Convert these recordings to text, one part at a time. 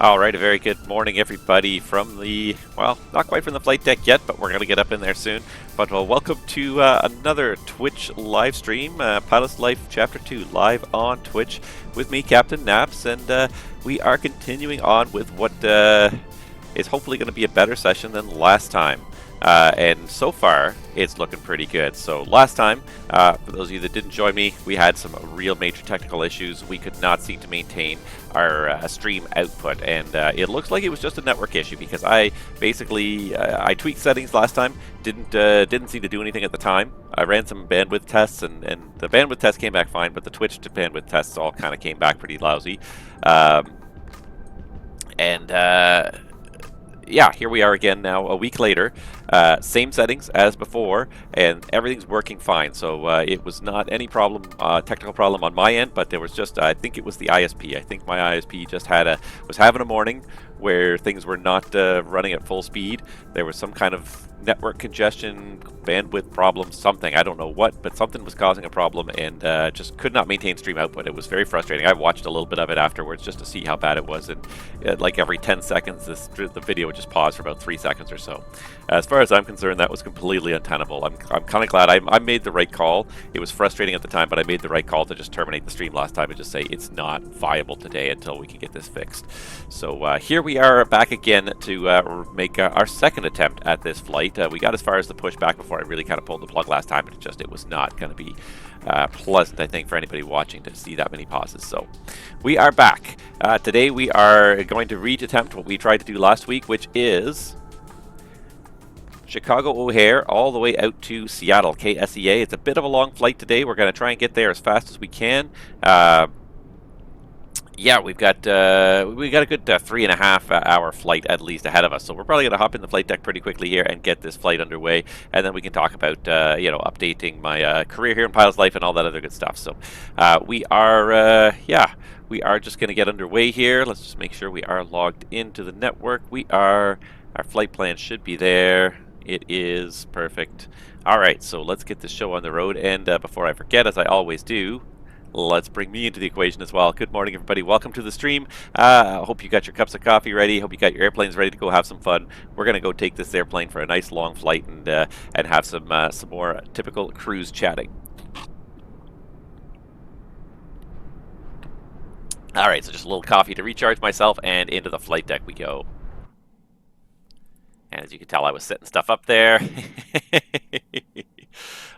All right, a very good morning, everybody, from the, well, not quite from the flight deck yet, but we're going to get up in there soon. But welcome to another Twitch live stream, Pilot's Life Chapter 2, live on Twitch with me, Captain Naps, and we are continuing on with what is hopefully going to be a better session than last time. And so far, it's looking pretty good. So last time, for those of you that didn't join me, we had some real major technical issues. We could not seem to maintain our stream output, and it looks like it was just a network issue because I basically I tweaked settings last time. Didn't seem to do anything at the time. I ran some bandwidth tests, and the bandwidth test came back fine, but the Twitch to bandwidth tests all kind of came back pretty lousy. Yeah, here we are again now a week later. Same settings as before, and everything's working fine. So it was not any problem, technical problem on my end, but there was just, I think it was the ISP. I think my ISP just was having a morning where things were not running at full speed. There was some kind of network congestion, bandwidth problem, something. I don't know what, but something was causing a problem, and just could not maintain stream output. It was very frustrating. I watched a little bit of it afterwards just to see how bad it was, and like every 10 seconds, the video would just pause for about 3 seconds or so. As far as I'm concerned, that was completely untenable. I'm kind of glad I made the right call. It was frustrating at the time, but I made the right call to just terminate the stream last time and just say it's not viable today until we can get this fixed. So here we are back again to make our second attempt at this flight. We got as far as the pushback before I really kind of pulled the plug last time, but it was not going to be pleasant, I think, for anybody watching to see that many pauses. So we are back. Today we are going to re-attempt what we tried to do last week, which is Chicago O'Hare all the way out to Seattle KSEA. It's a bit of a long flight today. We're going to try and get there as fast as we can. Yeah, we got a good 3.5 hour flight at least ahead of us, so we're probably going to hop in the flight deck pretty quickly here and get this flight underway, and then we can talk about updating my career here in Pilot's Life and all that other good stuff. So we are just going to get underway here. Let's just make sure we are logged into the network. Our flight plan should be there. It is perfect. All right, so let's get this show on the road, and before I forget, as I always do, let's bring me into the equation as well. Good morning, everybody. Welcome to the stream. Hope you got your cups of coffee ready. Hope you got your airplanes ready to go have some fun. We're going to go take this airplane for a nice long flight and have some more typical cruise chatting. All right, so just a little coffee to recharge myself, and into the flight deck we go. And as you can tell, I was setting stuff up there.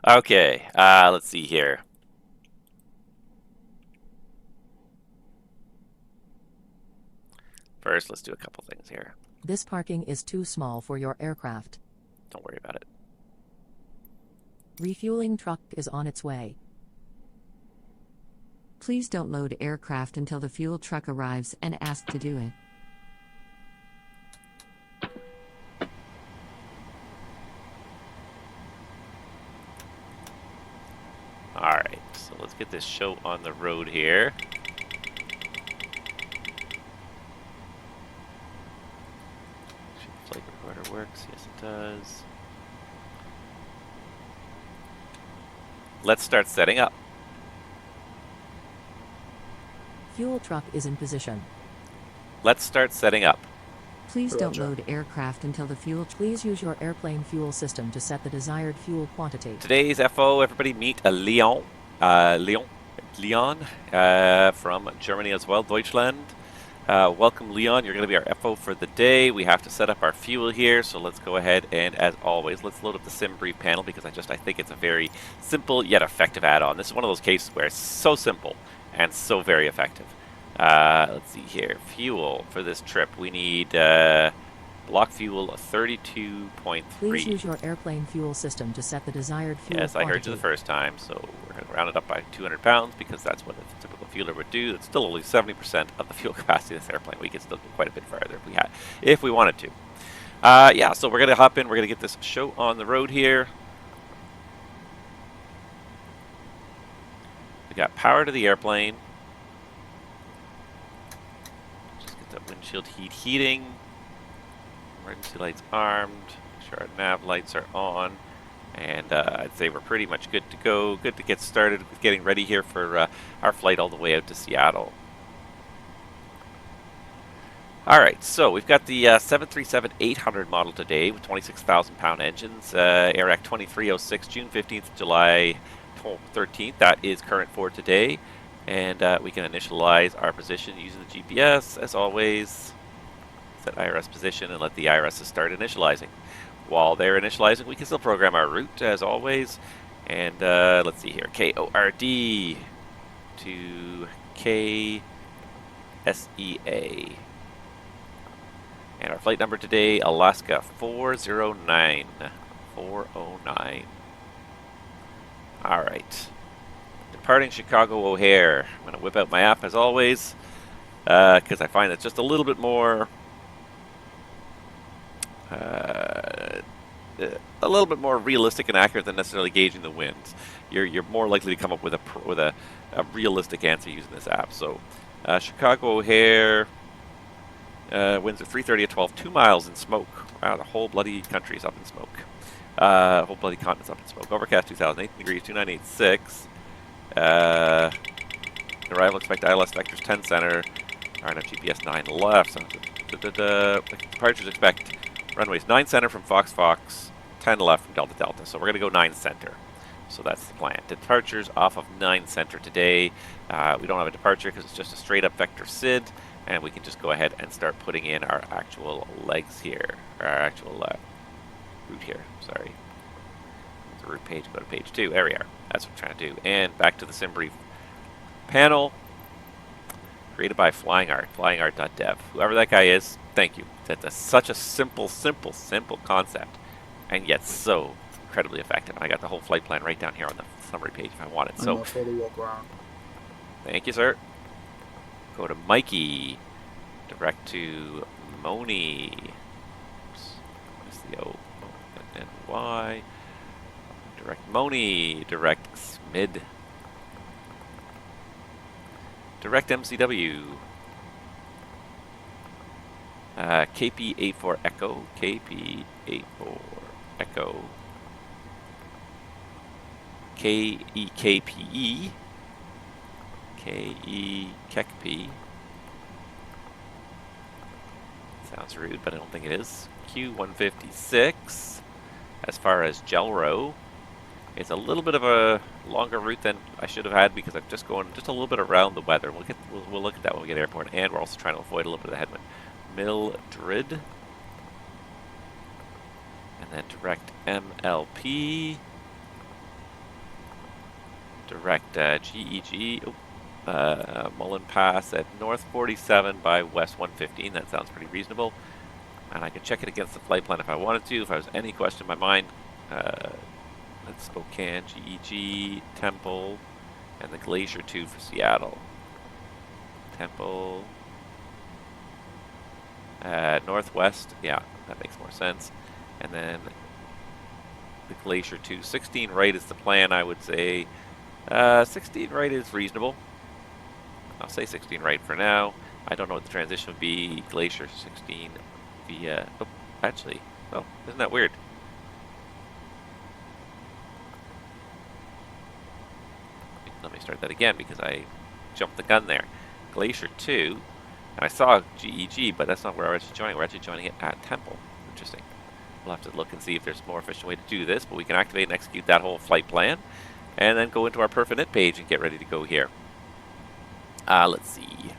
Okay, let's see here. First, let's do a couple things here. This parking is too small for your aircraft. Don't worry about it. Refueling truck is on its way. Please don't load aircraft until the fuel truck arrives and ask to do it. Alright, so let's get this show on the road here. Flight recorder works. Yes, it does. Let's start setting up. Fuel truck is in position. Let's start setting up. Please don't load aircraft until the fuel. Please use your airplane fuel system to set the desired fuel quantity. Today's FO, everybody, meet Leon. Leon from Germany as well, Deutschland. Welcome, Leon. You're going to be our FO for the day. We have to set up our fuel here, so let's go ahead and, as always, let's load up the sim brief panel because I think it's a very simple yet effective add-on. This is one of those cases where it's so simple and so very effective. Let's see here. Fuel for this trip. We need block fuel 32.3. Please use your airplane fuel system to set the desired fuel Yes, quantity. I heard you the first time, so we're going to round it up by 200 pounds because that's what a typical fueler would do. It's still only 70% of the fuel capacity of this airplane. We could still go quite a bit farther if we wanted to. Yeah, so we're going to hop in. We're going to get this show on the road here. We got power to the airplane. Just get that windshield heating. Emergency lights armed. Make sure our nav lights are on. And I'd say we're pretty much good to go. Good to get started with getting ready here for our flight all the way out to Seattle. All right, so we've got the 737-800 model today with 26,000-pound engines. AIRAC 2306, June 15th, July 13th. That is current for today. And we can initialize our position using the GPS, as always. Set IRS position and let the IRS start initializing. While they're initializing, we can still program our route, as always. And let's see here, KORD to KSEA. And our flight number today, Alaska 409. 409. All right. Departing Chicago O'Hare. I'm going to whip out my app as always, because I find it's just a little bit more, realistic and accurate than necessarily gauging the winds. You're more likely to come up with a realistic answer using this app. So, Chicago O'Hare. Winds are 330 at 12, 2 miles in smoke. Wow, the whole bloody country is up in smoke. Whole bloody continent's up in smoke. Overcast 2008 degrees, 2986. Arrival expect ILS vectors 10 center. RNF GPS 9 left. So, departures expect runways 9 center from Fox Fox, 10 left from Delta Delta. So we're going to go 9 center. So that's the plan. Departures off of 9 center today. We don't have a departure because it's just a straight up vector SID. And we can just go ahead and start putting in our actual legs here, or our actual route here. Sorry. The route page, go to page 2. There we are. That's what I'm trying to do. And back to the SimBrief panel. Created by FlyingArt, flyingart.dev. Whoever that guy is, thank you. That's such a simple concept, and yet so incredibly effective. And I got the whole flight plan right down here on the summary page if I want it. So, walk around. Thank you, sir. Go to Mikey, direct to Moni. Oops, missed the O, and Y. Direct Moni, direct Smid. Direct MCW. KP84 Echo, KP84 Echo. KEKPE. KEKP. Sounds rude, but I don't think it is. Q156. As far as Gelro, it's a little bit of a longer route than I should have had because I'm just going just a little bit around the weather. We'll look at that when we get airborne, and we're also trying to avoid a little bit of the headwind. Mildred. And then direct MLP. Direct GEG. Oh. Mullen Pass at North 47 by West 115. That sounds pretty reasonable. And I can check it against the flight plan if I wanted to. If I was any question in my mind, that's Spokane, GEG, Temple, and the Glacier 2 for Seattle. Temple. Northwest. Yeah, that makes more sense. And then the Glacier 2. 16 right is the plan, I would say. 16 right is reasonable. I'll say 16 right for now. I don't know what the transition would be. Glacier 16 via... Oh, actually. Oh, isn't that weird? Let me start that again because I jumped the gun there. Glacier 2. And I saw GEG, but that's not where we're actually joining. We're actually joining it at Temple. Interesting. We'll have to look and see if there's a more efficient way to do this, but we can activate and execute that whole flight plan. And then go into our Perfinite page and get ready to go here. Let's see.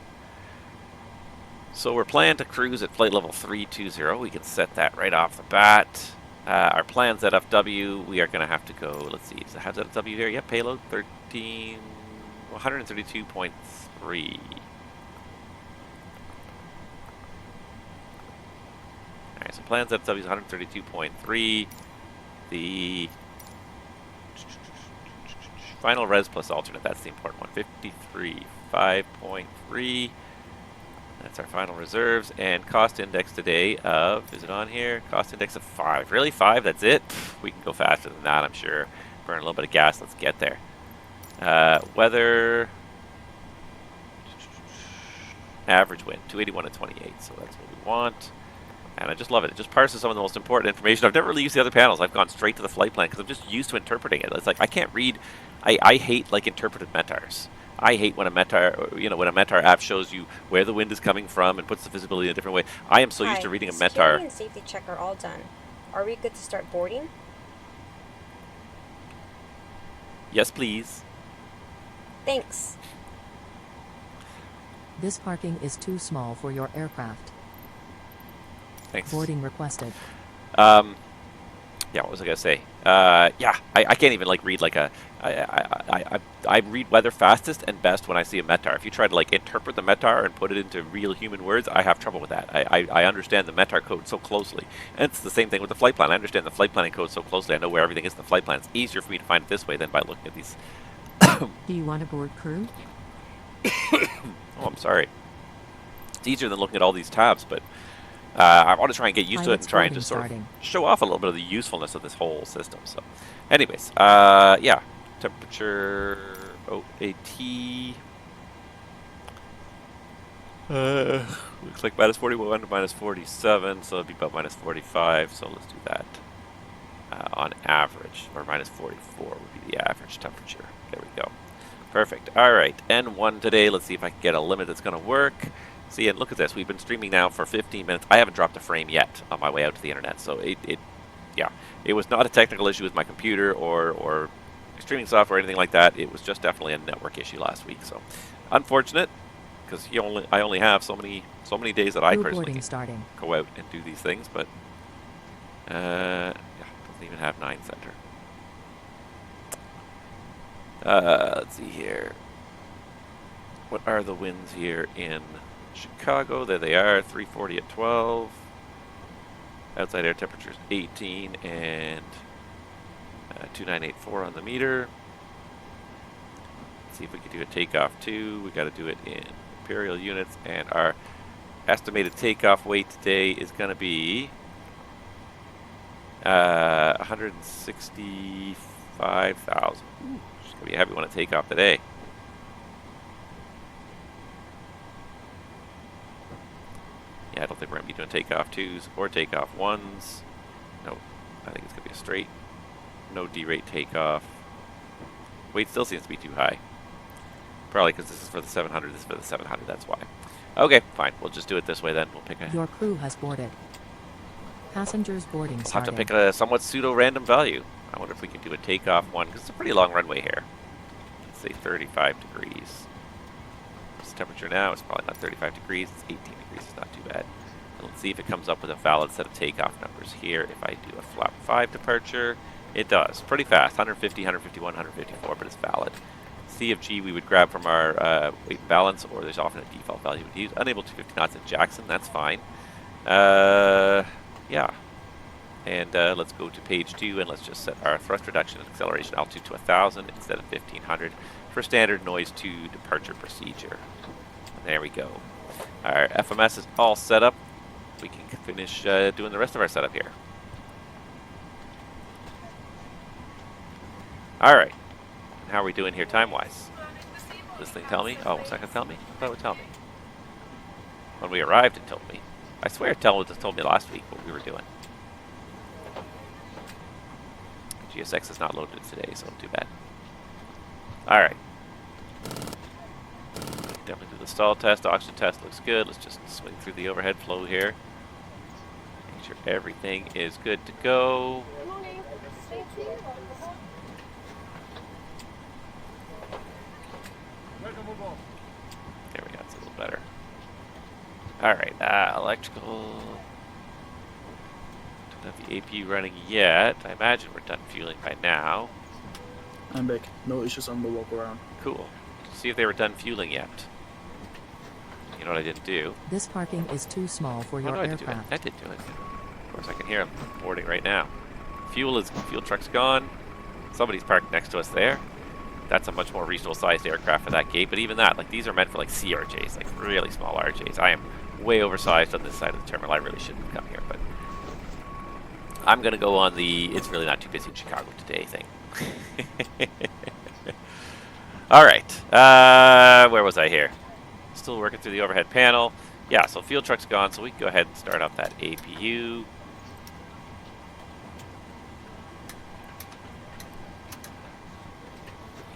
So we're planning to cruise at flight level 320. We can set that right off the bat. Our plan's at FW. We are going to have to go, let's see, does it have FW here? Yep, payload 132.3. Alright, so plans at FW is 132.3. The final res plus alternate, that's the important one. 53.5.3. That's our final reserves. And cost index today of, is it on here? Cost index of 5. Really? 5? That's it? Pff, we can go faster than that, I'm sure. Burn a little bit of gas. Let's get there. Weather. Average wind, 281 to 28. So that's what we want. And I just love it. It just parses some of the most important information. I've never really used the other panels. I've gone straight to the flight plan because I'm just used to interpreting it. It's like I can't read. I hate like interpreted METARs. I hate when a METAR, you know, when a METAR app shows you where the wind is coming from and puts the visibility in a different way. I am so used to reading a Security METAR. and safety check are all done. Are we good to start boarding? Yes, please. Thanks. This parking is too small for your aircraft. Thanks. Boarding requested. Yeah, what was I gonna say? Yeah, I can't even like read like a. I read weather fastest and best when I see a METAR. If you try to like interpret the METAR and put it into real human words, I have trouble with that. I understand the METAR code so closely, and it's the same thing with the flight plan. I understand the flight planning code so closely. I know where everything is in the flight plan. It's easier for me to find it this way than by looking at these. Do you want to board crew? Oh, I'm sorry. It's easier than looking at all these tabs, but I want to try and get used to it and try and just sort of show off a little bit of the usefulness of this whole system. So, anyways, yeah, temperature OAT. Looks like minus 41 to minus 47, so it'd be about minus 45. So let's do that on average, or minus 44 would be the average temperature. There we go. Perfect. All right, N1 today. Let's see if I can get a limit that's going to work. See, and look at this. We've been streaming now for 15 minutes. I haven't dropped a frame yet on my way out to the internet. So yeah, it was not a technical issue with my computer or streaming software or anything like that. It was just definitely a network issue last week. So unfortunate, because I only have so many days that I personally can go out and do these things. But yeah, doesn't even have 9 center. Let's see here. What are the winds here in Chicago? There they are, 340 at 12. Outside air temperature is 18 and 2984 on the meter. Let's see if we can do a takeoff too. We got to do it in imperial units, and our estimated takeoff weight today is going to be 165,000. It's going to be a heavy one to take off today. Yeah, I don't think we're going to be doing takeoff 2s or takeoff 1s. No, I think it's going to be a straight, no D-rate takeoff. Weight still seems to be too high. Probably because this is for the 700, this is for the 700, that's why. Okay, fine, we'll just do it this way then. We'll pick a... Your crew has boarded. Passengers boarding starting. We'll have to pick a somewhat pseudo-random value. I wonder if we can do a takeoff 1, because it's a pretty long runway here. Let's say 35 degrees. What's the temperature now? It's probably not 35 degrees, it's 18 degrees. It's not too bad. And let's see if it comes up with a valid set of takeoff numbers here. If I do a flap 5 departure, it does. Pretty fast, 150, 151, 154, but it's valid. C of G we would grab from our weight balance, or there's often a default value we'd use. Unable 250 knots in Jackson, that's fine. Yeah. And let's go to page 2 and let's just set our thrust reduction and acceleration altitude to 1,000 instead of 1,500 for standard noise to departure procedure. And there we go. Our FMS is all set up. We can finish doing the rest of our setup here. All right. And how are we doing here time-wise? Does this thing tell me? Oh, it's not going to tell me? I thought it would tell me. When we arrived, it told me. I swear it told me last week what we were doing. GSX is not loaded today, so too bad. All right. Definitely do the stall test. Oxygen test looks good. Let's just swing through the overhead flow here. Make sure everything is good to go. There we go. It's a little better. All right. Electrical. Don't have the AP running yet. I imagine we're done fueling by now. I'm back. No issues on the walk around. Cool. See if they were done fueling yet. You know what I didn't do? This parking is too small for your aircraft. I did do it. Of course, I can hear them boarding right now. Fuel truck's gone. Somebody's parked next to us there. That's a much more reasonable sized aircraft for that gate. But even that, like, these are meant for like CRJs, like really small RJs. I am way oversized on this side of the terminal. I really shouldn't have come here, but I'm gonna go on the "it's really not too busy in Chicago today" thing. All right. Where was I here? Still working through the overhead panel. Yeah, so fuel truck's gone, so we can go ahead and start up that APU.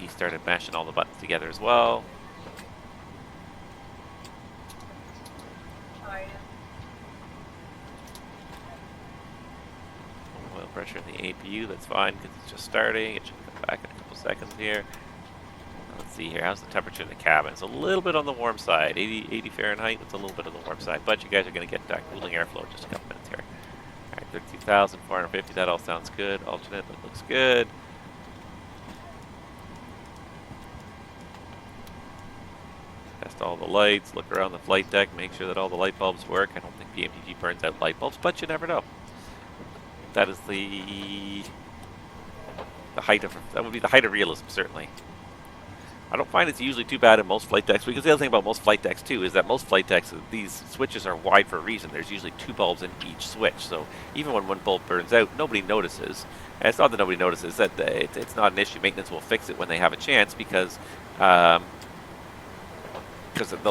he started mashing all the buttons together as well. Oil pressure in the APU, that's fine because it's just starting. It should come back in a couple seconds here. Let's see here, how's the temperature in the cabin? It's a little bit on the warm side, 80 Fahrenheit. It's a little bit on the warm side, but you guys are going to get cooling airflow in just a couple minutes here. All right, 32,450, that all sounds good. Alternate, that looks good. Test all the lights, look around the flight deck, make sure that all the light bulbs work. I don't think the MTG burns out light bulbs, but you never know. That is the height of, that would be the height of realism, certainly. I don't find it's usually too bad in most flight decks, because the other thing about most flight decks too is that most flight decks, these switches are wide for a reason. There's usually 2 bulbs in each switch, so even when one bulb burns out, nobody notices. And it's not that nobody notices, that it's not an issue. Maintenance will fix it when they have a chance, because they'll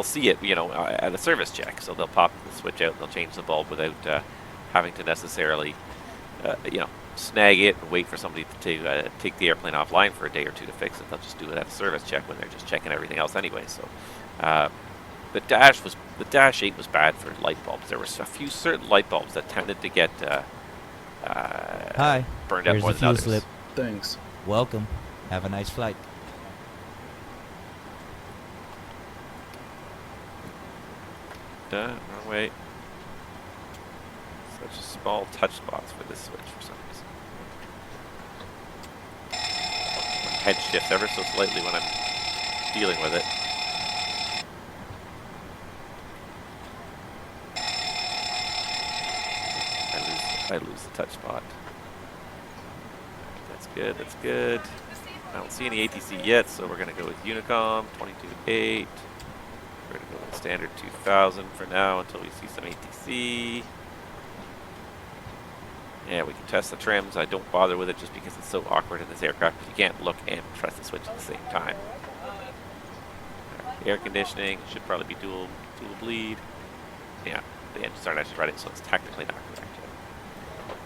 see it, you know, at a service check. So they'll pop the switch out and they'll change the bulb without having to necessarily, you know, snag it and wait for somebody to take the airplane offline for a day or 2 to fix it. They'll just do it at a service check when they're just checking everything else anyway. So the Dash 8 was bad for light bulbs. There were a few certain light bulbs that tended to get Hi. burned out Here's more the than fuel others. slip. Thanks. Welcome. Have a nice flight. Runway. Such small touch spots for this switch for some reason. Head shifts ever so slightly when I'm dealing with it. I lose the touch spot. That's good, that's good. I don't see any ATC yet, so we're going to go with Unicom 22.8. We're going to go with standard 2000 for now until we see some ATC. Yeah, we can test the trims. I don't bother with it just because it's so awkward in this aircraft because you can't look and press the switch at the same time. Air conditioning should probably be dual bleed. Yeah, the engines aren't actually running, so it's technically not correct yet.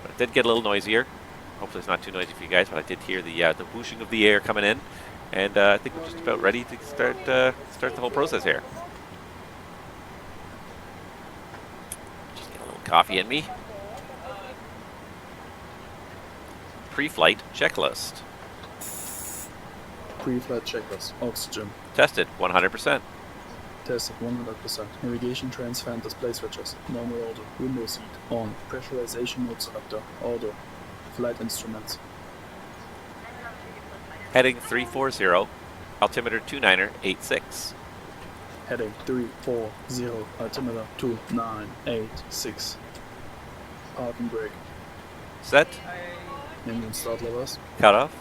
But it did get a little noisier. Hopefully it's not too noisy for you guys, but I did hear the whooshing of the air coming in, and I think we're just about ready to start the whole process here. Just get a little coffee in me. Pre-flight checklist. Pre-flight checklist. Oxygen. Tested 100%. Tested 100%. Navigation trains, fan display switches. Normal order. Window seat. On. Pressurization mode selector. Order. Flight instruments. Heading 340. Altimeter 29er86. Heading 340. Altimeter 2986. Parking brake. Set. Engine start levers. Cutoff.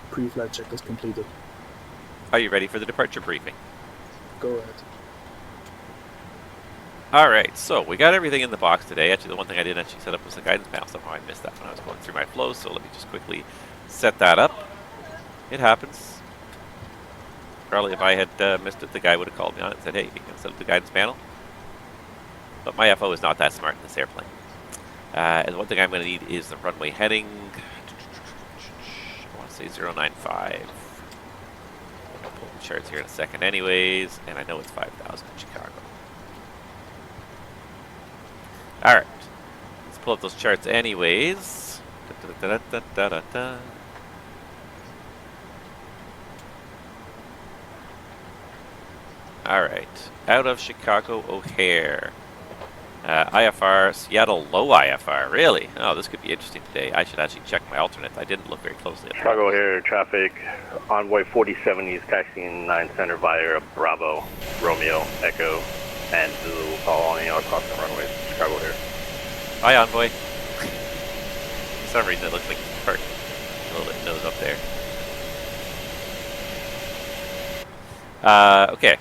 Pre-flight checklist completed. Are you ready for the departure briefing? Go ahead. Alright, so we got everything in the box today. Actually, the one thing I didn't actually set up was the guidance panel. Somehow I missed that when I was going through my flows, so let me just quickly set that up. It happens. Probably if I had missed it, the guy would have called me on it and said, hey, you can set up the guidance panel. But my FO is not that smart in this airplane. And one thing I'm going to need is the runway heading. I want to say 095. I'll pull the charts here in a second anyways, and I know it's 5,000 in Chicago. Alright, let's pull up those charts anyways. Alright, out of Chicago O'Hare. IFR, Seattle low IFR, really? Oh, this could be interesting today. I should actually check my alternate. I didn't look very closely at that. Chicago here, traffic, Envoy 4070 is taxiing 9 center via Bravo, Romeo, Echo, and Zulu, all across the runways. Chicago here. Hi, Envoy. For some reason it looks like it's parked a little bit nose up there. Okay.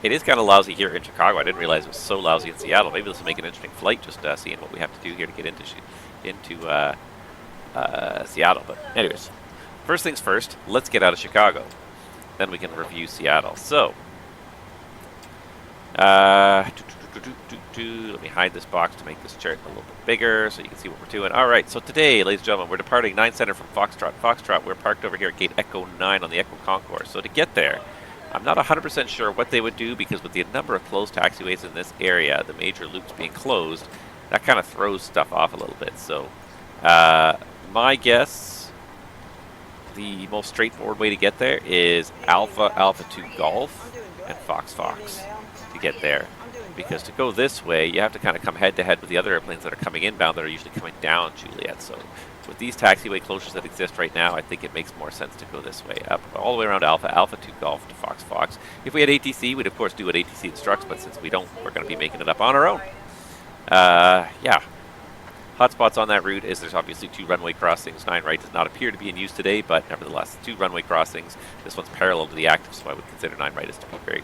It is kind of lousy here in Chicago. I didn't realize it was so lousy in Seattle. Maybe this will make an interesting flight, just seeing what we have to do here to get into Seattle. But anyways, first things first, let's get out of Chicago. Then we can review Seattle. So, Let me hide this box to make this chart a little bit bigger so you can see what we're doing. All right, so today, ladies and gentlemen, we're departing 9 Center from Foxtrot. Foxtrot, we're parked over here at gate Echo 9 on the Echo Concourse. So to get there, I'm not 100% sure what they would do because with the number of closed taxiways in this area, the major loops being closed, that kind of throws stuff off a little bit. So my guess, the most straightforward way to get there is Alpha, Alpha 2 Golf, and Fox Fox to get there. Because to go this way, you have to kind of come head-to-head with the other airplanes that are coming inbound that are usually coming down Juliet. So with these taxiway closures that exist right now, I think it makes more sense to go this way, up all the way around Alpha, Alpha 2 Golf to Fox Fox. If we had ATC, we'd of course do what ATC instructs, but since we don't, we're going to be making it up on our own. Yeah. Hotspots on that route is there's obviously 2 runway crossings. 9 right does not appear to be in use today, but nevertheless, 2 runway crossings. This one's parallel to the active, so I would consider 9 right as to be very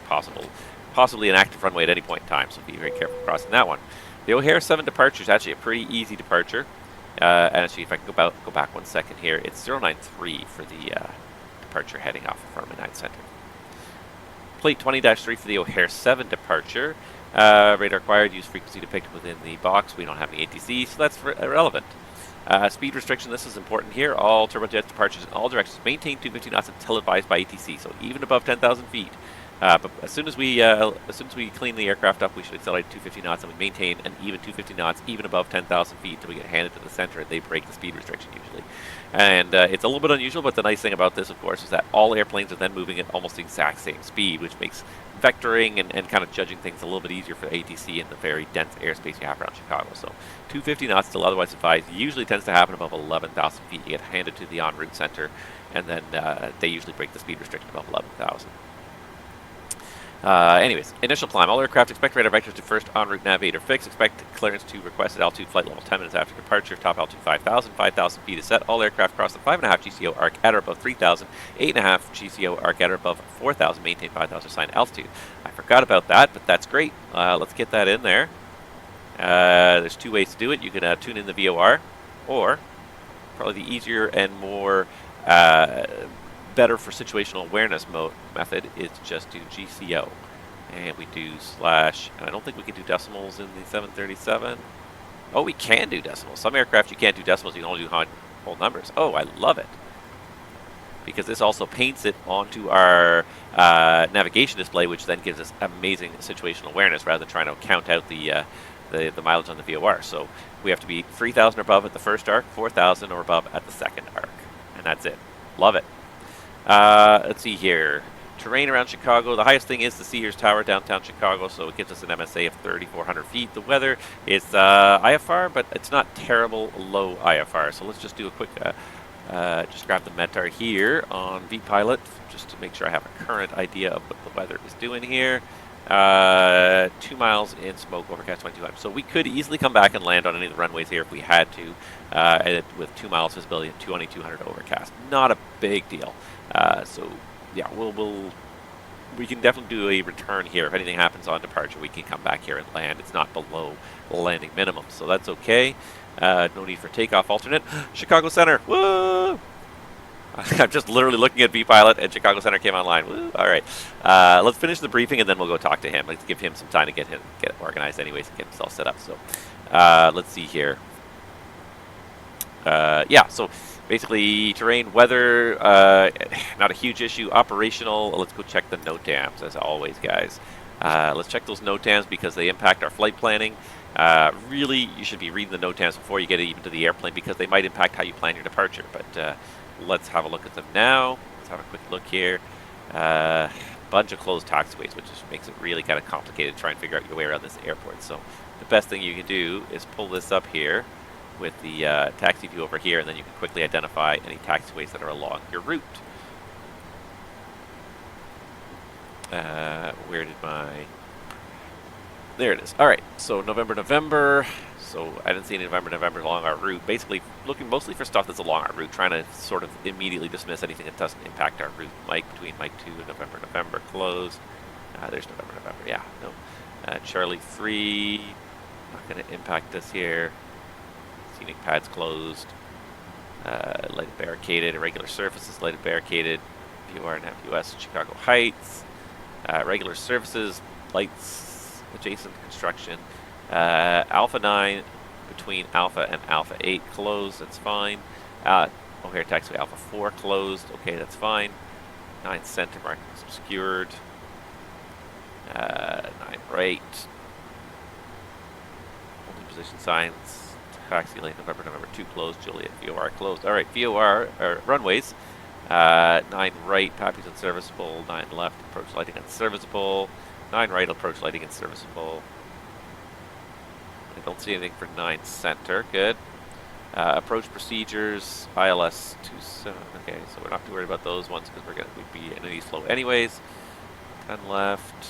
possibly an active runway at any point in time, so be very careful crossing that one. The O'Hare 7 departure is actually a pretty easy departure. And actually, if I can go back 1 second here, it's 093 for the departure heading off of runway 9 Center. Plate 20-3 for the O'Hare 7 departure. Radar acquired, use frequency depicted within the box. We don't have any ATC, so that's irrelevant. Speed restriction, this is important here. All turbojet departures in all directions maintain 250 knots until advised by ATC, so even above 10,000 feet. But as soon as we clean the aircraft up, we should accelerate 250 knots, and we maintain an even 250 knots, even above 10,000 feet, until we get handed to the center, and they break the speed restriction usually. And it's a little bit unusual, but the nice thing about this, of course, is that all airplanes are then moving at almost the exact same speed, which makes vectoring and kind of judging things a little bit easier for ATC in the very dense airspace you have around Chicago. So 250 knots still otherwise advised usually tends to happen above 11,000 feet. You get handed to the en route center, and then they usually break the speed restriction above 11,000. Anyways, initial climb. All aircraft expect radar vectors to first en route navigator fix. Expect clearance to requested altitude flight level 10 minutes after departure. Top altitude 5,000. 5,000 feet is set. All aircraft cross the 5.5 GCO arc at or above 3,000. 8.5 GCO arc at or above 4,000. Maintain 5,000 assigned altitude. I forgot about that, but that's great. Let's get that in there. There's 2 ways to do it. You can tune in the VOR, or probably the easier and more better for situational awareness method is just do GCO, and we do slash, and I don't think we can do decimals in the 737. Oh, we can do decimals. Some aircraft you can't do decimals, you can only do whole numbers. Oh, I love it, because this also paints it onto our navigation display, which then gives us amazing situational awareness rather than trying to count out the mileage on the VOR. So we have to be 3,000 or above at the first arc, 4,000 or above at the second arc, and that's it. Love it. Let's see here. Terrain around Chicago. The highest thing is the Sears Tower, downtown Chicago, so it gives us an MSA of 3,400 feet. The weather is IFR, but it's not terrible low IFR. So let's just do a quick, just grab the METAR here on vPilot, just to make sure I have a current idea of what the weather is doing here. 2 miles in smoke, overcast 22 hours. So we could easily come back and land on any of the runways here if we had to, with 2 miles visibility and 2,200 overcast. Not a big deal. So yeah, we can definitely do a return here. If anything happens on departure, we can come back here and land. It's not below the landing minimum, so that's okay. No need for takeoff alternate. Chicago Center, woo! I'm just literally looking at vPilot, and Chicago Center came online. Woo! All right, let's finish the briefing, and then we'll go talk to him. Let's give him some time to get organized, anyways, and get himself set up. So, let's see here. Yeah, so basically terrain, weather, not a huge issue. Operational, let's go check the NOTAMS, as always, guys. Let's check those NOTAMS because they impact our flight planning. Really, you should be reading the NOTAMS before you get even to the airplane because they might impact how you plan your departure. But let's have a look at them now. Let's have a quick look here. Bunch of closed taxiways, which just makes it really kind of complicated to try and figure out your way around this airport. So the best thing you can do is pull this up here with the taxi view over here, and then you can quickly identify any taxiways that are along your route. Where did my... There it is. All right, so November. So I didn't see any November along our route. Basically, looking mostly for stuff that's along our route, trying to sort of immediately dismiss anything that doesn't impact our route. Mike, between Mike 2 and November, close. There's November, yeah, no. Charlie 3, not going to impact us here. Scenic pads closed. Lighted barricaded. Irregular surfaces, lighted barricaded. VOR and FUS, Chicago Heights. Regular surfaces, lights adjacent construction. Alpha 9 between Alpha and Alpha 8 closed, that's fine. O'Hare taxiway Alpha 4 closed, okay, that's fine. 9 center markings obscured. 9 right. Only position signs. Taxi lane November 2 closed. Juliet VOR closed. All right, VOR or runways. 9 right, Pappy's unserviceable. 9 left, approach lighting unserviceable. 9 right, approach lighting unserviceable. I don't see anything for 9 center. Good. Approach procedures, ILS 27. Okay, so we're not too worried about those ones because we'd be in an east flow anyways. 10 left.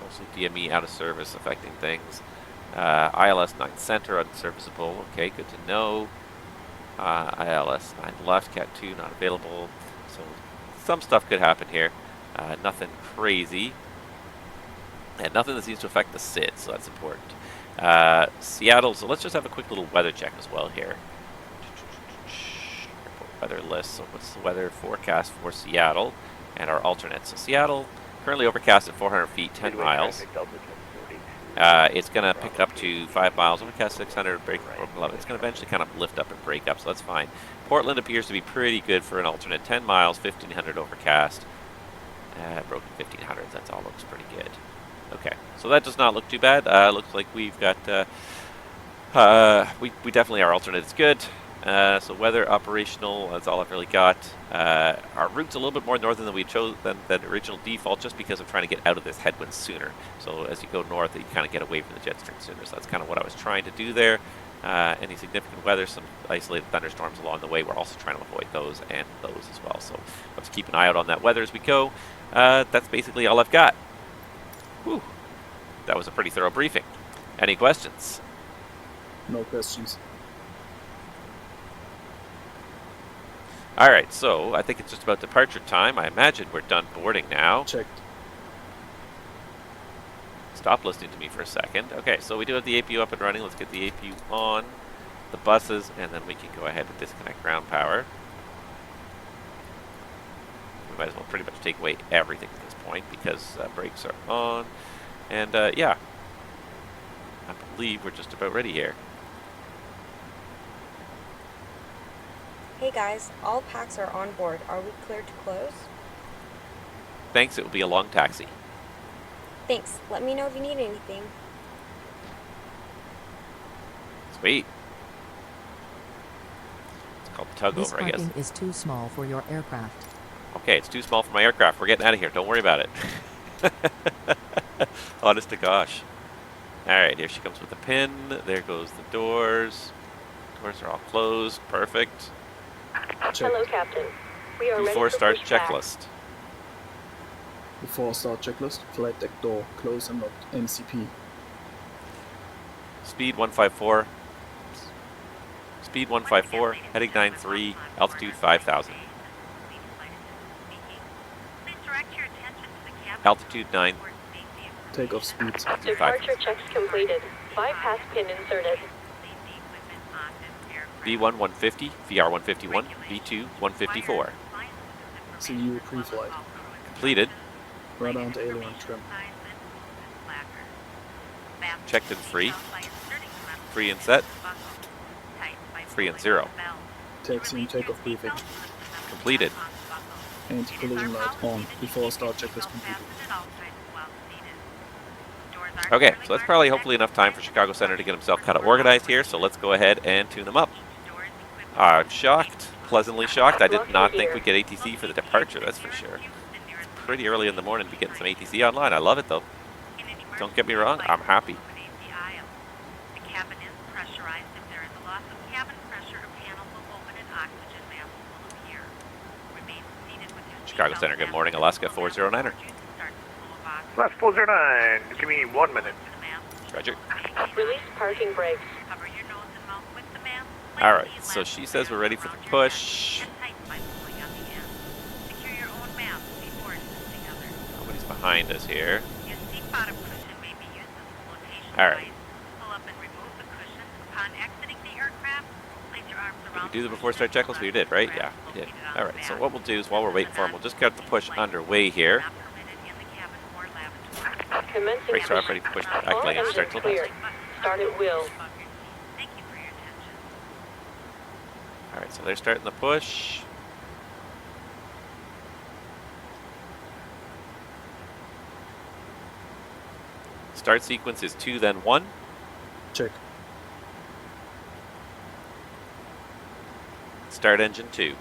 Mostly DME out of service affecting things. ILS 9 center unserviceable. Okay, good to know. ILS 9 left, Cat 2 not available. So some stuff could happen here. Nothing crazy. And nothing that seems to affect the SID, so that's important. Seattle, so let's just have a quick little weather check as well here. Airport weather list. So what's the weather forecast for Seattle and our alternates? So Seattle, currently overcast at 400 feet, 10 miles. It's going to pick up to 5 miles, overcast 600, broken 11. It's going to eventually kind of lift up and break up, so that's fine. Portland appears to be pretty good for an alternate. 10 miles, 1500 overcast. Broken 1500s, that all looks pretty good. Okay, so that does not look too bad. Looks like we've got, we definitely, our alternate is good. So weather, operational, that's all I've really got. Our route's a little bit more northern than we chose than the original default, just because I'm trying to get out of this headwind sooner. So as you go north, you kind of get away from the jet stream sooner. So that's kind of what I was trying to do there. Any significant weather, some isolated thunderstorms along the way, we're also trying to avoid those and those as well. So let's keep an eye out on that weather as we go. That's basically all I've got. Whew. That was a pretty thorough briefing. Any questions? No questions. All right, so I think it's just about departure time. I imagine we're done boarding now. Checked. Stop listening to me for a second. Okay, so we do have the APU up and running. Let's get the APU on the buses, and then we can go ahead and disconnect ground power. We might as well pretty much take away everything at this point because brakes are on. And yeah, I believe we're just about ready here. Hey guys, all packs are on board. Are we cleared to close? Thanks, it will be a long taxi. Thanks. Let me know if you need anything. Sweet. It's called the tug This over, I guess. parking is too small for your aircraft. Okay, it's too small for my aircraft. We're getting out of here. Don't worry about it. Honest to gosh. Alright, here she comes with the pin. There goes the doors. Doors are all closed. Perfect. Check. Hello, Captain. We are ready Before for start pushback. checklist. Before start checklist, flight deck door, close and locked, MCP. Speed 154. Speed 154. Heading 93. Altitude 5,000. Altitude 9. Takeoff speeds. Departure checks completed. Bypass pin inserted. V1 150. VR 151. V2 154. CU pre-flight. Completed. Radar and aileron trim. Checked and free. Free and set. Free and 0. Taxi and takeoff briefing. Completed. Anti-collision light on. Before start checklist completed. Okay, so that's probably hopefully enough time for Chicago Center to get himself kind of organized here, so let's go ahead and tune them up. I'm shocked, pleasantly shocked. I did not think we'd get ATC for the departure, that's for sure. It's pretty early in the morning to be getting some ATC online. I love it though. Don't get me wrong, I'm happy. Chicago Center, good morning, Alaska 409er. Last 409, give me 1 minute. Roger. Release parking brakes. Alright, so she says we're ready for the push. Nobody's behind us here. Alright. Did we do the before start checklist? We did, right? Yeah, we did. All right, so what we'll do is while we're waiting for him, we'll just get the push underway here. Commencing Brakes are off, ready for push back. All Letting it start engines till clear. next. Start at will. All right, so they're starting the push. Start sequence is 2, then 1. Check. Start engine 2.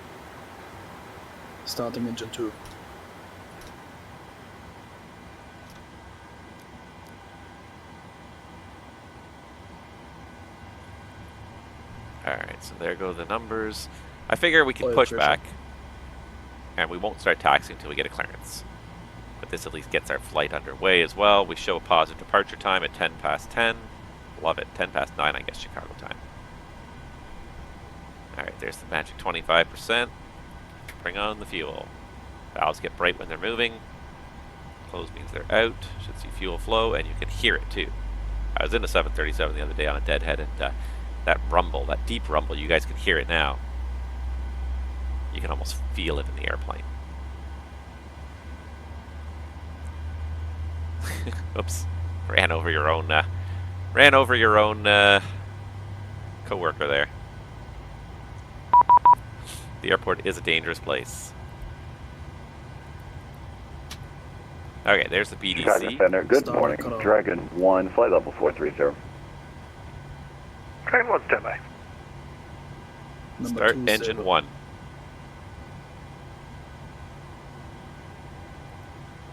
Starting engine 2. Alright, so there go the numbers. I figure we can Oil push pressure. back. And we won't start taxiing until we get a clearance. But this at least gets our flight underway as well. We show a positive departure time at 10 past 10. Love it. 10 past 9, I guess, Chicago time. Alright, there's the magic 25%. Bring on the fuel. Valves get bright when they're moving. Close means they're out. Should see fuel flow, and you can hear it too. I was in a 737 the other day on a deadhead, and that rumble, that deep rumble, you guys can hear it now. You can almost feel it in the airplane. Oops, ran over your own coworker there. The airport is a dangerous place. Okay, there's the Chicago PDC. Center, good Starboard morning. cutoff. Dragon 1, flight level 430. Dragon 1, standby. Number Start 2, engine Sabre. 1.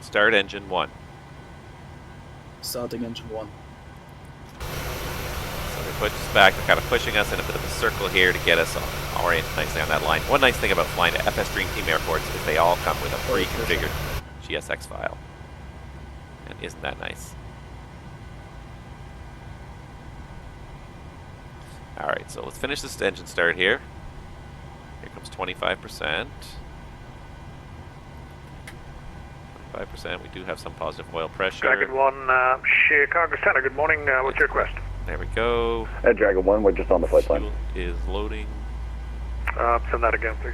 Start engine 1. Starting engine 1. So they push us back. They're kind of pushing us in a bit of a circle here to get us oriented nicely on that line. One nice thing about flying to FS Dream Team airports is they all come with a pre-configured GSX file. And isn't that nice? Alright, so let's finish this engine start here. Here comes 25%. 25%. We do have some positive oil pressure. Dragon 1, Chicago Center, good morning. What's your request? There we go. Dragon 1, we're just on the flight plan. Fuel is loading. Send that again, please.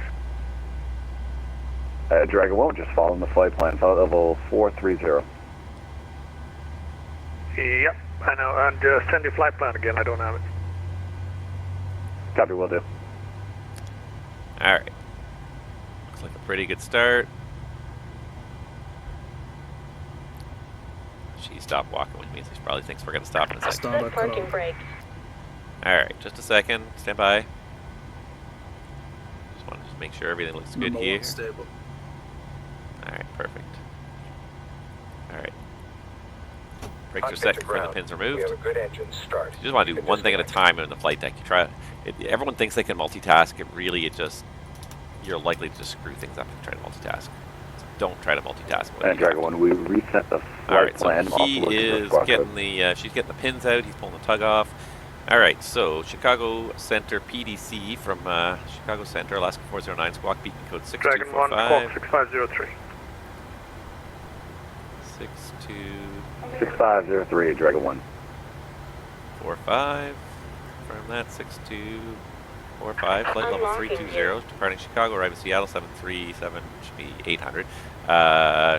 Dragon 1, we're just following the flight plan. Flight level 430. Yep, I know. And send your flight plan again. I don't have it. Copy, will do. Alright. Looks like a pretty good start. She stopped walking with me, so she probably thinks we're going to stop in a second. Starboard Set parking cutoff. brake. Alright, just a second. Stand by. Just want to just make sure everything looks good Number here. 1 stable. Alright, perfect. Alright. Brakes are set before the pins are moved. We have a good engine start. You just want to do one thing at a time in the flight deck. You try. Everyone thinks they can multitask. You're likely to just screw things up if you try to multitask. So don't try to multitask. And Dragon 1, we reset the flight Alright, plan. so he is getting the, she's getting the pins out, he's pulling the tug off. Alright, so Chicago Center PDC from Chicago Center, Alaska 409, squawk beacon code Dragon 1, squawk 6503. 6503, Dragon 1. 6245. From that, 6245, flight level Unlocking 320, departing Chicago, arriving Seattle 737, should be 800.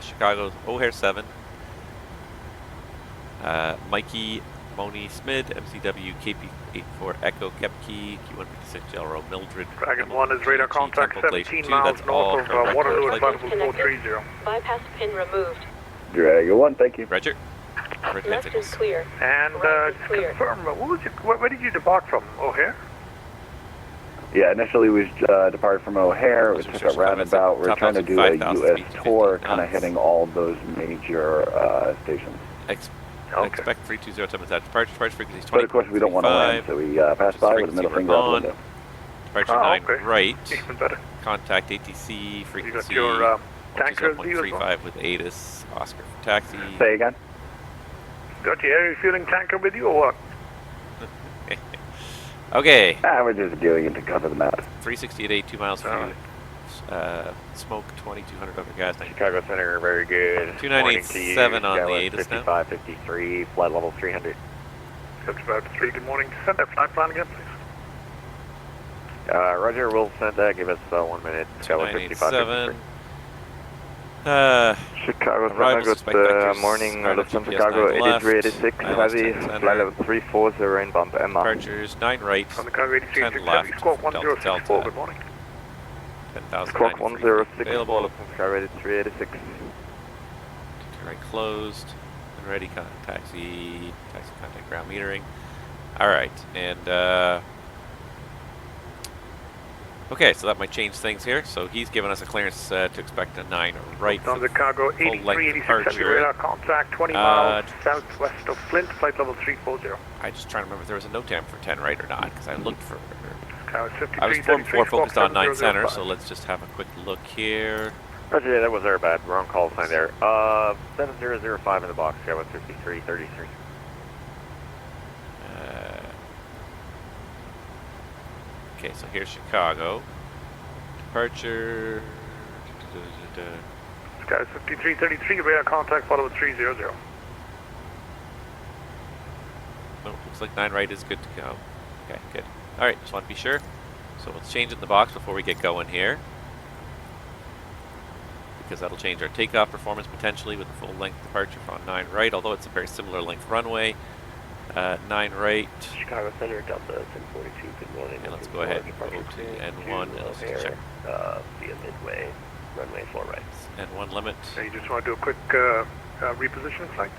Chicago's O'Hare 7. Mikey Moni Smid, MCW KP84 Echo Kepke, Q156 Jelro Mildred. Dragon 1 is radar contact 17 miles north of Waterloo at flight level 430. Bypass pin removed. Dragon 1, thank you. Roger. Left is clear. And Right is just clear. confirm, where did you depart from? O'Hare? Yeah, initially we departed from O'Hare. We took a roundabout. We're trying to do a U.S. tour, kind of hitting all those major stations. Expect 320 time at departure frequency is 20. But of course we don't want to land, so we pass by with a middle finger out the window. Departure 9 okay. right. Even better. Contact ATC You got frequency. your tanker view as well? 135 with ATIS, Oscar for taxi. Say again? Got your air refueling tanker with you or what? Okay. We're just doing it to cover the map. 360 at 8, 2 miles through. Smoke 2200 over gas. Chicago Center, very good. 2987 on the ATIS now. 5553, flight level 300. 5553, good morning. Send that flight plan again, please. Roger, we'll send that. Give us 1 minute. Skyline 987. Chicago Arrival Center, suspect vectors, good morning. right From at GPS Chicago, 9 left. 8386, heavy, Center. flight level 340, inbound Emma. Departures 9 right, From Chicago 10 8386, left, heavy, squawk from Delta 1064, Delta. good morning. 10,000 Squawk 1064, available. from Chicago 8386. Right closed and ready. Taxi contact ground metering. All right, and okay, so that might change things here. So he's given us a clearance to expect a 9 right. From Chicago 8386, radar contact 20 miles southwest of Flint, flight level 340. I just trying to remember if there was a NOTAM for 10 right or not, because I looked for. Chicago I was before focused on 9 center, so let's just have a quick look here. Roger, that was our bad. Wrong call sign there. 7005 in the box, Chicago 5333. Okay, so here's Chicago. Departure. Chicago 5333, radar contact, follow 300. Oh, looks like 9 right is good to go. Okay, good. All right, just want to be sure. So let's change it in the box before we get going here, because that'll change our takeoff performance potentially with a full length departure from 9 right, although it's a very similar length runway. 9 right. Chicago Center, Delta 1042, good morning. And let's go ahead and go to N1 and let's just check. Via midway, runway 4 right. N1 limit. So you just want to do a quick reposition flight?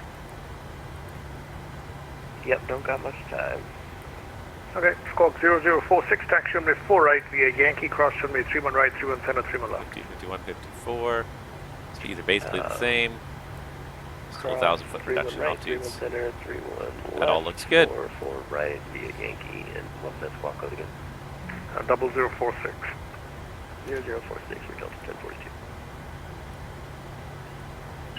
Yep, don't got much time. Okay, squawk 0046, taxi runway 4 right via Yankee, cross runway 31 right, 31 center, 31 left. 51, 54. Speeds are basically the same. Still 1,000 foot reduction in altitudes. 31 center, 31 left. That all looks good. 4 right via Yankee, and what's that squawk code again? 0046. 0046 for Delta 1042.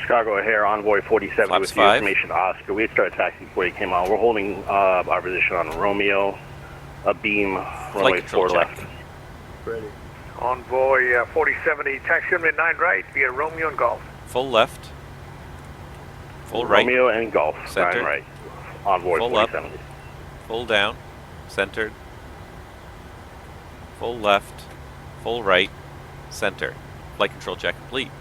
Chicago O'Hare, Envoy 47 Flaps with the 5. information to Oscar. We had started taxi before you came on. We're holding our position on Romeo, a beam, runway 4 left. Ready. Envoy 47, taxi runway 9 right via Romeo and Golf. Full left. Full right. Romeo and Golf, Center. 9 right. Envoy Full 47. up. Full down. Centered. Full left. Full right. Center. Flight control check complete.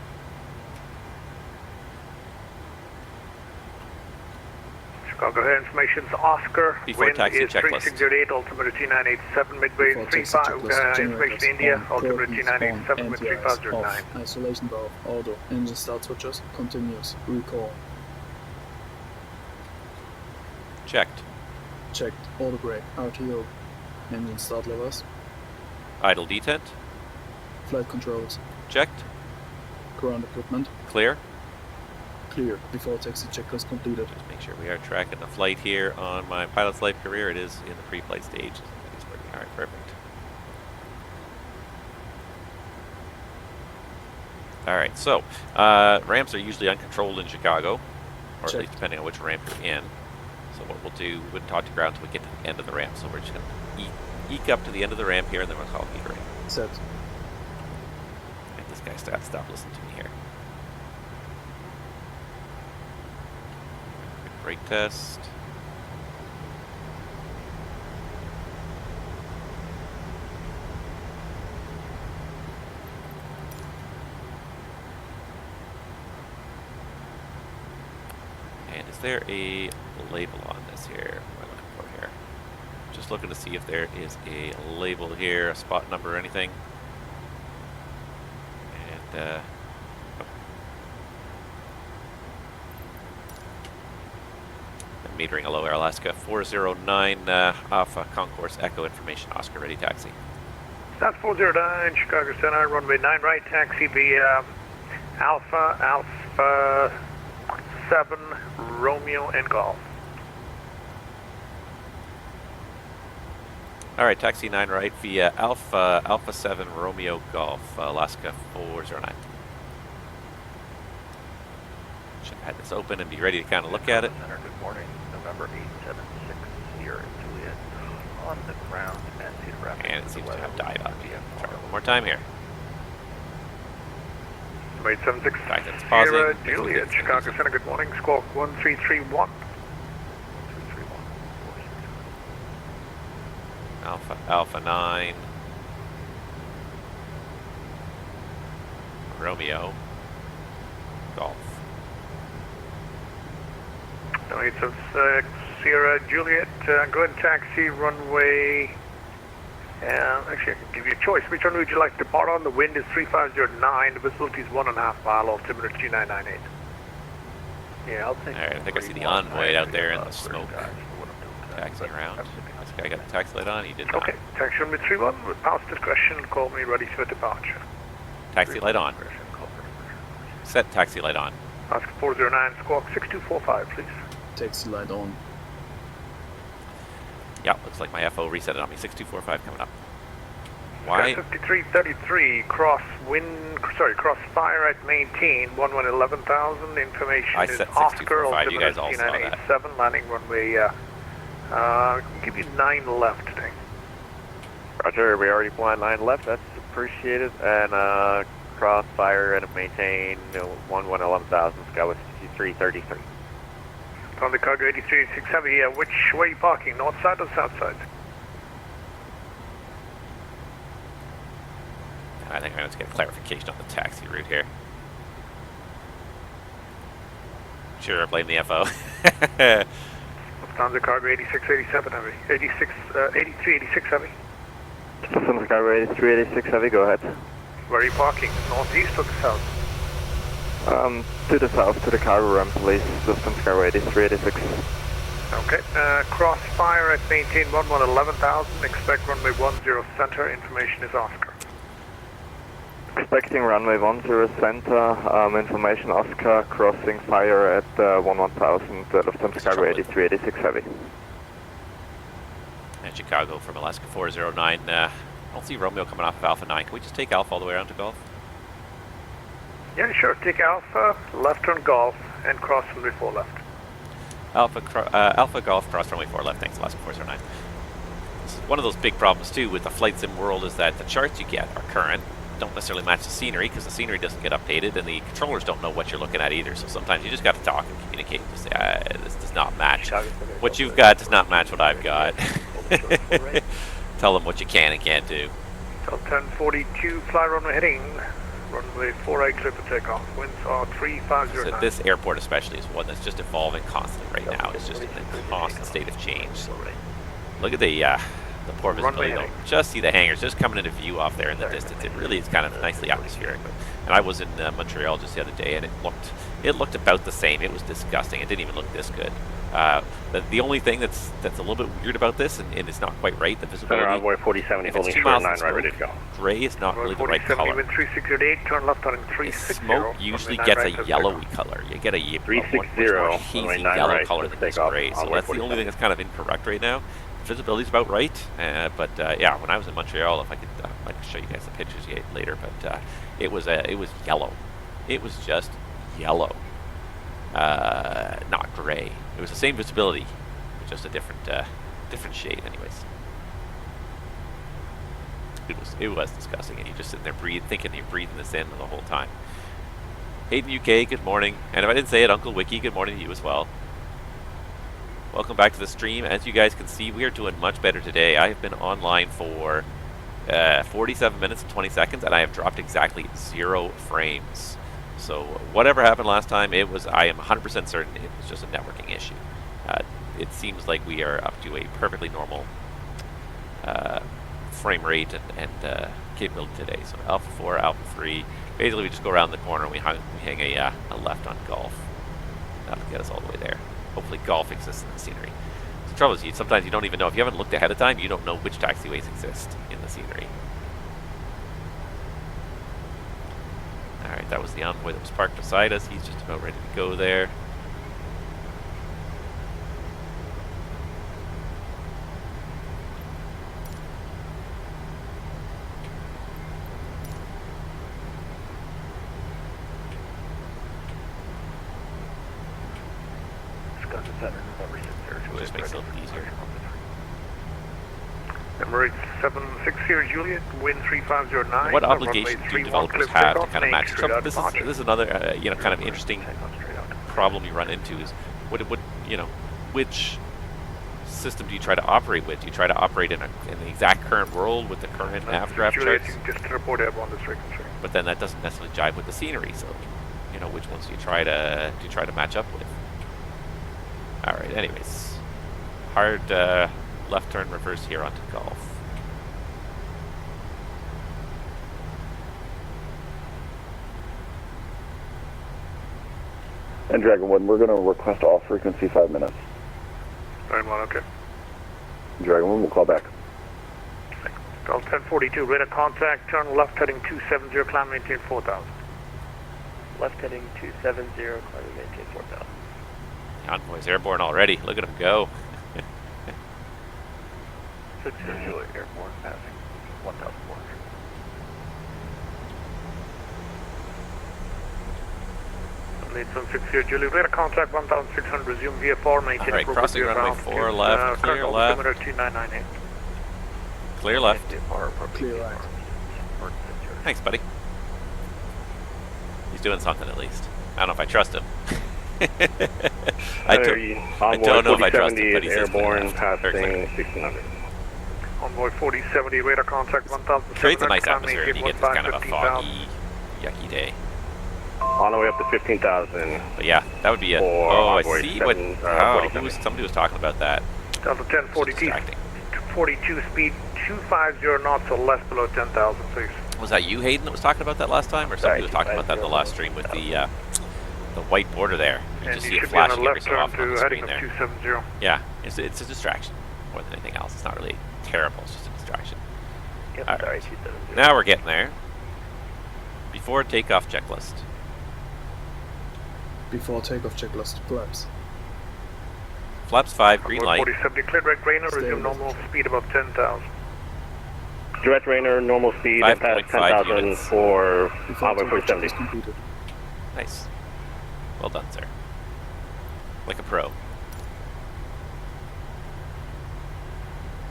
Chicago O'Hare information to Oscar. Before Wind taxi is checklist. 3608, altimeter 2987, midway Before taxi 35. checklist, Information to generators India, on, altimeter curtains 2987 on, with NTS 3509. off, isolation valve, auto, engine start switches, continuous, recall, Checked. checked, auto brake, RTO, engine start levers, Idle detent. flight controls, Checked. ground equipment, Clear. clear, before taxi checklist completed. Just make sure we are tracking the flight here on my pilot's life career. It is in the pre-flight stage. It's working. All right, perfect. All right, so ramps are usually uncontrolled in Chicago, or Check. at least depending on which ramp you're in. So what we'll do, we wouldn't talk to ground until we get to the end of the ramp. So we're just going to eke up to the end of the ramp here, and then we'll call metering. Set. And this guy's got to stop listening to me here. Quick brake test. And is there a label on this here? What am I looking for here? Just looking to see if there is a label here, a spot number or anything. And oh. I'm metering hello Air Alaska 409 Alpha Concourse Echo information Oscar ready taxi. That's 409, Chicago Center, runway 9 right, taxi via Alpha 7, Romeo and Golf. All right, taxi 9 right via Alpha 7 Romeo Golf, Alaska 409. Should have had this open and be ready to kind of look at it. Center, good morning, November 876 here in Juliet, on the ground and Navigraph. And it seems to have died on. Try it one more time here. 876 In fact, it's pausing. Sierra Juliet, Chicago Center, good morning, squawk 1331. Alpha 9. Romeo. Golf. 0806 Sierra Juliet, go ahead and taxi runway. Actually, I can give you a choice. Which runway would you like to depart on? The wind is 3509, the visibility is 1.5 mile, altimeter 2998. Yeah, I'll take. Alright, I think I see the envoy out there in the smoke. Taxiing around. This guy got the taxi light on, he did not. Okay, taxi runway 31 with power discretion, call me ready for departure. Taxi light on. Set taxi light on. Oscar 409, squawk 6245, please. Taxi light on. Yeah, looks like my FO reset it on me. 6245 coming up. Why? 5333, cross fire at maintain, 11,000. Information I is set Oscar, 6245, you guys all saw that. 2987, landing runway, give you 9 left today. Roger, we already flying 9 left, that's appreciated. And crossfire and maintain 11,000, Skywest 5333. On the cargo 8386 Heavy, which way are you parking, north side or south side? I think I'm going to get clarification on the taxi route here. Sure, I blame the FO. Lufthansa cargo 8687 Heavy, 8386 Heavy. Lufthansa cargo 8386 Heavy, go ahead. Where are you parking, northeast or the south? To the south, to the cargo ramp, please. Lufthansa cargo 8386. Okay, crossfire at maintain 11,000, expect runway 10 center, information is Oscar. Expecting runway 10 center, information Oscar, crossing fire at 11,000, Lufthansa cargo 8386 Heavy. And Chicago from Alaska 409. I don't see Romeo coming off of Alpha 9. Can we just take Alpha all the way around to Golf? Yeah, sure, take Alpha, left on Golf, and cross runway 4 left. Alpha Golf, cross runway 4 left, thanks, Alaska 409. This is one of those big problems too with the flight sim world is that the charts you get are current, don't necessarily match the scenery because the scenery doesn't get updated and the controllers don't know what you're looking at either, so sometimes you just got to talk and communicate and just say, this does not match. What you've got does not match what I've got. Tell them what you can and can't do. So 1042, fly runway heading, runway 48 clear for takeoff, winds are 3509. So this airport especially is one that's just evolving constantly right now. It's just in a constant state of change. Look at the poor visibility though. Just see the hangars just coming into view off there in the distance. It really is kind of nicely atmospheric. And I was in Montreal just the other day and it looked about the same. It was disgusting. It didn't even look this good. The only thing that's a little bit weird about this, and it's not quite right, the visibility. Center envoy 4070, if it's holding 2 miles short 9 in right, smoke, ready to go. gray is not really the right color. Wind 3608, turn left on 360. Smoke usually gets a yellowy color. You get a much more hazy yellow color than this gray. So that's the only thing that's kind of incorrect right now. Visibility's about right, but yeah, when I was in Montreal, if I could, I could show you guys the pictures later. But it was yellow. It was just yellow, not gray. It was the same visibility, just a different shade, anyways. It was disgusting, and you just sitting there thinking you're breathing this in the whole time. Hayden UK, good morning, and if I didn't say it, Uncle Wiki, good morning to you as well. Welcome back to the stream. As you guys can see, we are doing much better today. I have been online for 47 minutes and 20 seconds, and I have dropped exactly 0 frames. So whatever happened last time, I am 100% certain it was just a networking issue. It seems like we are up to a perfectly normal frame rate and capability today. So Alpha 4, Alpha 3, basically we just go around the corner and we hang a left on Golf. That'll get us all the way there. Hopefully Golf exists in the scenery. The trouble is, sometimes you don't even know. If you haven't looked ahead of time, you don't know which taxiways exist in the scenery. Alright, that was the envoy that was parked beside us. He's just about ready to go there. It just makes it a little easier. Emirates 760 Juliet, wind 3509. What obligation do developers have to kind of match? This is another kind of interesting problem you run into is which system do you try to operate with? Do you try to operate in the exact current world with the current Navigraph charts? Just report airborne this frequency. But then that doesn't necessarily jive with the scenery. So, you know, which ones do you try to match up with? All right. Anyways, hard left turn reverse here onto Golf. And Dragon 1, we're going to request all frequency 5 minutes. Very well, okay. Dragon 1, we'll call back. Call 1042, radar contact, turn left heading 270, climb maintain 4000. Left heading 270, climb maintain 4000. Envoy's airborne already. Look at him go. 600 airborne, passing 1,400. Lead 760, Julie, radar contact 1600, resume VFR, maintain All right, crossing runway 4 left, clear left. 2998. Clear left. Clear right. Thanks, buddy. He's doing something at least. I don't know if I trust him. I don't know if I trust him, but he's airborne, passing 1600. Envoy 4070, radar contact 1700. Creates a nice atmosphere if you get this kind of a foggy, yucky day. On the way up to 15,000. But yeah, that would be it. Oh, I see what. Somebody was talking about that. Delta 1042, 42 speed, 250 knots or less below 10,000, please. Was that you, Hayden, that was talking about that last time, or somebody was talking about that in the last stream with the white border there? You And just you see it should be on the flashing every left so turn often on to the heading screen of there. 270. Yeah, it's a distraction more than anything else. It's not really terrible. It's just a distraction. Yep, All sorry, right. 270. Now we're getting there. Before takeoff checklist. Before takeoff checklist, flaps. Flaps 5, green light. 4070, cleared right Rainer, Stay resume left. normal speed above 10,000. Direct Rainer, normal speed, 5.5 and past 10,000 units. for Before Envoy takeoff 470. checklist completed. Nice. Well done, sir. Like a pro.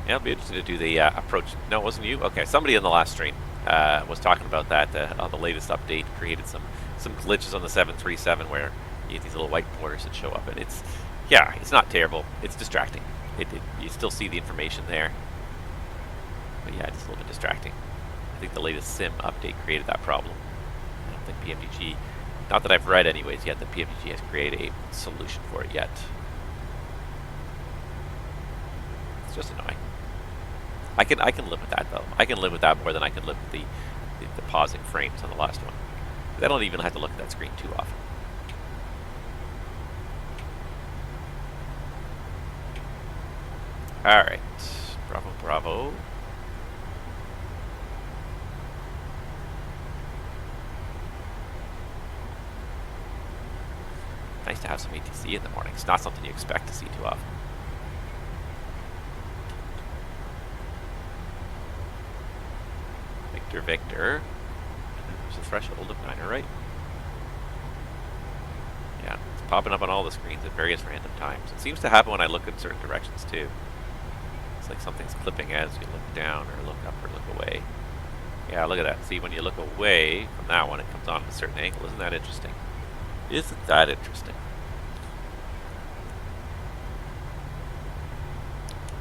Yeah, I'll be interested to do the approach. No, it wasn't you? Okay, somebody in the last stream was talking about that on the latest update. Created some glitches on the 737 where you get these little white borders that show up, and it's not terrible. It's distracting. You still see the information there, but yeah, it's a little bit distracting. I think the latest SIM update created that problem. I don't think PMDG, not that I've read anyways yet, that PMDG has created a solution for it yet. It's just annoying. I can live with that though. I can live with that more than I can live with the pausing frames on the last one. I don't even have to look at that screen too often. Alright. Bravo, bravo. Nice to have some ATC in the morning. It's not something you expect to see too often. Victor, Victor. There's a threshold of 9, right? Yeah, it's popping up on all the screens at various random times. It seems to happen when I look in certain directions too. It's like something's clipping as you look down or look up or look away. Yeah, look at that. See, when you look away from that one, it comes on at a certain angle. Isn't that interesting? Isn't that interesting?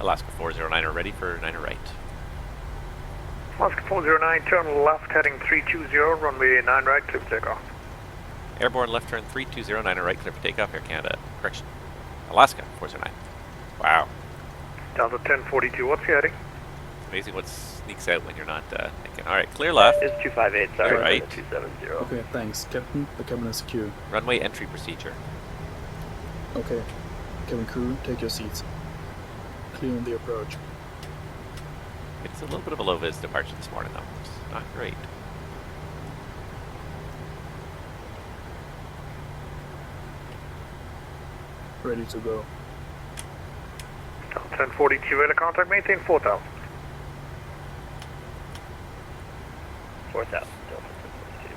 Alaska 409 are ready for 9 right. Alaska 409, turn left heading 320, runway 9 right, clear for takeoff. Airborne left turn 320, 9 right, clear for takeoff, Air Canada. Correction. Alaska 409. Wow. Delta 1042, what's your heading? Amazing what sneaks out when you're not thinking. Alright, clear left. It's 258, sorry. Clear right. 270. Okay, thanks. Captain, the cabin is secure. Runway entry procedure. Okay. Cabin crew, take your seats. Clear on the approach. It's a little bit of a low-vis departure this morning, though. It's not great. Ready to go. Delta 1042, radar contact, maintain 4000. 4,000, Delta 1042.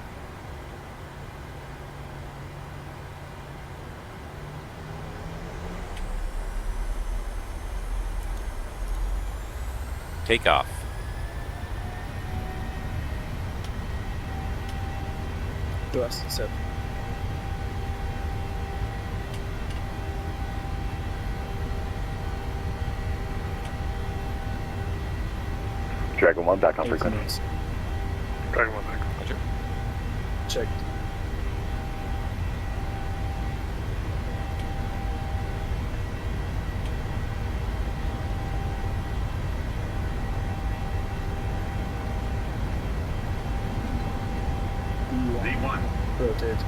Takeoff. Thrust set. Dragon 1, back on 80 frequency. knots. Dragon 1 back. Roger. Checked. Z1. Rotate.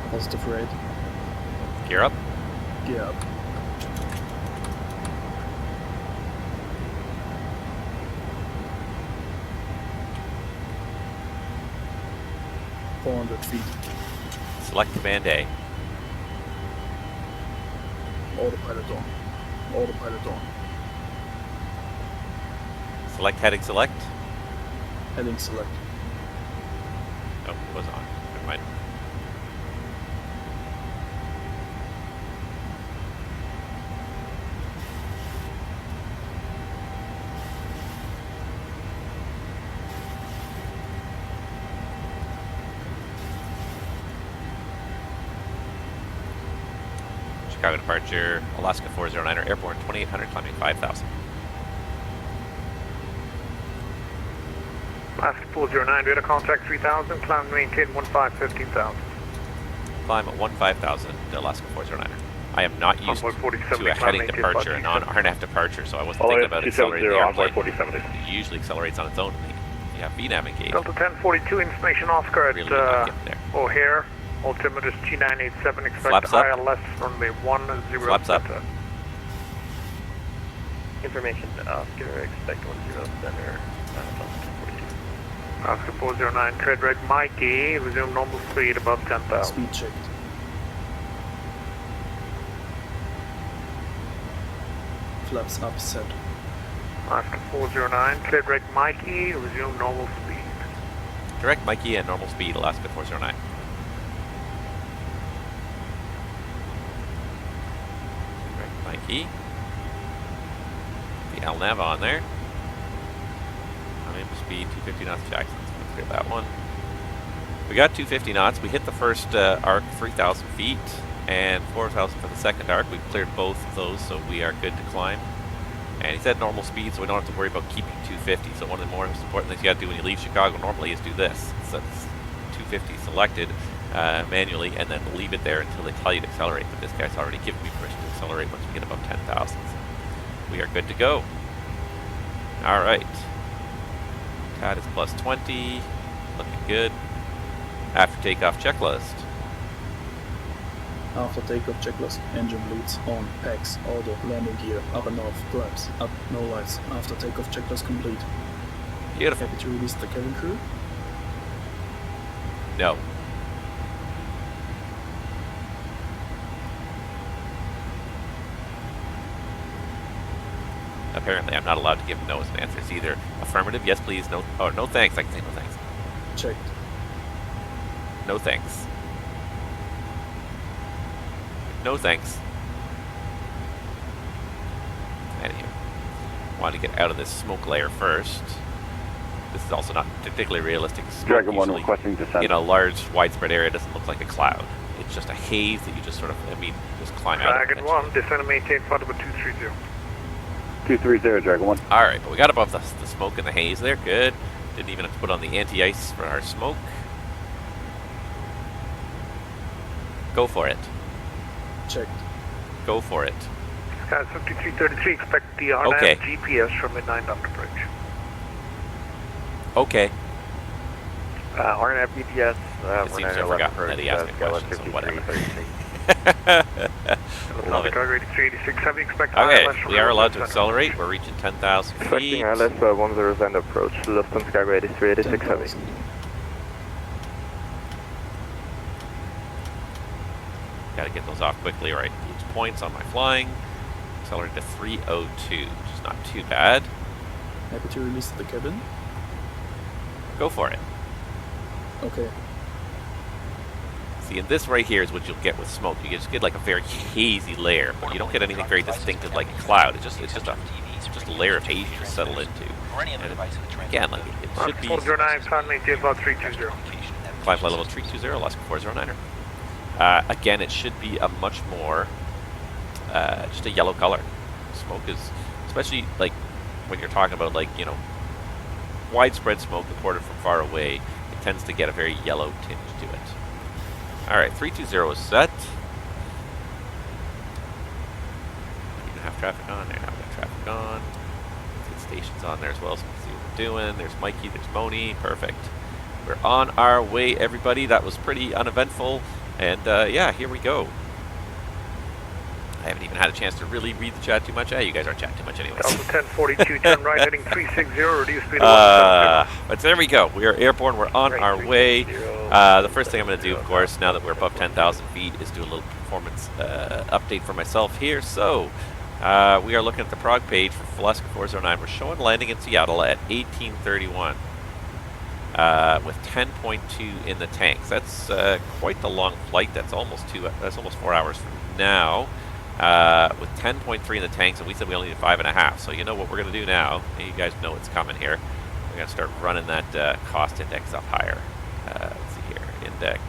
Positive rate. Gear up. Gear up. .400 feet. Select Command A. Autopilot on. Autopilot on. Select heading select. Heading select. Oh, it was on. Never mind. Chicago departure, Alaska 409er, airborne 2800, climbing 5000. Alaska 409, radar contact 3000, climb and maintain 15,000. Climb at 15,000, Alaska 409er. I am not used Envoy 47, to a climb heading maintain departure and on 5,000. RNF departure, so I wasn't thinking about accelerating the 270, Envoy airplane. 4070. It usually accelerates on its own. You have VNAV engaged. Delta 1042, information Oscar at Really not getting there. O'Hare. Altimeter is G987, expect Flaps up. ILS runway 10 Flaps up. center. Information to Oscar, expect 10 center. Oscar 409, tread right Mikey, resume normal speed above 10,000. Speed checked. Flaps up set. Oscar 409, tread right Mikey, resume normal speed. Direct Mikey and normal speed, Alaska 409. Direct Mikey. The LNAV on there. I'm in speed, 250 knots Jackson. So let's clear that one. We got 250 knots. We hit the first arc 3,000 feet and 4,000 for the second arc. We cleared both of those, so we are good to climb. And he said normal speed, so we don't have to worry about keeping 250. So one of the most important things you got to do when you leave Chicago normally is do this. So it's 250 selected manually, and then leave it there until they tell you to accelerate. But this guy's already given me permission to accelerate once we get above 10,000. So we are good to go. All right. TAD is plus 20. Looking good. After takeoff checklist. After takeoff checklist, engine bleeds, on, packs, auto, landing gear, up and off, flaps, up, no lights. After takeoff checklist complete. Beautiful. Happy to release the cabin crew? No. Apparently, I'm not allowed to give no as an answer. It's either affirmative, yes please, no, or no thanks. I can say no thanks. Checked. No thanks. No thanks. Anyway, want to get out of this smoke layer first. This is also not particularly realistic. Smoke Dragon 1 usually requesting descent. in a large, widespread area doesn't look like a cloud. It's just a haze that you just sort of, just climb out of. Dragon 1, descend and maintain flight level 230. 230, Dragon 1. Alright, but we got above the smoke and the haze there. Good. Didn't even have to put on the anti-ice for our smoke. Go for it. Checked. Go for it. Skies 5333, expect the RNAV Okay. GPS from midnight after bridge. Okay. RNAV GPS, It seems to have forgotten that he asked me a question, so whatever. Love it. Cargo 8386, have you expect Okay, ILS we are allowed to center? accelerate. We're reaching 10,000 feet. Expecting ILS 10 approach, Lufthansa Cargo 8386 heavy. 10,000. Got to get those off quickly. All right, gauge points on my flying. Accelerate to 302, which is not too bad. Happy to release the cabin? Go for it. Okay. See, and this right here is what you'll get with smoke. You just get like a very hazy layer, but you don't get anything very distinctive like a cloud. It's just a layer of haze you just settle into. And again, like it should be. 409, climb maintain about 320. Climb flight level 320, Alaska 409er. Again, it should be a much more just a yellow color. Smoke is, especially like when you're talking about like, you know, widespread smoke imported from far away, it tends to get a very yellow tinge to it. All right, 320 is set. We can have traffic on there. Now we got traffic on. Let's get stations on there as well so we can see what we're doing. There's Mikey, there's Moni. Perfect. We're on our way, everybody. That was pretty uneventful. And yeah, here we go. I haven't even had a chance to really read the chat too much. You guys aren't chatting too much anyways. Delta 1042, turn right, heading 360, reduce speed to 170. But there we go. We are airborne. We're on our way. The first thing I'm going to do, of course, now that we're above 10,000 feet, is do a little performance update for myself here. So, we are looking at the prog page for Flesk 409. We're showing landing in Seattle at 1831 with 10.2 in the tanks. That's quite the long flight. That's almost 4 hours from now. With 10.3 in the tanks, and we said we only need 5.5. So you know what we're going to do now. You guys know it's coming here. We're going to start running that cost index up higher. Let's see here. Index.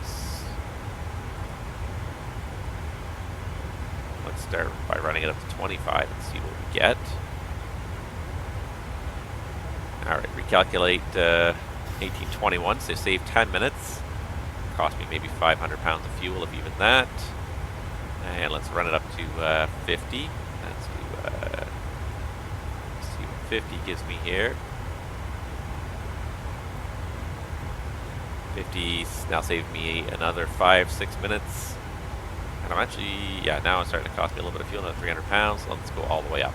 Let's start by running it up to 25 and see what we get. All right, recalculate 1821, so save 10 minutes. Cost me maybe 500 pounds of fuel, if even that. And let's run it up to 50. Let's do, see what 50 gives me here. 50 now saved me another 5-6 minutes. And I'm actually, yeah, now it's starting to cost me a little bit of fuel, another 300 pounds. So let's go all the way up.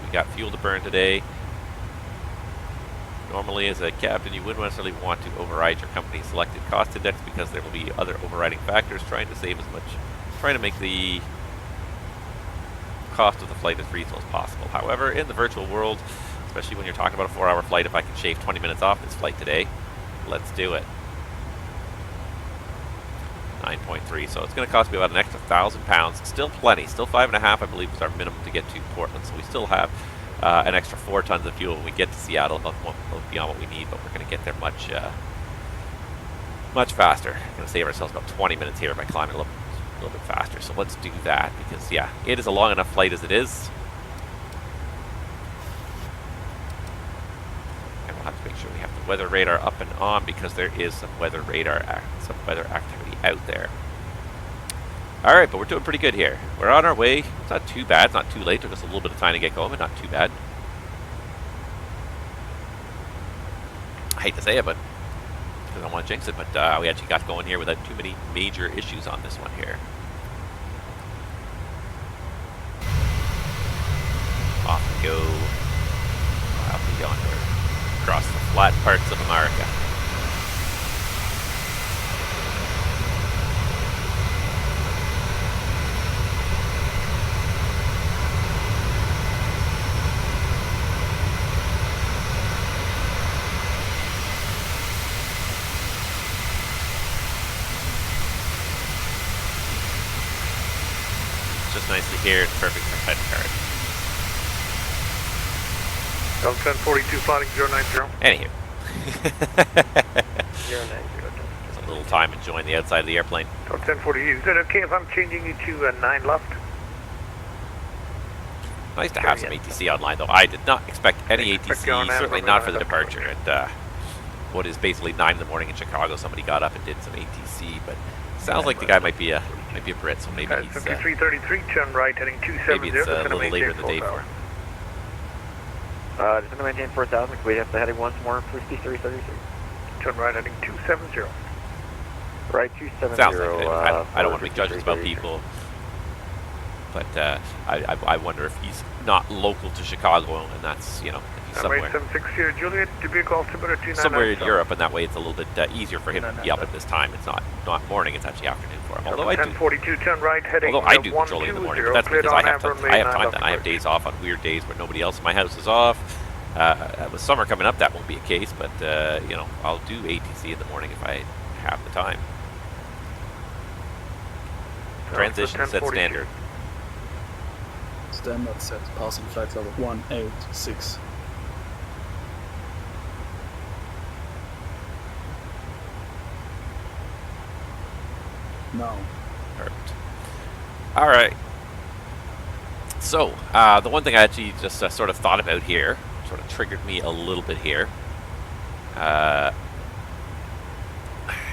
We got fuel to burn today. Normally, as a captain, you wouldn't necessarily want to override your company's selected cost index because there will be other overriding factors trying to save as much, trying to make the cost of the flight as reasonable as possible. However, in the virtual world, especially when you're talking about a 4-hour flight, if I can shave 20 minutes off this flight today, let's do it. 9.3, so it's going to cost me about an extra 1,000 pounds. Still plenty, still 5.5, I believe, was our minimum to get to Portland. So we still have an extra 4 tons of fuel when we get to Seattle, beyond what we need, but we're going to get there much faster. We're going to save ourselves about 20 minutes here by climbing a little bit faster. So let's do that because, yeah, it is a long enough flight as it is. And we'll have to make sure we have the weather radar up and on because there is some weather activity out there. All right, but we're doing pretty good here. We're on our way. It's not too bad. It's not too late. Took us a little bit of time to get going, but not too bad. I hate to say it, but because I don't want to jinx it, but we actually got going here without too many major issues on this one here. Off we go. Off we go across the flat parts of America. Nice to hear. It's perfect for credit card. Delta 1042 flying 090. Anywho. 090. Just a little time enjoying the outside of the airplane. Delta 1040, is it okay if I'm changing you to 9 left? Nice to have some ATC online, though. I did not expect any ATC, certainly not for the departure. And what is basically 9 in the morning in Chicago, somebody got up and did some ATC, but sounds like the guy might be a Brit, so maybe he's 5333, turn right, heading 270. Maybe it's a little later in the day for him. Just going to maintain 4,000. We have the heading once more, 5333. Turn right, heading 270. Right, 270. Sounds like it. I don't want to make judgments about people, but I wonder if he's not local to Chicago, and that's, you know, somewhere. 760 Juliet, to be called altimeter 299. Somewhere in Europe, and that way it's a little bit easier for him to be up at this time. It's not morning, it's actually afternoon for him. Although I do 1042, turn right, heading Although I do patrolling in the morning, but that's because I have time then. I have days off on weird days where nobody else in my house is off. With summer coming up, that won't be a case, but you know, I'll do ATC in the morning if I have the time. Transition set standard. Standard set, passing flight level 186. Now. Perfect. All right. So, the one thing I actually just sort of thought about here, sort of triggered me a little bit here, and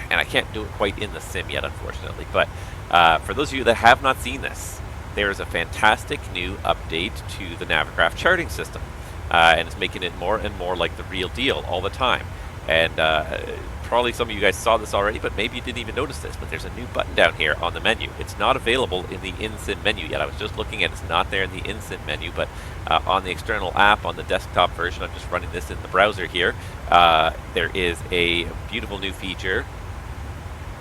I can't do it quite in the sim yet, unfortunately, but for those of you that have not seen this, there is a fantastic new update to the Navigraph charting system, and it's making it more and more like the real deal all the time. And probably some of you guys saw this already, but maybe you didn't even notice this, but there's a new button down here on the menu. It's not available in the in-sim menu yet. I was just looking at it. It's not there in the in-sim menu, but on the external app, on the desktop version, I'm just running this in the browser here, there is a beautiful new feature.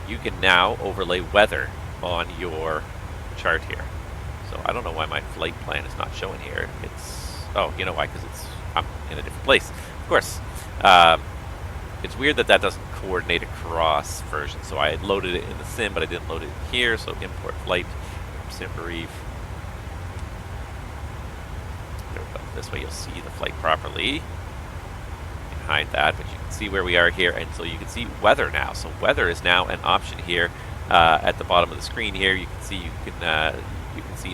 You can now overlay weather on your chart here. So I don't know why my flight plan is not showing here. It's, oh, you know why, because I'm in a different place. Of course. It's weird that that doesn't coordinate across versions. So I had loaded it in the sim, but I didn't load it here. So import flight from SimBrief. This way you'll see the flight properly. You can hide that, but you can see where we are here, and so you can see weather now. So weather is now an option here at the bottom of the screen here. You can see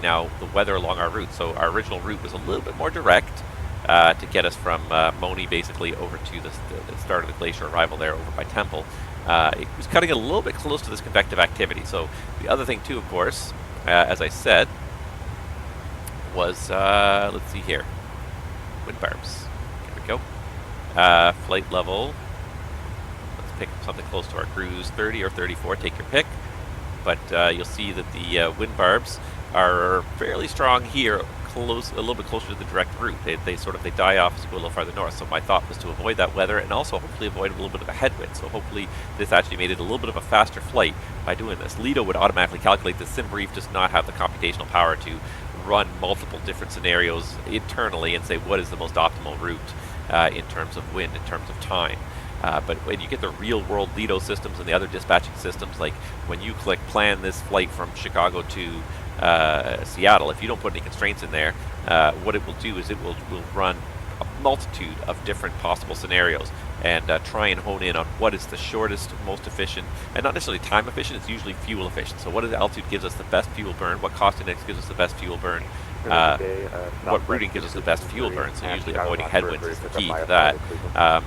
now the weather along our route. So our original route was a little bit more direct. To get us from Moni basically over to the start of the glacier arrival there over by Temple. It was cutting it a little bit close to this convective activity. So the other thing too, of course, as I said, was, let's see here, wind barbs. Here we go. Flight level, let's pick something close to our cruise, 30 or 34, take your pick. But you'll see that the wind barbs are fairly strong here, a little bit closer to the direct route. They die off as you go a little farther north. So my thought was to avoid that weather and also hopefully avoid a little bit of a headwind. So hopefully this actually made it a little bit of a faster flight by doing this. Lido would automatically calculate this. SimBrief does not have the computational power to run multiple different scenarios internally and say what is the most optimal route in terms of wind, in terms of time. But when you get the real-world Lido systems and the other dispatching systems, like when you click plan this flight from Chicago to Seattle, if you don't put any constraints in there, what it will do is it will run a multitude of different possible scenarios and try and hone in on what is the shortest, most efficient, and not necessarily time efficient, it's usually fuel efficient. So what altitude gives us the best fuel burn, what cost index gives us the best fuel burn, what routing gives us the best fuel burn, so usually avoiding headwinds is the key to that.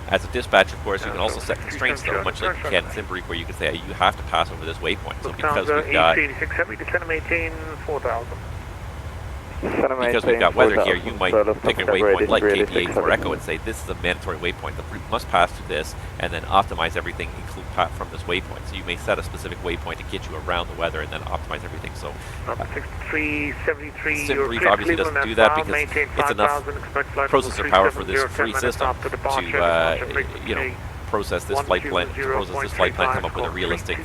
As a dispatcher, of course, you can also set constraints, though, much like you can in SimBrief, where you can say you have to pass over this waypoint. So because we've got weather here, you might pick a waypoint like KPA for Echo and say this is a mandatory waypoint. The route must pass through this, and then optimize everything from this waypoint. So you may set a specific waypoint to get you around the weather, and then optimize everything. So SimBrief obviously doesn't do that because it's enough processor power for this free system to process this flight plan, come up with a realistic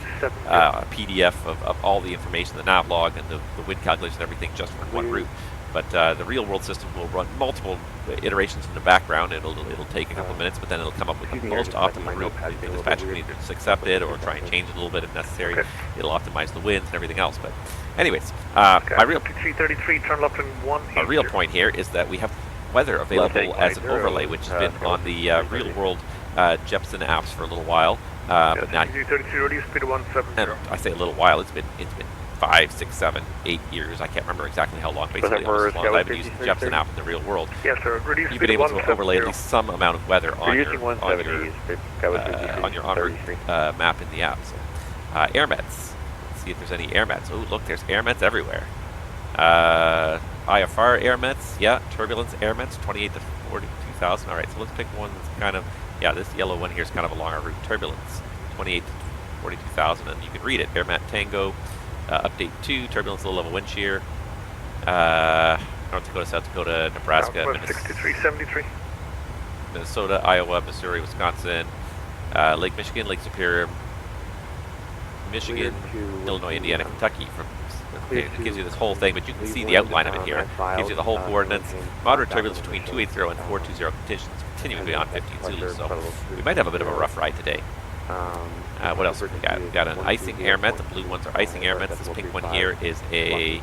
PDF of all the information, the nav log and the wind calculation and everything just for one route. But the real world system will run multiple iterations in the background. It'll take a couple of minutes, but then it'll come up with the most optimal route. The dispatcher can either just accept it or try and change it a little bit if necessary. It'll optimize the winds and everything else. But anyways, my real point here is that we have weather available as an overlay, which has been on the real world Jepson apps for a little while, but now, and I say a little while, it's been 5, 6, 7, 8 years. I can't remember exactly how long. Basically, as long as I've been using the Jepson app in the real world. Yes, sir. You've been able to overlay at least some amount of weather on your en route map in the app. So, air mets. Let's see if there's any air mets. Oh, look, there's air mets everywhere. IFR air mets, yeah. Turbulence air mets, 28 to 42,000. All right, so let's pick one that's kind of, yeah, this yellow one here is kind of along our route. Turbulence, 28 to 42,000, and you can read it. Airmat Tango, update 2, turbulence, low level wind shear. North Dakota, South Dakota, Nebraska, Minnesota, Iowa, Missouri, Wisconsin, Lake Michigan, Lake Superior, Michigan, Illinois, Indiana, Kentucky. It gives you this whole thing, but you can see the outline of it here. It gives you the whole coordinates. Moderate turbulence between 280 and 420 conditions, continuing beyond 15 Zulu. So we might have a bit of a rough ride today. What else have we got? We've got an icing air met. The blue ones are icing air mets. This pink one here is a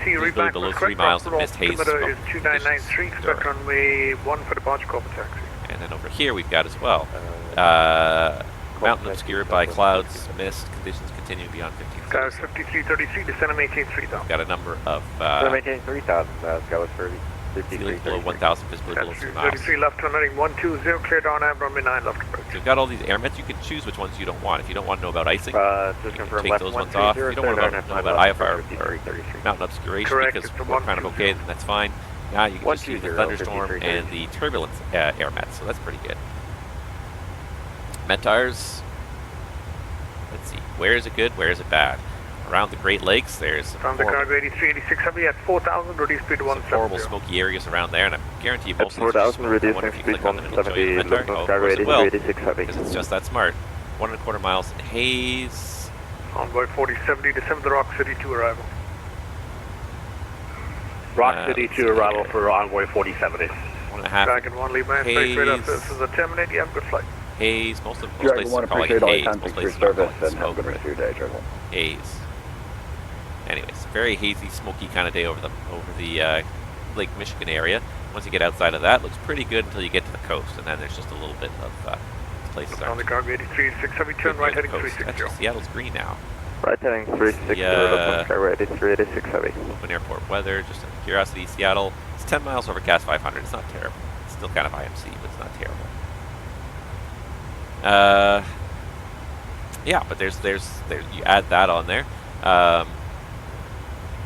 really below 3 miles of mist haze. Is 2993, expect runway 1 for departure, corporate taxi. And then over here we've got as well mountain obscured by clouds, mist, conditions continue beyond 15. Guys, 5333, descend and maintain 3000. Got a number of maintain 3000, Skywas 30. ceilings below 1,000, visibility below 2 miles. 33 left to heading 120, cleared on Ab, runway 9 left approach. So you've got all these air mets. You can choose which ones you don't want. If you don't want to know about icing, Just confirm take left those ones off. If you don't want to know about IFR or mountain obscuration, Correct, because it's a we're kind of 120. okay, then that's fine. Now you can just use the 120, thunderstorm 53. and the turbulence air mets, so that's pretty good. Met tires. Let's see. Where is it good? Where is it bad? Around the Great Lakes, there's From the cargo 8386 heavy at 4000, reduce speed to some horrible 170. smoky areas around there, and I guarantee you At most of these are 4000, smoke. I reducing wonder if you speed click on them, it'll show you the 170, Met tire. Oh, of cargo course it will, 8386 heavy. because it's just that smart. 1.25 miles in haze. Envoy 4070, descend the Rock City to arrival. Rock City to arrival for Envoy 4070. 1.5 Dragon 1, leave man space radar haze. services at terminate, you have a good flight. Haze. Most Dragon places 1, are calling appreciate it all your haze. time. Most Thanks for your places are calling service it and have a smoke, good but rest of your day, Dragon 1. haze. Anyways, very hazy, smoky kind of day over the Lake Michigan area. Once you get outside of that, it looks pretty good until you get to the coast, and then there's just a little bit of places On the cargo 8386 heavy, turn right heading 360. Actually, Seattle's green now. Right heading 360, Yeah. cargo 8386 heavy. Open airport weather, just out of curiosity, Seattle. It's 10 miles over CAS 500. It's not terrible. It's still kind of IMC, but it's not terrible. Yeah, but there's you add that on there.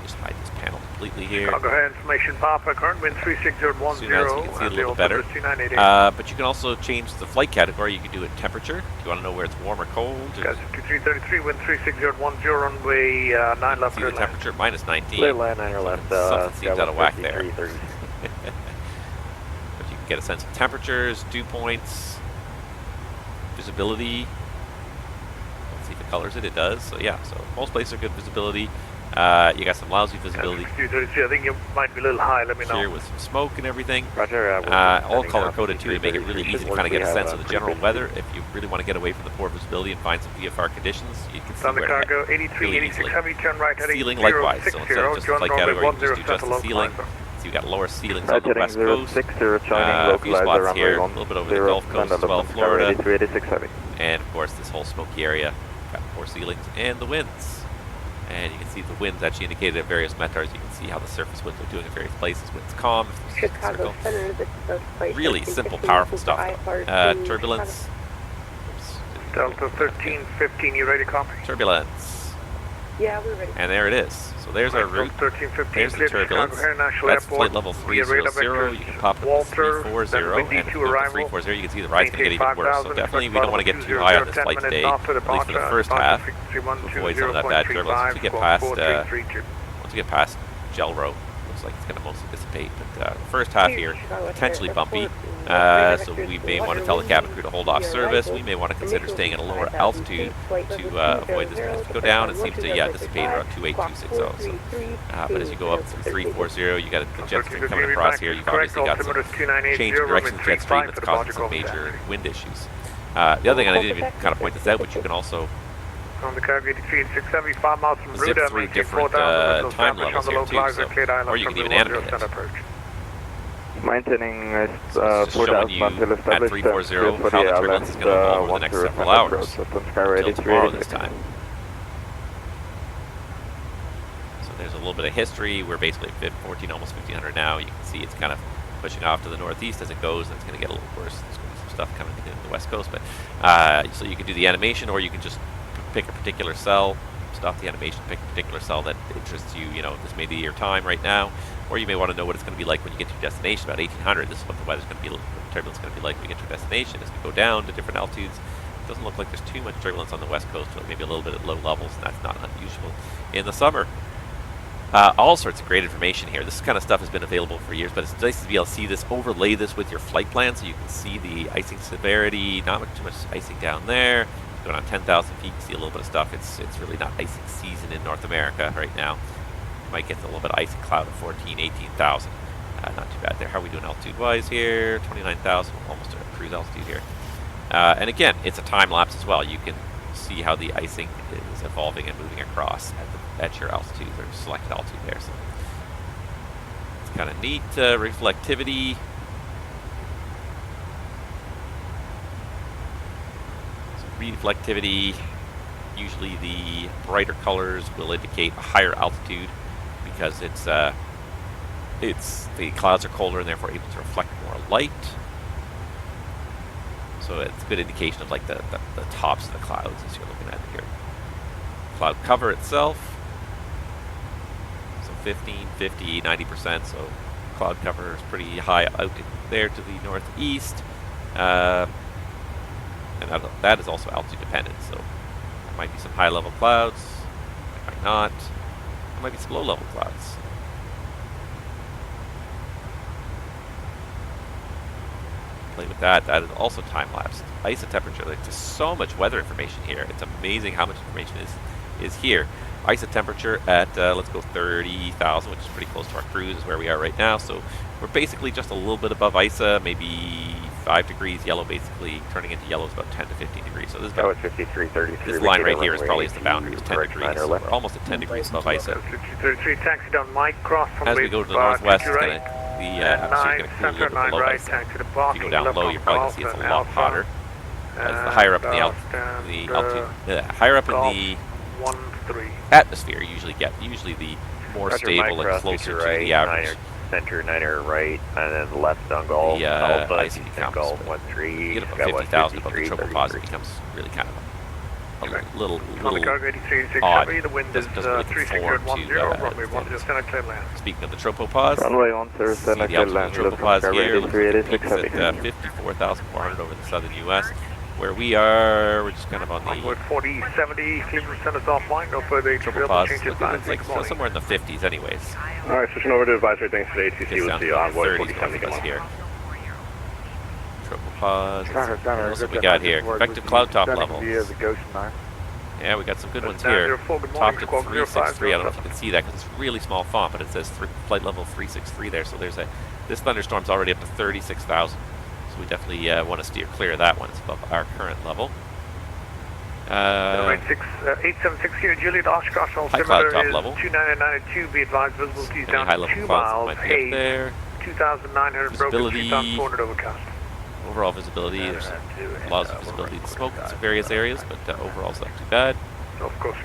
Just hide this panel completely here. Cargo ahead information Papa, current wind 36010. Zoom out so you can see it a little better. 2988. But you can also change the flight category. You can do it temperature. Do you want to know where it's warm or cold? Guys, 5333, wind 36010, runway 9 left, See the clear land. temperature, minus 19. Clear land, 9 left. Something seems out of whack there. 30. But you can get a sense of temperatures, dew points, visibility. Let's see if it colors it. It does. So yeah, so most places are good visibility. You got some lousy visibility 5333, I think you might be a little high, let me know. here with some smoke and everything. Roger. All color coded too to make it really easy to kind of get a sense of the general weather. If you really want to get away from the poor visibility and find some VFR conditions, you can see On the where to cargo head really 8386 easily. heavy, turn right heading Ceiling likewise, so 060, instead of just the join flight runway category, you can 10 just do just set the along ceiling. climb. So you've got lower ceilings Right on the heading west coast. 060, joining A few localizer spots runway here, a 10, little bit over the Gulf Coast as well, cargo Florida, 8386 heavy. and of course this whole smoky area. Got poor ceilings and the winds. And you can see the winds actually indicated at various metars. You can see how the surface winds are doing in various places. Winds calm. If there's a Chicago circle. Center, this is the flight Really 13, simple, 15 powerful to stuff. IFR to Turbulence. Delta 1315, you ready to copy? Turbulence. Yeah, we're ready. And there it is. So there's our route. 1315, There's the turbulence. That's flight level 300. You can pop it to Walter, 340, and if you go to 340, you can see the ride's going to get even worse. So definitely we don't want to get too high on this flight today, at least for the first half, to avoid some of that bad turbulence. Once we get past Gel Row, looks like it's going to mostly dissipate. But first half here, potentially bumpy. So we may want to tell the cabin crew to hold off service. We may want to consider staying at a lower altitude to avoid this. As we go down, it seems to dissipate around 28260. So, but as you go up through 340, you got the jet stream coming across here. You've obviously got some change in direction of jet stream that's causing some major wind issues. The other thing, and I didn't even kind of point this out, but you can also On the cargo 8370, 5 miles from zip Ruda, through maintain different 4000, time levels here too. So, or you can even animate it. approach. Maintaining So it's just showing 4000 you until at established 340 how the turbulence is going to evolve over the next several hours. Until tomorrow this time. So there's a little bit of history. We're basically at 14, almost 1500 now. You can see it's kind of pushing off to the northeast as it goes, and it's going to get a little worse. There's going to be some stuff coming in the west coast, but so you can do the animation, or you can just pick a particular cell, stop the animation, pick a particular cell that interests you. You know, this may be your time right now, or you may want to know what it's going to be like when you get to your destination. About 1800, this is what the weather's going to be, what the turbulence is going to be like when you get to your destination. As we go down to different altitudes, it doesn't look like there's too much turbulence on the west coast, but maybe a little bit at low levels, and that's not unusual in the summer. All sorts of great information here. This kind of stuff has been available for years, but it's nice to be able to see this, overlay this with your flight plan, so you can see the icing severity. Not too much icing down there. Going on 10,000 feet, you can see a little bit of stuff. It's really not icing season in North America right now. You might get a little bit of icing cloud of 14, 18,000. Not too bad there. How are we doing altitude-wise here? 29,000, almost at cruise altitude here. And again, it's a time lapse as well. You can see how the icing is evolving and moving across at your altitude or selected altitude there. So it's kind of neat. Reflectivity. So reflectivity, usually the brighter colors will indicate a higher altitude because it's the clouds are colder and therefore able to reflect more light. So it's a good indication of like the tops of the clouds as you're looking at it here. Cloud cover itself, so 15, 50, 90%. So cloud cover is pretty high out there to the northeast, and that is also altitude dependent. So there might be some high level clouds, there might not. There might be some low level clouds. Play with that. That is also time lapsed. Ice and temperature. There's just so much weather information here. It's amazing how much information is here. Ice and temperature at let's go 30,000, which is pretty close to our cruise, is where we are right now. So we're basically just a little bit above ISA, maybe 5 degrees. Yellow basically turning into yellow is about 10 to 15 degrees. So this is about 53, 33. This line right here is probably the boundary. It's 10 degrees. So we're almost at 10 degrees above ISA. 33, taxi down Mike, cross from As we go to the northwest, it's going to cool a little bit below right, ISA. taxi to If Boston, you go down low, you're probably going to see it's a lot hotter. As the higher up in the altitude, higher up in the 1-3 atmosphere, usually the more stable and closer to the average. Center 9er right, and then left on Golf. The Alpha, ice becomes, Golf 1-3. you get about 50,000 above the tropopause, it becomes really kind of a little odd. the wind is Doesn't really conform runway 1 to just center clear land. Speaking of the tropopause, Runway 1 see the altitude of the tropopause here, peaks at 54,400 over the southern U.S. Where we are, we're just kind of on the Onward 40, 70, Cleveland center's offline, no further tropopause. It's like somewhere in the 50s anyways. Alright, switching over to advisory, thanks for the ATC, Gets we'll down see to you on the 30s north of us here. Tropopause. What else have we got here? Effective cloud top levels. Yeah, we got some good ones here. Topped at 363. I don't know if you can see that because it's really small font, but it says flight level 363 there. So there's this thunderstorm's already up to 36,000. So we definitely want to steer clear of that one. It's above our current level. 876 here, Juliet, Oshkosh, High cloud top level. 2992, be advised, visibility is Any down high to level 2 clouds miles, might be up haze, there. 2,900 broken, Visibility. 2,400 overcast. Overall visibility, there's lots of visibility and smoke in some various areas, but overall it's not too bad. Of course,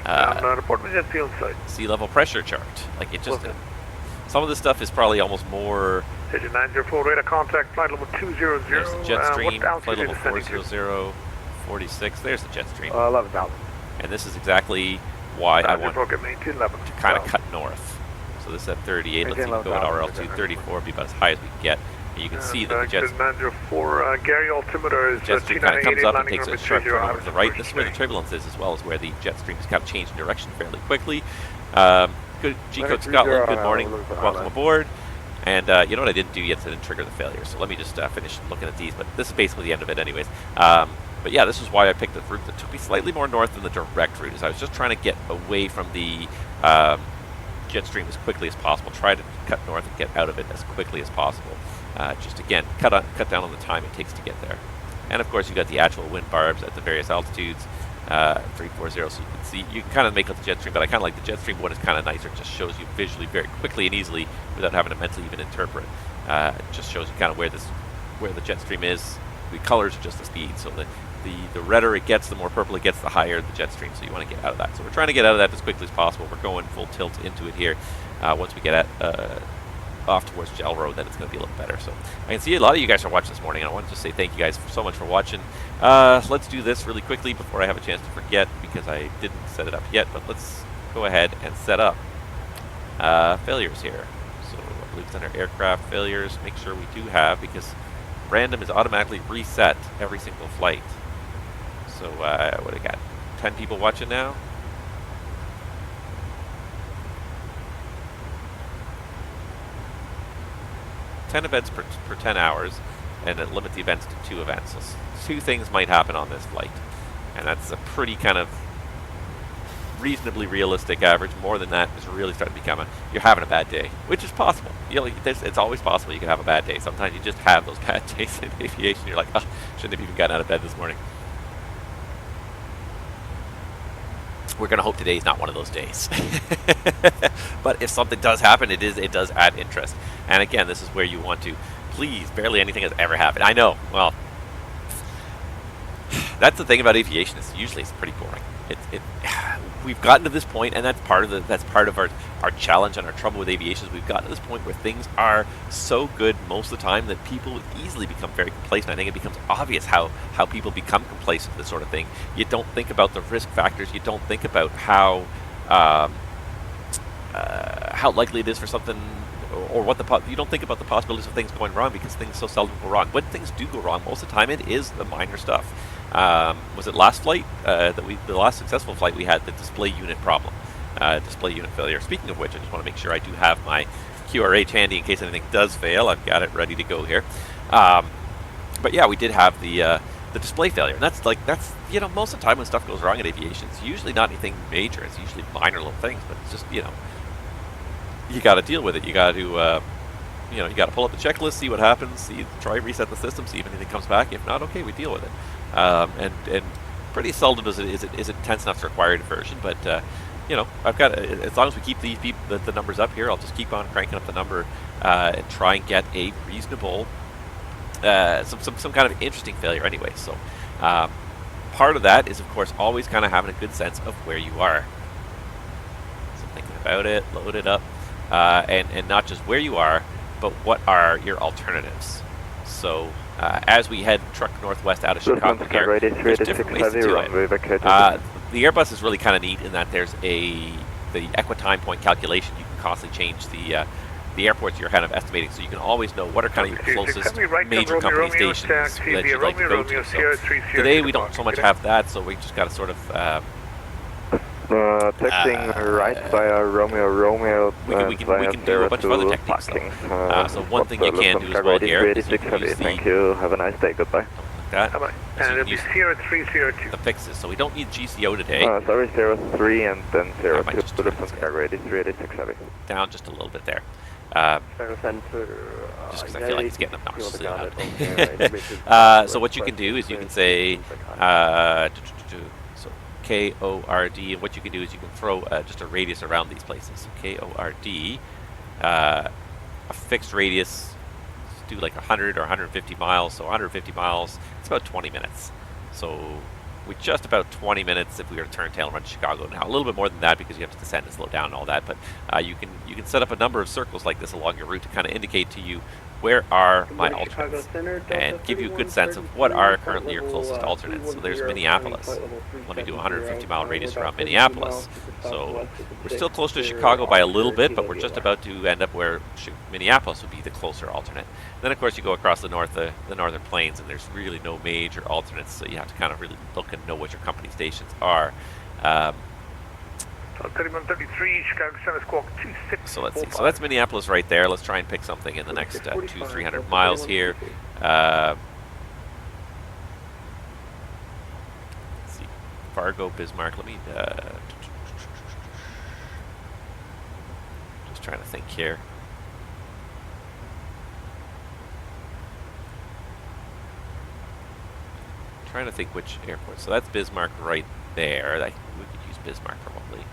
yeah. Report with jet fuel site. Sea level pressure chart. Like it just, some of this stuff is probably almost more. Pigeon 904, radar contact, flight level 200. There's the jet stream, what flight level altitude is it? 400, 46. There's the jet stream. 11,000. And this is exactly why I want to to kind of cut north. So this is at 38. Let's even go at our altitude 34, be about as high as we can get. And you can see that the jet Gary altimeter is jet stream kind of comes up and takes a sharp turn over to the right. This is where the turbulence is, as well as where the jet stream has kind of changed direction fairly quickly. Good G-Code Scotland, good morning, welcome aboard. And you know what I didn't do yet, so I didn't trigger the failure. So let me just finish looking at these, but this is basically the end of it anyways. But yeah, this is why I picked the route that took me slightly more north than the direct route, is I was just trying to get away from the jet stream as quickly as possible, try to cut north and get out of it as quickly as possible. Just again, cut down on the time it takes to get there. And of course, you got the actual wind barbs at the various altitudes, 340, so you can see, you can kind of make out the jet stream, but I kind of like the jet stream one. Is kind of nicer. It just shows you visually very quickly and easily without having to mentally even interpret. It just shows you kind of where the jet stream is. The colors are just the speed, so the redder it gets, the more purple it gets, the higher the jet stream, so you want to get out of that. So we're trying to get out of that as quickly as possible. We're going full tilt into it here. Once we get off towards Gel Road, then it's going to be a little better. So I can see a lot of you guys are watching this morning, and I want to just say thank you guys so much for watching. Let's do this really quickly before I have a chance to forget, because I didn't set it up yet, but let's go ahead and set up failures here. So I believe it's under aircraft failures. Make sure we do have, because random is automatically reset every single flight. So what I got, 10 people watching now. Ten events per 10 hours, and it limit the events to 2 events. So 2 things might happen on this flight, and that's a pretty kind of reasonably realistic average. More than that is really starting to become you're having a bad day, which is possible. You know, it's always possible you can have a bad day. Sometimes you just have those bad days in aviation. You're like, oh, shouldn't have even gotten out of bed this morning. We're going to hope today's not one of those days. But if something does happen, it does add interest. And again, this is where you want to, please, barely anything has ever happened. I know, well, That's the thing about aviation. Is usually it's pretty boring. We've gotten to this point, and that's part of our challenge and our trouble with aviation. Is we've gotten to this point where things are so good most of the time that people easily become very complacent. I think it becomes obvious how people become complacent to this sort of thing. You don't think about the risk factors. You don't think about how likely it is for something, or you don't think about the possibilities of things going wrong, because things so seldom go wrong. When things do go wrong, most of the time it is the minor stuff. Was it last flight the last successful flight we had the display unit problem, display unit failure? Speaking of which, I just want to make sure I do have my QRH handy in case anything does fail. I've got it ready to go here. But yeah, we did have the display failure, and that's most of the time when stuff goes wrong in aviation, it's usually not anything major. It's usually minor little things, but it's just you got to deal with it. You got to you got to pull up the checklist, see what happens, try reset the system, see if anything comes back. If not, okay, we deal with it. And pretty seldom is it intense enough to require diversion. But I've got, as long as we keep the numbers up here, I'll just keep on cranking up the number and try and get a reasonable, some kind of interesting failure anyway. So part of that is, of course, always kind of having a good sense of where you are. So thinking about it, load it up, and not just where you are, but what are your alternatives. So as we head truck northwest out of Chicago here, there's different ways to do it. The Airbus is really kind of neat in that there's the equitime point calculation. You can constantly change the airports you're kind of estimating, so you can always know what are kind of your closest major company stations that you'd like to go to. So today we don't so much have that, so we just got to sort of Texting right via Romeo. We can do a bunch of other techniques. So one thing you can do as well here is you can use thank you. Have a nice day. Goodbye. That. And it'll be 0302. The fixes. So we don't need GCO today. Sorry, 03 and then 02. Cargo 8386 heavy. Down just a little bit there. Just because I feel like it's getting obnoxious. So what you can do is you can say KORD, and what you can do is you can throw just a radius around these places. So KORD, a fixed radius, do like 100 or 150 miles. So 150 miles, it's about 20 minutes. So with just about 20 minutes if we were to turn tail and run to Chicago. Now a little bit more than that because you have to descend and slow down and all that, but you can set up a number of circles like this along your route to kind of indicate to you where are my alternates and give you a good sense of what are currently your closest alternates. So there's Minneapolis. Let me do a 150 mile radius around Minneapolis. So we're still close to Chicago by a little bit, but we're just about to end up where Minneapolis would be the closer alternate. Then of course you go across the northern plains, and there's really no major alternates, so you have to kind of really look and know what your company stations are. 3133, Chicago Center Squawk 26. So let's see. So that's Minneapolis right there. Let's try and pick something in the next 200-300 miles here. Let's see. Fargo, Bismarck. Let me just trying to think here. Trying to think which airport. So that's Bismarck right there. We could use Bismarck probably.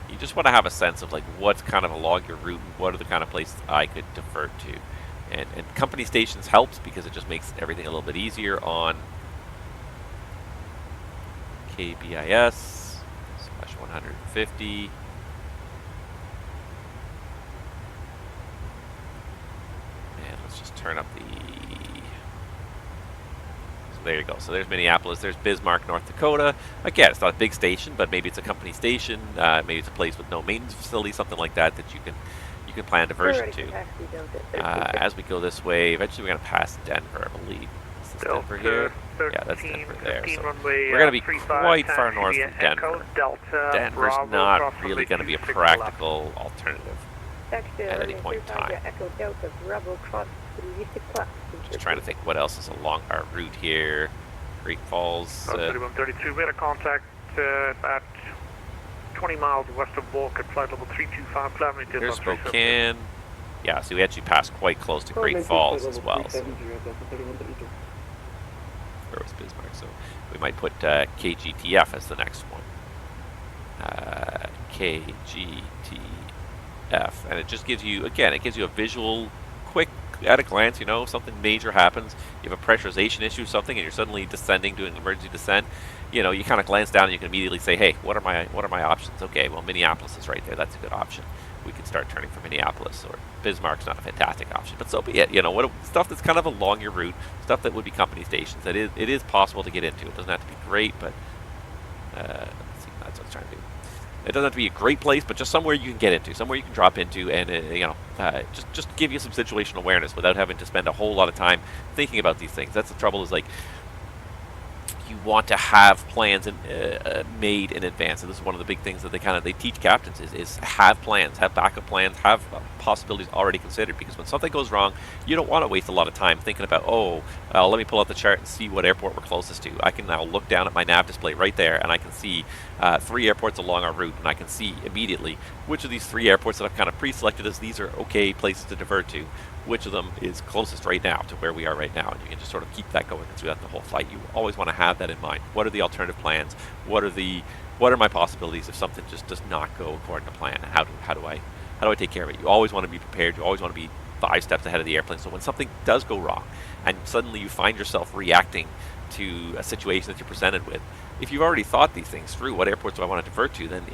You just want to have a sense of like what's kind of along your route and what are the kind of places I could divert to. And company stations helps because it just makes everything a little bit easier on KBIS /150. And let's just turn up the... There you go. So there's Minneapolis. There's Bismarck, North Dakota. Again, it's not a big station, but maybe it's a company station. Maybe it's a place with no maintenance facility, something like that that you can plan diversion to. As we go this way, eventually we're going to pass Denver, I believe. Is this Denver here? Yeah, that's Denver there. So we're going to be quite far north from Denver. Denver's not really going to be a practical alternative at any point in time. Just trying to think what else is along our route here. Great Falls. 3132, we had a contact at 20 miles west of Bulk at flight level 325 kilometers. There's Spokane. Yeah, so we actually passed quite close to Great Falls as well. So. Where was Bismarck? So we might put KGTF as the next one. KGTF. And it just gives you, again, it gives you a visual, quick at a glance, you know, if something major happens, you have a pressurization issue, something, and you're suddenly descending, doing an emergency descent, you know, you kind of glance down and you can immediately say, hey, what are my options? Okay, well, Minneapolis is right there. That's a good option. We could start turning for Minneapolis, or Bismarck's not a fantastic option, but so be it. You know, stuff that's kind of along your route, stuff that would be company stations. It is possible to get into. It doesn't have to be great, but let's see, that's what I was trying to do. It doesn't have to be a great place, but just somewhere you can get into, somewhere you can drop into, and you know, just give you some situational awareness without having to spend a whole lot of time thinking about these things. That's the trouble. Is like, you want to have plans made in advance, and this is one of the big things that they teach captains is have plans, have backup plans, have possibilities already considered, because when something goes wrong, you don't want to waste a lot of time thinking about, let me pull out the chart and see what airport we're closest to. I can now look down at my nav display right there, and I can see 3 airports along our route, and I can see immediately which of these 3 airports that I've kind of pre-selected as these are okay places to divert to, which of them is closest right now to where we are right now, and you can just sort of keep that going throughout the whole flight. You always want to have that in mind. What are the alternative plans? What are my possibilities if something just does not go according to plan? How do I take care of it? You always want to be prepared. You always want to be 5 steps ahead of the airplane. So when something does go wrong, and suddenly you find yourself reacting to a situation that you're presented with, if you've already thought these things through, what airports do I want to divert to? Then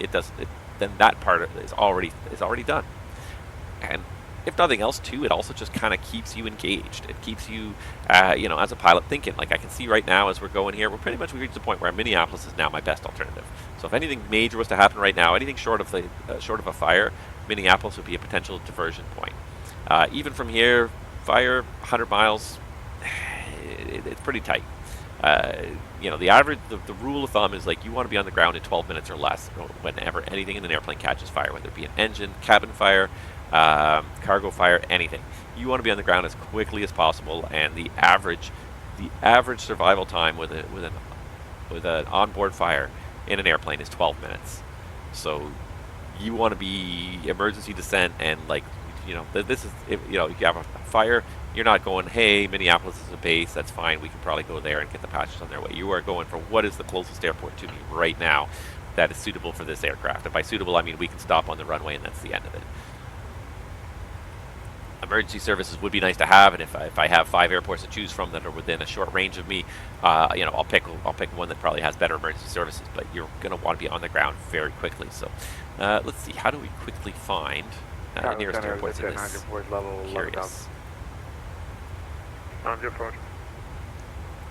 then that part is already done. And if nothing else, too, it also just kind of keeps you engaged. It keeps you, you know, as a pilot thinking. Like I can see right now as we're going here, we've reached the point where Minneapolis is now my best alternative. So if anything major was to happen right now, anything short of a fire, Minneapolis would be a potential diversion point. Even from here, fire 100 miles, it's pretty tight. You know, the average, the rule of thumb is like you want to be on the ground in 12 minutes or less whenever anything in an airplane catches fire, whether it be an engine, cabin fire, cargo fire, anything. You want to be on the ground as quickly as possible, and the average survival time with an onboard fire in an airplane is 12 minutes. So you want to be emergency descent, and like, you know, this is, you know, if you have a fire, you're not going, hey, Minneapolis is a base, that's fine, we can probably go there and get the passengers on their way. You are going for what is the closest airport to me right now that is suitable for this aircraft. And by suitable, I mean we can stop on the runway and that's the end of it. Emergency services would be nice to have, and if I have 5 airports to choose from that are within a short range of me, you know, I'll pick one that probably has better emergency services. But you're going to want to be on the ground very quickly. So let's see, how do we quickly find the nearest airports in this? Curious. On your approach.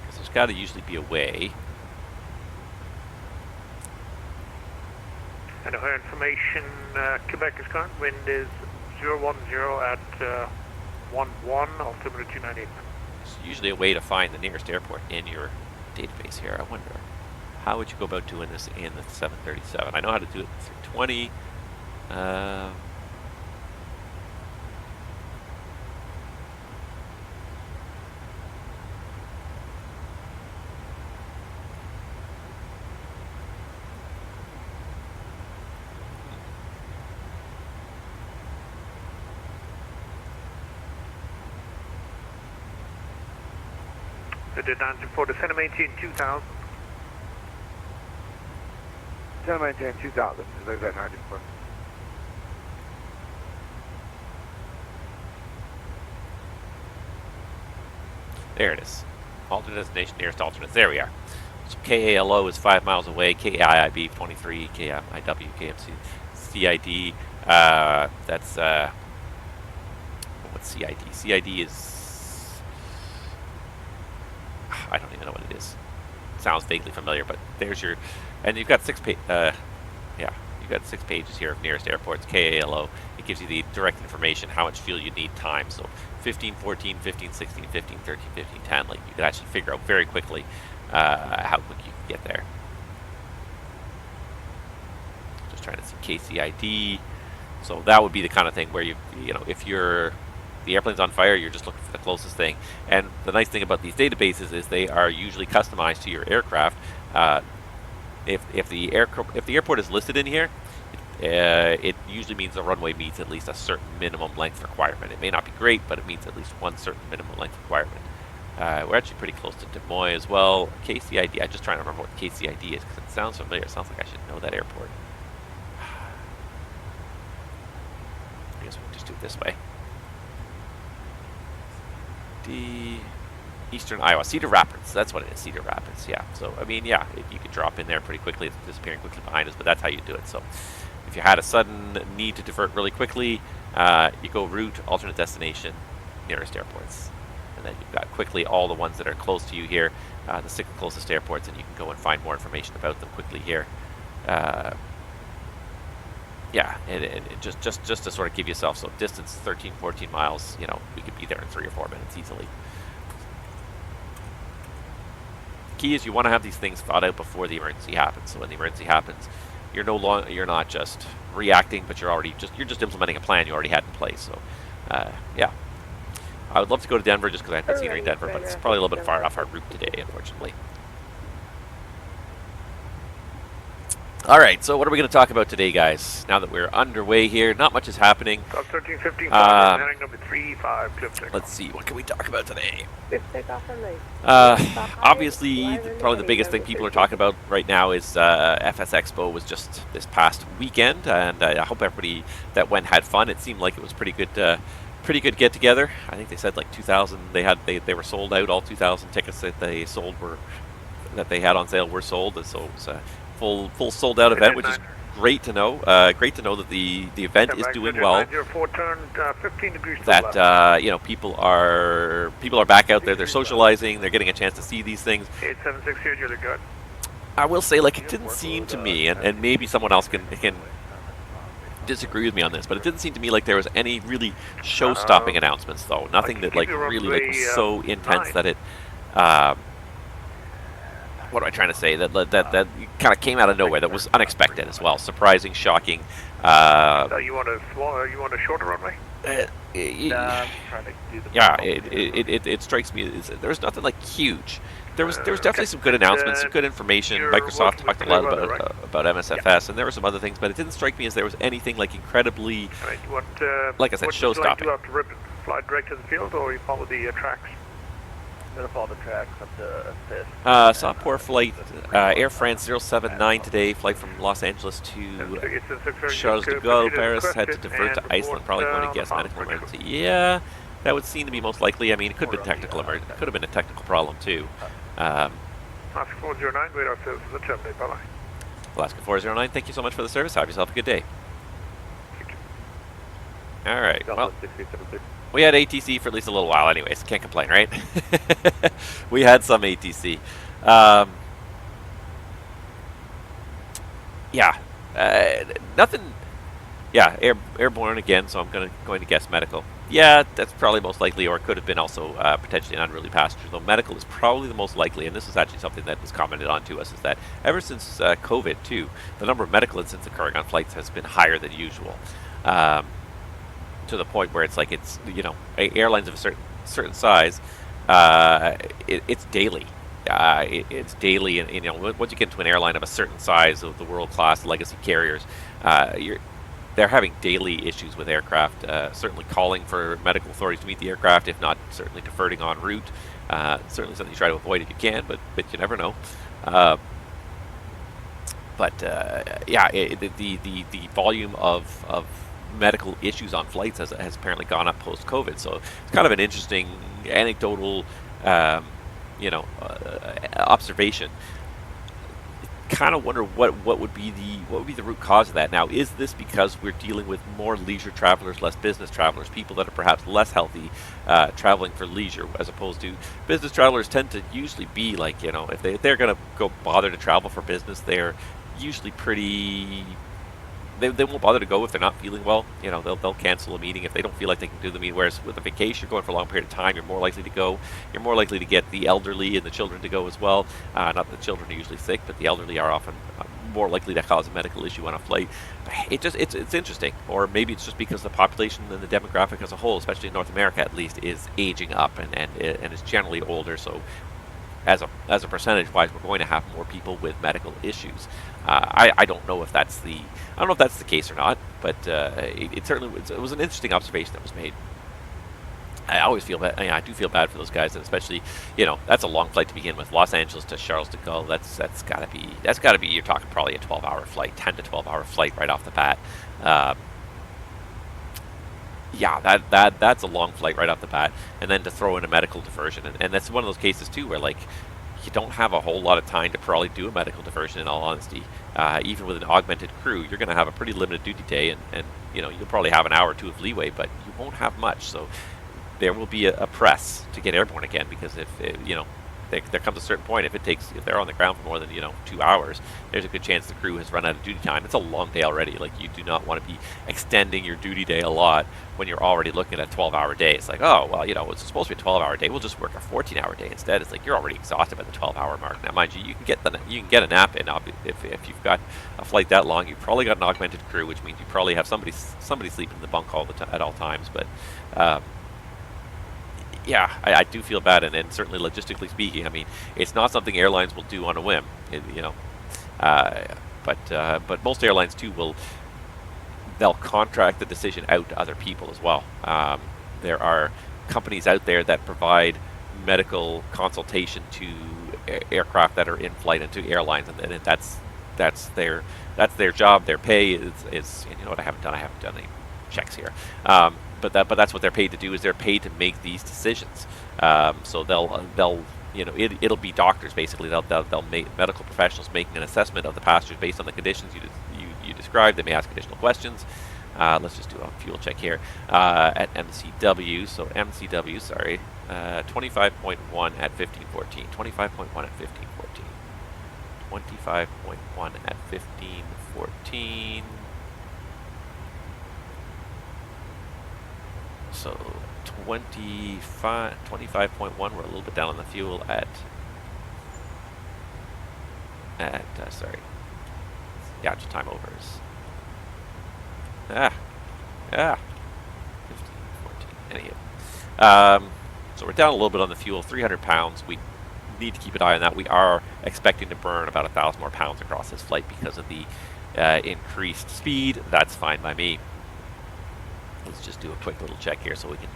Because there's got to usually be a way. And our information, Quebec is current wind is 010 at 11, altimeter 298. There's usually a way to find the nearest airport in your database here. I wonder, how would you go about doing this in the 737? I know how to do it through 20. The design for the center maintain 2000. Center maintain 2000. There's that 94. There it is. Alternate destination, nearest alternates. There we are. So KALO is 5 miles away. KIIB 23. KIW, KMC, CID. That's what's CID? CID is, I don't even know what it is. Sounds vaguely familiar, but there's your, and you've got 6 pages here of nearest airports. KALO, it gives you the direct information, how much fuel you need, time. So 15, 14, 15, 16, 15, 13, 15, 10. Like, you can actually figure out very quickly how quick you can get there. Just trying to see KCID. So that would be the kind of thing where you know, if the airplane's on fire, you're just looking for the closest thing. And the nice thing about these databases is they are usually customized to your aircraft. If the airport is listed in here, it usually means the runway meets at least a certain minimum length requirement. It may not be great, but it meets at least one certain minimum length requirement. We're actually pretty close to Des Moines as well. KCID, I'm just trying to remember what KCID is because it sounds familiar. It sounds like I should know that airport. I guess we'll just do it this way. Eastern Iowa, Cedar Rapids. That's what it is, Cedar Rapids. Yeah. So I mean, yeah, you could drop in there pretty quickly. It's disappearing quickly behind us, but that's how you do it. So if you had a sudden need to divert really quickly, you go route, alternate destination, nearest airports, and then you've got quickly all the ones that are close to you here, the 6 closest airports, and you can go and find more information about them quickly here. Yeah, and just to sort of give yourself some distance, 13, 14 miles, you know, we could be there in 3 or 4 minutes easily. Key is you want to have these things thought out before the emergency happens. So when the emergency happens, you're not just reacting, but you're just implementing a plan you already had in place. So yeah, I would love to go to Denver just because I haven't seen her in Denver, but it's probably a little bit far off our route today, unfortunately. All right, so what are we going to talk about today, guys? Now that we're underway here, not much is happening. 1315, heading number 35, clip takeoff. Let's see, what can we talk about today? Takeoff Rwy. Obviously, probably the biggest thing people are talking about right now is FS Expo was just this past weekend, and I hope everybody that went had fun. It seemed like it was pretty good get together. I think they said like 2,000. They were sold out. All 2,000 tickets that they had on sale were sold. So it was a full sold out event, which is great to know. Great to know that the event is doing well. 904 turned 15 degrees to that left. you know, people are back out there. They're socializing. They're getting a chance to see these things. 876 here, Julie, good. I will say, like, it didn't seem to me, and maybe someone else can disagree with me on this, but it didn't seem to me like there was any really show-stopping announcements, though. Nothing that like really like was so intense that it. What am I trying to say? That kind of came out of nowhere. That was unexpected as well, surprising, shocking. So you want a shorter runway? Yeah, it strikes me as there was nothing like huge. There was definitely some good announcements, some good information. Microsoft talked a lot about MSFS, and there were some other things, but it didn't strike me as there was anything like incredibly, like I said, show-stopping. You have to rip and fly direct to the field, or you follow the tracks? I'm going to follow the tracks up to Fifth. Saw poor flight, Air France 079 today, flight from Los Angeles to Charles de Gaulle, Paris, had to divert to Iceland, probably going to guess medical emergency. Yeah, that would seem to be most likely. I mean, it could have been technical emergency. It could have been a technical problem too. Alaska 409, wait off to the terminate, bye-bye. Alaska 409, thank you so much for the service. Have yourself a good day. All right, well, we had ATC for at least a little while anyways. Can't complain, right? We had some ATC. Yeah, nothing. Yeah, airborne again, so I'm going to guess medical. Yeah, that's probably most likely, or it could have been also potentially an unruly passenger, though medical is probably the most likely, and this is actually something that was commented on to us, is that ever since COVID, too, the number of medical incidents occurring on flights has been higher than usual, to the point where it's like, it's, you know, airlines of a certain size, it's daily. It's daily, and you know, once you get into an airline of a certain size of the world-class legacy carriers, they're having daily issues with aircraft, certainly calling for medical authorities to meet the aircraft, if not certainly diverting en route. Certainly something you try to avoid if you can, but you never know. Yeah, the volume of medical issues on flights has apparently gone up post-COVID. So it's kind of an interesting anecdotal, observation. Kind of wonder what would be the root cause of that. Now, is this because we're dealing with more leisure travelers, less business travelers, people that are perhaps less healthy, traveling for leisure, as opposed to business travelers tend to usually be like, you know, if they're going to go bother to travel for business, they're usually pretty. They won't bother to go if they're not feeling well. You know, they'll cancel a meeting if they don't feel like they can do the meeting. Whereas with a vacation, you're going for a long period of time, you're more likely to go. You're more likely to get the elderly and the children to go as well. Not that the children are usually sick, but the elderly are often more likely to cause a medical issue on a flight. It's interesting. Or maybe it's just because the population and the demographic as a whole, especially in North America at least, is aging up and is generally older. So as a percentage wise, we're going to have more people with medical issues. I don't know if that's the case or not, but it certainly was an interesting observation that was made. I always feel bad. I do feel bad for those guys, and especially, you know, that's a long flight to begin with. Los Angeles to Charles de Gaulle. That's got to be. You're talking probably a 12-hour flight, 10 to 12-hour flight right off the bat. yeah, that's a long flight right off the bat, and then to throw in a medical diversion, and that's one of those cases too where like you don't have a whole lot of time to probably do a medical diversion. In all honesty, even with an augmented crew, you're going to have a pretty limited duty day, and you know you'll probably have an hour or two of leeway, but you won't have much. So there will be a press to get airborne again, because if you know. There comes a certain point, if they're on the ground for more than 2 hours, there's a good chance the crew has run out of duty time. It's a long day already. Like, you do not want to be extending your duty day a lot when you're already looking at a 12-hour day. It's like, oh well, it's supposed to be a 12-hour day. We'll just work a 14-hour day instead. It's like you're already exhausted by the 12-hour mark. Now, mind you, you can get a nap in. If you've got a flight that long, you've probably got an augmented crew, which means you probably have somebody sleeping in the bunk at all times. But yeah, I do feel bad, and certainly logistically speaking, I mean, it's not something airlines will do on a whim, but most airlines too they'll contract the decision out to other people as well. There are companies out there that provide medical consultation to aircraft that are in flight and to airlines, and that's their job. Their pay is and you know what I haven't done any checks here. But that's what they're paid to do. Is they're paid to make these decisions. So they'll it'll be doctors basically. They'll make medical professionals making an assessment of the passengers based on the conditions you described. They may ask additional questions. Let's just do a fuel check here at MCW. So MCW, sorry, 25.1 at 1514. 25.1 at 1514. 25.1 at 1514. So 25.1, we're a little bit down on the fuel at sorry. Yeah, just time overs. 15, 14. Anywho. So we're down a little bit on the fuel, 300 pounds. We need to keep an eye on that. We are expecting to burn about 1,000 more pounds across this flight because of the increased speed. That's fine by me. Let's just do a quick little check here so we can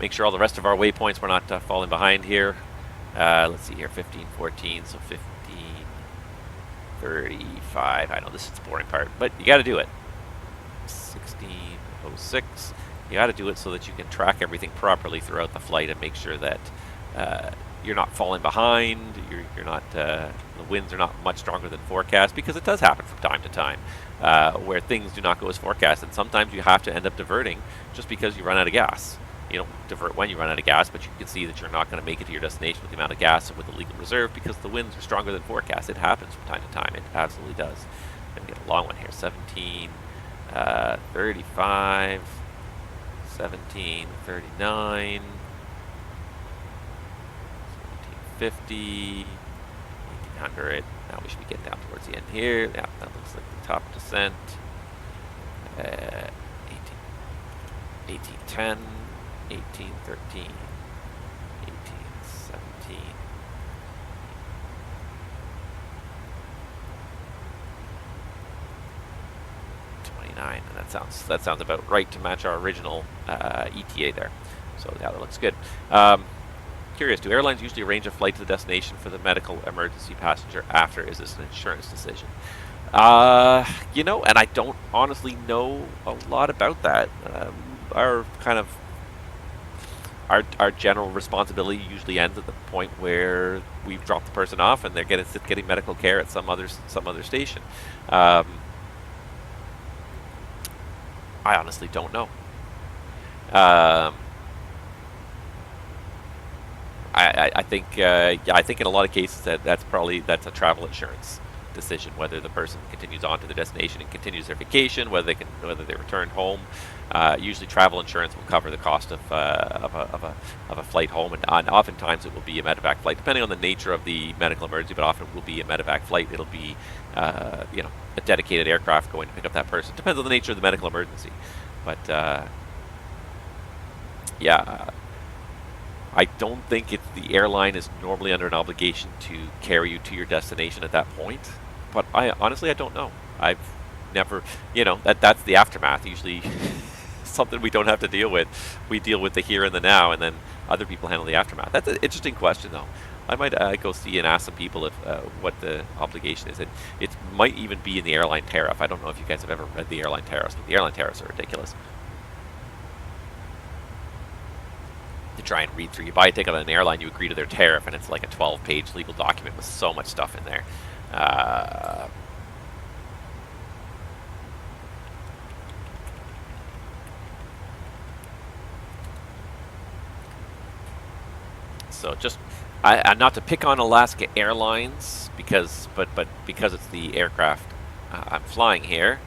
make sure all the rest of our waypoints we're not falling behind here. Let's see here, 1514, so 1535. I know this is the boring part, but you got to do it. 1606. You got to do it so that you can track everything properly throughout the flight and make sure that you're not falling behind. You're not. The winds are not much stronger than forecast, because it does happen from time to time. Where things do not go as forecast, and sometimes you have to end up diverting just because you run out of gas. You don't divert when you run out of gas, but you can see that you're not going to make it to your destination with the amount of gas and with the legal reserve because the winds are stronger than forecast. It happens from time to time. It absolutely does. Let me get a long one here. 1735, 1739, 1750, 1800. Now we should be getting down towards the end here. Yeah, that looks like the top descent. 1810, 1813, 1817. 29, and that sounds about right to match our original ETA there. So yeah, that looks good. Curious, do airlines usually arrange a flight to the destination for the medical emergency passenger after? Is this an insurance decision? And I don't honestly know a lot about that. Our general responsibility usually ends at the point where we've dropped the person off and they're getting medical care at some other station. I honestly don't know. I think in a lot of cases that's a travel insurance decision, whether the person continues on to their destination and continues their vacation, whether they return home. Usually, travel insurance will cover the cost of a flight home, and oftentimes it will be a medevac flight, depending on the nature of the medical emergency. But often it will be a medevac flight. It'll be a dedicated aircraft going to pick up that person. Depends on the nature of the medical emergency, but yeah. I don't think the airline is normally under an obligation to carry you to your destination at that point. But I honestly don't know. I've never, that's the aftermath. Usually something we don't have to deal with. We deal with the here and the now, and then other people handle the aftermath. That's an interesting question, though. I might go see and ask some people if what the obligation is. It might even be in the airline tariff. I don't know if you guys have ever read the airline tariffs, but the airline tariffs are ridiculous. try and read through. You buy a ticket on an airline, you agree to their tariff, and it's like a 12-page legal document with so much stuff in there. So just, not to pick on Alaska Airlines, because it's the aircraft I'm flying here.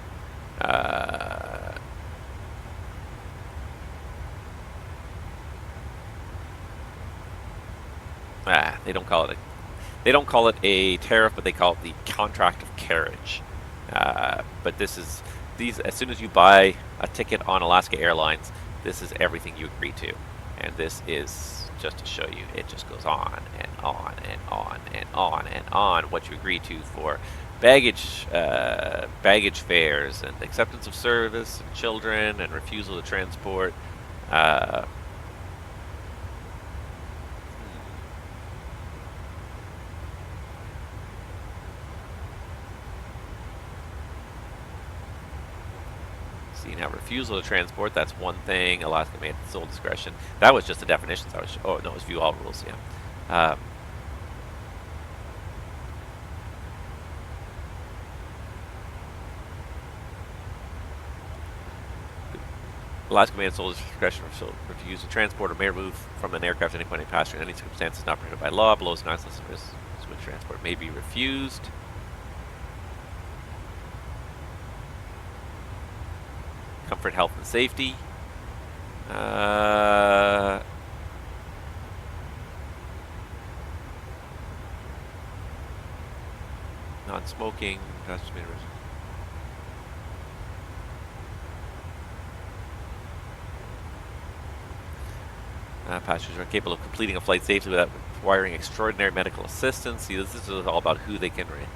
They don't call it a tariff, but they call it the contract of carriage. But these, as soon as you buy a ticket on Alaska Airlines, this is everything you agree to, and this is just to show you. It just goes on and on and on and on and on what you agree to for baggage fares and acceptance of service and children and refusal to transport. See, now refusal to transport, that's one thing. Alaska made its sole discretion. That was just the definitions. Oh no, it was view all rules. Yeah. Alaska made its sole discretion to refuse to transport or may remove from an aircraft any point any passenger in any circumstances not permitted by law. Below 9 listeners, switch transport may be refused. Comfort, health, and safety. Non-smoking. Passengers are capable of completing a flight safely without requiring extraordinary medical assistance. See, this is all about who they can read.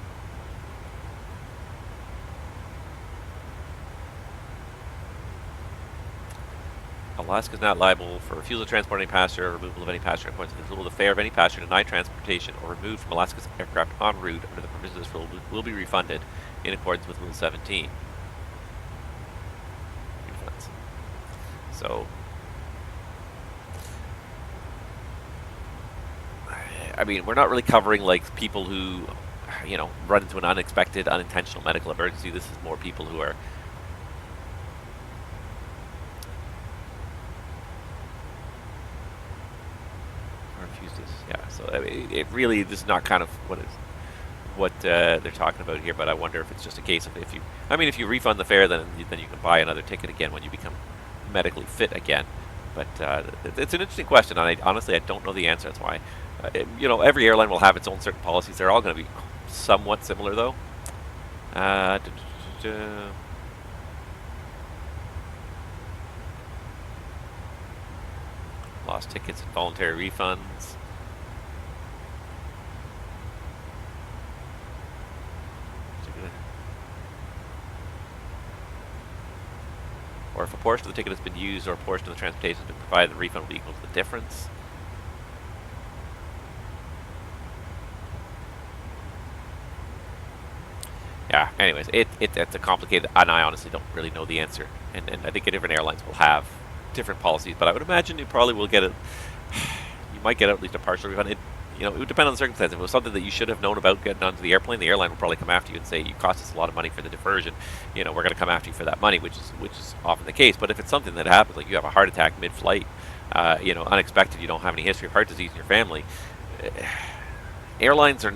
Alaska is not liable for refusal to transport any passenger or removal of any passenger in accordance with this rule. The fare of any passenger denied transportation or removed from Alaska's aircraft en route under the provisions of this rule will be refunded in accordance with Rule 17. Refunds. So, I mean, we're not really covering like people who, you know, run into an unexpected, unintentional medical emergency. This is more people who are so I mean, it really is not kind of what they're talking about here. But I wonder if it's just a case of if you refund the fare, then you can buy another ticket again when you become medically fit again. But it's an interesting question, and honestly I don't know the answer. That's why you know, every airline will have its own certain policies. They're all going to be somewhat similar though. Lost tickets and voluntary refunds. Or if a portion of the ticket has been used or a portion of the transportation has been provided, the refund will be equal to the difference. Yeah, anyways, it's a complicated, and I honestly don't really know the answer. And I think different airlines will have different policies, but I would imagine you probably will get it. You might get at least a partial refund. You know, it would depend on the circumstances. If it was something that you should have known about getting onto the airplane, the airline will probably come after you and say, you cost us a lot of money for the diversion. You know, we're going to come after you for that money, which is often the case. But if it's something that happens, like you have a heart attack mid-flight, you know, unexpected, you don't have any history of heart disease in your family, airlines are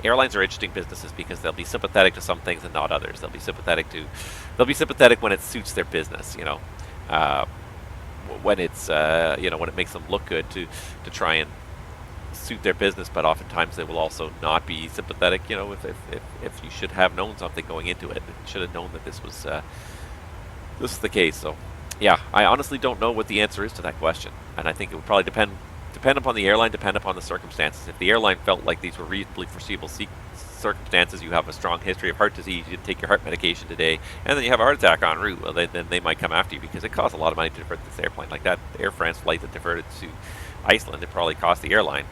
interesting businesses because they'll be sympathetic to some things and not others. They'll be sympathetic when it suits their business, you know. When it's you know, when it makes them look good to try and suit their business, but oftentimes they will also not be sympathetic. You know, if you should have known something going into it, you should have known that this was the case. So, yeah, I honestly don't know what the answer is to that question, and I think it would probably depend upon the airline, depend upon the circumstances. If the airline felt like these were reasonably foreseeable circumstances, you have a strong history of heart disease, you didn't take your heart medication today, and then you have a heart attack en route, well, then they might come after you because it costs a lot of money to divert this airplane. Like that Air France flight that diverted to Iceland, it probably cost the airline,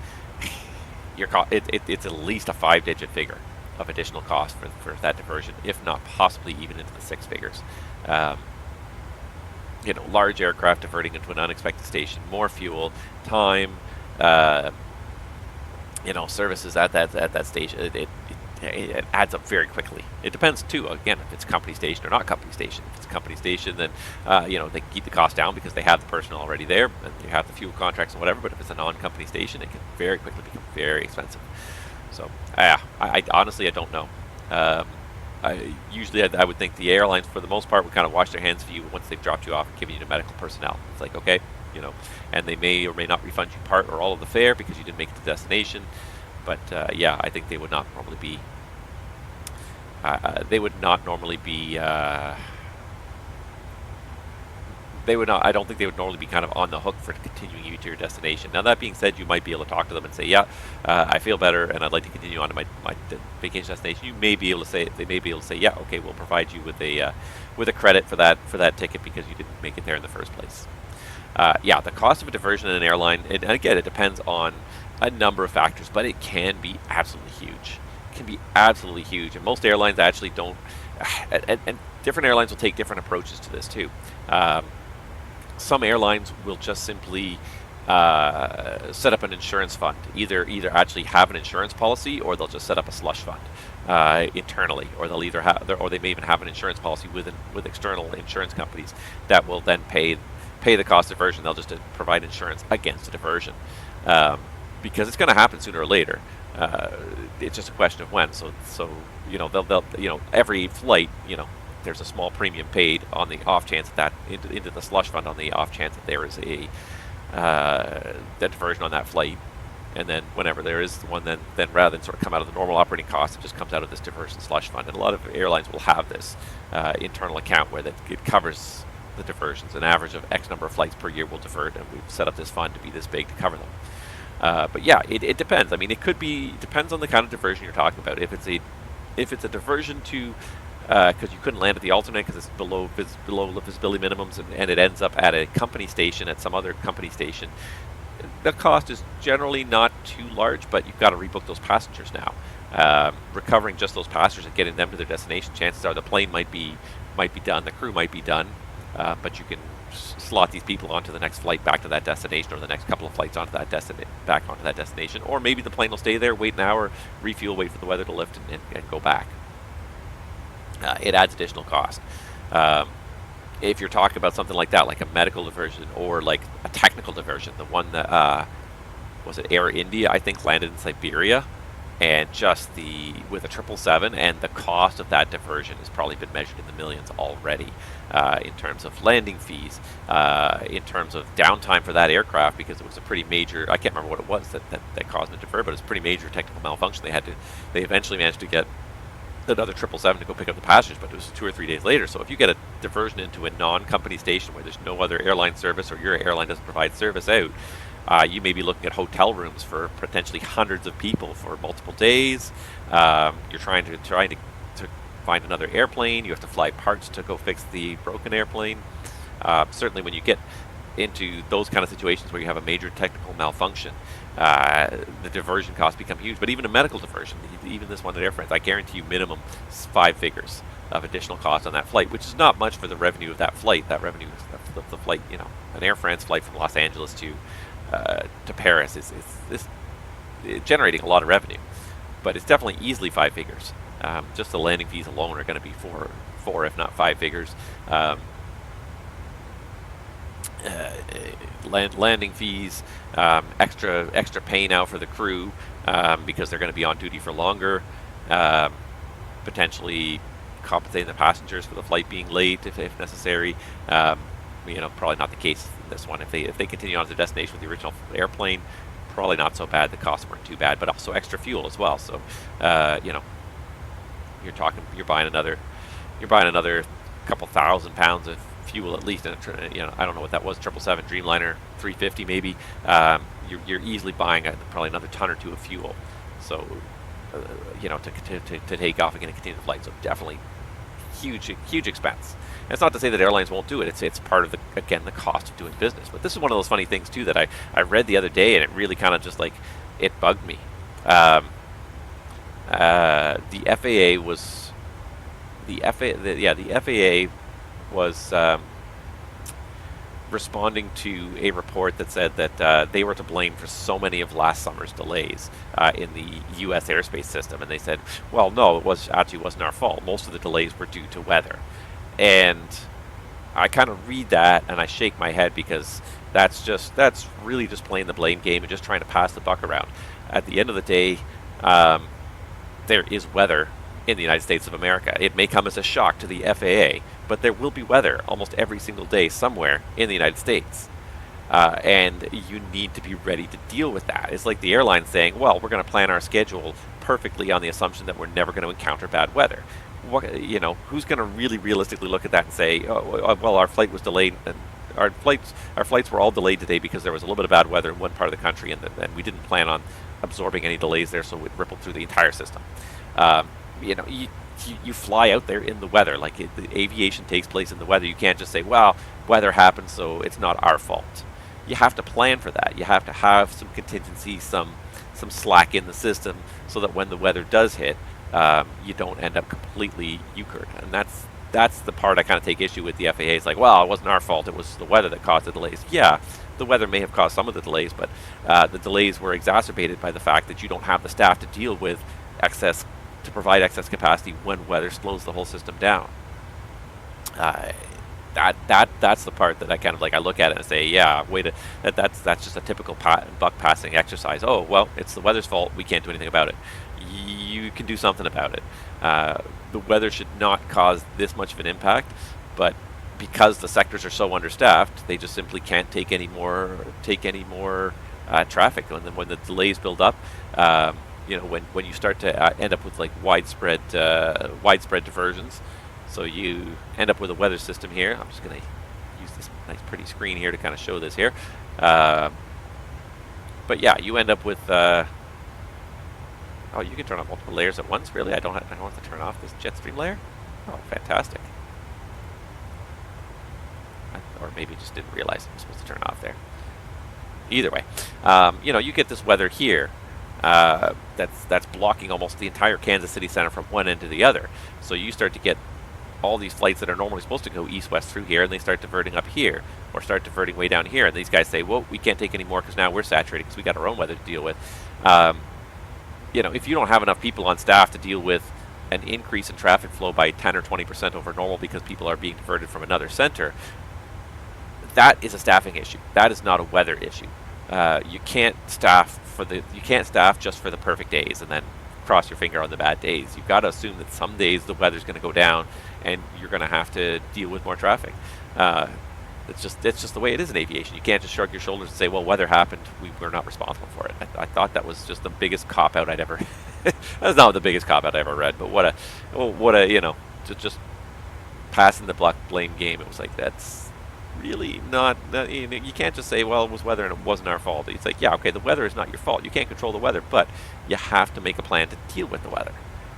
it's at least a 5-digit figure of additional cost for that diversion, if not possibly even into the 6 figures. large aircraft diverting into an unexpected station, more fuel, time, services at that station. It adds up very quickly. It depends too, again, if it's company station or not company station. If it's company station, then they can keep the cost down because they have the personnel already there and you have the fuel contracts and whatever. But if it's a non-company station, it can very quickly become very expensive. So I honestly, I don't know. Usually I would think the airlines, for the most part, would kind of wash their hands of you once they've dropped you off and given you the medical personnel. It's like, okay, and they may or may not refund you part or all of the fare because you didn't make it to destination. But yeah, I think they would not normally be. They would not normally be. They would not. I don't think they would normally be kind of on the hook for continuing you to your destination. Now that being said, you might be able to talk to them and say, "Yeah, I feel better, and I'd like to continue on to my vacation destination." You may be able to say. They may be able to say, "Yeah, okay, we'll provide you with a credit for that ticket because you didn't make it there in the first place." Yeah, the cost of a diversion in an airline, and again, it depends on a number of factors, but it can be absolutely huge. It can be absolutely huge, and most airlines actually don't. And different airlines will take different approaches to this too. Some airlines will just simply set up an insurance fund. Either actually have an insurance policy, or they'll just set up a slush fund internally, or they'll either have, or they may even have an insurance policy with external insurance companies that will then pay the cost of diversion. They'll just provide insurance against a diversion. Because it's going to happen sooner or later. It's just a question of when. So they'll every flight, there's a small premium paid on the off chance that into the slush fund on the off chance that there is a diversion on that flight, and then whenever there is one, then rather than sort of come out of the normal operating costs, it just comes out of this diversion slush fund. And a lot of airlines will have this internal account where it covers the diversions. An average of X number of flights per year will divert, and we've set up this fund to be this big to cover them. But yeah, it depends. I mean, depends on the kind of diversion you're talking about. If it's a diversion to because you couldn't land at the alternate because it's below visibility minimums, and it ends up at a company station, at some other company station, the cost is generally not too large, but you've got to rebook those passengers now. Recovering just those passengers and getting them to their destination, chances are the plane might be done, the crew might be done, but you can slot these people onto the next flight back to that destination, or the next couple of flights onto that back onto that destination, or maybe the plane will stay there, wait an hour, refuel, wait for the weather to lift, and go back. It adds additional cost. If you're talking about something like that, like a medical diversion or like a technical diversion, the one that was it Air India, I think, landed in Siberia, and just with a 777, and the cost of that diversion has probably been measured in the millions already, in terms of landing fees, in terms of downtime for that aircraft, because it was a pretty major, I can't remember what it was that caused them to divert, but it's a pretty major technical malfunction. They eventually managed to get another 777 to go pick up the passengers, but it was 2 or 3 days later. So if you get a diversion into a non-company station where there's no other airline service, or your airline doesn't provide service out, you may be looking at hotel rooms for potentially hundreds of people for multiple days. You're trying to find another airplane. You have to fly parts to go fix the broken airplane. Certainly when you get into those kind of situations where you have a major technical malfunction, the diversion costs become huge. But even a medical diversion, even this one at Air France, I guarantee you minimum 5 figures of additional cost on that flight, which is not much for the revenue of that flight. That revenue of the flight, an Air France flight from Los Angeles to Paris is generating a lot of revenue, but it's definitely easily 5 figures. Just the landing fees alone are going to be four, if not 5 figures. Landing fees, extra pay now for the crew because they're going to be on duty for longer, potentially compensating the passengers for the flight being late if necessary. Probably not the case in this one. If they continue on to the destination with the original airplane, probably not so bad. The costs weren't too bad, but also extra fuel as well. So you're buying another couple thousand pounds of fuel at least. And I don't know what that was, 777 Dreamliner 350 maybe. You're easily buying probably another ton or two of fuel. So to take off again and continue the flight. So definitely huge expense. And it's not to say that airlines won't do it. It's part of the cost of doing business. But this is one of those funny things too that I read the other day, and it really kind of just it bugged me. The FAA was responding to a report that said that they were to blame for so many of last summer's delays in the U.S. airspace system, and they said, well, no, it wasn't our fault. Most of the delays were due to weather. And I kind of read that and I shake my head, because that's really just playing the blame game and just trying to pass the buck around. At the end of the day, there is weather in the United States of America. It may come as a shock to the FAA, but there will be weather almost every single day somewhere in the United States. And you need to be ready to deal with that. It's like the airline saying, well, we're going to plan our schedule perfectly on the assumption that we're never going to encounter bad weather. Who's going to really realistically look at that and say, oh, well, our flight was delayed, and our flights were all delayed today because there was a little bit of bad weather in one part of the country, and we didn't plan on absorbing any delays there, so it rippled through the entire system. You fly out there in the weather. Like, the aviation takes place in the weather. You can't just say, well, weather happens, so it's not our fault. You have to plan for that. You have to have some contingency, some slack in the system, so that when the weather does hit, you don't end up completely euchred. And that's the part I kind of take issue with the FAA. It's like, well, it wasn't our fault. It was the weather that caused the delays. Yeah, the weather may have caused some of the delays, but the delays were exacerbated by the fact that you don't have the staff to deal with to provide excess capacity when weather slows the whole system down. That's the part that I kind of I look at it and say, yeah, that's just a typical buck passing exercise. Oh, well, it's the weather's fault. We can't do anything about it. You can do something about it. The weather should not cause this much of an impact, but because the sectors are so understaffed, they just simply can't take any more traffic. And then when the delays build up, when you start to end up with widespread diversions, so you end up with a weather system here. I'm just going to use this nice pretty screen here to kind of show this here. But yeah, you end up with oh, you can turn on multiple layers at once. Really, I don't have to turn off this jet stream layer. Oh, fantastic. Or maybe just didn't realize I was supposed to turn off there. Either way, you get this weather here. That's blocking almost the entire Kansas City Center from one end to the other. So you start to get all these flights that are normally supposed to go east-west through here, and they start diverting up here, or start diverting way down here. And these guys say, well, we can't take any more because now we're saturated because we got our own weather to deal with. If you don't have enough people on staff to deal with an increase in traffic flow by 10 or 20% over normal because people are being diverted from another center, that is a staffing issue. That is not a weather issue. You can't staff just for the perfect days and then cross your finger on the bad days. You've got to assume that some days the weather's going to go down and you're going to have to deal with more traffic. It's just the way it is in aviation. You can't just shrug your shoulders and say, well, weather happened, we're not responsible for it. I thought that was just the biggest cop-out I'd ever that's not the biggest cop-out I ever read, but what a just passing the blame game. It was like, that's really not, you can't just say, well, it was weather and it wasn't our fault. It's like, yeah, okay, the weather is not your fault. You can't control the weather, but you have to make a plan to deal with the weather.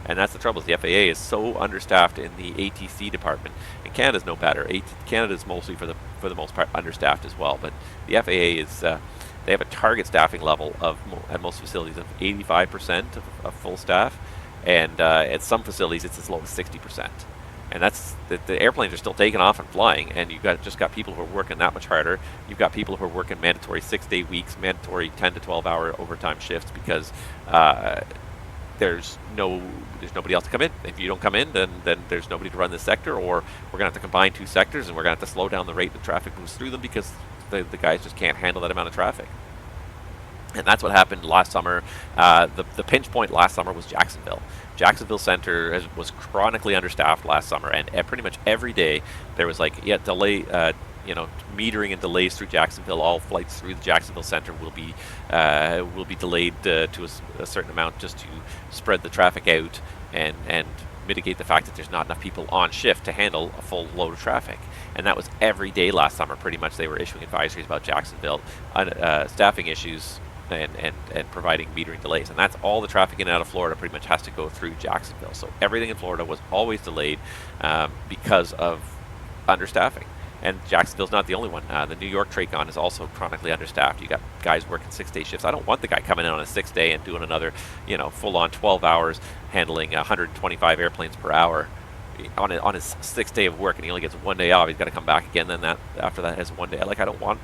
And that's the trouble. The FAA is so understaffed in the ATC department, and Canada's no better. Canada's mostly, for the most part, understaffed as well. But the FAA is they have a target staffing level at most facilities of 85% of full staff, and at some facilities it's as low as 60%. And that's the airplanes are still taking off and flying, and you've just got people who are working that much harder. You've got people who are working mandatory 6-day weeks, mandatory 10 to 12-hour overtime shifts because there's nobody else to come in. If you don't come in, then there's nobody to run this sector, or we're going to have to combine two sectors and we're going to have to slow down the rate that traffic moves through them because the guys just can't handle that amount of traffic. And that's what happened last summer. The pinch point last summer was Jacksonville. Jacksonville Center was chronically understaffed last summer, and pretty much every day there was delay, metering and delays through Jacksonville. All flights through the Jacksonville Center will be delayed to a certain amount just to spread the traffic out and mitigate the fact that there's not enough people on shift to handle a full load of traffic. And that was every day last summer. Pretty much they were issuing advisories about Jacksonville, staffing issues, and providing metering delays. And that's all the traffic in and out of Florida pretty much has to go through Jacksonville. So everything in Florida was always delayed because of understaffing. And Jacksonville's not the only one. The New York Tracon is also chronically understaffed. You got guys working 6-day shifts. I don't want the guy coming in on a 6-day and doing another, full-on 12 hours, handling 125 airplanes per hour. on his 6th day of work, and he only gets 1 day off. He's got to come back again. Then after that has 1 day. Like, I don't want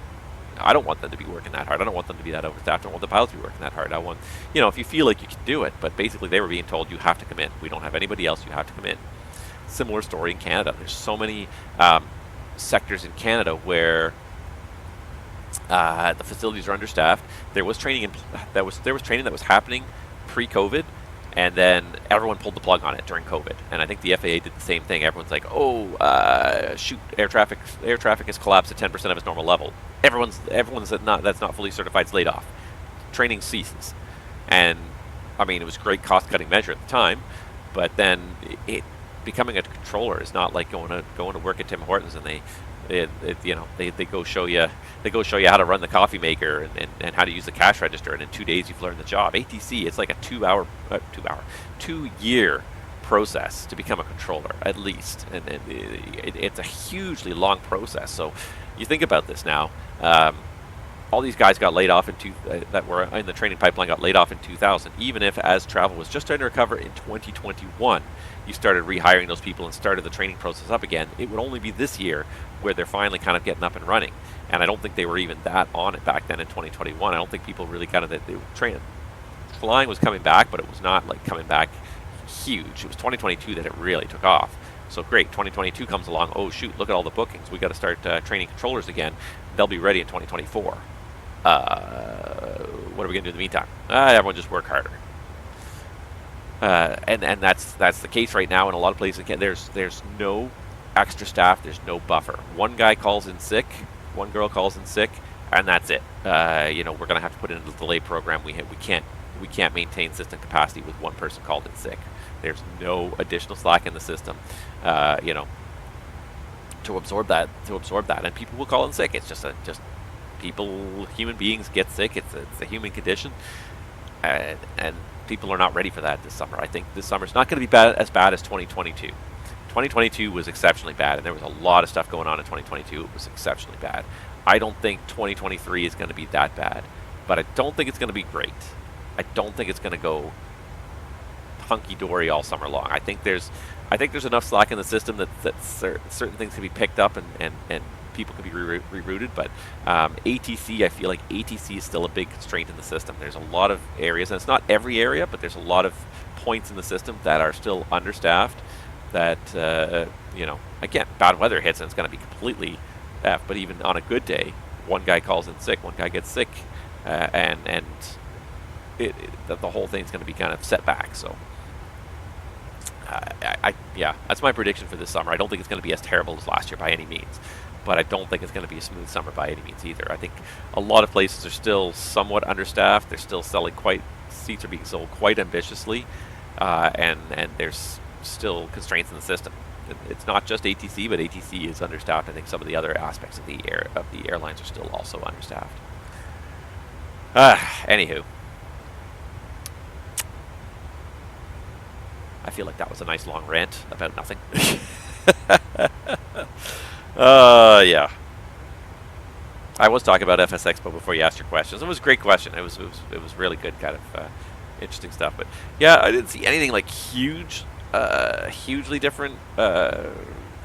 them to be working that hard. I don't want them to be that overstaffed. I don't want the pilots to be working that hard. I want, if you feel like you can do it, but basically they were being told you have to come in. We don't have anybody else. You have to come in. Similar story in Canada. There's so many sectors in Canada where the facilities are understaffed. There was training that was happening pre-COVID, and then everyone pulled the plug on it during COVID. And I think the FAA did the same thing. Everyone's like, shoot, air traffic has collapsed at 10% of its normal level. Everyone's that's not fully certified is laid off. Training ceases. And I mean, it was a great cost-cutting measure at the time, but then becoming a controller is not like going to work at Tim Hortons and they go show you how to run the coffee maker and how to use the cash register, and in 2 days you've learned the job. ATC, it's like a 2 year process to become a controller at least, and it's a hugely long process. So you think about this now. All these guys got laid off that were in the training pipeline got laid off in 2000. Even if, as travel was just starting to recover in 2021, you started rehiring those people and started the training process up again, it would only be this year where they're finally kind of getting up and running. And I don't think they were even that on it back then in 2021. I don't think people really got it. They were training. Flying was coming back, but it was not like coming back huge. It was 2022 that it really took off. So great, 2022 comes along. Oh shoot, look at all the bookings. We got to start training controllers again. They'll be ready in 2024. What are we gonna do in the meantime? Everyone just work harder. And that's the case right now in a lot of places. Again, there's no extra staff. There's no buffer. One guy calls in sick. One girl calls in sick, and that's it. We're gonna have to put in a delay program. We can't maintain system capacity with one person called in sick. There's no additional slack in the system. To absorb that, and people will call in sick. It's just human beings get sick. It's a human condition, and people are not ready for that this summer. I think this summer's not going to be as bad as 2022. 2022 was exceptionally bad, and there was a lot of stuff going on in 2022. It was exceptionally bad. I don't think 2023 is going to be that bad, but I don't think it's going to be great. I don't think it's going to go hunky-dory all summer long. I think there's enough slack in the system that certain things can be picked up and people can be rerouted, but ATC, I feel like ATC is still a big constraint in the system. There's a lot of areas, and it's not every area, but there's a lot of points in the system that are still understaffed that, again, bad weather hits and it's going to be completely F, but even on a good day, one guy calls in sick, one guy gets sick, and the whole thing's going to be kind of set back. So that's my prediction for this summer. I don't think it's going to be as terrible as last year by any means, but I don't think it's going to be a smooth summer by any means either. I think a lot of places are still somewhat understaffed. They're still selling seats are being sold quite ambitiously, and there's still constraints in the system. It's not just ATC, but ATC is understaffed. I think some of the other aspects of the airlines are still also understaffed. Anywho. I feel like that was a nice long rant about nothing. Yeah. I was talking about FS Expo before you asked your questions. It was a great question. It was really good, kind of interesting stuff. But yeah, I didn't see anything like hugely different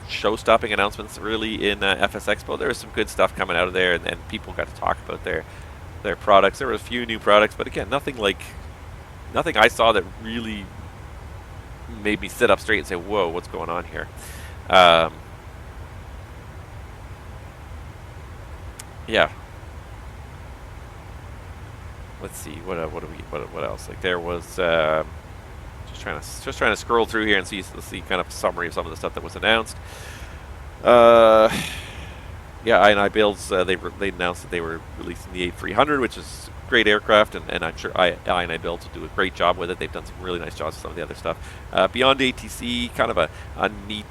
show-stopping announcements really in FS Expo. There was some good stuff coming out of there, and people got to talk about their products. There were a few new products, but again, nothing I saw that really made me sit up straight and say, whoa, what's going on here? Yeah. Let's see, what else? Like there was just trying to scroll through here and see kind of a summary of some of the stuff that was announced. Yeah, I&I Builds, they announced that they were releasing the 8300, which is a great aircraft, and I'm sure I&I Builds will do a great job with it. They've done some really nice jobs with some of the other stuff. Beyond ATC, kind of a neat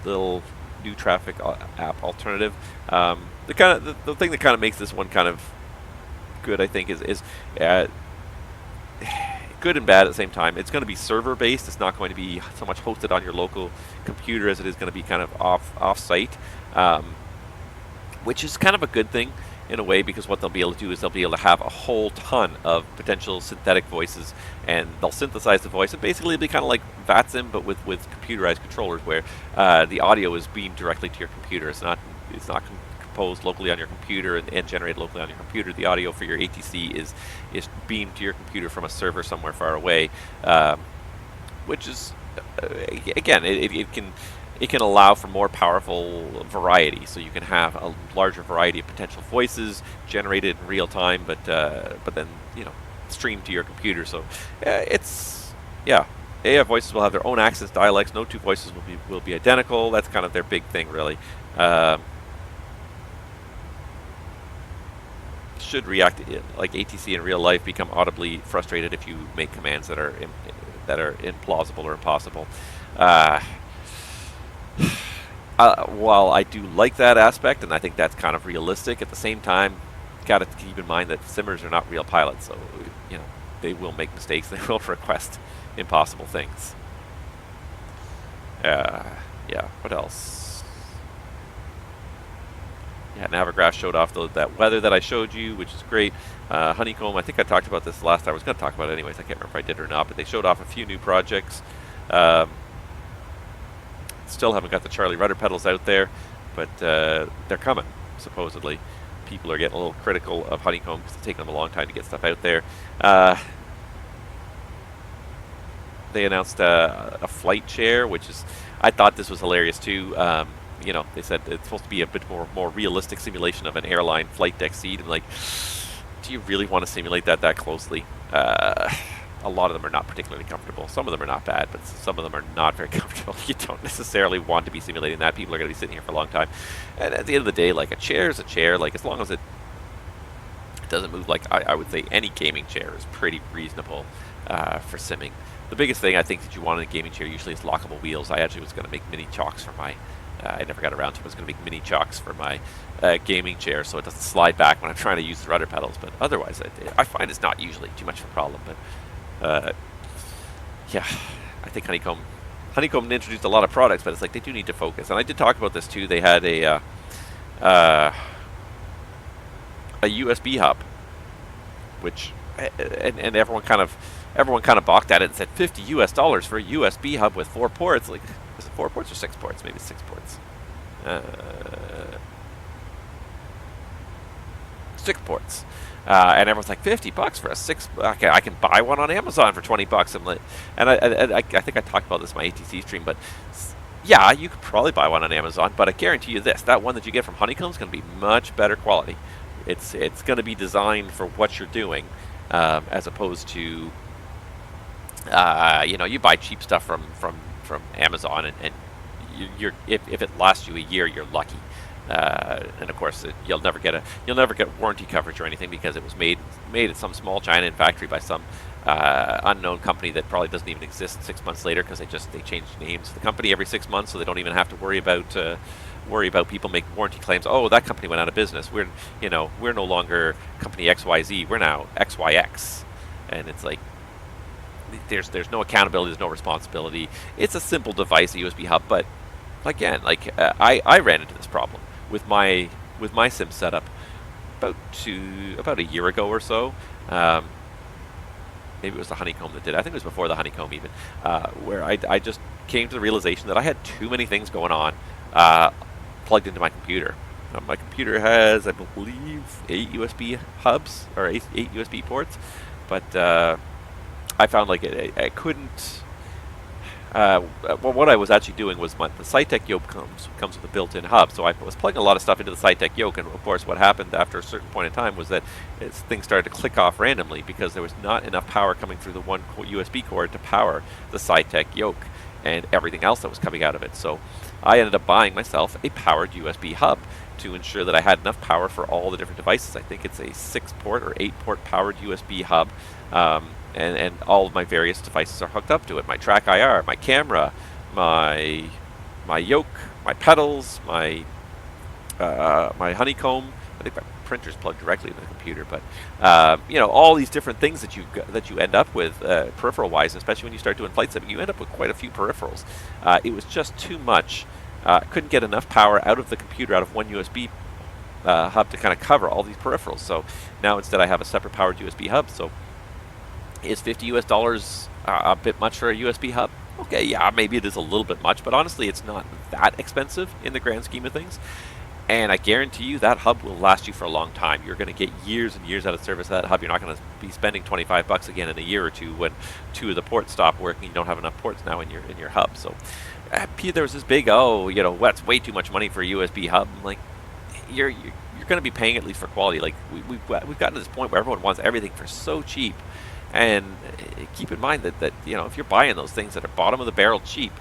little new traffic app alternative. The thing that kind of makes this one kind of good, I think, is good and bad at the same time. It's going to be server based. It's not going to be so much hosted on your local computer as it is going to be kind of off site, which is kind of a good thing. in a way, because what they'll be able to do is they'll be able to have a whole ton of potential synthetic voices, and they'll synthesize the voice, and basically it'll be kind of like VATSIM, but with computerized controllers, where the audio is beamed directly to your computer. It's not composed locally on your computer and generated locally on your computer. The audio for your ATC is beamed to your computer from a server somewhere far away, which is again, it can allow for more powerful variety, so you can have a larger variety of potential voices generated in real time, but then streamed to your computer. So AI voices will have their own accents, dialects. No two voices will be identical. That's kind of their big thing, really. Should react like ATC in real life, become audibly frustrated if you make commands that are implausible or impossible. While I do like that aspect, and I think that's kind of realistic, at the same time, got to keep in mind that simmers are not real pilots, so they will make mistakes. They will request impossible things. What else? Yeah, Navigraph showed off that weather that I showed you, which is great. Honeycomb, I think I talked about this last time. I was going to talk about it anyways. I can't remember if I did or not, but they showed off a few new projects. Still haven't got the Charlie rudder pedals out there, but they're coming, supposedly. People are getting a little critical of Honeycomb because it's taken them a long time to get stuff out there. They announced a flight chair, which is, I thought this was hilarious too. They said it's supposed to be a bit more realistic simulation of an airline flight deck seat. And like, do you really want to simulate that closely? A lot of them are not particularly comfortable. Some of them are not bad, but some of them are not very comfortable. You don't necessarily want to be simulating that. People are going to be sitting here for a long time. And at the end of the day, like, a chair is a chair. Like, as long as it doesn't move, like, I would say any gaming chair is pretty reasonable for simming. The biggest thing I think that you want in a gaming chair usually is lockable wheels. I actually was going to make mini chocks for my... I never got around to it. I was going to make mini chocks for my gaming chair so it doesn't slide back when I'm trying to use the rudder pedals. But otherwise, I find it's not usually too much of a problem. But I think Honeycomb introduced a lot of products, but it's like they do need to focus. And I did talk about this too. They had a USB hub, which and everyone kind of balked at it and said $50 for a USB hub with 4 ports. Like, is it 4 ports or 6 ports? Maybe 6 ports. 6 ports. And everyone's like, $50 for a 6. Okay, I can buy one on Amazon for $20. And I think I talked about this in my ATC stream, but yeah, you could probably buy one on Amazon. But I guarantee you this: that one that you get from Honeycomb is going to be much better quality. It's going to be designed for what you're doing, as opposed to you buy cheap stuff from Amazon, and if it lasts you a year, you're lucky. And of course, you'll never get warranty coverage or anything because it was made at some small China factory by some unknown company that probably doesn't even exist 6 months later, because they change names of the company every 6 months, so they don't even have to worry about people making warranty claims. Oh, that company went out of business. We're no longer company XYZ. We're now XYX, and it's like there's no accountability, there's no responsibility. It's a simple device, a USB hub, but again, like I ran into this problem with my sim setup about a year ago or so. Maybe it was the Honeycomb that did it. I think it was before the Honeycomb even, where I just came to the realization that I had too many things going on plugged into my computer. My computer has, I believe, 8 USB hubs, or 8 USB ports, but I found like I couldn't... what I was actually doing was the SciTech yoke comes with a built-in hub, so I was plugging a lot of stuff into the SciTech yoke, and of course what happened after a certain point in time was that things started to click off randomly because there was not enough power coming through the one USB cord to power the SciTech yoke and everything else that was coming out of it. So I ended up buying myself a powered USB hub to ensure that I had enough power for all the different devices. I think it's a 6-port or 8-port powered USB hub. And all of my various devices are hooked up to it. My track IR, my camera, my yoke, my pedals, my Honeycomb. I think my printer's plugged directly into the computer, but all these different things that you end up with peripheral wise, especially when you start doing flight simming, you end up with quite a few peripherals. It was just too much. Couldn't get enough power out of the computer, out of one USB hub to kind of cover all these peripherals. So now instead I have a separate powered USB hub. So is $50 a bit much for a USB hub? Okay, yeah, maybe it is a little bit much, but honestly, it's not that expensive in the grand scheme of things. And I guarantee you that hub will last you for a long time. You're going to get years and years out of service of that hub. You're not going to be spending 25 bucks again in a year or two when 2 of the ports stop working. You don't have enough ports now in your hub. So there was this big, that's way too much money for a USB hub. I'm like, you're going to be paying at least for quality. Like we've gotten to this point where everyone wants everything for so cheap. And keep in mind that if you're buying those things that are bottom of the barrel cheap,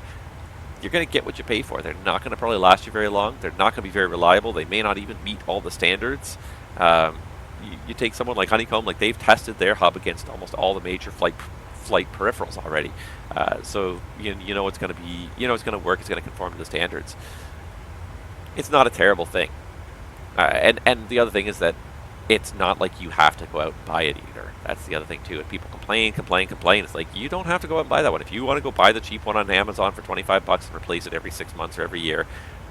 you're going to get what you pay for. They're not going to probably last you very long. They're not going to be very reliable. They may not even meet all the standards. You take someone like Honeycomb, like they've tested their hub against almost all the major flight peripherals already. So you know it's going to be, it's going to work. It's going to conform to the standards. It's not a terrible thing. And the other thing is that it's not like you have to go out and buy it either. That's the other thing too. And people complain. It's like, you don't have to go out and buy that one. If you want to go buy the cheap one on Amazon for 25 bucks and replace it every 6 months or every year,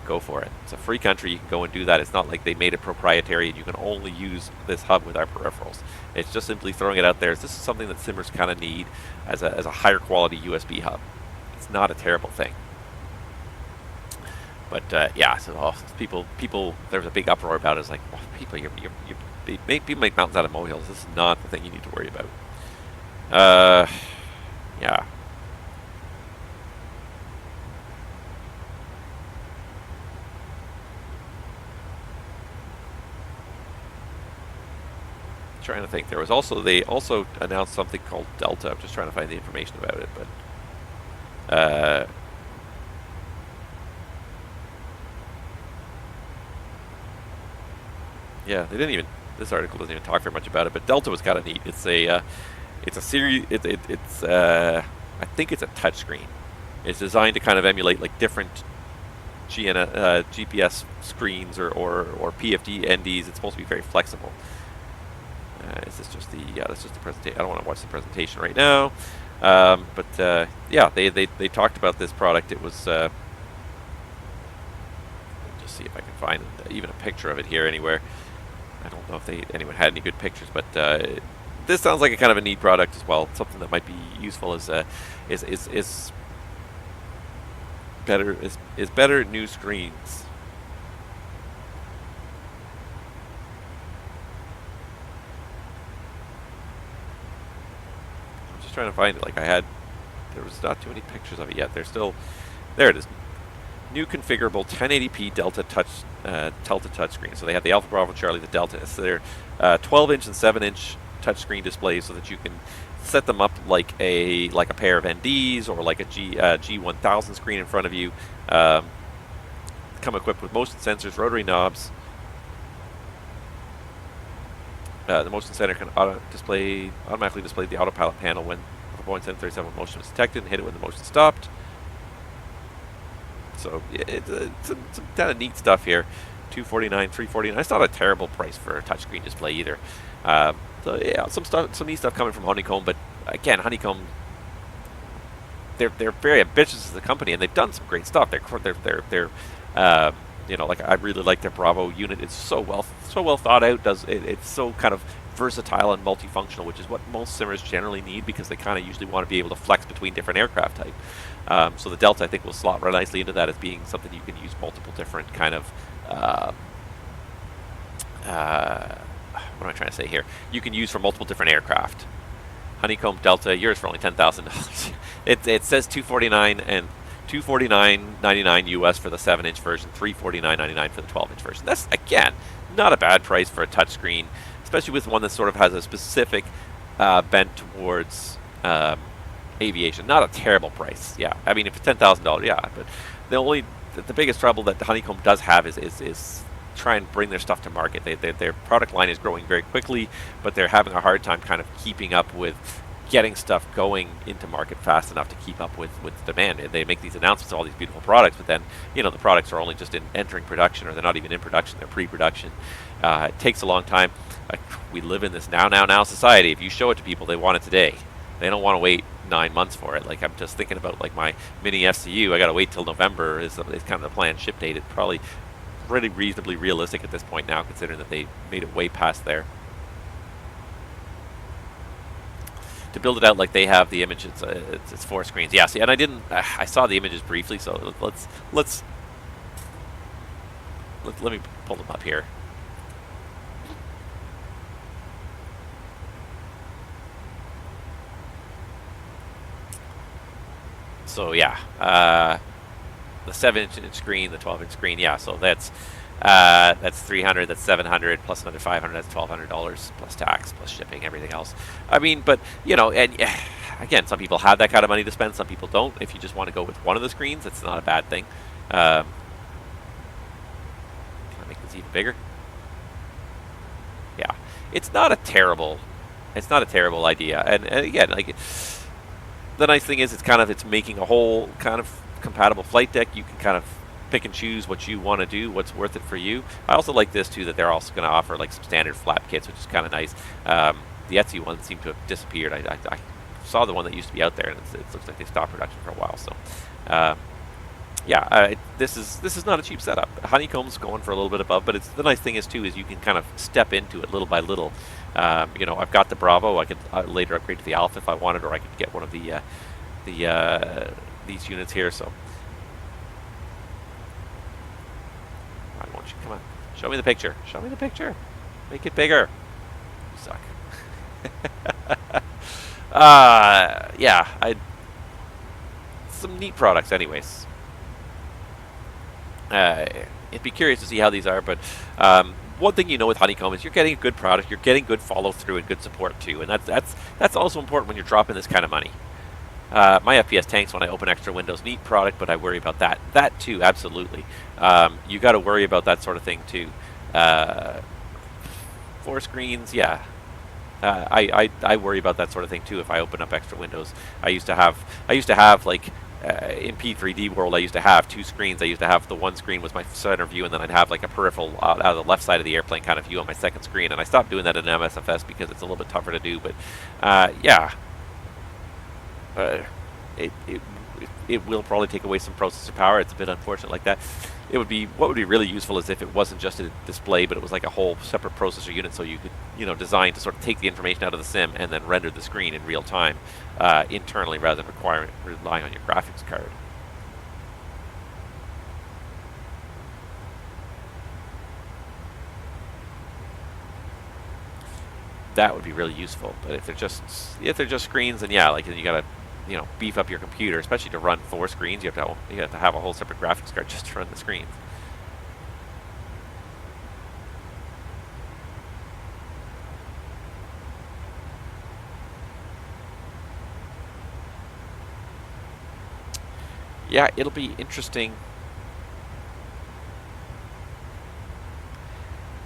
go for it. It's a free country. You can go and do that. It's not like they made it proprietary and you can only use this hub with our peripherals. It's just simply throwing it out there. This is something that simmers kind of need as a higher quality USB hub. It's not a terrible thing. But yeah, so people, there's a big uproar about it. It's like, people, people make mountains out of molehills. This is not the thing you need to worry about. Yeah. Trying to think. They also announced something called Delta. I'm just trying to find the information about it, but yeah, they didn't even. This article doesn't even talk very much about it, but Delta was kind of neat. It's a series. It's I think it's a touchscreen. It's designed to kind of emulate like different GPS screens or PFD NDs. It's supposed to be very flexible. Is this just the? Yeah, that's just the presentation. I don't want to watch the presentation right now. But yeah, they talked about this product. It was. Let me just see if I can find even a picture of it here anywhere. I don't know if anyone had any good pictures, but this sounds like a kind of a neat product as well. Something that might be useful is better new screens. I'm just trying to find it. Like there was not too many pictures of it yet. There it is. New configurable 1080p Delta touchscreen. So they have the Alpha Bravo Charlie, the Delta. So they're 12-inch and 7-inch touchscreen displays, so that you can set them up like a pair of NDs or like a G1000 screen in front of you. Come equipped with motion sensors, rotary knobs. The motion center can automatically display the autopilot panel when the Boeing 737 motion is detected and hit it when the motion stopped. So it's some kind of neat stuff here. $249, $349. That's not a terrible price for a touchscreen display either. So yeah, some neat stuff coming from Honeycomb. But again, Honeycomb, they're very ambitious as a company, and they've done some great stuff. They're like I really like their Bravo unit. It's so well thought out. It's so kind of versatile and multifunctional, which is what most simmers generally need, because they kind of usually want to be able to flex between different aircraft type. So the Delta, I think, will slot right nicely into that as being something you can use multiple different kind of what am I trying to say here? You can use for multiple different aircraft. Honeycomb Delta, yours for only $10,000. It says $249 and $249.99 US for the 7-inch version, $349.99 for the 12-inch version. That's, again, not a bad price for a touchscreen, especially with one that sort of has a specific bent towards aviation. Not a terrible price. Yeah, I mean, if it's $10,000, yeah. But the biggest trouble that Honeycomb does have is try and bring their stuff to market. Their product line is growing very quickly, but they're having a hard time kind of keeping up with getting stuff going into market fast enough to keep up with demand. And they make these announcements of all these beautiful products, but then the products are only just entering production, or they're not even in production, they're pre-production. It takes a long time. We live in this now society. If you show it to people, they want it today. They don't want to wait 9 months for it. Like, I'm just thinking about like my mini FCU. I got to wait till November is kind of the planned ship date. It probably really reasonably realistic at this point now, considering that they made it way past there. To build it out like they have the image, it's 4 screens. Yeah, see, and I saw the images briefly, so let me pull them up here. So yeah, the 7-inch screen, the 12-inch screen, yeah. So that's 300, that's 700 plus another 500, that's $1,200 plus tax, plus shipping, everything else. I mean, but you know, and again, some people have that kind of money to spend, some people don't. If you just want to go with one of the screens, it's not a bad thing. Can I make this even bigger? Yeah, it's not a terrible idea. And again, like, the nice thing is it's making a whole kind of compatible flight deck. You can kind of pick and choose what you want to do, what's worth it for you. I also like this too, that they're also going to offer like some standard flap kits, which is kind of nice. The Etsy one seemed to have disappeared. I saw the one that used to be out there, and it looks like they stopped production for a while. So yeah, this is not a cheap setup. Honeycomb's going for a little bit above, but the nice thing is too is you can kind of step into it little by little. You know, I've got the Bravo. I could later upgrade to the Alpha if I wanted, or I could get one of these units here. So why won't you come on? Show me the picture. Show me the picture. Make it bigger. You suck. Yeah, some neat products, anyways. I'd be curious to see how these are, but one thing you know with Honeycomb is you're getting a good product, you're getting good follow-through and good support too, and that's also important when you're dropping this kind of money. My FPS tanks when I open extra windows, neat product, but I worry about that too, absolutely. You got to worry about that sort of thing too. 4 screens, yeah. I worry about that sort of thing too if I open up extra windows. I used to have like in P3D world, I used to have 2 screens. I used to have the one screen was my center view, and then I'd have like a peripheral out of the left side of the airplane kind of view on my second screen. And I stopped doing that in MSFS because it's a little bit tougher to do. But yeah, it will probably take away some processor power. It's a bit unfortunate like that. What would be really useful is if it wasn't just a display, but it was like a whole separate processor unit, so you could, you know, design to sort of take the information out of the sim and then render the screen in real time internally, rather than relying on your graphics card. That would be really useful. But if they're just screens, then yeah, like, then you gotta, you know, beef up your computer, especially to run 4 screens. You have to have a whole separate graphics card just to run the screens. Yeah, it'll be interesting.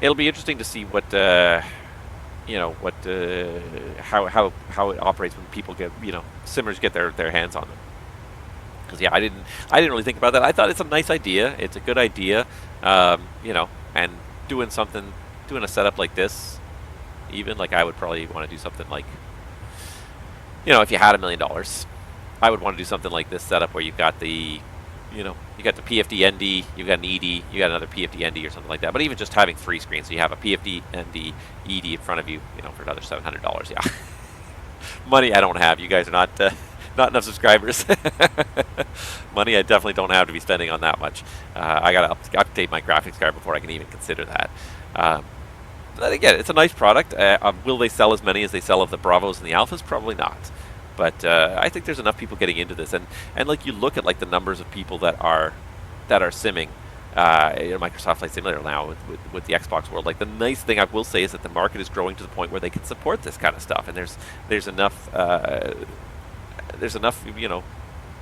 It'll be interesting to see what you know, what how it operates when people get, you know, simmers get their hands on them. Because yeah, I didn't really think about that. I thought it's a nice idea. It's a good idea. You know, and doing a setup like this, even like I would probably want to do something like, you know, if you had $1 million, I would want to do something like this setup where you've got the, you know, you got the PFD ND, you've got an ED, you got another PFD ND or something like that. But even just having 3 screens, so you have a PFD ND ED in front of you, you know, for another $700. Yeah, money I don't have. You guys are not enough subscribers. Money I definitely don't have to be spending on that much. I gotta update my graphics card before I can even consider that. But again, it's a nice product. Will they sell as many as they sell of the Bravos and the Alphas? Probably not. But I think there's enough people getting into this, and like you look at like the numbers of people that are simming in Microsoft Flight Simulator now with the Xbox world. Like, the nice thing I will say is that the market is growing to the point where they can support this kind of stuff, and there's enough you know,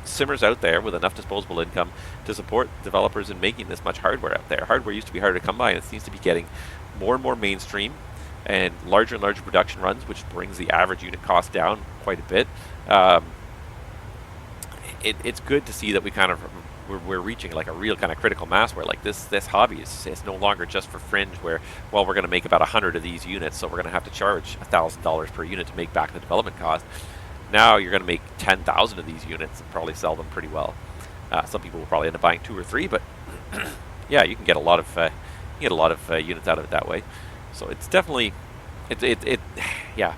simmers out there with enough disposable income to support developers in making this much hardware out there. Hardware used to be harder to come by, and it seems to be getting more and more mainstream, and larger production runs, which brings the average unit cost down quite a bit. It's good to see that we're reaching like a real kind of critical mass where like this hobby is no longer just for fringe, where, well, we're going to make about 100 of these units, so we're going to have to charge $1,000 per unit to make back the development cost. Now you're going to make 10,000 of these units and probably sell them pretty well. Some people will probably end up buying 2 or 3, but yeah, you can get a lot of units out of it that way. So it's definitely yeah.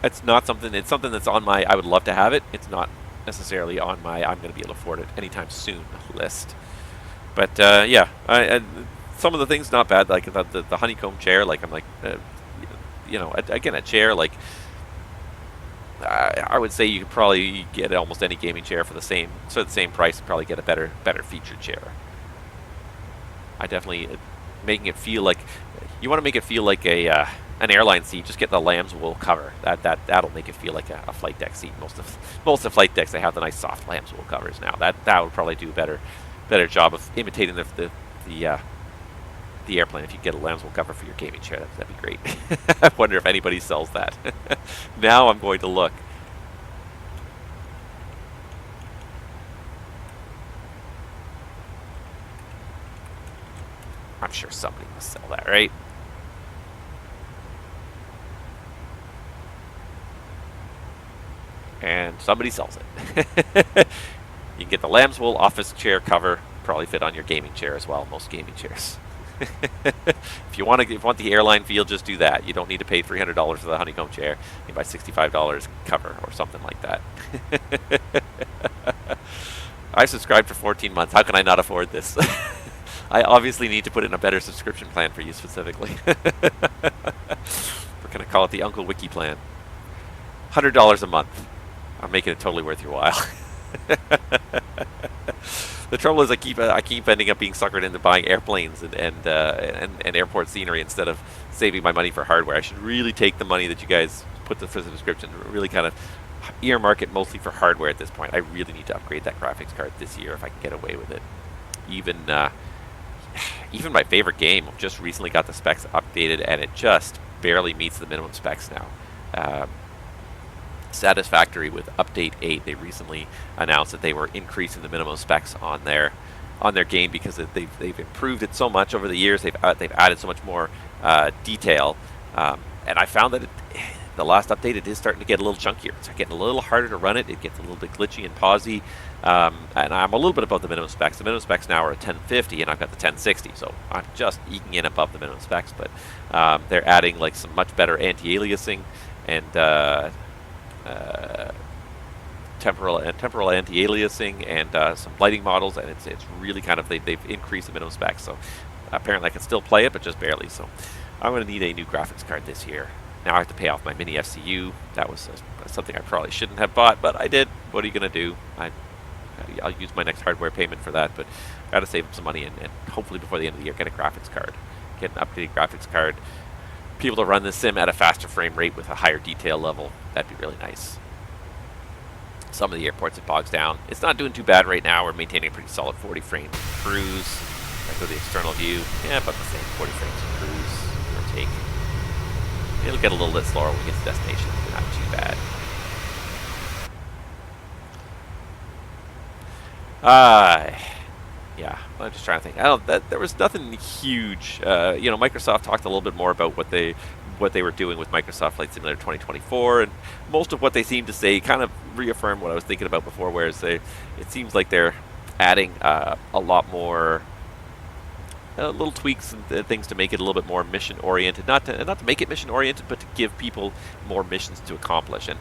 It's not something. It's something that's on my I would love to have it. It's not necessarily on my I'm going to be able to afford it anytime soon list. But yeah, some of the things not bad. Like the honeycomb chair. Like I'm like, you know, again a chair like. I would say you could probably get almost any gaming chair for the same price and probably get a better featured chair. I definitely making it feel like you want to make it feel like an airline seat. Just get the lamb's wool cover. That'll make it feel like a flight deck seat. Most of flight decks, they have the nice soft lamb's wool covers now. That would probably do a better job of imitating the airplane. If you get a lamb's wool cover for your gaming chair, that'd be great. I wonder if anybody sells that. Now I'm going to look. I'm sure somebody must sell that, right? And somebody sells it. You can get the lamb's wool office chair cover, probably fit on your gaming chair as well, most gaming chairs. If you want the airline feel, just do that. You don't need to pay $300 for the honeycomb chair. You can buy $65 cover or something like that. I subscribed for 14 months. How can I not afford this? I obviously need to put in a better subscription plan for you specifically. We're going to call it the Uncle Wiki plan. $100 a month. I'm making it totally worth your while. The trouble is I keep ending up being suckered into buying airplanes and airport scenery instead of saving my money for hardware. I should really take the money that you guys put for the subscription, really kind of earmark it mostly for hardware at this point. I really need to upgrade that graphics card this year if I can get away with it. Even my favorite game just recently got the specs updated, and it just barely meets the minimum specs now. Satisfactory with update 8, they recently announced that they were increasing the minimum specs on their game because they've improved it so much over the years. They've added so much more detail, and I found that the last update it is starting to get a little chunkier. It's getting a little harder to run it. It gets a little bit glitchy and pausy, and I'm a little bit above the minimum specs. The minimum specs now are a 1050, and I've got the 1060, so I'm just eking in above the minimum specs. But they're adding like some much better anti-aliasing and temporal anti-aliasing and some lighting models, and it's really kind of they've increased the minimum specs. So apparently I can still play it, but just barely. So I'm going to need a new graphics card this year. Now I have to pay off my mini FCU. That was something I probably shouldn't have bought, but I did. What are you going to do? I'll use my next hardware payment for that, but I got to save up some money and hopefully before the end of the year get a graphics card, get an updated graphics card. Be able to run this sim at a faster frame rate with a higher detail level. That'd be really nice. Some of the airports it bogs down. It's not doing too bad right now. We're maintaining a pretty solid 40 frame cruise. I go to the external view. Yeah, about the same 40 frames of cruise, give or take. It'll get a little bit slower when we get to destination, but not too bad. Yeah, I'm just trying to think. There was nothing huge. You know, Microsoft talked a little bit more about what they were doing with Microsoft Flight Simulator 2024, and most of what they seemed to say kind of reaffirmed what I was thinking about before. Whereas it seems like they're adding a lot more little tweaks and things to make it a little bit more mission oriented. Not to make it mission oriented, but to give people more missions to accomplish. And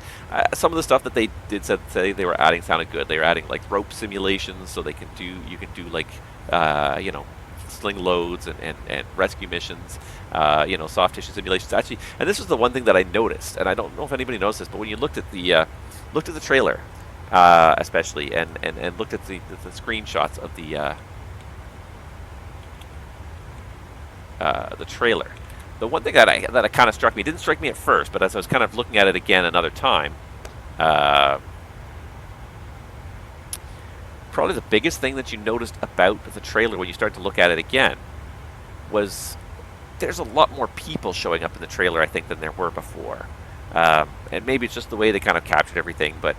some of the stuff that they did say they were adding sounded good. They were adding like rope simulations, so you can do like you know, sling loads and rescue missions. You know, soft tissue simulations. Actually, and this was the one thing that I noticed, and I don't know if anybody knows this, but when you looked at the trailer, especially, and looked at the screenshots of the trailer, the one thing that kind of struck me, it didn't strike me at first, but as I was kind of looking at it again another time, probably the biggest thing that you noticed about the trailer when you start to look at it again was there's a lot more people showing up in the trailer, I think, than there were before. And maybe it's just the way they kind of captured everything, but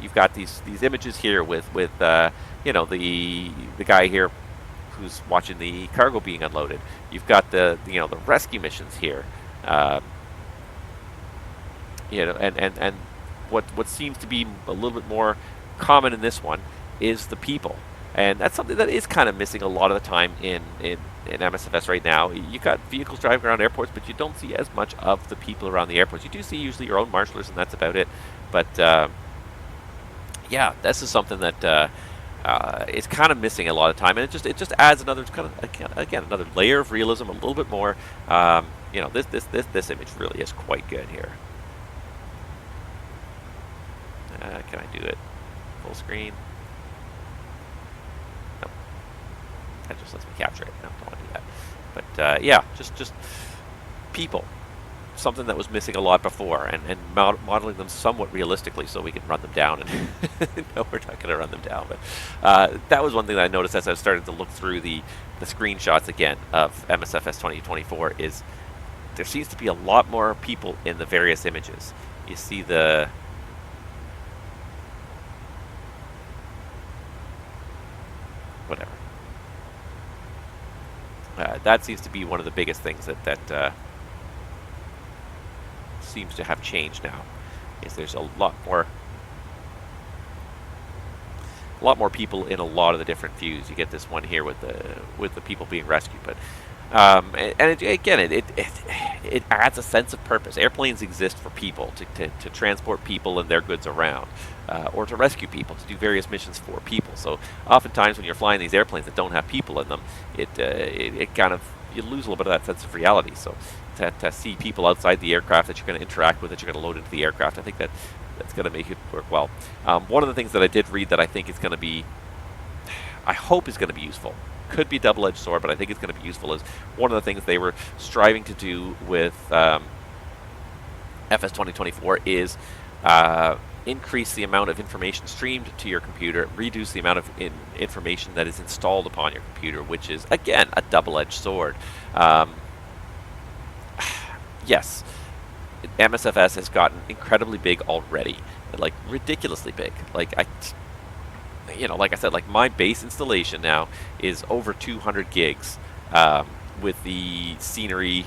you've got these images here with you know, the guy here who's watching the cargo being unloaded. You've got the rescue missions here. You know, and what seems to be a little bit more common in this one is the people. And that's something that is kind of missing a lot of the time in MSFS right now. You got vehicles driving around airports, but you don't see as much of the people around the airports. You do see usually your own marshalers, and that's about it. But yeah, this is something that is kind of missing a lot of time, and it just adds another kind of, again, another layer of realism, a little bit more. You know, this image really is quite good here. Can I do it full screen? No, that just lets me capture it. No, don't want to do that. But yeah, just people. Something that was missing a lot before, and modeling them somewhat realistically so we can run them down. And no, we're not going to run them down, but that was one thing that I noticed as I started to look through the screenshots again of MSFS 2024 is there seems to be a lot more people in the various images. You see the whatever. That seems to be one of the biggest things that seems to have changed now. Is there's a lot more people in a lot of the different views. You get this one here with the people being rescued, but it adds a sense of purpose. Airplanes exist for people to transport people and their goods around, or to rescue people, to do various missions for people. So oftentimes when you're flying these airplanes that don't have people in them, it kind of, you lose a little bit of that sense of reality. So to see people outside the aircraft that you're going to interact with, that you're going to load into the aircraft, I think that's going to make it work well. One of the things that I did read that I think is going to be, I hope is going to be useful, could be a double-edged sword, but I think it's going to be useful, is one of the things they were striving to do with FS 2024 is increase the amount of information streamed to your computer, reduce the amount of information that is installed upon your computer, which is, again, a double-edged sword. Yes, MSFS has gotten incredibly big already, like ridiculously big. Like like I said, like my base installation now is over 200 gigs with the scenery,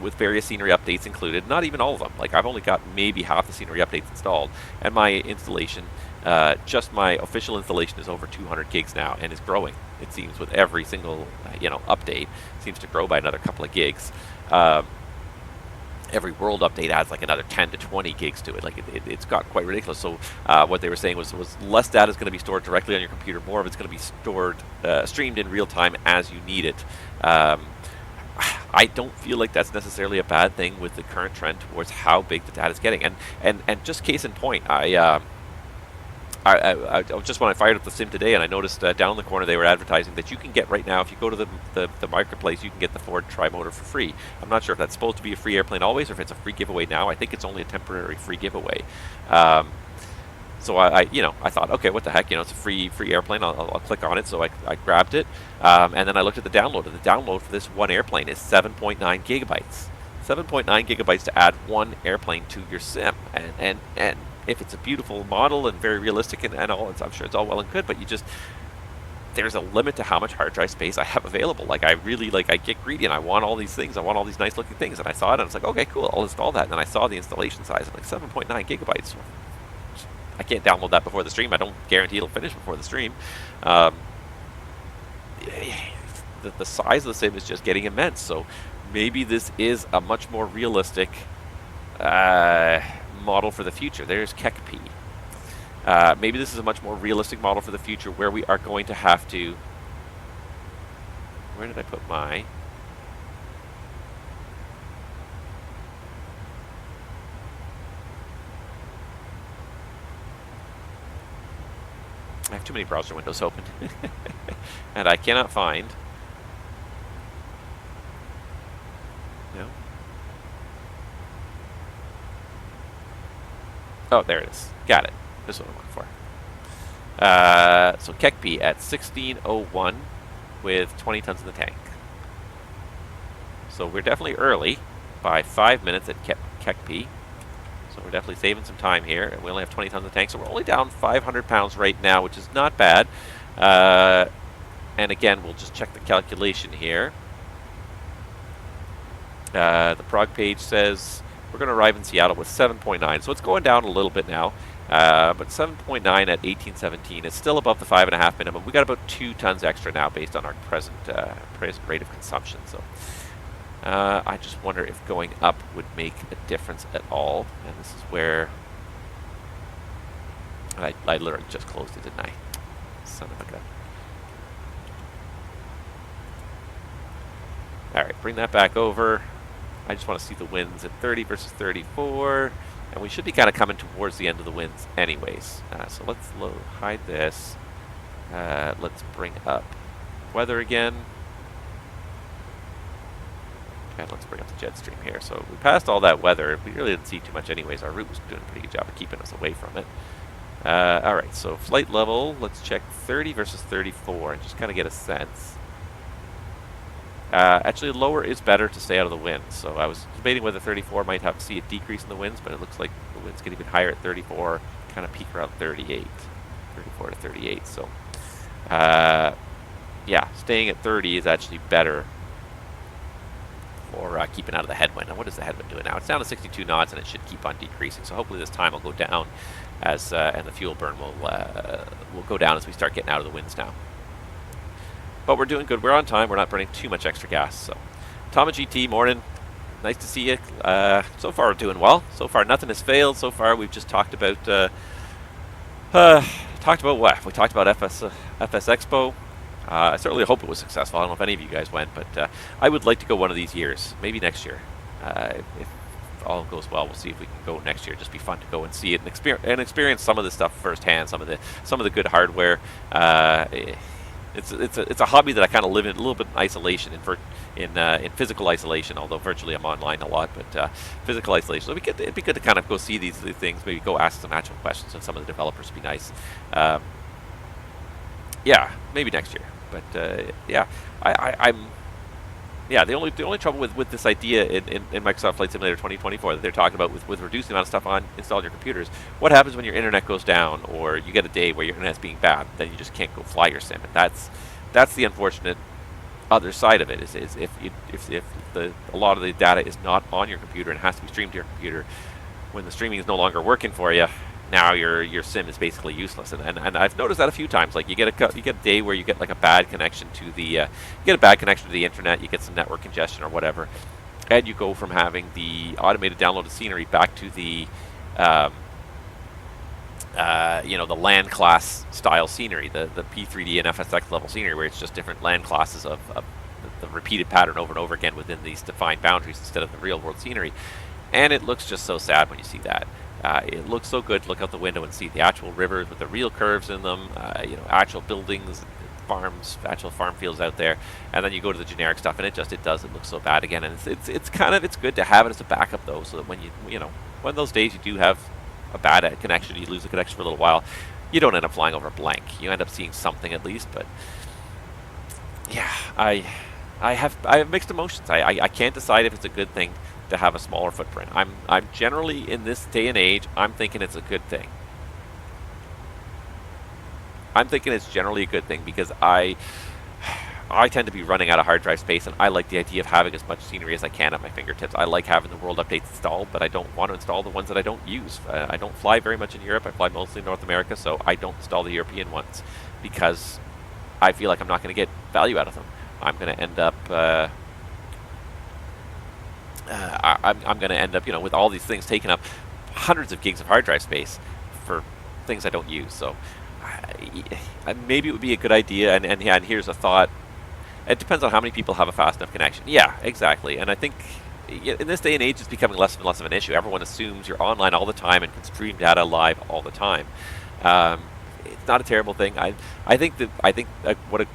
with various scenery updates included. Not even all of them. Like I've only got maybe half the scenery updates installed, and my installation, just my official installation, is over 200 gigs now and is growing. It seems with every single update, seems to grow by another couple of gigs. Every world update adds like another 10 to 20 gigs to it. Like it's got quite ridiculous. So what they were saying was less data is going to be stored directly on your computer. More of it's going to be stored, streamed in real time as you need it. I don't feel like that's necessarily a bad thing with the current trend towards how big the data is getting. And just case in point, I just when I fired up the sim today, and I noticed down in the corner they were advertising that you can get right now, if you go to the marketplace, you can get the Ford Tri-Motor for free. I'm not sure if that's supposed to be a free airplane always, or if it's a free giveaway now. I think it's only a temporary free giveaway. So I thought, okay, what the heck, it's a free airplane. I'll click on it. So I grabbed it, and then I looked at the download. And the download for this one airplane is 7.9 gigabytes. 7.9 gigabytes to add one airplane to your sim, and if it's a beautiful model and very realistic and all, I'm sure it's all well and good, but there's a limit to how much hard drive space I have available. Like I get greedy and I want all these things. I want all these nice looking things, and I saw it and I was like, okay, cool, I'll install that. And then I saw the installation size of like 7.9 gigabytes. I can't download that before the stream. I don't guarantee it'll finish before the stream. The size of the sim is just getting immense. So maybe this is a much more realistic model for the future. There's KORD-KSEA. Maybe this is a much more realistic model for the future where we are going to have to... Where did I put my... I have too many browser windows open. And I cannot find... No. Oh, there it is. Got it. This is what I'm looking for. So KORD-KSEA at 1601 with 20 tons in the tank. So we're definitely early by 5 minutes at KORD-KSEA. So we're definitely saving some time here, and we only have 20 tons in the tank. So we're only down 500 pounds right now, which is not bad. And again, we'll just check the calculation here. The prog page says we're going to arrive in Seattle with 7.9, so it's going down a little bit now. But 7.9 at 1817 is still above the 5.5 minimum. We got about 2 tons extra now based on our present rate of consumption. So I just wonder if going up would make a difference at all. And this is where I literally just closed it, didn't I? Son of a gun. All right, bring that back over. I just want to see the winds at 30 versus 34. And we should be kind of coming towards the end of the winds anyways. So let's hide this. Let's bring up weather again. And let's bring up the jet stream here. So we passed all that weather. We really didn't see too much anyways. Our route was doing a pretty good job of keeping us away from it. All right, so flight level. Let's check 30 versus 34 and just kind of get a sense. Actually, lower is better to stay out of the wind. So I was debating whether 34 might have to see a decrease in the winds, but it looks like the winds get even higher at 34, kind of peak around 38, 34 to 38. So, yeah, staying at 30 is actually better for keeping out of the headwind. And what is the headwind doing now? It's down to 62 knots, and it should keep on decreasing. So hopefully this time will go down as and the fuel burn will go down as we start getting out of the winds now. But we're doing good. We're on time. We're not burning too much extra gas. So, Tom and GT, morning. Nice to see you. So far, we're doing well. So far, nothing has failed. So far, we've just talked about what? We talked about FS Expo. I certainly hope it was successful. I don't know if any of you guys went, but I would like to go one of these years. Maybe next year. If all goes well, we'll see if we can go next year. Just be fun to go and see it and experience some of this stuff firsthand. Some of the good hardware. It's a hobby that I kind of live in a little bit in isolation, in physical isolation. Although virtually I'm online a lot, but physical isolation. So it'd be good to kind of go see these things. Maybe go ask some actual questions, and some of the developers would be nice. Yeah, maybe next year. But yeah, the only trouble with this idea in Microsoft Flight Simulator 2024 that they're talking about with reducing the amount of stuff installed on your computers. What happens when your internet goes down, or you get a day where your internet's being bad, then you just can't go fly your sim? And that's the unfortunate other side of it. Is if a lot of the data is not on your computer and has to be streamed to your computer, when the streaming is no longer working for you, now your sim is basically useless. And I've noticed that a few times. Like you get a day where you get like a bad connection to the internet, you get some network congestion or whatever, and you go from having the automated downloaded scenery back to the the land class style scenery, the P3D and FSX level scenery, where it's just different land classes of the repeated pattern over and over again within these defined boundaries instead of the real world scenery. And it looks just so sad when you see that. It looks so good to look out the window and see the actual rivers with the real curves in them, actual buildings, farms, actual farm fields out there, and then you go to the generic stuff and it looks so bad again. And it's good to have it as a backup though, so that when when those days you do have a bad connection, you lose the connection for a little while, you don't end up flying over blank. You end up seeing something at least. But yeah, I have mixed emotions. I can't decide if it's a good thing to have a smaller footprint. I'm generally, in this day and age, I'm thinking it's a good thing. I'm thinking it's generally a good thing because I tend to be running out of hard drive space, and I like the idea of having as much scenery as I can at my fingertips. I like having the world updates installed, but I don't want to install the ones that I don't use. I don't fly very much in Europe. I fly mostly in North America, so I don't install the European ones because I feel like I'm not going to get value out of them. I'm going to end up I'm going to end up, with all these things taking up hundreds of gigs of hard drive space for things I don't use. So maybe it would be a good idea. And here's a thought. It depends on how many people have a fast enough connection. Yeah, exactly. And I think in this day and age, it's becoming less and less of an issue. Everyone assumes you're online all the time and can stream data live all the time. It's not a terrible thing. I think what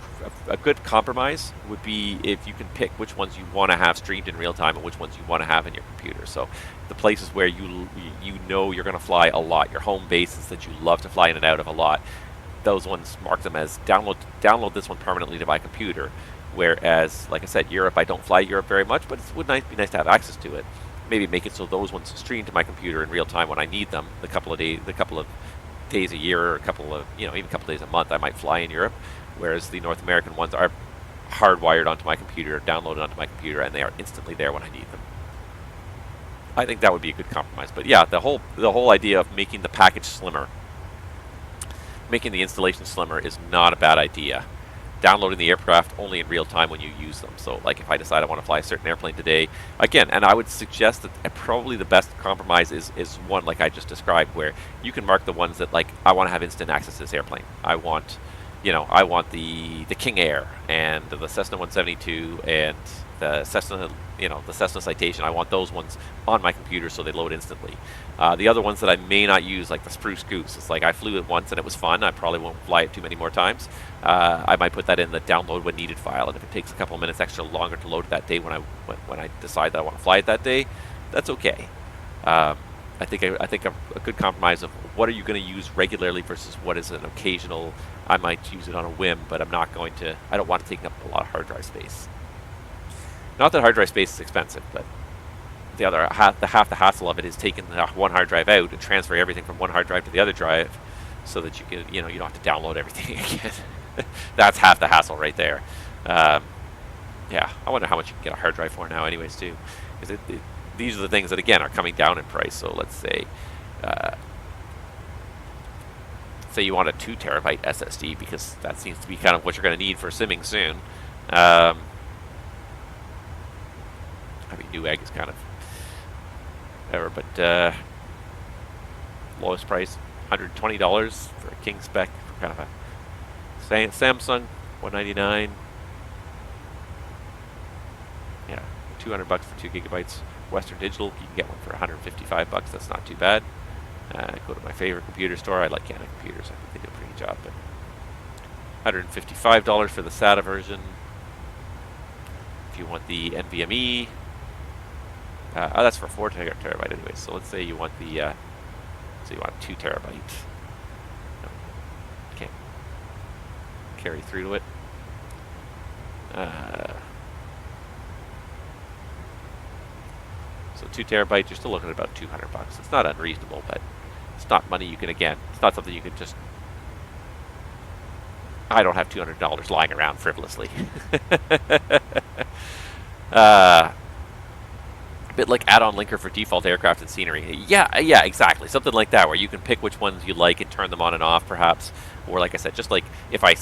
a good compromise would be if you can pick which ones you want to have streamed in real time and which ones you want to have in your computer. So the places where you know you're going to fly a lot, your home bases that you love to fly in and out of a lot, those ones, mark them as download this one permanently to my computer. Whereas, like I said, Europe, I don't fly Europe very much, but it would be nice to have access to it. Maybe make it so those ones stream to my computer in real time when I need them. The couple of days a year, or even a couple days a month, I might fly in Europe. Whereas the North American ones are hardwired onto my computer, downloaded onto my computer, and they are instantly there when I need them. I think that would be a good compromise. But yeah, the whole idea of making the package slimmer, making the installation slimmer, is not a bad idea. Downloading the aircraft only in real time when you use them. So like if I decide I want to fly a certain airplane today, again, and I would suggest that probably the best compromise is one like I just described, where you can mark the ones that, like, I want to have instant access to this airplane. I want, you know, I want the King Air and the Cessna 172 and the Cessna, you know, the Cessna Citation. I want those ones on my computer so they load instantly. The other ones that I may not use, like the Spruce Goose, it's like I flew it once and it was fun. I probably won't fly it too many more times. I might put that in the download when needed file, and if it takes a couple of minutes extra longer to load it that day when I decide that I want to fly it that day, that's okay. I think a good compromise of what are you going to use regularly versus what is an occasional. I might use it on a whim, but I'm not going to. I don't want to take up a lot of hard drive space. Not that hard drive space is expensive, but half the hassle of it is taking the one hard drive out and transfer everything from one hard drive to the other drive, so that you can, you know, you don't have to download everything again. That's half the hassle right there. Yeah, I wonder how much you can get a hard drive for now, anyways, too, because these are the things that again are coming down in price. So let's say, you want a 2 terabyte SSD, because that seems to be kind of what you're going to need for simming soon. I mean, Newegg is kind of whatever, but lowest price $120 for a king spec for kind of a Samsung, $199. Yeah, $200 for 2 gigabytes. Western Digital, you can get one for $155. That's not too bad. Go to my favorite computer store. I like Canon computers. I think they do a pretty good job. But $155 for the SATA version. If you want the NVMe, that's for 4 terabyte anyway. So let's say you want the, 2 terabyte. No, can't carry through to it. So 2 terabyte, you're still looking at about $200. It's not unreasonable, but it's not money you can, again, it's not something you can just. I don't have $200 lying around frivolously. A bit like add-on linker for default aircraft and scenery. Yeah, exactly. Something like that, where you can pick which ones you like and turn them on and off, perhaps. Or like I said, just like if I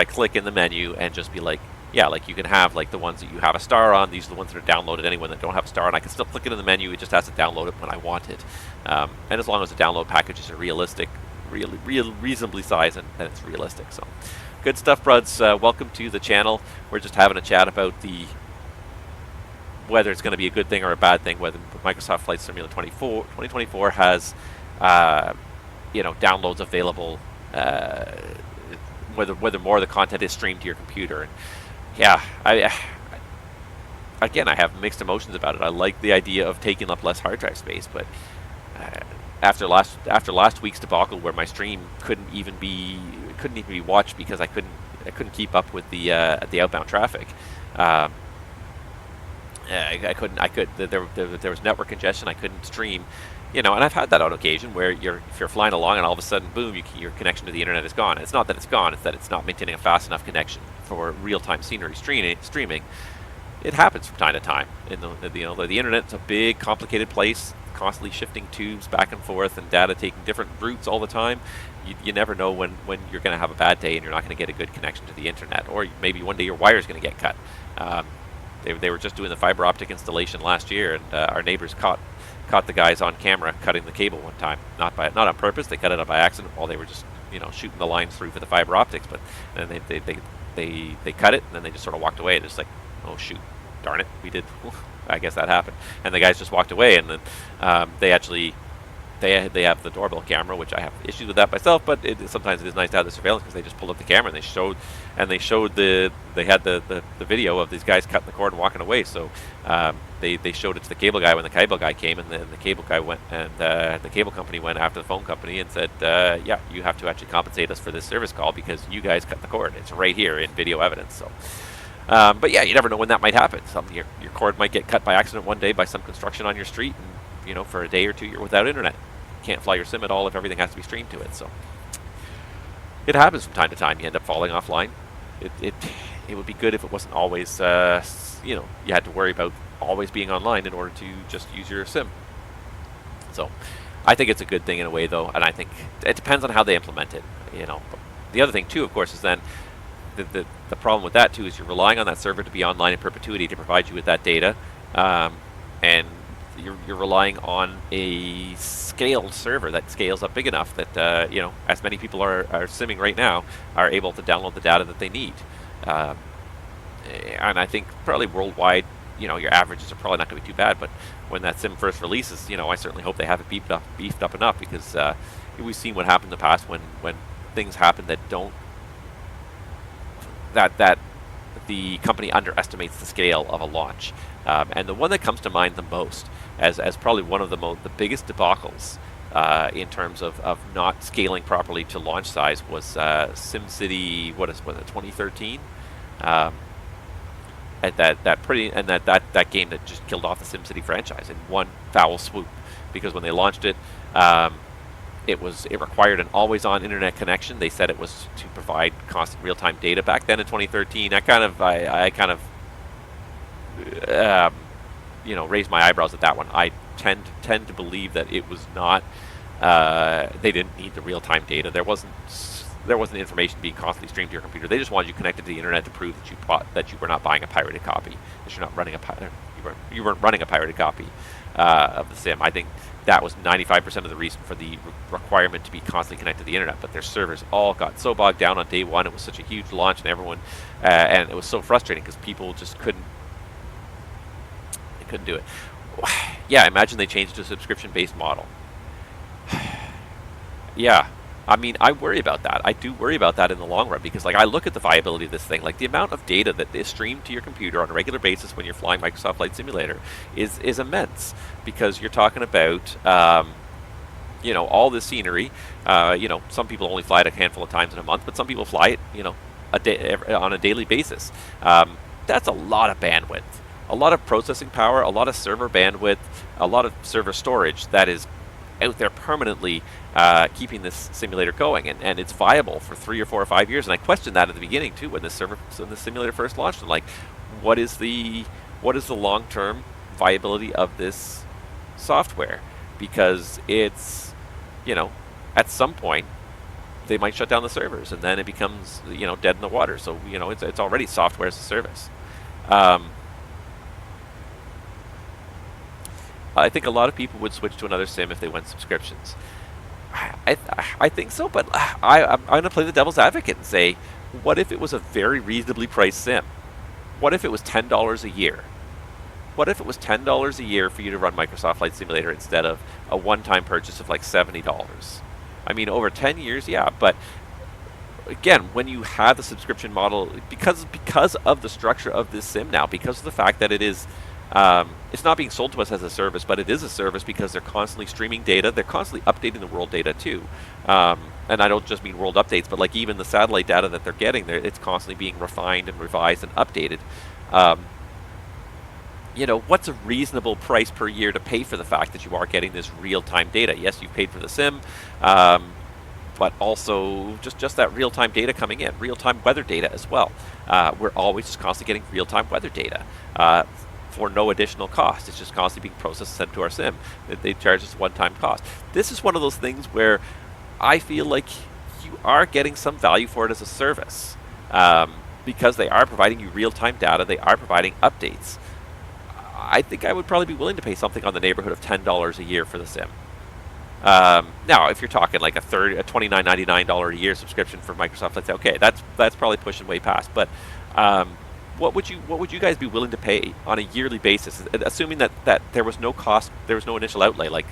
click in the menu and just be like, yeah, like you can have like the ones that you have a star on. These are the ones that are downloaded. Anyone that don't have a star on, I can still click it in the menu. It just has to download it when I want it. And as long as the download packages are realistic, reasonably sized, and it's realistic. So, good stuff, bruds. Welcome to the channel. We're just having a chat about whether it's going to be a good thing or a bad thing. Whether Microsoft Flight Simulator 2024 has, downloads available. Whether more of the content is streamed to your computer. And yeah, I have mixed emotions about it. I like the idea of taking up less hard drive space, but after last week's debacle, where my stream couldn't even be watched because I couldn't keep up with the outbound traffic. There was network congestion. I couldn't stream, and I've had that on occasion where if you're flying along and all of a sudden, boom, your connection to the internet is gone. It's not that it's gone; it's that it's not maintaining a fast enough connection for real-time scenery streaming. It happens from time to time. The internet's a big, complicated place, constantly shifting tubes back and forth, and data taking different routes all the time. You never know when you're going to have a bad day and you're not going to get a good connection to the internet, or maybe one day your wire's going to get cut. They were just doing the fiber optic installation last year, and our neighbors caught the guys on camera cutting the cable one time. Not on purpose. They cut it up by accident while they were just shooting the lines through for the fiber optics. But then they cut it, and then they just sort of walked away. It's like, oh shoot, darn it, we did. I guess that happened. And the guys just walked away, and then they have the doorbell camera, which I have issues with that myself. But sometimes it is nice to have the surveillance, because they just pulled up the camera and they showed the video of these guys cutting the cord and walking away. So they showed it to the cable guy when the cable guy came, and then the cable guy went, and the cable company went after the phone company and said, yeah, you have to actually compensate us for this service call because you guys cut the cord. It's right here in video evidence. So. But yeah, you never know when that might happen. Your cord might get cut by accident one day by some construction on your street, and for a day or two you're without internet. You can't fly your sim at all if everything has to be streamed to it. So it happens from time to time. You end up falling offline. It would be good if it wasn't always you had to worry about always being online in order to just use your sim. So I think it's a good thing in a way, though, and I think it depends on how they implement it. You know, the other thing too, of course, is then the problem with that too is you're relying on that server to be online in perpetuity to provide you with that data, and you're relying on a scaled server that scales up big enough that you know, as many people are simming right now, are able to download the data that they need. And I think probably worldwide, you know, your averages are probably not going to be too bad. But when that sim first releases, you know, I certainly hope they have it beefed up enough, because we've seen what happened in the past when things happen that don't that the company underestimates the scale of a launch. And the one that comes to mind the most as probably one of the biggest debacles in terms of not scaling properly to launch size was SimCity. Was it 2013? At that game that just killed off the SimCity franchise in one foul swoop, because when they launched it, it required an always-on internet connection. They said it was to provide constant real-time data back then in 2013. I kind of you know, raised my eyebrows at that one. I tend to believe that it was not. They didn't need the real-time data. There wasn't information being constantly streamed to your computer. They just wanted you connected to the internet to prove that you were not buying a pirated copy, that you're not running you weren't running a pirated copy of the sim. I think that was 95% of the reason for the requirement to be constantly connected to the internet. But their servers all got so bogged down on day one. It was such a huge launch, and everyone, and it was so frustrating because people just couldn't do it. Yeah, imagine they changed to a subscription-based model. Yeah. I mean, I worry about that. I do worry about that in the long run, because like I look at the viability of this thing, like the amount of data that is streamed to your computer on a regular basis when you're flying Microsoft Flight Simulator is immense, because you're talking about you know, all this scenery. You know, some people only fly it a handful of times in a month, but some people fly it, you know, on a daily basis. That's a lot of bandwidth, a lot of processing power, a lot of server bandwidth, a lot of server storage that is out there permanently keeping this simulator going, and it's viable for 3 or 4 or 5 years. And I questioned that at the beginning too, when the simulator first launched. I'm like, what is the long-term viability of this software? Because it's, you know, at some point they might shut down the servers, and then it becomes, you know, dead in the water. So, you know, it's already software as a service. I think a lot of people would switch to another sim if they went subscriptions. I think so, but I'm going to play the devil's advocate and say, what if it was a very reasonably priced sim? What if it was $10 a year? What if it was $10 a year for you to run Microsoft Flight Simulator instead of a one-time purchase of like $70? I mean, over 10 years, yeah, but again, when you have the subscription model, because of the structure of this sim now, because of the fact that it is, it's not being sold to us as a service, but it is a service because they're constantly streaming data. They're constantly updating the world data too. And I don't just mean world updates, but like even the satellite data that they're getting, it's constantly being refined and revised and updated. You know, what's a reasonable price per year to pay for the fact that you are getting this real-time data? Yes, you've paid for the sim, but also just that real-time data coming in, real-time weather data as well. We're always just constantly getting real-time weather data for no additional cost. It's just constantly being processed and sent to our sim. They charge us one-time cost. This is one of those things where I feel like you are getting some value for it as a service, because they are providing you real-time data. They are providing updates. I think I would probably be willing to pay something on the neighborhood of $10 a year for the sim. Now, if you're talking like a $29.99 a year subscription for Microsoft Flight, okay, that's probably pushing way past. But what would you guys be willing to pay on a yearly basis, assuming that there was no cost, there was no initial outlay? Like,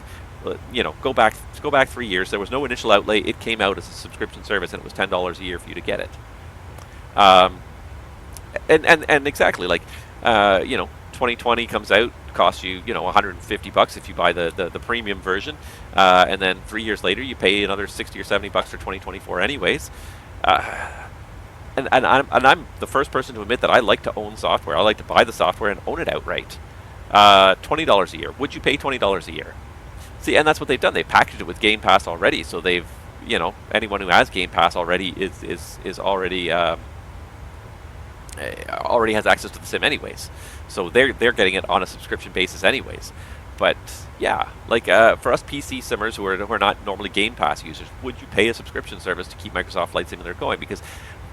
you know, go back 3 years, there was no initial outlay. It came out as a subscription service, and it was $10 a year for you to get it. And exactly, like, you know, 2020 comes out, costs you, you know, $150 if you buy the premium version, and then 3 years later you pay another $60 or $70 for 2024 anyways. And I'm the first person to admit that I like to own software. I like to buy the software and own it outright. $20 a year. Would you pay $20 a year? See, and that's what they've done. They've packaged it with Game Pass already, so they've, you know, anyone who has Game Pass already is already has access to the sim anyways. So they're getting it on a subscription basis anyways. But Yeah, like for us PC simmers who are not normally Game Pass users, would you pay a subscription service to keep Microsoft Flight Simulator going? Because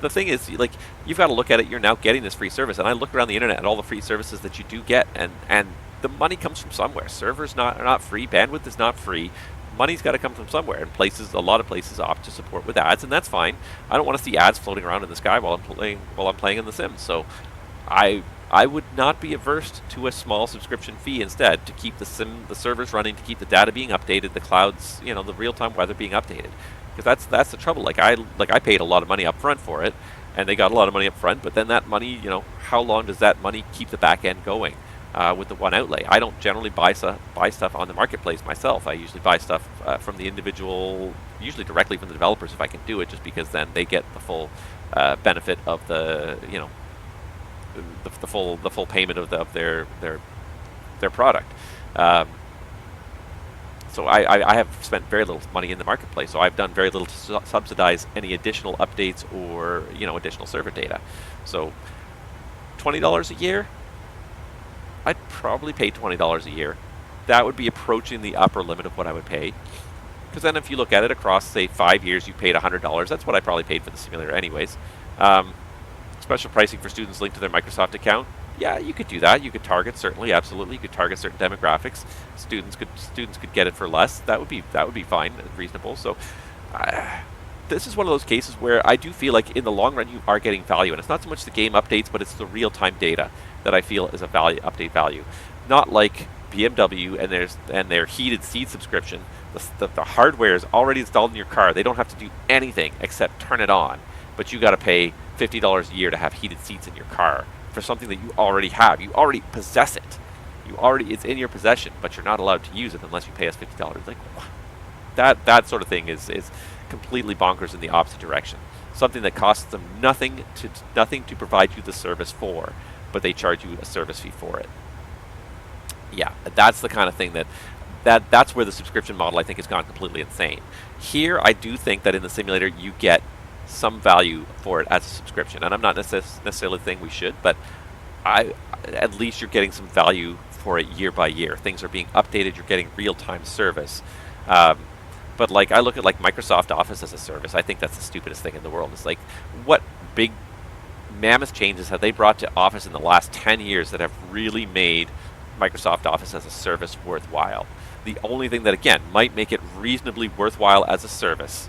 the thing is, like, you've got to look at it. You're now getting this free service, and I look around the internet at all the free services that you do get, and the money comes from somewhere. Servers are not free. Bandwidth is not free. Money's got to come from somewhere, and a lot of places opt to support with ads, and that's fine. I don't want to see ads floating around in the sky while I'm playing in The Sims. So, I would not be averse to a small subscription fee instead to keep the servers running, to keep the data being updated, the clouds, the real-time weather being updated. Because that's the trouble. Like I paid a lot of money up front for it, and they got a lot of money up front. But then that money, how long does that money keep the back end going with the one outlay? I don't generally buy stuff on the marketplace myself. I usually buy stuff from the individual, usually directly from the developers if I can do it, just because then they get the full benefit of the the full payment of their product. So I have spent very little money in the marketplace, so I've done very little to subsidize any additional updates or additional server data. So $20 a year, I'd probably pay $20 a year. That would be approaching the upper limit of what I would pay. Because then if you look at it across, say, 5 years, you paid $100. That's what I probably paid for the simulator anyways. Special pricing for students linked to their Microsoft account. Yeah, you could do that. You could target, certainly, absolutely. You could target certain demographics. Students could get it for less. That would be fine, reasonable. So, this is one of those cases where I do feel like in the long run you are getting value, and it's not so much the game updates, but it's the real-time data that I feel is a update value. Not like BMW and their heated seat subscription. The hardware is already installed in your car. They don't have to do anything except turn it on, but you got to pay $50 a year to have heated seats in your car for something that you already have. You already possess it. It's in your possession, but you're not allowed to use it unless you pay us $50. Like, that sort of thing is completely bonkers in the opposite direction. Something that costs them nothing to provide you the service for, but they charge you a service fee for it. Yeah, that's the kind of thing that's where the subscription model I think has gone completely insane. Here, I do think that in the simulator you get some value for it as a subscription, and I'm not necessarily saying we should, but at least you're getting some value for it year by year. Things are being updated. You're getting real-time service. But like I look at like Microsoft Office as a service. I think that's the stupidest thing in the world. It's like, what big mammoth changes have they brought to Office in the last 10 years that have really made Microsoft Office as a service worthwhile? The only thing that, again, might make it reasonably worthwhile as a service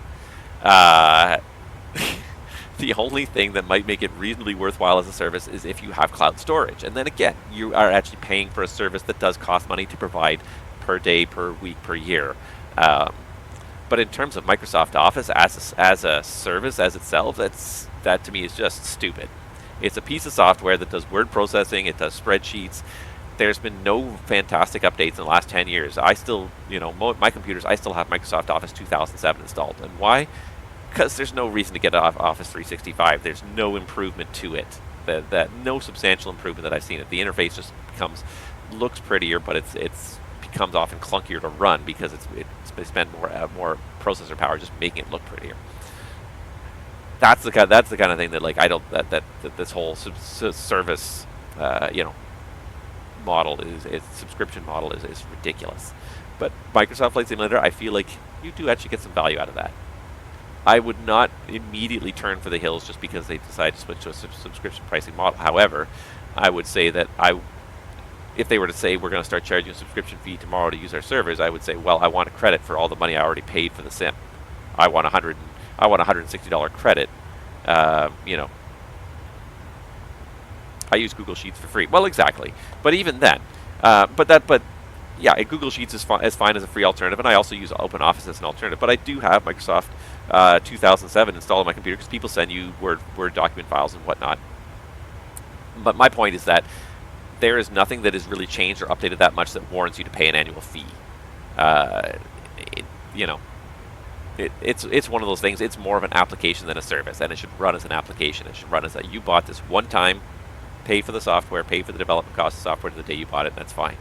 the only thing that might make it reasonably worthwhile as a service is if you have cloud storage. And then again, you are actually paying for a service that does cost money to provide per day, per week, per year. But in terms of Microsoft Office as a service as itself, that to me is just stupid. It's a piece of software that does word processing, it does spreadsheets. There's been no fantastic updates in the last 10 years. I still, my computers, I still have Microsoft Office 2007 installed. And why? Because there's no reason to get Office 365. There's no improvement to it. That no substantial improvement that I've seen. The interface just looks prettier, but it's becomes often clunkier to run because they spend more processor power just making it look prettier. That's the kind of thing that like I don't that this whole service model subscription model is ridiculous. But Microsoft Flight Simulator, I feel like you do actually get some value out of that. I would not immediately turn for the hills just because they decide to switch to a subscription pricing model. However, I would say that if they were to say we're going to start charging a subscription fee tomorrow to use our servers, I would say, well, I want a credit for all the money I already paid for the sim. I want $160 credit. I use Google Sheets for free. Well, exactly. But even then, yeah, Google Sheets is fine as a free alternative, and I also use OpenOffice as an alternative. But I do have Microsoft 2007 installed on my computer because people send you Word document files and whatnot. But my point is that there is nothing that has really changed or updated that much that warrants you to pay an annual fee. It's one of those things. It's more of an application than a service, and it should run as an application. It should run as that you bought this one time, pay for the software, pay for the development cost of software to the day you bought it, and that's fine.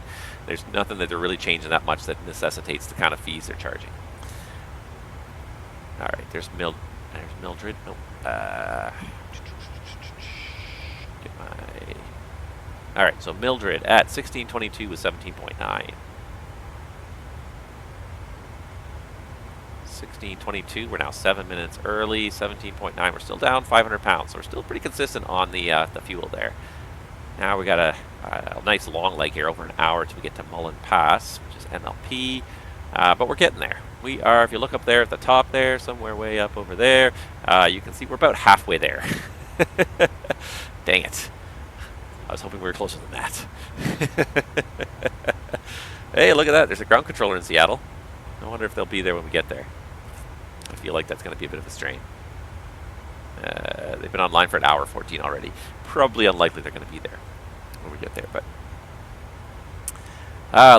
There's nothing that they're really changing that much that necessitates the kind of fees they're charging. All right, there's Mildred. Nope. All right, so Mildred at 1622 with 17.9. 16:22. We're now 7 minutes early. 17.9. We're still down 500 pounds. So we're still pretty consistent on the fuel there. Now we got a nice long leg here, over an hour till we get to Mullen Pass, which is MLP. But we're getting there. We are, if you look up there at the top there, somewhere way up over there, you can see we're about halfway there. Dang it. I was hoping we were closer than that. Hey, look at that. There's a ground controller in Seattle. I wonder if they'll be there when we get there. I feel like that's going to be a bit of a strain. They've been online for an hour 14 already. Probably unlikely they're going to be there when we get there, but...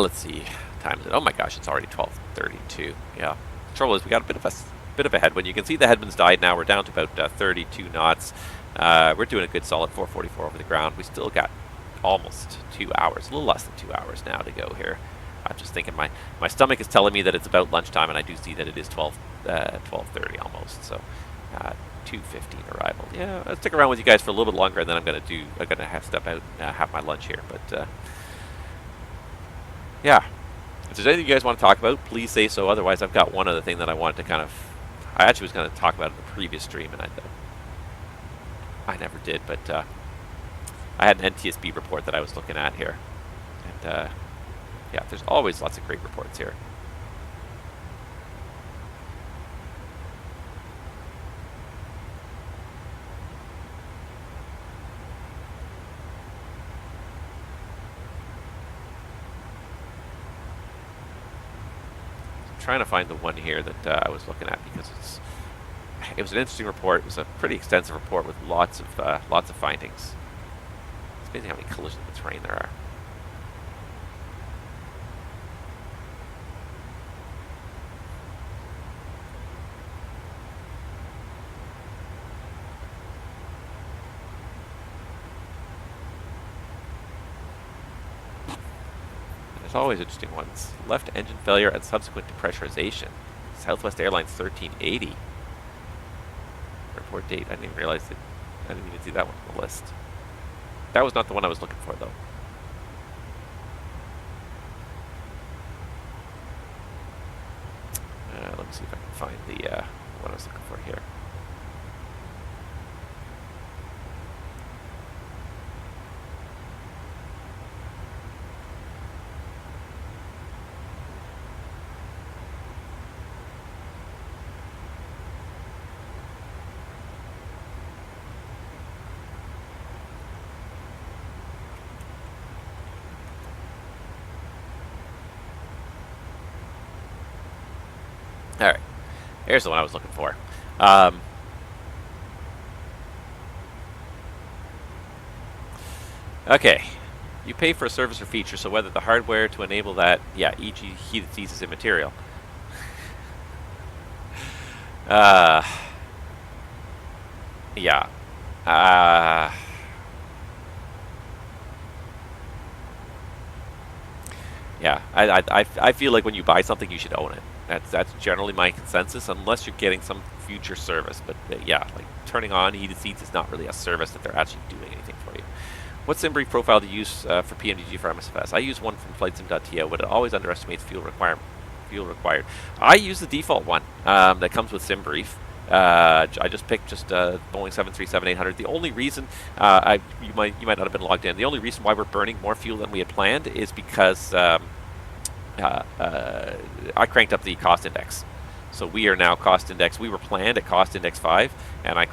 let's see. Time is it? Oh my gosh, it's already 12:32. Yeah. The trouble is we got a bit of a headwind. You can see the headwind's died now. We're down to about 32 knots. We're doing a good solid 444 over the ground. We still got almost 2 hours, a little less than 2 hours now to go here. I'm just thinking my stomach is telling me that it's about lunchtime, and I do see that it is 12:30 almost. So 2:15 arrival. Yeah, I'll stick around with you guys for a little bit longer, and then I'm gonna have to step out and have my lunch here. But yeah, if there's anything you guys want to talk about, please say so. Otherwise, I've got one other thing that I wanted to I actually was going to talk about in the previous stream, and I never did, but I had an NTSB report that I was looking at here. And yeah, there's always lots of great reports here. Trying to find the one here that I was looking at, because it was an interesting report. It was a pretty extensive report with lots of findings. It's amazing how many collisions with terrain there are. There's always interesting ones. Left engine failure and subsequent depressurization. Southwest Airlines 1380. Report date. I didn't even realize that. I didn't even see that one on the list. That was not the one I was looking for, though. Let me see if I can find the one I was looking for here. Alright, here's the one I was looking for. Okay, you pay for a service or feature, so whether the hardware to enable that, yeah, e.g. heated seats is immaterial. Yeah. Yeah, I feel like when you buy something, you should own it. That's generally my consensus, unless you're getting some future service. But yeah, like turning on heated seats is not really a service that they're actually doing anything for you. What SimBrief profile do you use for PMDG for MSFS? I use one from FlightSim.to, but it always underestimates fuel required. I use the default one that comes with SimBrief. I just picked Boeing 737-800. The only reason you might not have been logged in. The only reason why we're burning more fuel than we had planned is because I cranked up the cost index. So we are now cost index. We were planned at cost index 5, and I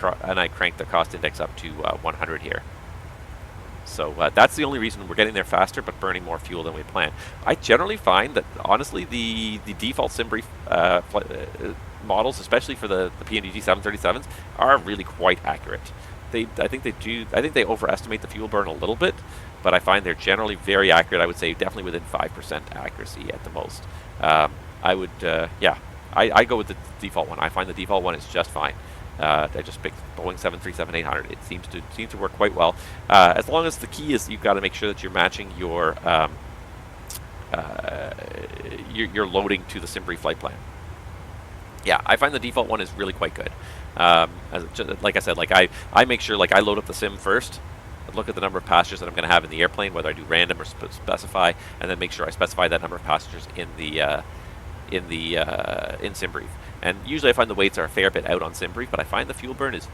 cranked the cost index up to 100 here. So that's the only reason we're getting there faster, but burning more fuel than we planned. I generally find that, honestly, the default SimBrief models, especially for the PMDG 737s, are really quite accurate. I think they overestimate the fuel burn a little bit, but I find they're generally very accurate. I would say definitely within 5% accuracy at the most. I would, yeah, I go with the default one. I find the default one is just fine. I just picked Boeing 737-800. It seems to work quite well. As long as the key is you've got to make sure that you're matching your loading to the SimBrief flight plan. Yeah, I find the default one is really quite good. Like I said, like I make sure, like, I load up the sim first, look at the number of passengers that I'm going to have in the airplane, whether I do random or specify, and then make sure I specify that number of passengers in the in the in SimBrief. And usually I find the weights are a fair bit out on SimBrief, but I find the fuel burn is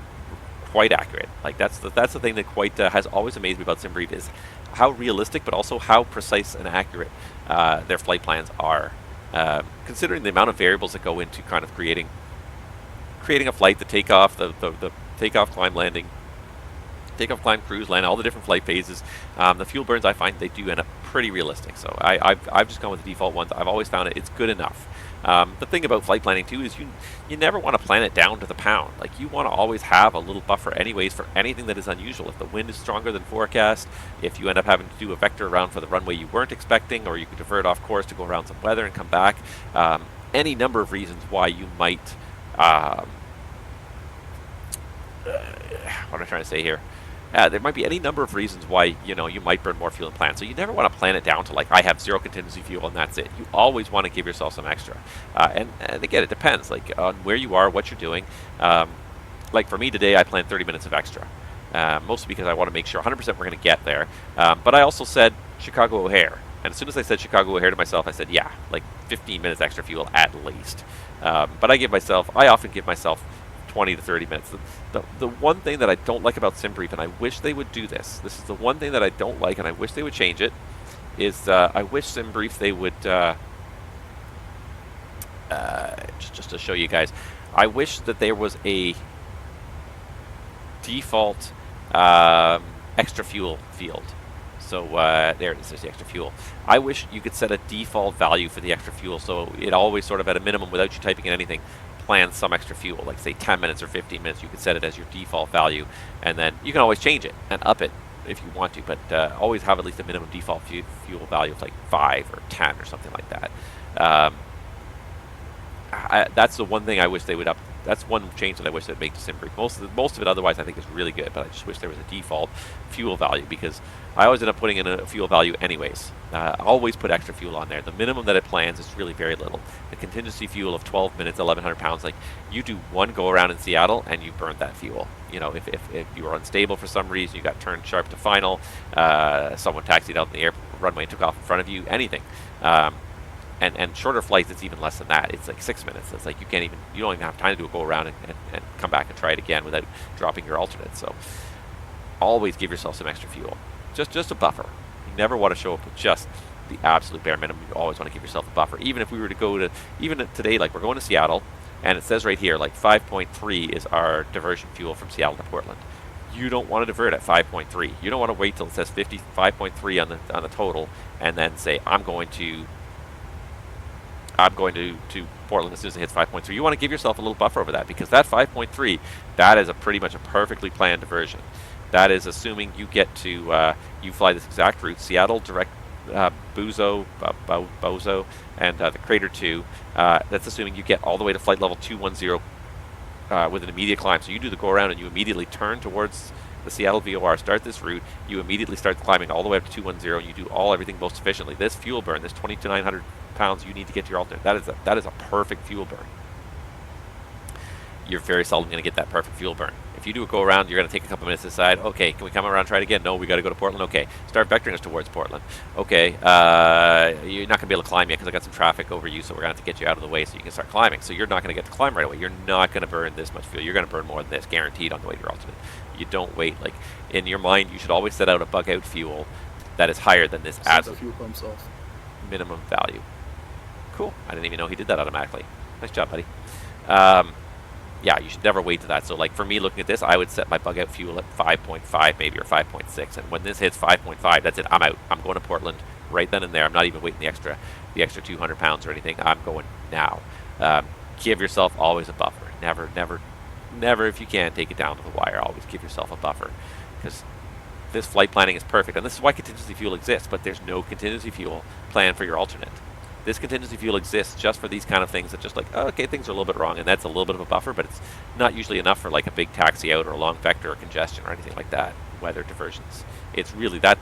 quite accurate. Like that's the thing that quite has always amazed me about SimBrief is how realistic, but also how precise and accurate their flight plans are. Considering the amount of variables that go into kind of creating a flight, the takeoff, the takeoff, climb, landing, takeoff, climb, cruise, land, all the different flight phases, the fuel burns I find they do end up pretty realistic. So I've just gone with the default ones. I've always found it's good enough. The thing about flight planning too is you never want to plan it down to the pound. Like you want to always have a little buffer anyways for anything that is unusual. If the wind is stronger than forecast, if you end up having to do a vector around for the runway you weren't expecting, or you could divert off course to go around some weather and come back, any number of reasons why you might what am I trying to say here? There might be any number of reasons why you might burn more fuel than planned. So you never want to plan it down to like I have 0 contingency fuel and that's it. You always want to give yourself some extra. And again, it depends like on where you are, what you're doing. Like for me today, I planned 30 minutes of extra, mostly because I want to make sure 100% we're going to get there. But I also said Chicago O'Hare, and as soon as I said Chicago O'Hare to myself, I said yeah, like 15 minutes extra fuel at least. But I often give myself 20 to 30 minutes. The one thing that I don't like about SimBrief, and I wish they would do this is the one thing that I don't like, and I wish they would change it, is I wish SimBrief they would, just to show you guys, I wish that there was a default extra fuel field. So there it is, there's the extra fuel. I wish you could set a default value for the extra fuel, so it always sort of at a minimum, without you typing in anything, plan some extra fuel, like say 10 minutes or 15 minutes. You could set it as your default value, and then you can always change it and up it if you want to, but always have at least a minimum default fuel value of like 5 or 10 or something like that. That's the one thing I wish they would up. That's one change that I wish they'd make to SimBrief. Most of it otherwise I think is really good, but I just wish there was a default fuel value, because I always end up putting in a fuel value anyways. Always put extra fuel on there. The minimum that it plans is really very little. The contingency fuel of 12 minutes, 1,100 pounds, like you do one go around in Seattle and you burnt that fuel. If you were unstable for some reason, you got turned sharp to final, someone taxied out in the runway and took off in front of you, anything. And shorter flights, it's even less than that. It's like 6 minutes. It's like you don't even have time to do a go around and come back and try it again without dropping your alternate. So always give yourself some extra fuel. Just a buffer. You never want to show up with just the absolute bare minimum. You always want to give yourself a buffer. Even if we were to go to, even today, like we're going to Seattle, and it says right here, like 5.3 is our diversion fuel from Seattle to Portland. You don't want to divert at 5.3. You don't want to wait till it says 55.3 on the total and then say, I'm going to Portland as soon as it hits 5.3. You want to give yourself a little buffer over that, because that 5.3, that is pretty much a perfectly planned diversion. That is assuming you get to, you fly this exact route, Seattle direct Bozo, and the Crater 2. That's assuming you get all the way to flight level 210 with an immediate climb. So you do the go around and you immediately turn towards the Seattle VOR, start this route, you immediately start climbing all the way up to 210, and you do everything most efficiently. This fuel burn, this 2,900 pounds you need to get to your alternate, that is a perfect fuel burn. You're very seldom going to get that perfect fuel burn. If you do a go around, you're going to take a couple minutes to decide, okay, can we come around and try it again? No, we got to go to Portland. Okay, start vectoring us towards Portland. Okay, you're not going to be able to climb yet because I got some traffic over you, so we're going to have to get you out of the way so you can start climbing. So you're not going to get to climb right away. You're not going to burn this much fuel. You're going to burn more than this, guaranteed, on the way to your alternate. You don't wait. Like, in your mind, you should always set out a bug out fuel that is higher than this fuel pumps off. minimum value. Cool. I didn't even know he did that automatically. Nice job, buddy. Yeah, you should never wait to that. So like for me looking at this, I would set my bug out fuel at 5.5 maybe, or 5.6. And when this hits 5.5, that's it. I'm out. I'm going to Portland right then and there. I'm not even waiting the extra 200 pounds or anything. I'm going now. Give yourself always a buffer. Never, if you can, take it down to the wire. Always give yourself a buffer, because this flight planning is perfect. And this is why contingency fuel exists, but there's no contingency fuel planned for your alternate. This contingency fuel exists just for these kind of things that just like, oh, okay, things are a little bit wrong, and that's a little bit of a buffer, but it's not usually enough for like a big taxi out or a long vector or congestion or anything like that, weather diversions. It's really that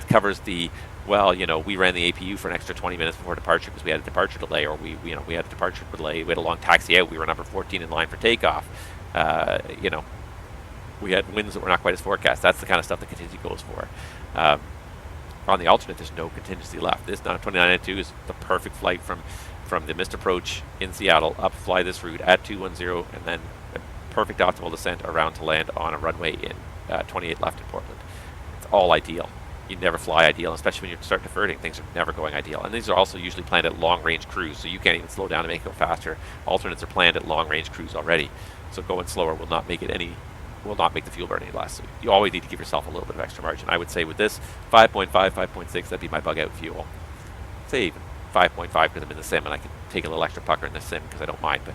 covers the, well, we ran the APU for an extra 20 minutes before departure because we had a departure delay, or we had a departure delay, we had a long taxi out, we were number 14 in line for takeoff. We had winds that were not quite as forecast. That's the kind of stuff that contingency goes for. On the alternate, there's no contingency left. This 2992 is the perfect flight from from the missed approach in Seattle up, fly this route at 210, and then a perfect optimal descent around to land on a runway in 28 left in Portland. It's all ideal. You never fly ideal, especially when you start diverting. Things are never going ideal. And these are also usually planned at long-range cruise, so you can't even slow down to make it go faster. Alternates are planned at long-range cruise already, so going slower will not make the fuel burn any less. So you always need to give yourself a little bit of extra margin. I would say with this 5.5, 5.6, that'd be my bug-out fuel. Say even 5.5 because I'm in the sim and I can take a little extra pucker in the sim because I don't mind. But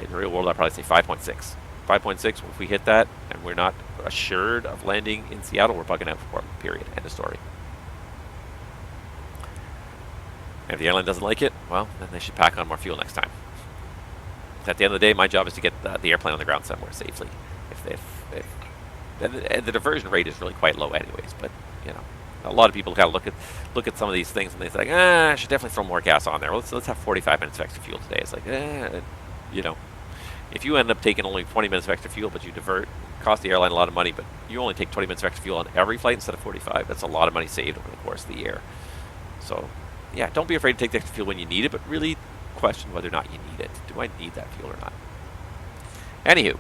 in the real world, I'd probably say 5.6. 5.6, if we hit that and we're not assured of landing in Seattle, we're bugging out for Portland, period. End of story. And if the airline doesn't like it, well, then they should pack on more fuel next time. At the end of the day, my job is to get the airplane on the ground somewhere safely. And the diversion rate is really quite low anyways, but, you know, a lot of people kind of look at some of these things and they think, I should definitely throw more gas on there. Let's have 45 minutes of extra fuel today. It's like, you know, if you end up taking only 20 minutes of extra fuel, but you divert, it costs the airline a lot of money, but you only take 20 minutes of extra fuel on every flight instead of 45. That's a lot of money saved over the course of the year. So, yeah, don't be afraid to take the extra fuel when you need it, but really question whether or not you need it. Do I need that fuel or not? Anywho,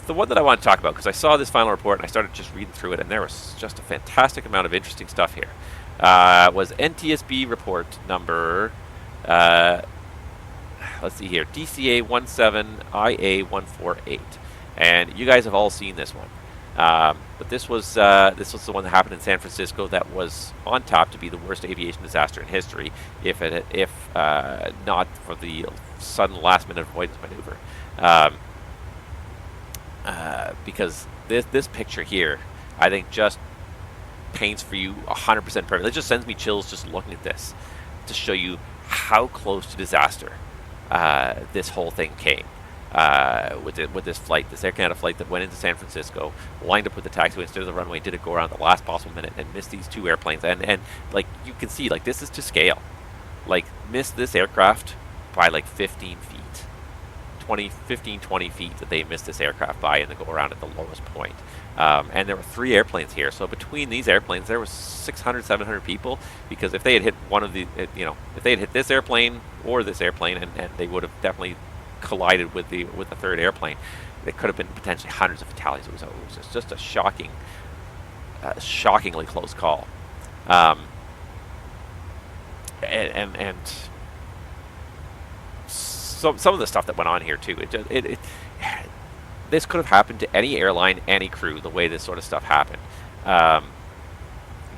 the one that I want to talk about, because I saw this final report and I started just reading through it, and there was just a fantastic amount of interesting stuff here. Was NTSB report number, let's see here, DCA 17IA148, and you guys have all seen this one. But this was the one that happened in San Francisco that was on top to be the worst aviation disaster in history, if not for the sudden last-minute avoidance maneuver. Because this picture here, I think, just paints for you 100% perfect. It just sends me chills just looking at this to show you how close to disaster this whole thing came. With this flight, this Air Canada flight that went into San Francisco, lined up with the taxiway instead of the runway, did it go around the last possible minute and missed these two airplanes. And like you can see, like this is to scale. Like missed this aircraft by like 15 feet. 20 feet that they missed this aircraft by, and they go around at the lowest point. And there were 3 airplanes here, so between these airplanes there was 600, 700 people, because if they had hit one of the, if they had hit this airplane or this airplane, and they would have definitely collided with the third airplane, it could have been potentially hundreds of fatalities. It was just a shockingly close call. And some of the stuff that went on here too, this could have happened to any airline, any crew, the way this sort of stuff happened.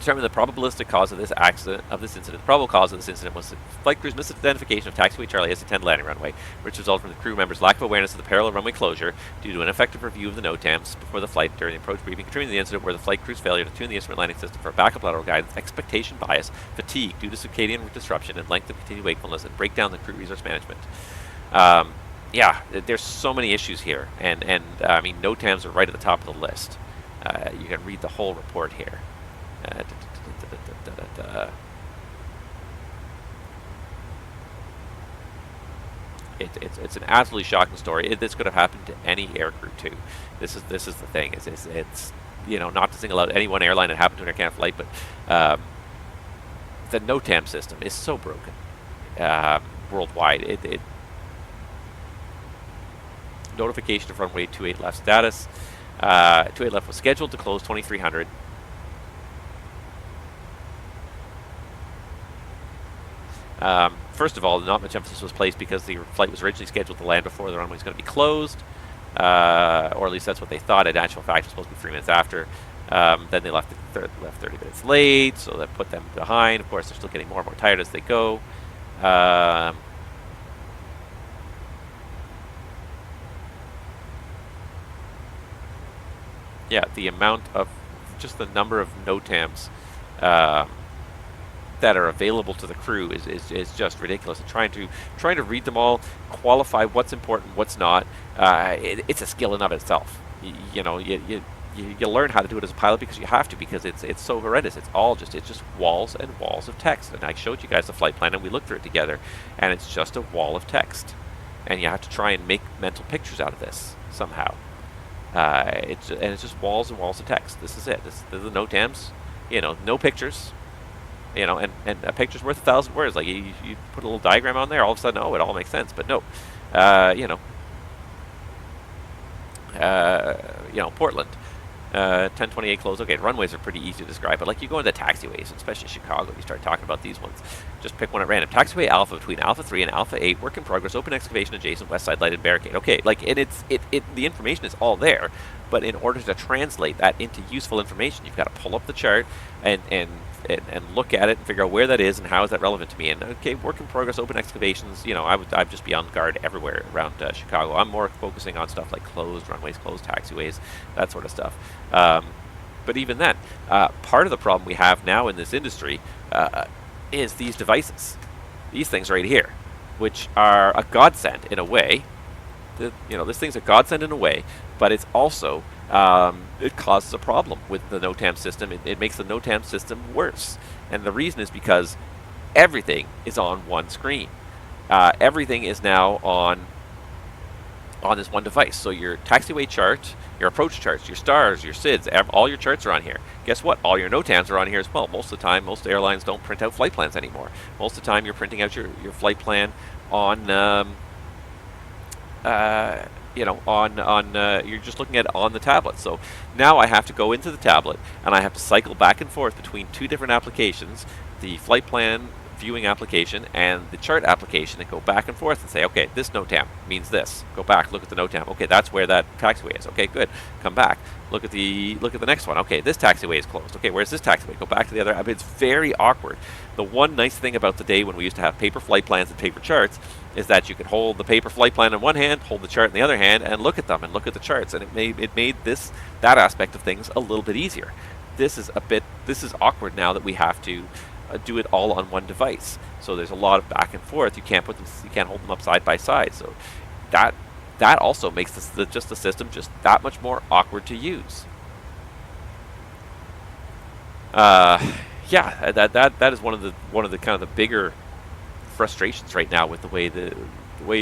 Determine the probabilistic cause of this incident. The probable cause of this incident was the flight crew's misidentification of taxiway Charlie as the 10 landing runway, which resulted from the crew members' lack of awareness of the parallel runway closure due to an effective review of the NOTAMS before the flight during the approach briefing, contributing to the incident where the flight crew's failure to tune the instrument landing system for backup lateral guidance, expectation bias, fatigue due to circadian disruption and length of continued wakefulness, and breakdown in the crew resource management. Yeah, there's so many issues here, and I mean, NOTAMs are right at the top of the list. You can read the whole report here. It's an absolutely shocking story. This could have happened to any aircrew too. This is the thing. It's not to single out any one airline that happened to an Air Canada flight, but the NOTAM system is so broken worldwide. Notification of runway 28 left status. 28 left was scheduled to close 2300. First of all, not much emphasis was placed because the flight was originally scheduled to land before the runway was going to be closed, or at least that's what they thought. In actual fact, it was supposed to be 3 minutes after. Then they left 30 minutes late, so that put them behind. Of course, they're still getting more and more tired as they go. Yeah, the amount of, just the number of NOTAMs that are available to the crew is just ridiculous. And trying to read them all, qualify what's important, what's not. It's a skill in of itself. You learn how to do it as a pilot because you have to, because it's so horrendous. It's just walls and walls of text. And I showed you guys the flight plan and we looked through it together, and it's just a wall of text. And you have to try and make mental pictures out of this somehow. It's just walls and walls of text. This is it. This is the NOTAMs. No pictures. You know, and a picture's worth 1,000 words. Like you put a little diagram on there, all of a sudden, oh, it all makes sense. But no, you know, Portland, 1028 close. Okay, runways are pretty easy to describe, but like you go into taxiways, especially Chicago, you start talking about these ones. Just pick one at random. Taxiway Alpha between Alpha 3 and Alpha 8, work in progress, open excavation adjacent, west side lighted barricade. Okay, like, and the information is all there, but in order to translate that into useful information, you've got to pull up the chart and look at it and figure out where that is and how is that relevant to me. And okay, work in progress, open excavations. You know, I'd just be on guard everywhere around Chicago. I'm more focusing on stuff like closed runways, closed taxiways, that sort of stuff. But even then, part of the problem we have now in this industry is these devices, these things right here, which are a godsend in a way. You know, this thing's a godsend in a way, but it's also it causes a problem with the NOTAMS system. It makes the NOTAMS system worse, and the reason is because everything is on one screen. Everything is now on this one device. So your taxiway chart, your approach charts, your stars, your SIDs, all your charts are on here. Guess what? All your NOTAMs are on here as well. Most of the time, most airlines don't print out flight plans anymore. Most of the time, you're printing out your flight plan on you know, you're just looking at it on the tablet. So now I have to go into the tablet and I have to cycle back and forth between two different applications, the flight plan viewing application and the chart application, and go back and forth and say, okay, this NOTAM means this. Go back, look at the NOTAM. Okay, that's where that taxiway is. Okay, good. Come back. Look at the next one. Okay, this taxiway is closed. Okay, where's this taxiway? Go back to the other. I mean, it's very awkward. The one nice thing about the day when we used to have paper flight plans and paper charts is that you could hold the paper flight plan in one hand, hold the chart in the other hand, and look at them and look at the charts. And it made that aspect of things a little bit easier. This is awkward now that we have to do it all on one device. So there's a lot of back and forth. You can't hold them up side by side. So that also makes the system just that much more awkward to use. Yeah, that is one of the kind of the bigger frustrations right now with the way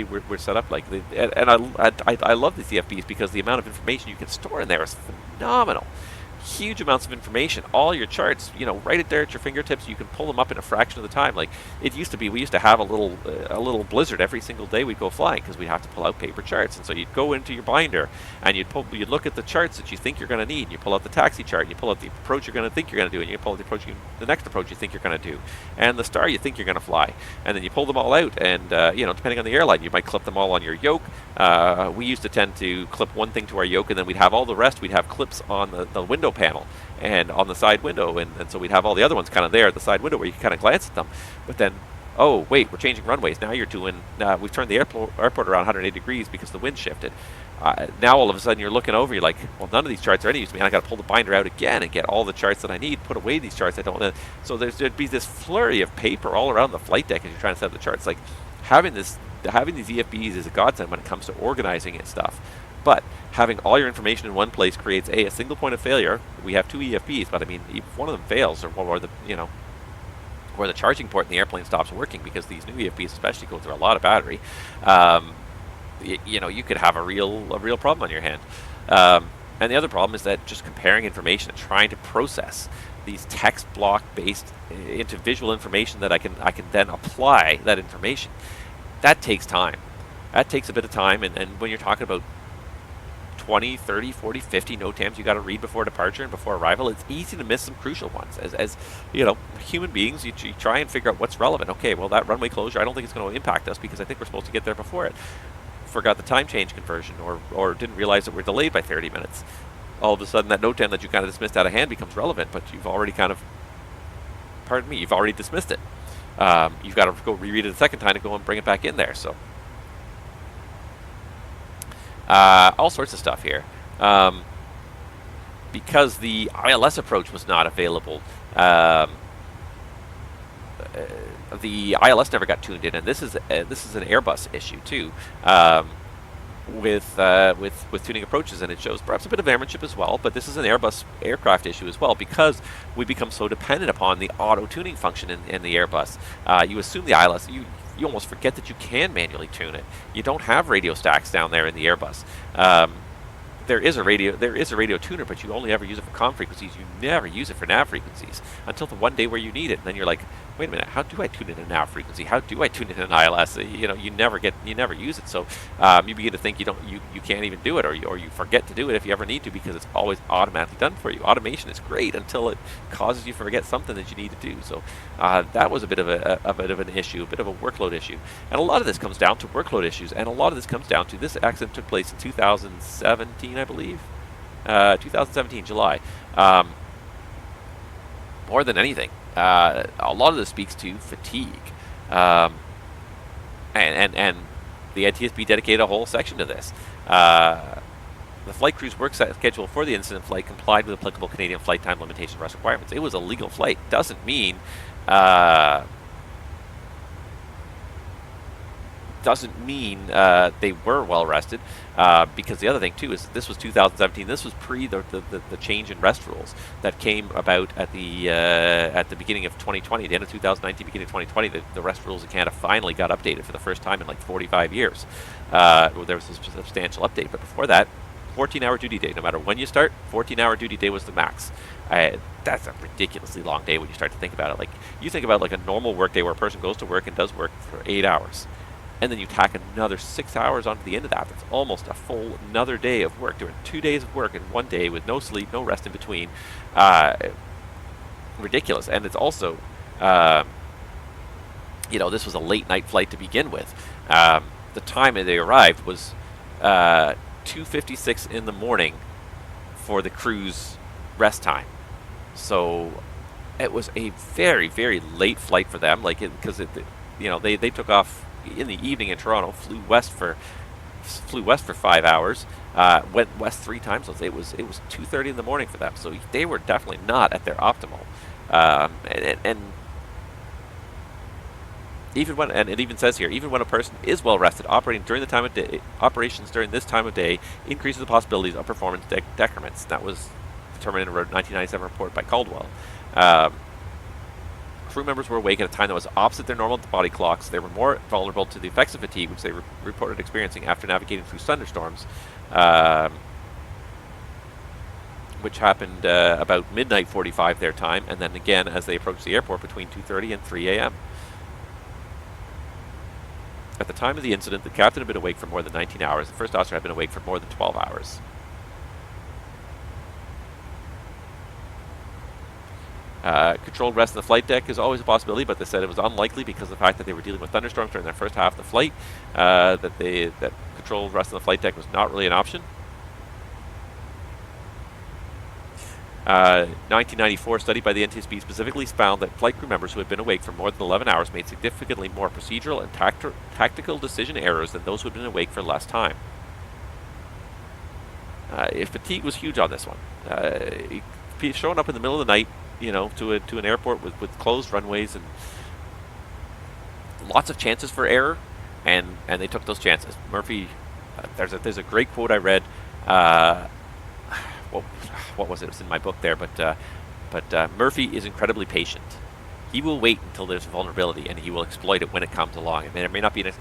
we're set up. Like, and I love the CFBs because the amount of information you can store in there is phenomenal. Huge amounts of information, all your charts, you know, right there at your fingertips. You can pull them up in a fraction of the time. Like it used to be, we used to have a little blizzard every single day we'd go flying because we'd have to pull out paper charts. And so you'd go into your binder and you'd look at the charts that you think you're going to need. You pull out the taxi chart, and you pull out the approach you're going to think you're going to do, and you pull out the next approach you think you're going to do, and the star you think you're going to fly. And then you pull them all out, and you know, depending on the airline, you might clip them all on your yoke. We used to tend to clip one thing to our yoke, and then we'd have all the rest. We'd have clips on the window panel and on the side window, and so we'd have all the other ones kind of there at the side window where you can kind of glance at them. But then, oh wait, we're changing runways. Now you're doing, we've turned the airport around 180 degrees because the wind shifted. Now all of a sudden you're looking over, you're like, well, none of these charts are any use to me. I got to pull the binder out again and get all the charts that I need, put away these charts I don't want to. So there'd be this flurry of paper all around the flight deck as you're trying to set up the charts. Like having these EFBs is a godsend when it comes to organizing and stuff. But having all your information in one place creates a single point of failure. We have two EFBs, but I mean, if one of them fails, or the charging port in the airplane stops working because these new EFBs especially go through a lot of battery, you know, you could have a real problem on your hand. And the other problem is that just comparing information and trying to process these text block based into visual information that I can then apply that information, that takes time. That takes a bit of time, and when you're talking about 20, 30, 40, 50 NOTAMs you got to read before departure and before arrival, it's easy to miss some crucial ones. As you know, human beings, you try and figure out what's relevant. Okay, well, that runway closure, I don't think it's going to impact us because I think we're supposed to get there before it. Forgot the time change conversion, or didn't realize that we're delayed by 30 minutes. All of a sudden, that NOTAM that you kind of dismissed out of hand becomes relevant, but you've already you've already dismissed it. You've got to go reread it a second time to go and bring it back in there. So all sorts of stuff here. Because the ILS approach was not available, the ILS never got tuned in, and this is an Airbus issue too, with tuning approaches, and it shows perhaps a bit of airmanship as well. But this is an Airbus aircraft issue as well because we become so dependent upon the auto tuning function in the Airbus. You assume the ILS, you almost forget that you can manually tune it. You don't have radio stacks down there in the Airbus. there is a radio tuner, but you only ever use it for comm frequencies. You never use it for nav frequencies until the one day where you need it. And then you're like, wait a minute, how do I tune in a nav frequency? How do I tune in an ILS? You know, you never use it. So you begin to think you can't even do it, or you forget to do it if you ever need to, because it's always automatically done for you. Automation is great until it causes you to forget something that you need to do. So that was a bit of an issue, a bit of a workload issue. And a lot of this comes down to workload issues, and a lot of this comes down to this accident took place in 2017, I believe. 2017, July. More than anything, a lot of this speaks to fatigue. And the NTSB dedicated a whole section to this. The flight crew's work schedule for the incident flight complied with applicable Canadian flight time limitation rest requirements. It was a legal flight. Doesn't mean they were well rested, because the other thing too is that this was 2017. This was pre the change in rest rules that came about at the beginning of 2020, the end of 2019, beginning of 2020. The rest rules in Canada finally got updated for the first time in like 45 years. There was a substantial update, but before that, 14-hour duty day. No matter when you start, 14-hour duty day was the max. That's a ridiculously long day when you start to think about it. Like, you think about like a normal work day where a person goes to work and does work for 8 hours. And then you tack another 6 hours onto the end of that. That's almost a full another day of work, doing 2 days of work in one day with no sleep, no rest in between. Ridiculous. And it's also, this was a late night flight to begin with. The time that they arrived was 2:56 in the morning for the crew's rest time. So it was a very, very late flight for them, because they took off in the evening in Toronto, flew west for 5 hours, went west 3 times. So it was 2:30 in the morning for them. So they were definitely not at their optimal. And it even says here, even when a person is well rested, operations during this time of day increases the possibilities of performance decrements. That was determined in a 1997 report by Caldwell. Crew members were awake at a time that was opposite their normal body clocks. They were more vulnerable to the effects of fatigue, which they reported experiencing after navigating through thunderstorms, which happened about midnight 45 their time, and then again as they approached the airport between 2:30 and 3 a.m. At the time of the incident, the captain had been awake for more than 19 hours. The first officer had been awake for more than 12 hours. Controlled rest on the flight deck is always a possibility, but they said it was unlikely because of the fact that they were dealing with thunderstorms during their first half of the flight, that controlled rest on the flight deck was not really an option. 1994 study by the NTSB specifically found that flight crew members who had been awake for more than 11 hours made significantly more procedural and tactical decision errors than those who had been awake for less time. Fatigue was huge on this one. Showing up in the middle of the night, to an airport with closed runways and lots of chances for error, and they took those chances. Murphy, there's a great quote I read. What was it? It was in my book there, but Murphy is incredibly patient. He will wait until there's a vulnerability, and he will exploit it when it comes along. There may not be a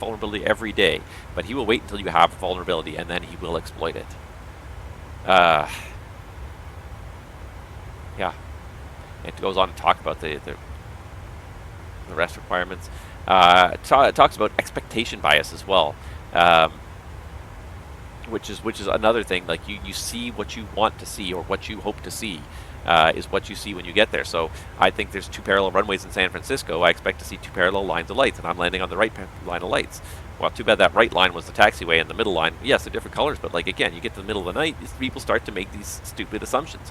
vulnerability every day, but he will wait until you have a vulnerability, and then he will exploit it. Yeah. It goes on to talk about the rest requirements. It talks about expectation bias as well, which is another thing. Like you see what you want to see, or what you hope to see, is what you see when you get there. So I think there's 2 parallel runways in San Francisco. I expect to see 2 parallel lines of lights, and I'm landing on the right line of lights. Well, too bad that right line was the taxiway, and the middle line, yes, they're different colors, but again, you get to the middle of the night, people start to make these stupid assumptions,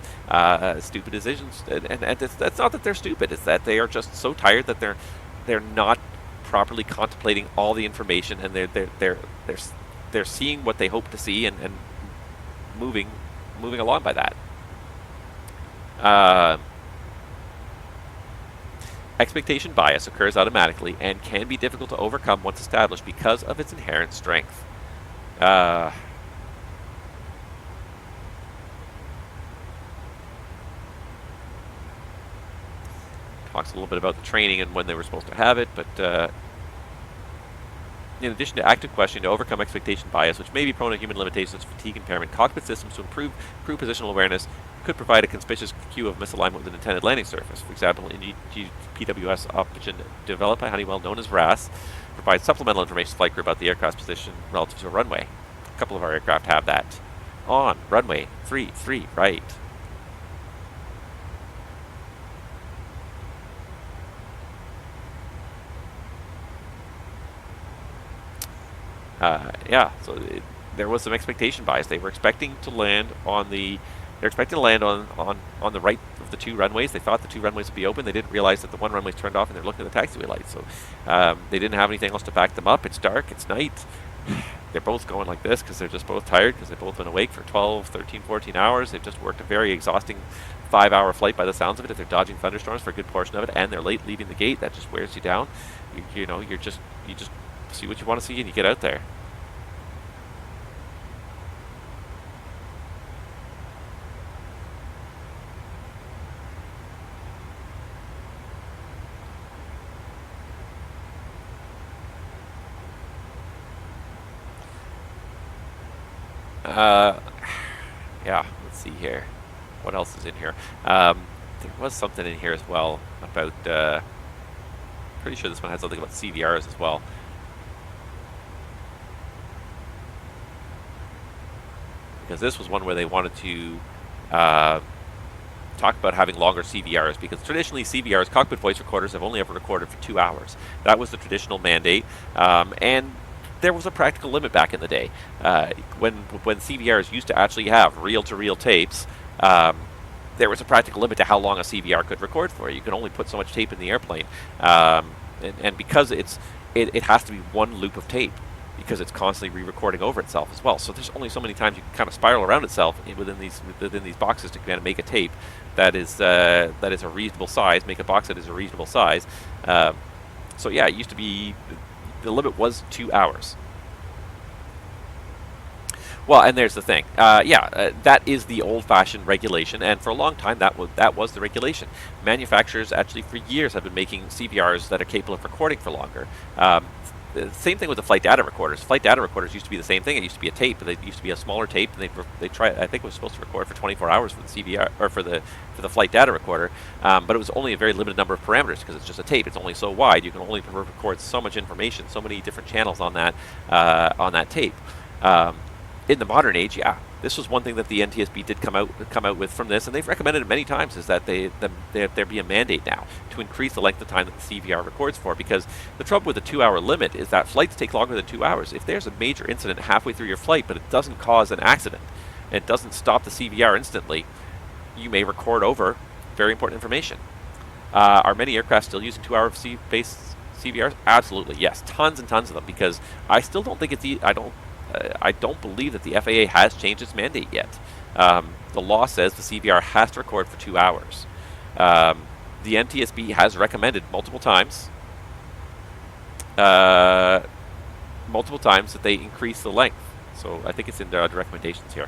stupid decisions, and that's not that they're stupid, it's that they are just so tired that they're not properly contemplating all the information, and they're seeing what they hope to see and moving along by that. Expectation bias occurs automatically and can be difficult to overcome once established because of its inherent strength. Talks a little bit about the training and when they were supposed to have it, but In addition to active questioning to overcome expectation bias, which may be prone to human limitations, fatigue impairment, cockpit systems to improve positional awareness could provide a conspicuous cue of misalignment with an intended landing surface. For example, in PWS option developed by Honeywell, known as RAS, provides supplemental information to flight crew about the aircraft's position relative to a runway. A couple of our aircraft have that. On runway 33 right. Yeah, so there was some expectation bias. They were expecting to land on the on the right of the two runways. They thought the two runways would be open. They didn't realize that the one runway's turned off and they're looking at the taxiway lights. So they didn't have anything else to back them up. It's dark, it's night. They're both going like this because they're just both tired because they've both been awake for 12, 13, 14 hours. They've just worked a very exhausting 5-hour flight by the sounds of it. If they're dodging thunderstorms for a good portion of it and they're late leaving the gate, that just wears you down. You just see what you want to see and you get out there. Yeah, let's see here. What else is in here? There was something in here as well about, pretty sure this one had something about CVRs as well. Because this was one where they wanted to talk about having longer CVRs, because traditionally CVRs, cockpit voice recorders, have only ever recorded for 2 hours. That was the traditional mandate, and there was a practical limit back in the day. When CVRs used to actually have reel-to-reel tapes, there was a practical limit to how long a CVR could record for. You can only put so much tape in the airplane, and because it has to be one loop of tape, because it's constantly re-recording over itself as well. So there's only so many times you can kind of spiral around itself within these boxes to kind of make a tape that is a reasonable size, make a box that is a reasonable size. So yeah, it used to be. The limit was 2 hours. Well, and there's the thing. That is the old-fashioned regulation, and for a long time that was the regulation. Manufacturers actually for years have been making CVRs that are capable of recording for longer. Same thing with the flight data recorders. Flight data recorders used to be the same thing. It used to be a tape, but they used to be a smaller tape, and they try. I think it was supposed to record for 24 hours for the CVR or for the flight data recorder, but it was only a very limited number of parameters because it's just a tape. It's only so wide. You can only record so much information, so many different channels on that tape. In the modern age, yeah, this was one thing that the NTSB did come out with from this, and they've recommended it many times, is that there be a mandate now to increase the length of time that the CVR records for, because the trouble with the 2-hour limit is that flights take longer than 2 hours. If there's a major incident halfway through your flight, but it doesn't cause an accident, and it doesn't stop the CVR instantly, you may record over very important information. Are many aircraft still using 2-hour based CVRs? Absolutely, yes, tons and tons of them, because I still don't think I don't believe that the FAA has changed its mandate yet. The law says the CVR has to record for 2 hours. The NTSB has recommended multiple times that they increase the length. So I think it's in the recommendations here.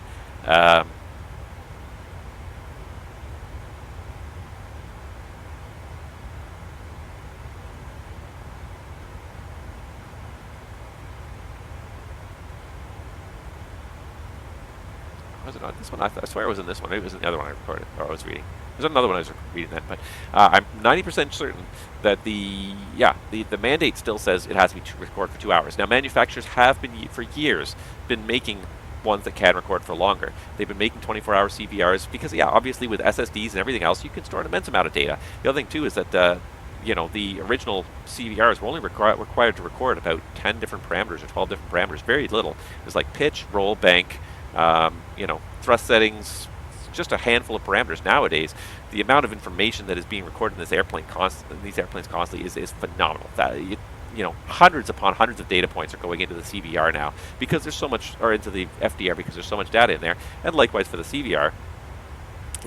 Was it not this one? I swear it was in this one. Maybe it was in the other one I recorded, or I was reading. There's another one I was reading then, but I'm 90% certain that the mandate still says it has to be record for 2 hours. Now, manufacturers have been for years been making ones that can record for longer. They've been making 24-hour CVRs because, yeah, obviously with SSDs and everything else, you can store an immense amount of data. The other thing too is that the original CVRs were only required to record about 10 different parameters or 12 different parameters. Very little. It was like pitch, roll, bank. Thrust settings, just a handful of parameters. Nowadays, the amount of information that is being recorded in this airplane these airplanes constantly is phenomenal. That hundreds upon hundreds of data points are going into the CVR now because there's so much, or into the FDR because there's so much data in there, and likewise for the CVR.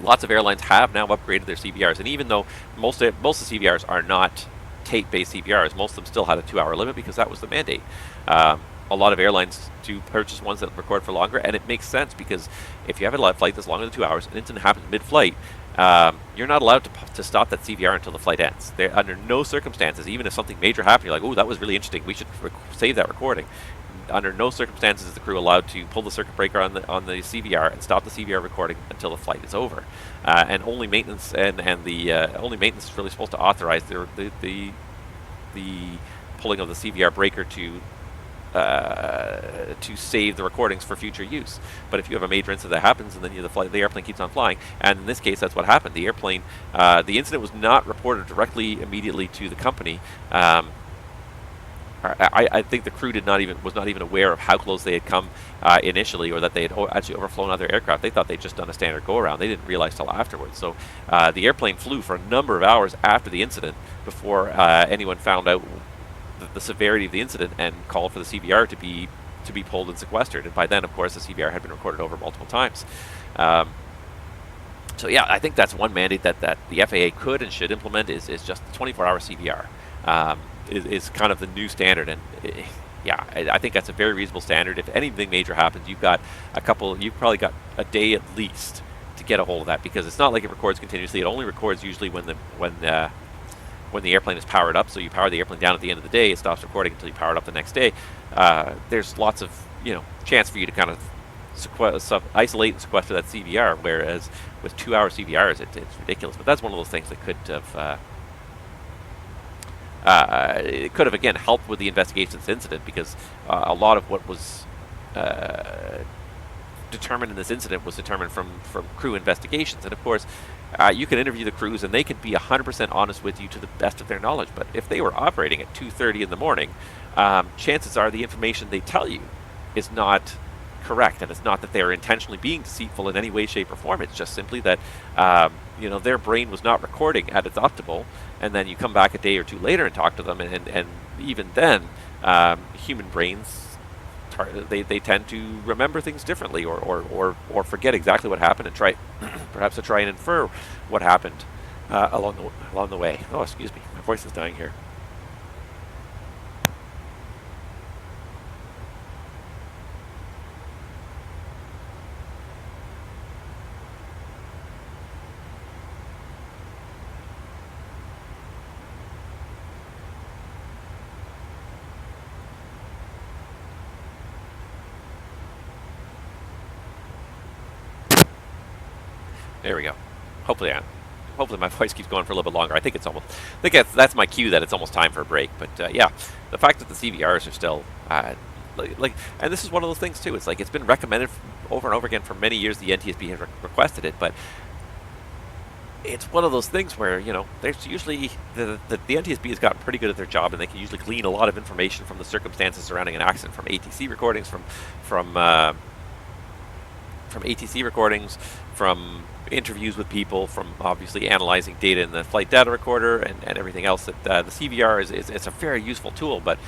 Lots of airlines have now upgraded their CVRs, and even though most of the CVRs are not tape-based CVRs, most of them still had a 2-hour limit because that was the mandate. A lot of airlines do purchase ones that record for longer, and it makes sense because if you have a flight that's longer than 2 hours, and an incident happens mid-flight, you're not allowed to stop that CVR until the flight ends. They're under no circumstances, even if something major happened, you're like, oh, that was really interesting, we should save that recording. Under no circumstances is the crew allowed to pull the circuit breaker on the CVR and stop the CVR recording until the flight is over. And only maintenance only maintenance is really supposed to authorize the pulling of the CVR breaker to save the recordings for future use. But if you have a major incident that happens and then the airplane keeps on flying, and in this case that's what happened. The airplane, the incident was not reported directly immediately to the company. I think the crew was not even aware of how close they had come initially, or that they had actually overflown other aircraft. They thought they'd just done a standard go-around. They didn't realize till afterwards. So the airplane flew for a number of hours after the incident before anyone found out the severity of the incident and called for the CVR to be pulled and sequestered. And by then, of course, the CVR had been recorded over multiple times. So yeah, I think that's one mandate that the FAA could and should implement is just the 24-hour CVR. Is kind of the new standard, and yeah, I think that's a very reasonable standard. If anything major happens, you've probably got a day at least to get a hold of that, because it's not like it records continuously. It only records usually when the airplane is powered up. So you power the airplane down at the end of the day, it stops recording until you power it up the next day. There's lots of chance for you to kind of isolate and sequester that CVR, whereas with 2-hour CVRs, it's ridiculous. But that's one of those things that could have. It could have, again, helped with the investigation of this incident, because a lot of what was determined in this incident was determined from crew investigations. And of course, you can interview the crews and they can be 100% honest with you to the best of their knowledge. But if they were operating at 2:30 in the morning, chances are the information they tell you is not correct. And it's not that they're intentionally being deceitful in any way, shape, or form. It's just simply that their brain was not recording at its optimal. And then you come back a day or two later and talk to them, and even then, human brains, they tend to remember things differently, or forget exactly what happened, and try and infer what happened along the way. Oh, excuse me, my voice is dying here. There we go. Hopefully my voice keeps going for a little bit longer. I think that's my cue that it's almost time for a break. But yeah, the fact that the CVRs are still and this is one of those things too. It's like it's been recommended over and over again for many years. The NTSB has requested it, but it's one of those things where there's usually the NTSB has gotten pretty good at their job, and they can usually glean a lot of information from the circumstances surrounding an accident, from ATC recordings, from ATC recordings, from interviews with people, from obviously analyzing data in the flight data recorder and everything else. That the CVR is a very useful tool, but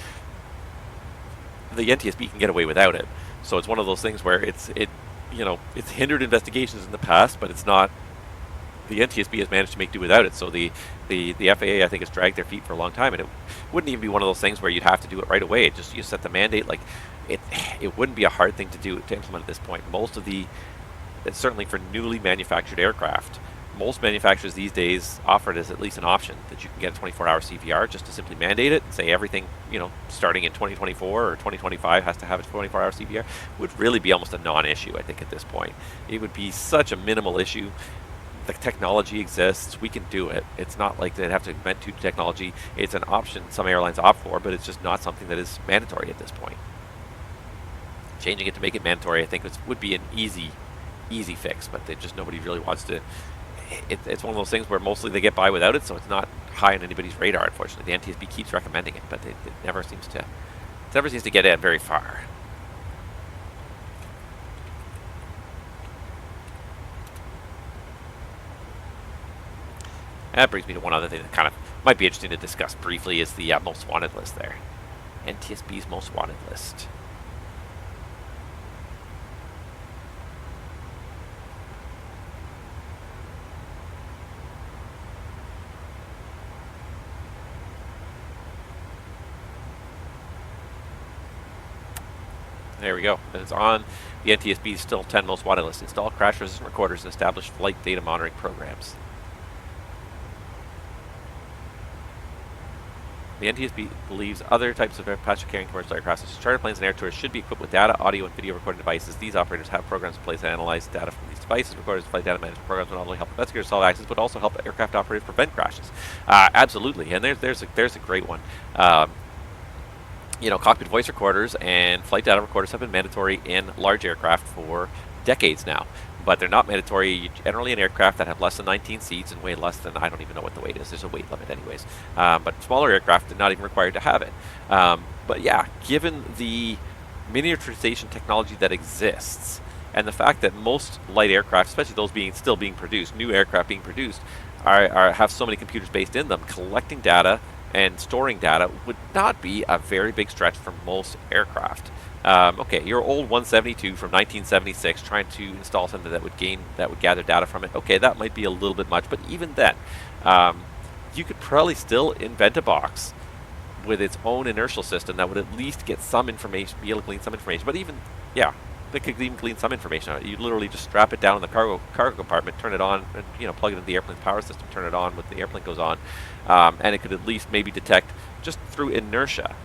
the NTSB can get away without it. So it's one of those things where it's hindered investigations in the past, but it's not. The NTSB has managed to make do without it. So the FAA, I think, has dragged their feet for a long time, and it wouldn't even be one of those things where you'd have to do it right away. You set the mandate. Like it wouldn't be a hard thing to implement at this point. Certainly for newly manufactured aircraft, most manufacturers these days offer it as at least an option that you can get a 24-hour CVR, just to simply mandate it and say everything, starting in 2024 or 2025 has to have a 24-hour CVR. Would really be almost a non-issue, I think, at this point. It would be such a minimal issue. The technology exists. We can do it. It's not like they'd have to invent new technology. It's an option some airlines opt for, but it's just not something that is mandatory at this point. Changing it to make it mandatory, I think, would be an easy fix, but nobody really wants to. It's one of those things where mostly they get by without it, so it's not high on anybody's radar. Unfortunately, the NTSB keeps recommending it, but it never seems to get it very far. That brings me to one other thing that kind of might be interesting to discuss briefly, is the most wanted list there. NTSB's most wanted list. There we go. And it's on the NTSB's still 10 most wanted list. Install crash resistant recorders and establish flight data monitoring programs. The NTSB believes other types of passenger carrying commercial aircraft, such as charter planes and air tours, should be equipped with data, audio, and video recording devices. These operators have programs in place that analyze data from these devices. Recorders, flight data management programs will not only help investigators solve accidents, but also help aircraft operators prevent crashes. Absolutely, and there's a great one. Cockpit voice recorders and flight data recorders have been mandatory in large aircraft for decades now. But they're not mandatory generally in aircraft that have less than 19 seats and weigh less than, I don't even know what the weight is. There's a weight limit anyways. But smaller aircraft are not even required to have it. But yeah, given the miniaturization technology that exists and the fact that most light aircraft, especially those still being produced, new aircraft being produced, have so many computers based in them, collecting data and storing data would not be a very big stretch for most aircraft. Okay, your old 172 from 1976, trying to install something that would gather data from it. Okay, that might be a little bit much, but even then, you could probably still invent a box with its own inertial system that would at least get some information, be able to glean some information. But even, yeah, they could even glean some information on it. You literally just strap it down in the cargo compartment, turn it on, and plug it into the airplane's power system, turn it on when the airplane goes on, and it could at least maybe detect just through inertia.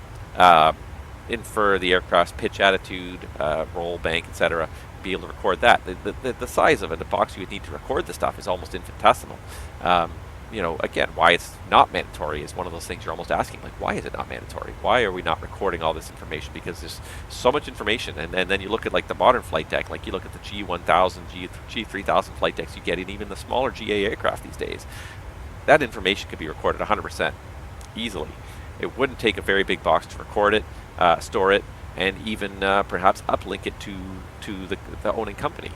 Infer the aircraft's pitch attitude, roll, bank, etc. Be able to record that. The size of it, the box you would need to record this stuff is almost infinitesimal. Again, why it's not mandatory is one of those things you're almost asking, like, why is it not mandatory? Why are we not recording all this information? Because there's so much information, and then you look at like the modern flight deck, like you look at the G1000, G3000 flight decks you get in even the smaller GA aircraft these days. That information could be recorded 100% easily. It wouldn't take a very big box to record it, store it, and even perhaps uplink it to the owning company.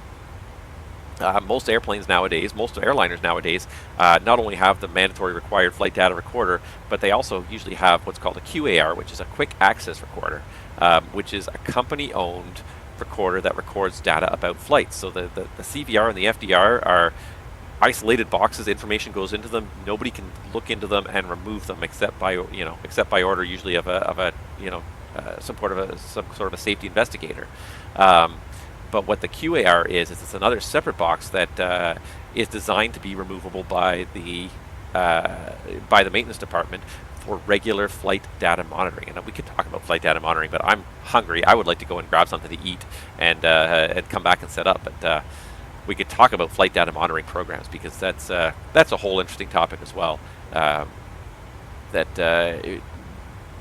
Most airplanes nowadays, most airliners nowadays, not only have the mandatory required flight data recorder, but they also usually have what's called a QAR, which is a quick access recorder, which is a company-owned recorder that records data about flights. So the CVR and the FDR are isolated boxes. Information goes into them. Nobody can look into them and remove them except by order, usually of some sort of a safety investigator. But what the QAR is it's another separate box that is designed to be removable by the maintenance department for regular flight data monitoring. And we could talk about flight data monitoring, but I'm hungry. I would like to go and grab something to eat and come back and set up. But we could talk about flight data monitoring programs because that's a whole interesting topic as well.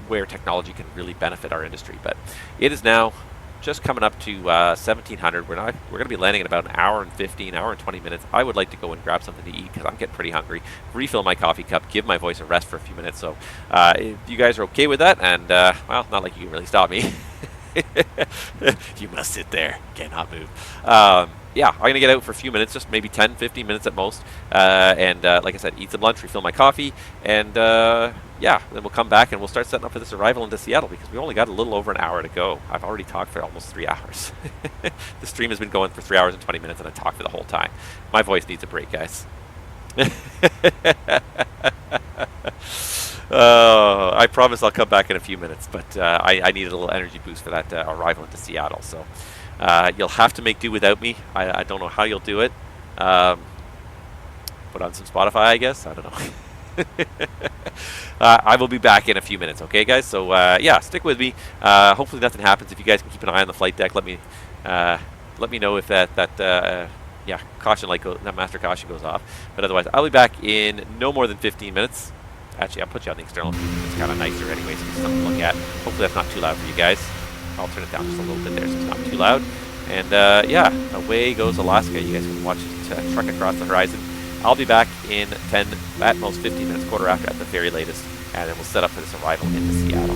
Where technology can really benefit our industry. But it is now just coming up to 1700. We're going to be landing in about an hour and 20 minutes. I would like to go and grab something to eat because I'm getting pretty hungry. Refill my coffee cup, give my voice a rest for a few minutes. So if you guys are okay with that, and well, not like you can really stop me. You must sit there, cannot move. Yeah, I'm going to get out for a few minutes, just maybe 10, 15 minutes at most. And like I said, eat some lunch, refill my coffee, and yeah, then we'll come back and we'll start setting up for this arrival into Seattle because we only got a little over an hour to go. I've already talked for almost 3 hours. The stream has been going for 3 hours and 20 minutes and I talked for the whole time. My voice needs a break, guys. I promise I'll come back in a few minutes, but I need a little energy boost for that arrival into Seattle. So you'll have to make do without me. I don't know how you'll do it. Put on some Spotify, I guess. I don't know. I will be back in a few minutes, okay, guys? So yeah, stick with me. Hopefully nothing happens. If you guys can keep an eye on the flight deck, let me know if that caution light that master caution goes off. But otherwise, I'll be back in no more than 15 minutes. Actually, I'll put you on the external. It's kind of nicer anyway, so it's something to look at. Hopefully that's not too loud for you guys. I'll turn it down just a little bit there so it's not too loud. And yeah, away goes Alaska. You guys can watch it truck across the horizon. I'll be back in 10, at most 15 minutes, quarter after at the very latest, and then we'll set up for this arrival into Seattle.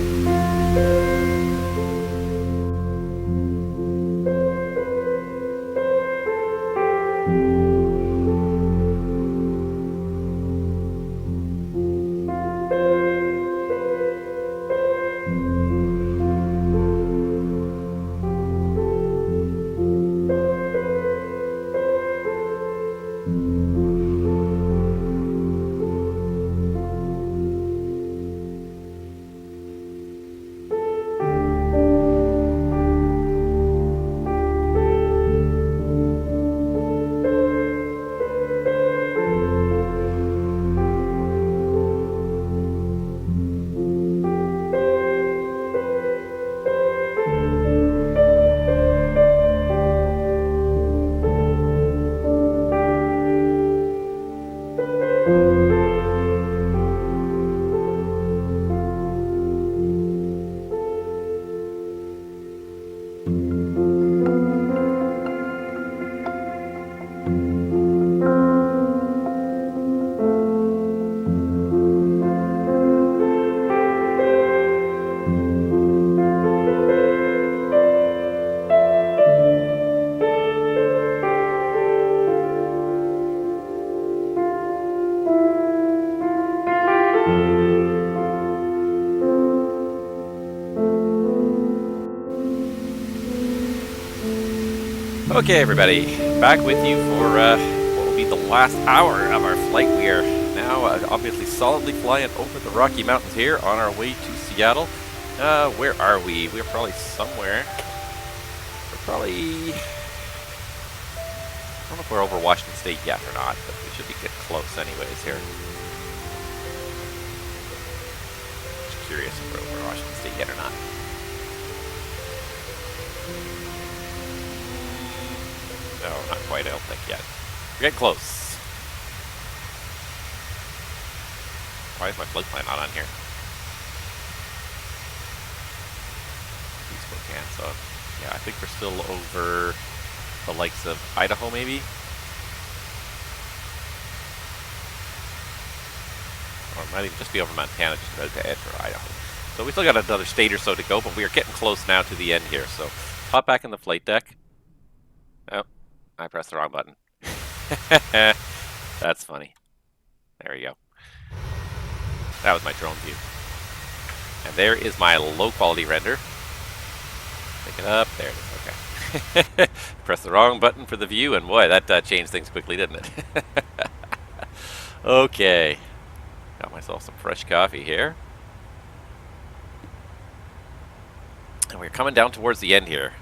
Okay, everybody, back with you for what will be the last hour of our flight. We are now obviously solidly flying over the Rocky Mountains here on our way to Seattle. Where are we? We're probably somewhere. We're probably... I don't know if we're over Washington State yet or not, but we should be getting close anyways here. Just curious if we're over Washington State yet or not. No, not quite, I don't think yet. We're getting close. Why is my flight plan not on here? Spokane, so yeah, I think we're still over the likes of Idaho, maybe? Or it might even just be over Montana, just about to enter Idaho. So we still got another state or so to go, but we are getting close now to the end here. So hop back in the flight deck. Oh, I pressed the wrong button. That's funny. There you go. That was my drone view. And there is my low quality render. Pick it up. There it is. Okay. Press the wrong button for the view, and boy, that changed things quickly, didn't it? Okay. Got myself some fresh coffee here. And we're coming down towards the end here.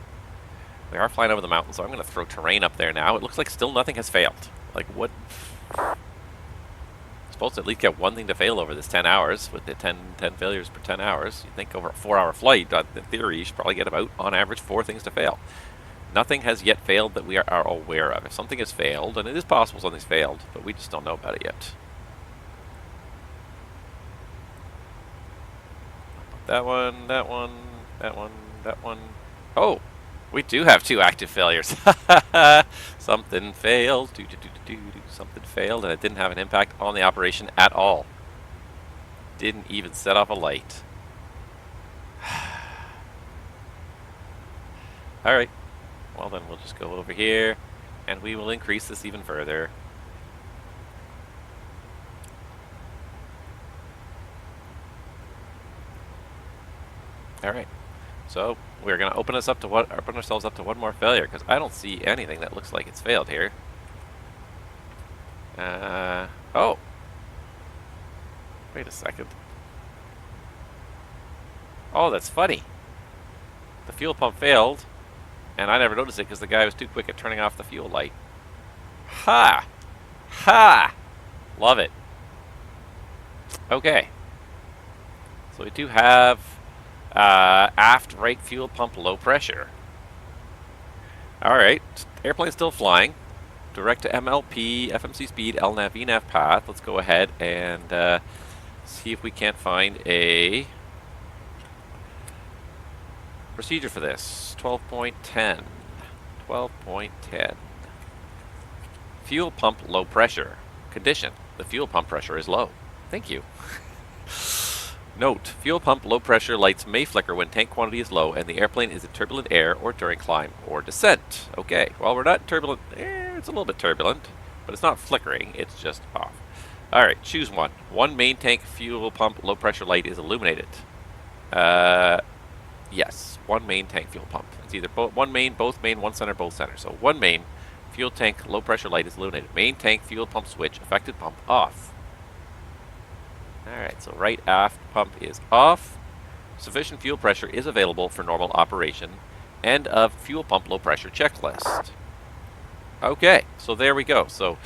We are flying over the mountain, so I'm going to throw terrain up there now. It looks like still nothing has failed. Like, what? I'm supposed to at least get one thing to fail over this 10 hours, with the 10 failures per 10 hours. You'd think over a 4-hour flight, in theory, you should probably get about, on average, 4 things to fail. Nothing has yet failed that we are aware of. If something has failed, and it is possible something's failed, but we just don't know about it yet. That one, that one, that one, that one. Oh! We do have 2 active failures. Something failed. Something failed, and it didn't have an impact on the operation at all. Didn't even set off a light. Alright. Well, then we'll just go over here, and we will increase this even further. Alright. So we're going to open ourselves up to one more failure, because I don't see anything that looks like it's failed here. Oh. Wait a second. Oh, that's funny. The fuel pump failed, and I never noticed it because the guy was too quick at turning off the fuel light. Ha! Ha! Love it. Okay. So we do have aft right fuel pump low pressure. Alright, airplane still flying. Direct to MLP, FMC speed, LNAV, VNAV path. Let's go ahead and see if we can't find a procedure for this. 12.10. 12.10. Fuel pump low pressure. Condition: the fuel pump pressure is low. Thank you. Note: fuel pump low pressure lights may flicker when tank quantity is low and the airplane is in turbulent air or during climb or descent. Okay, well, we're not in turbulent air. It's a little bit turbulent, but it's not flickering. It's just off. Alright, choose one. One main tank fuel pump low pressure light is illuminated. Yes, one main tank fuel pump. It's either one main, both main, one center, both center. So one main fuel tank low pressure light is illuminated. Main tank fuel pump switch affected pump off. Alright, so right aft pump is off. Sufficient fuel pressure is available for normal operation. End of fuel pump low pressure checklist. Okay, so there we go. So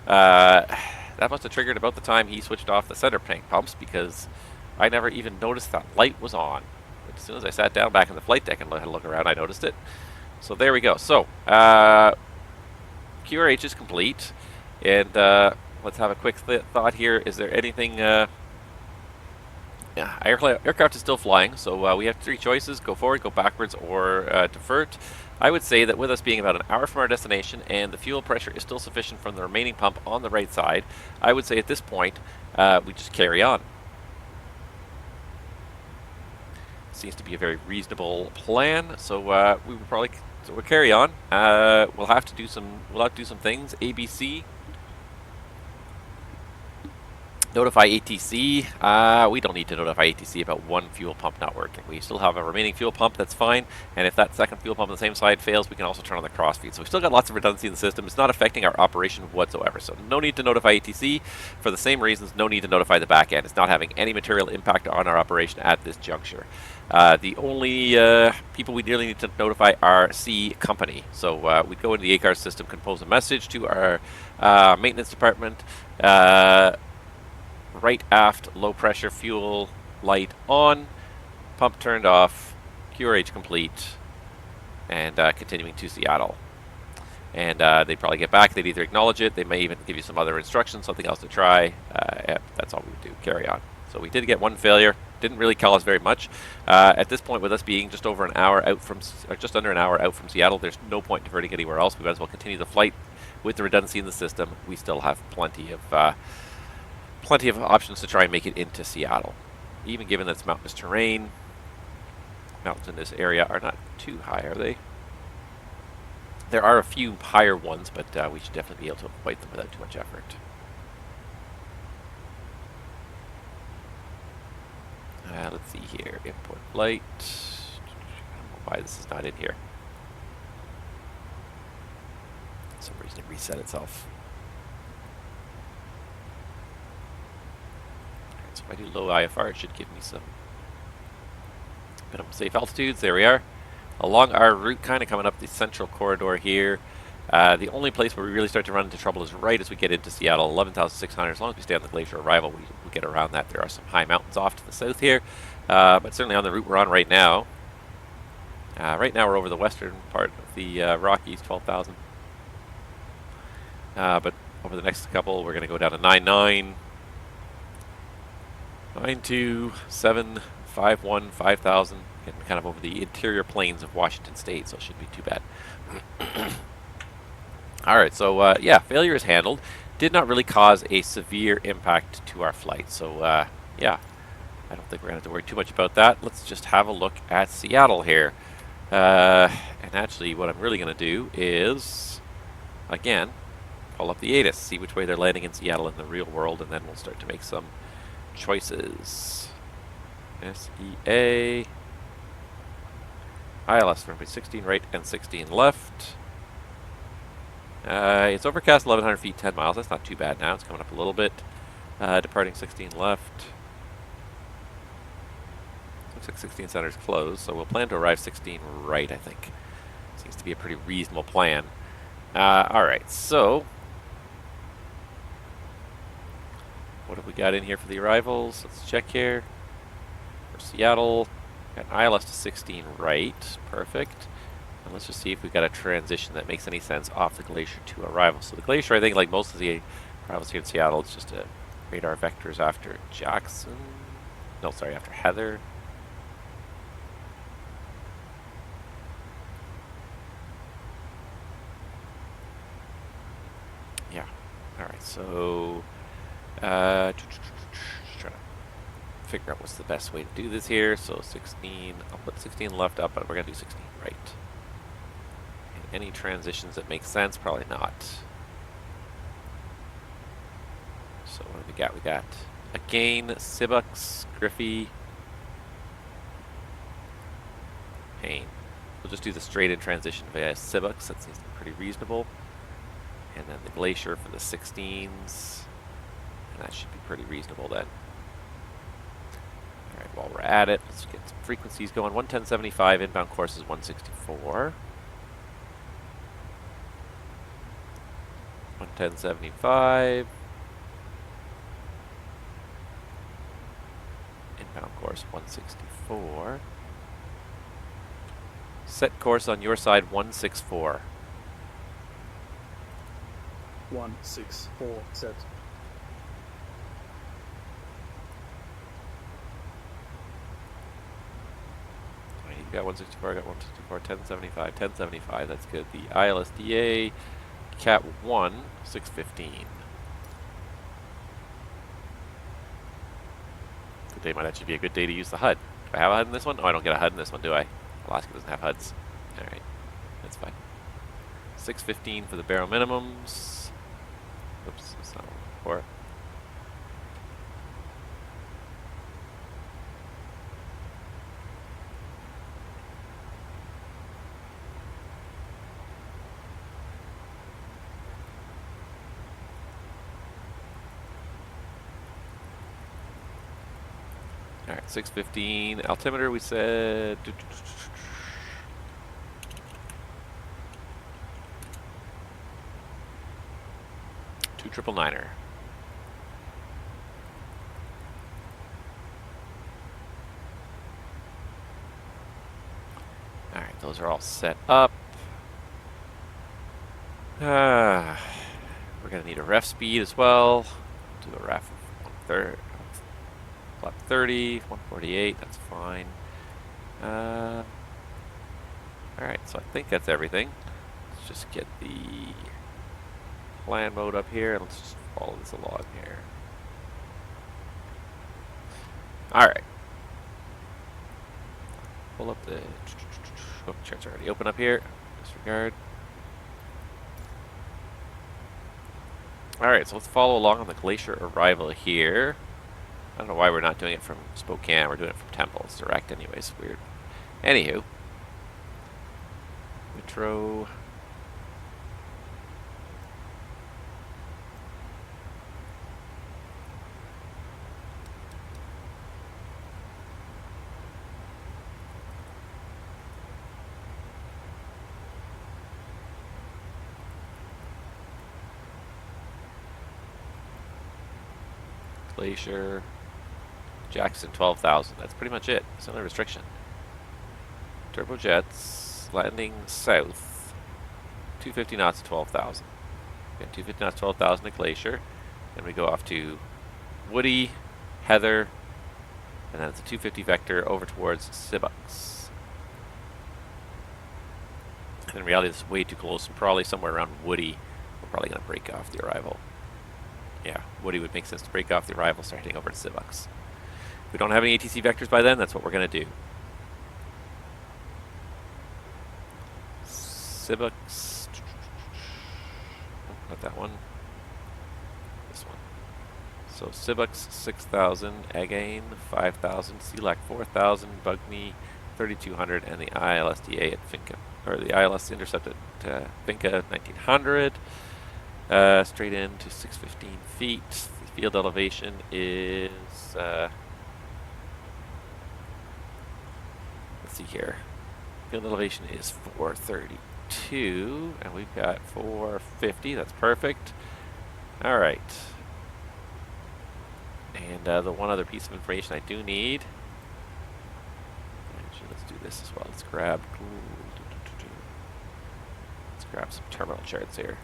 that must have triggered about the time he switched off the center tank pumps, because I never even noticed that light was on. As soon as I sat down back in the flight deck and had a look around, I noticed it. So there we go. So QRH is complete, and let's have a quick thought here. Is there anything... Yeah, aircraft is still flying, so we have three choices: go forward, go backwards, or divert. I would say that with us being about an hour from our destination and the fuel pressure is still sufficient from the remaining pump on the right side, I would say at this point we just carry on. Seems to be a very reasonable plan, so we will probably we'll carry on. We'll have to do some things. ABC. Notify ATC. We don't need to notify ATC about one fuel pump not working. We still have a remaining fuel pump, that's fine. And if that second fuel pump on the same side fails, we can also turn on the cross feed. So we've still got lots of redundancy in the system. It's not affecting our operation whatsoever. So no need to notify ATC. For the same reasons, no need to notify the back end. It's not having any material impact on our operation at this juncture. The only people we really need to notify are C Company. So we go into the ACARS system, compose a message to our maintenance department. Right aft, low pressure fuel light on, pump turned off, QRH complete, and continuing to Seattle. And they probably get back, they'd either acknowledge it, they may even give you some other instructions, something else to try. That's all we would do, carry on. So we did get one failure, didn't really call us very much. At this point, with us being just over an hour out from, or just under an hour out from Seattle, there's no point diverting anywhere else. We might as well continue the flight with the redundancy in the system. We still have plenty of options to try and make it into Seattle. Even given that it's mountainous terrain, mountains in this area are not too high, are they? There are a few higher ones, but we should definitely be able to avoid them without too much effort. Let's see here, import flight. I don't know why this is not in here. For some reason it reset itself. So if I do low IFR, it should give me some minimum safe altitudes. There we are. Along our route, kind of coming up the central corridor here. The only place where we really start to run into trouble is right as we get into Seattle, 11,600. As long as we stay on the glacier arrival, we get around that. There are some high mountains off to the south here, but certainly on the route we're on right now. Right now we're over the western part of the Rockies, 12,000. But over the next couple, we're going to go down to 9.9. 927, 51, 5,000, getting kind of over the interior plains of Washington State, so it shouldn't be too bad. Alright, so yeah, failure is handled. Did not really cause a severe impact to our flight, so yeah, I don't think we're going to have to worry too much about that. Let's just have a look at Seattle here. And actually, what I'm really going to do is, again, pull up the ATIS, see which way they're landing in Seattle in the real world, and then we'll start to make some choices. SEA. ILS runway 16 right and 16 left. It's overcast 1,100 feet, 10 miles. That's not too bad now. It's coming up a little bit. Departing 16 left. Looks like 16 center is closed, so we'll plan to arrive 16 right, I think. Seems to be a pretty reasonable plan. Alright, so what have we got in here for the arrivals? Let's check here. For Seattle, got an ILS to 16 right. Perfect. And let's just see if we've got a transition that makes any sense off the glacier to arrival. So the glacier, I think, like most of the arrivals here in Seattle, it's just a radar vectors after Jackson. No, sorry, after Heather. Yeah. Alright, so just trying to figure out what's the best way to do this here. So 16, I'll put 16 left up, but we're going to do 16 right. And any transitions that make sense? Probably not. So what do we got? We got, again, Sibux, Griffey, Payne. We'll just do the straight-in transition via Sibux. That seems pretty reasonable. And then the Glacier for the 16s. And that should be pretty reasonable then. Alright, while we're at it, let's get some frequencies going. 110.75, inbound course is 164. 110.75. Inbound course 164. Set course on your side 164. 164 set. got 164, I got 164, 1075, 1075, that's good. The ILSDA, Cat 1, 615. Today might actually be a good day to use the HUD. Do I have a HUD in this one? Oh, I don't get a HUD in this one, do I? Alaska doesn't have HUDs. Alright, that's fine. 615 for the barrel minimums. Oops, that's not what I'm looking for. Alright, 615. Altimeter, we said. 2999er. Alright, those are all set up. We're going to need a ref speed as well. Do a ref of 1/3. Flat 30, 148, that's fine. Alright, so I think that's everything. Let's just get the plan mode up here, and let's just follow this along here. Alright. Pull up the... Oh, charts are already open up here. Disregard. Alright, so let's follow along on the glacier arrival here. I don't know why we're not doing it from Spokane. We're doing it from Temple. It's direct anyways. Weird. Anywho. Metro. Glacier. Jackson 12,000. That's pretty much it. It's the only restriction. Turbojets landing south. 250 knots, 12,000. Okay, 250 knots, 12,000 at Glacier. Then we go off to Woody, Heather, and then it's a 250 vector over towards Sibucks. And in reality, this is way too close, and probably somewhere around Woody, we're probably going to break off the arrival. Yeah, Woody would make sense to break off the arrival, start heading over to Sibucks. If we don't have any ATC vectors by then, that's what we're going to do. Sibucks. Oh, not that one. This one. So Sibucks 6,000, Again 5,000, Sealac 4,000, Bugme 3,200, and the ILSDA at Finca, or the ILS intercept at Finca 1,900. Straight in to 615 feet. The field elevation is, let's see here. Field elevation is 432, and we've got 450. That's perfect. All right. And the one other piece of information I do need. Actually, let's do this as well. Let's grab some terminal charts here.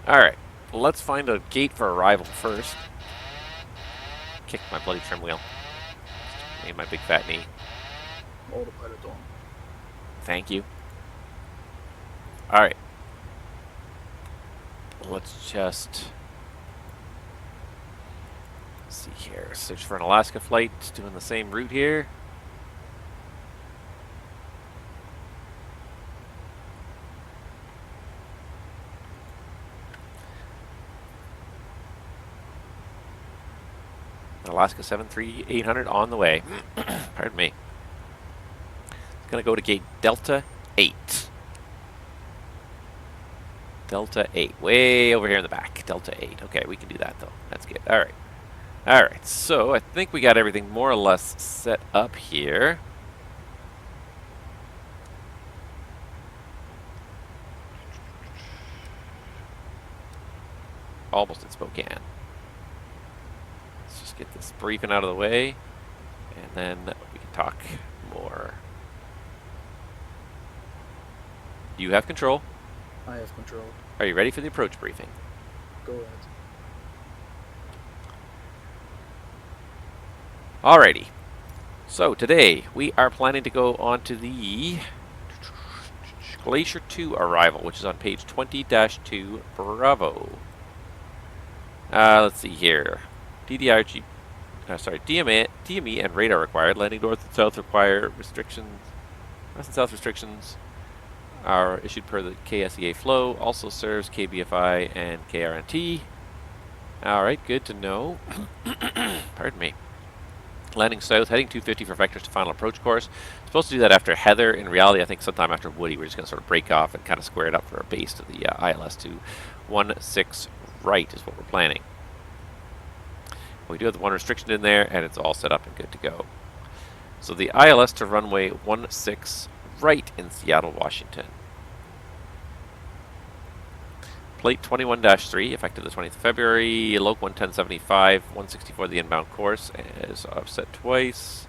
Alright, let's find a gate for arrival first. Kick my bloody trim wheel. Made my big fat knee. Autopilot on. Thank you. Alright. Let's just see here. Search for an Alaska flight doing the same route here. Alaska 73800 on the way. Pardon me. It's going to go to gate Delta 8. Delta 8. Way over here in the back. Delta 8. Okay, we can do that though. That's good. Alright. Alright, so I think we got everything more or less set up here. Almost in Spokane. Get this briefing out of the way. And then we can talk more. You have control. I have control. Are you ready for the approach briefing? Go ahead. Alrighty. So today we are planning to go on to the Glacier 2 arrival, which is on page 20-2 Bravo. Let's see here. DME and radar required. Landing north and south require restrictions. North and south restrictions are issued per the KSEA flow. Also serves KBFI and KRNT. Alright, good to know. Pardon me. Landing south, heading 250 for vectors to final approach course. Supposed to do that after Heather. In reality, I think sometime after Woody, we're just going to sort of break off and kind of square it up for a base to the ILS to 16 right is what we're planning. We do have the one restriction in there, and it's all set up and good to go. So the ILS to runway 16 right in Seattle, Washington. Plate 21-3, effective the 20th of February. Loc 11075, 164 the inbound course, is offset twice.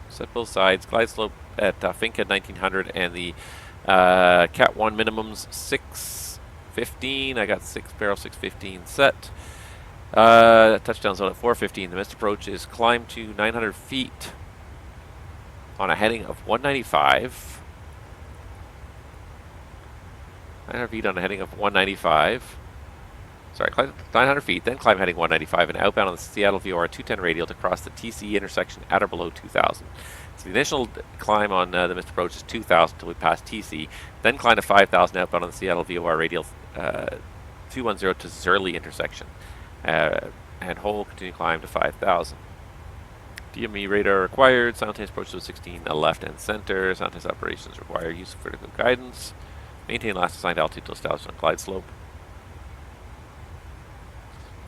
Set both sides. Glide slope at Finca 1900, and the Cat 1 minimums 615. I got barrel 615 set. Touchdown zone at 415. The missed approach is climb to 900 feet on a heading of 195. 900 feet on a heading of 195. Sorry, climb 900 feet, then climb heading 195 and outbound on the Seattle VOR 210 radial to cross the TC intersection at or below 2000. So the initial climb on the missed approach is 2000 until we pass TC, then climb to 5000 outbound on the Seattle VOR radial 210 to Zurley intersection, and hold continue climb to 5000. DME radar required, simultaneous approach to 16 left and center, simultaneous operations require use of vertical guidance, maintain last assigned altitude to establish on glide slope.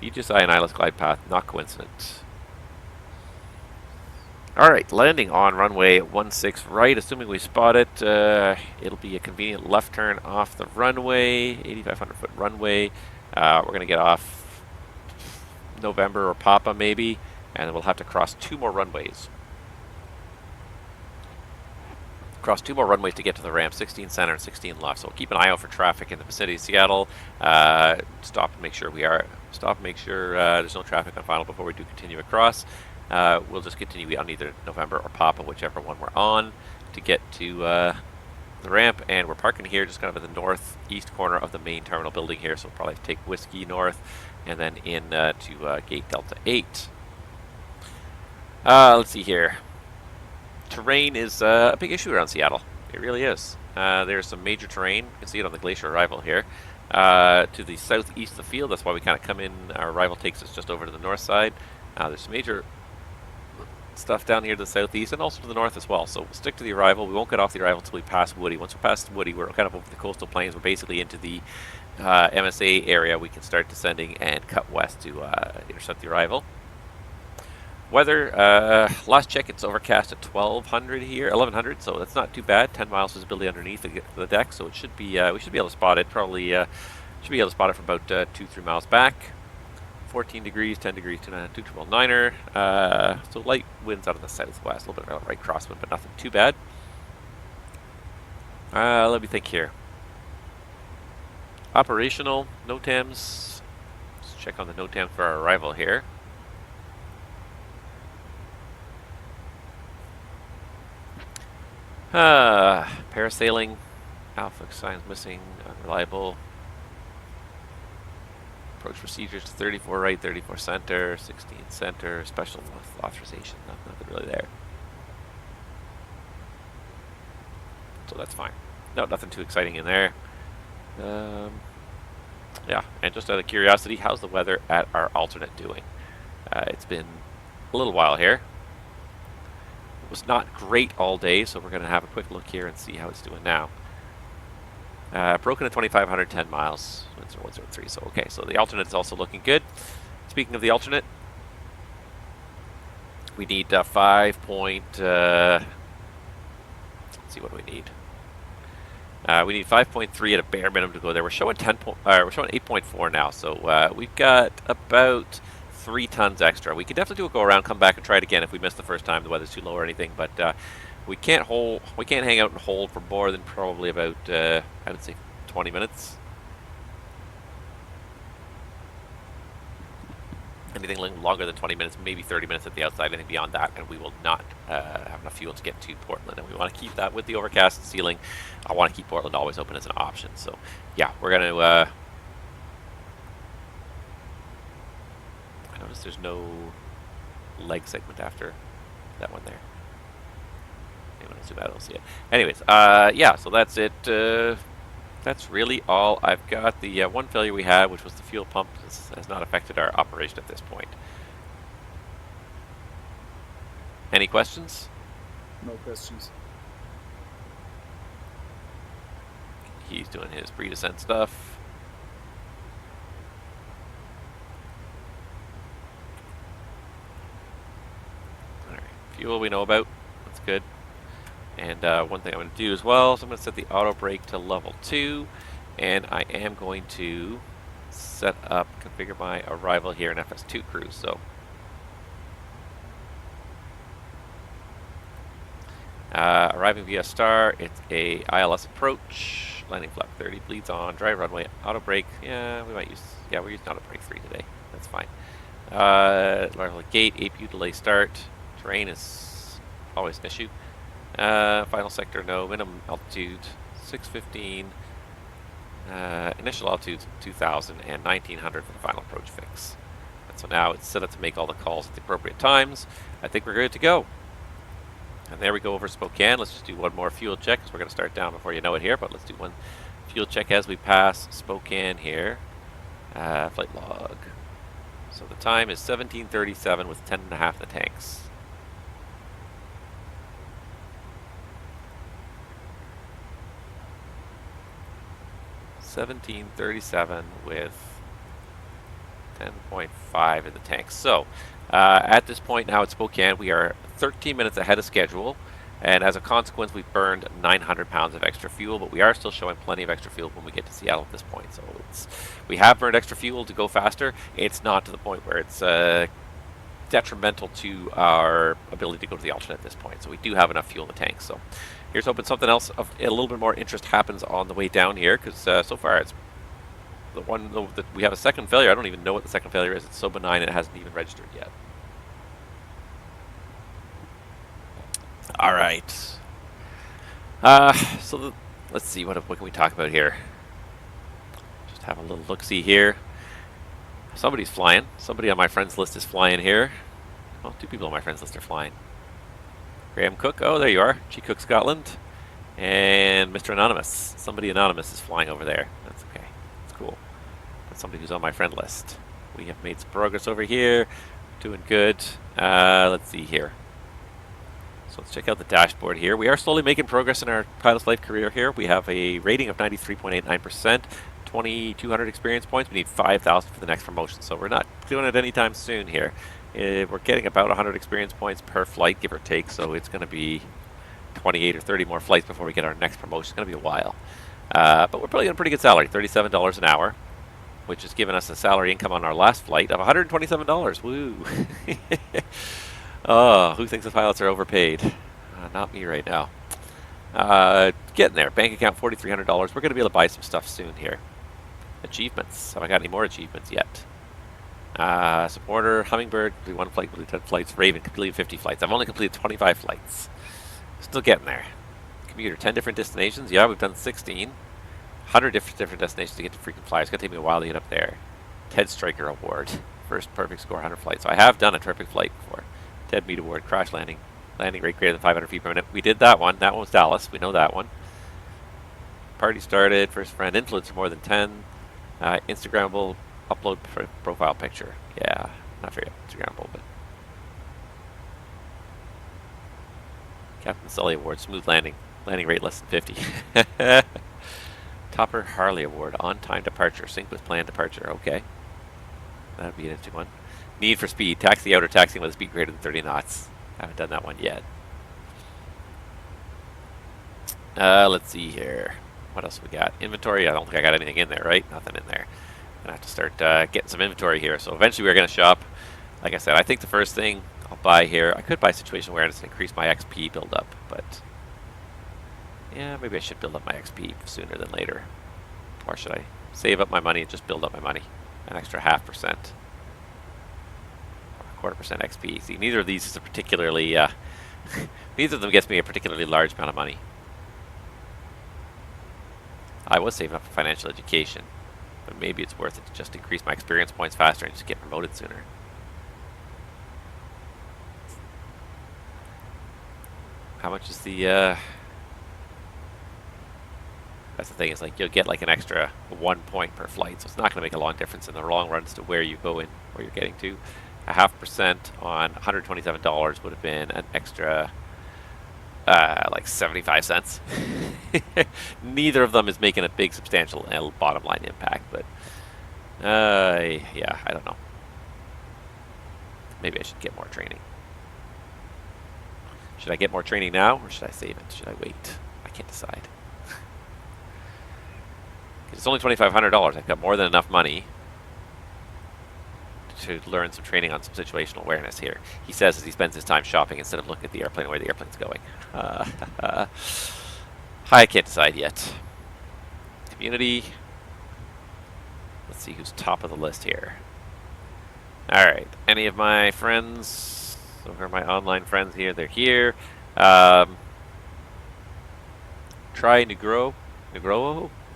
VGSI and ILS glide path, not coincident. Alright, landing on runway 16 right, assuming we spot it. It'll be a convenient left turn off the runway, 8,500 foot runway. We're going to get off November or Papa maybe, and then we'll have to cross 2 more runways. Cross 2 more runways to get to the ramp, 16 center and 16 left. So we'll keep an eye out for traffic in the vicinity of Seattle. Stop and make sure there's no traffic on final before we do continue across. We'll just continue on either November or Papa, whichever one we're on, to get to the ramp. And we're parking here just kind of in the northeast corner of the main terminal building here. So we'll probably take Whiskey north and then in to gate Delta 8. Let's see here. Terrain is a big issue around Seattle. It really is. There's some major terrain. You can see it on the glacier arrival here. To the southeast of the field, that's why we kind of come in. Our arrival takes us just over to the north side. There's some major stuff down here to the southeast and also to the north as well. So we'll stick to the arrival. We won't get off the arrival until we pass Woody. Once we pass Woody, we're kind of over the coastal plains. We're basically into the MSA area. We can start descending and cut west to intercept the arrival. Weather, last check, it's overcast at 1100, so that's not too bad. 10 miles visibility underneath the deck, so it should be we should be able to spot it. Probably should be able to spot it from about 2-3 miles back. 14 degrees, 10 degrees, 219er. So light winds out of the southwest, a little bit of a right crosswind, but nothing too bad. Let me think here. Operational, NOTAMS. Let's check on the NOTAMS for our arrival here. Parasailing, alpha signs missing, unreliable. Approach procedures to 34 right, 34 center, 16 center, special authorization, nothing really there. So that's fine. No, nothing too exciting in there. Yeah, and just out of curiosity, how's the weather at our alternate doing? It's been a little while here. It was not great all day, so we're going to have a quick look here and see how it's doing now. Broken at 2,500, 10 miles, 103, so okay, so the alternate is also looking good. Speaking of the alternate, we need 5 point, let's see, what do we need? We need 5.3 at a bare minimum to go there. We're showing 8.4 now, so we've got about 3 tons extra. We could definitely do a go around, come back and try it again if we missed the first time, the weather's too low or anything, but we can't hang out and hold for more than probably about, I would say 20 minutes. Anything longer than 20 minutes, maybe 30 minutes at the outside, anything beyond that, and we will not have enough fuel to get to Portland. And we want to keep that with the overcast ceiling. I want to keep Portland always open as an option. So, yeah, we're going to... I notice there's no leg segment after that one there. Maybe when I zoom out, I'll see it. Anyways, yeah, so that's it. That's really all I've got. The one failure we had, which was the fuel pump, has not affected our operation at this point. Any questions? No questions. He's doing his pre-descent stuff. Alright, fuel we know about. That's good. And one thing I'm going to do as well, so I'm going to set the auto brake to level 2, and I am going to set up, configure my arrival here in FS2 cruise. So arriving via Star, it's a ILS approach, landing flap 30, bleeds on, dry runway, auto brake. Yeah, we might use, yeah, we're using auto brake 3 today. That's fine. Arrival gate, APU delay start. Terrain is always an issue. Final sector, no. Minimum altitude, 615. Initial altitude, 2,000 and 1,900 for the final approach fix. And so now it's set up to make all the calls at the appropriate times. I think we're good to go. And there we go over Spokane. Let's just do one more fuel check, because we're going to start down before you know it here. But let's do one fuel check as we pass Spokane here. Flight log. So the time is 17:37 with 10.5 in the tanks. $17.37 with 10.5 in the tank. So at this point now at Spokane, we are 13 minutes ahead of schedule, and as a consequence, we've burned 900 pounds of extra fuel, but we are still showing plenty of extra fuel when we get to Seattle at this point. So we have burned extra fuel to go faster. It's not to the point where it's detrimental to our ability to go to the alternate at this point. So we do have enough fuel in the tank. So here's hoping something else of a little bit more interest happens on the way down here, because so far it's the one that we have a second failure. I don't even know what the second failure is. It's so benign it hasn't even registered yet. All right. So let's see, what can we talk about here? Just have a little look-see here. Somebody's flying. Somebody on my friends list is flying here. Well, 2 people on my friends list are flying. Graham Cook. Oh, there you are. G. Cook, Scotland. And Mr. Anonymous. Somebody anonymous is flying over there. That's okay. That's cool. That's somebody who's on my friend list. We have made some progress over here. Doing good. Let's see here. So let's check out the dashboard here. We are slowly making progress in our pilot's life career here. We have a rating of 93.89%, 2,200 experience points. We need 5,000 for the next promotion, so we're not doing it anytime soon here. We're getting about 100 experience points per flight, give or take, so it's going to be 28 or 30 more flights before we get our next promotion. It's going to be a while. But we're probably getting a pretty good salary, $37 an hour, which has given us a salary income on our last flight of $127. Woo! Oh, who thinks the pilots are overpaid? Not me right now. Getting there. Bank account, $4,300. We're going to be able to buy some stuff soon here. Achievements. Have I got any more achievements yet? Supporter, Hummingbird, complete 1 flight, complete 10 flights. Raven, completed 50 flights. I've only completed 25 flights. Still getting there. Commuter, 10 different destinations. Yeah, we've done 16. 100 different destinations to get to freaking fly. It's going to take me a while to get up there. Ted Striker Award. First perfect score, 100 flights. So I have done a perfect flight before. Ted Mead Award, crash landing. Landing rate greater than 500 feet per minute. We did that one. That one was Dallas. We know that one. Party started. First friend. Influencer more than 10. Instagrammable. Upload profile picture. Yeah. Not very Instagrammable, but. Captain Sully Award. Smooth landing. Landing rate less than 50. Topper Harley Award. On time departure. Sync with planned departure. Okay. That'd be an interesting one. Need for speed. Taxi out or taxiing with a speed greater than 30 knots. Haven't done that one yet. Let's see here. What else we got? Inventory. I don't think I got anything in there, right? Nothing in there. Gonna have to start getting some inventory here. So eventually we're gonna shop. like I said, I think the first thing I'll buy here, I could buy situation awareness and increase my XP build-up, but yeah, maybe I should build up my XP sooner than later. Or should I save up my money and just build up my money? An extra 0.5%. Or 1/4% XP. See, neither of these is a particularly, neither of them gets me a particularly large amount of money. I was saving up for financial education, but maybe it's worth it to just increase my experience points faster and just get promoted sooner. How much is the, that's the thing, is like you'll get like an extra 1 point per flight, so it's not going to make a long difference in the long run as to where you go in, where you're getting to. A 0.5% on $127 would have been an extra like 75 cents. Neither of them is making a big substantial bottom line impact, but yeah, I don't know. Maybe I should get more training. Should I get more training now, or should I save it? Should I wait? I can't decide. It's only $2,500. I've got more than enough money to learn some training on some situational awareness here. He says as he spends his time shopping instead of looking at the airplane, where the airplane's going. I can't decide yet. Community. Let's see who's top of the list here. Alright, any of my friends, over my online friends here, they're here. Try Negro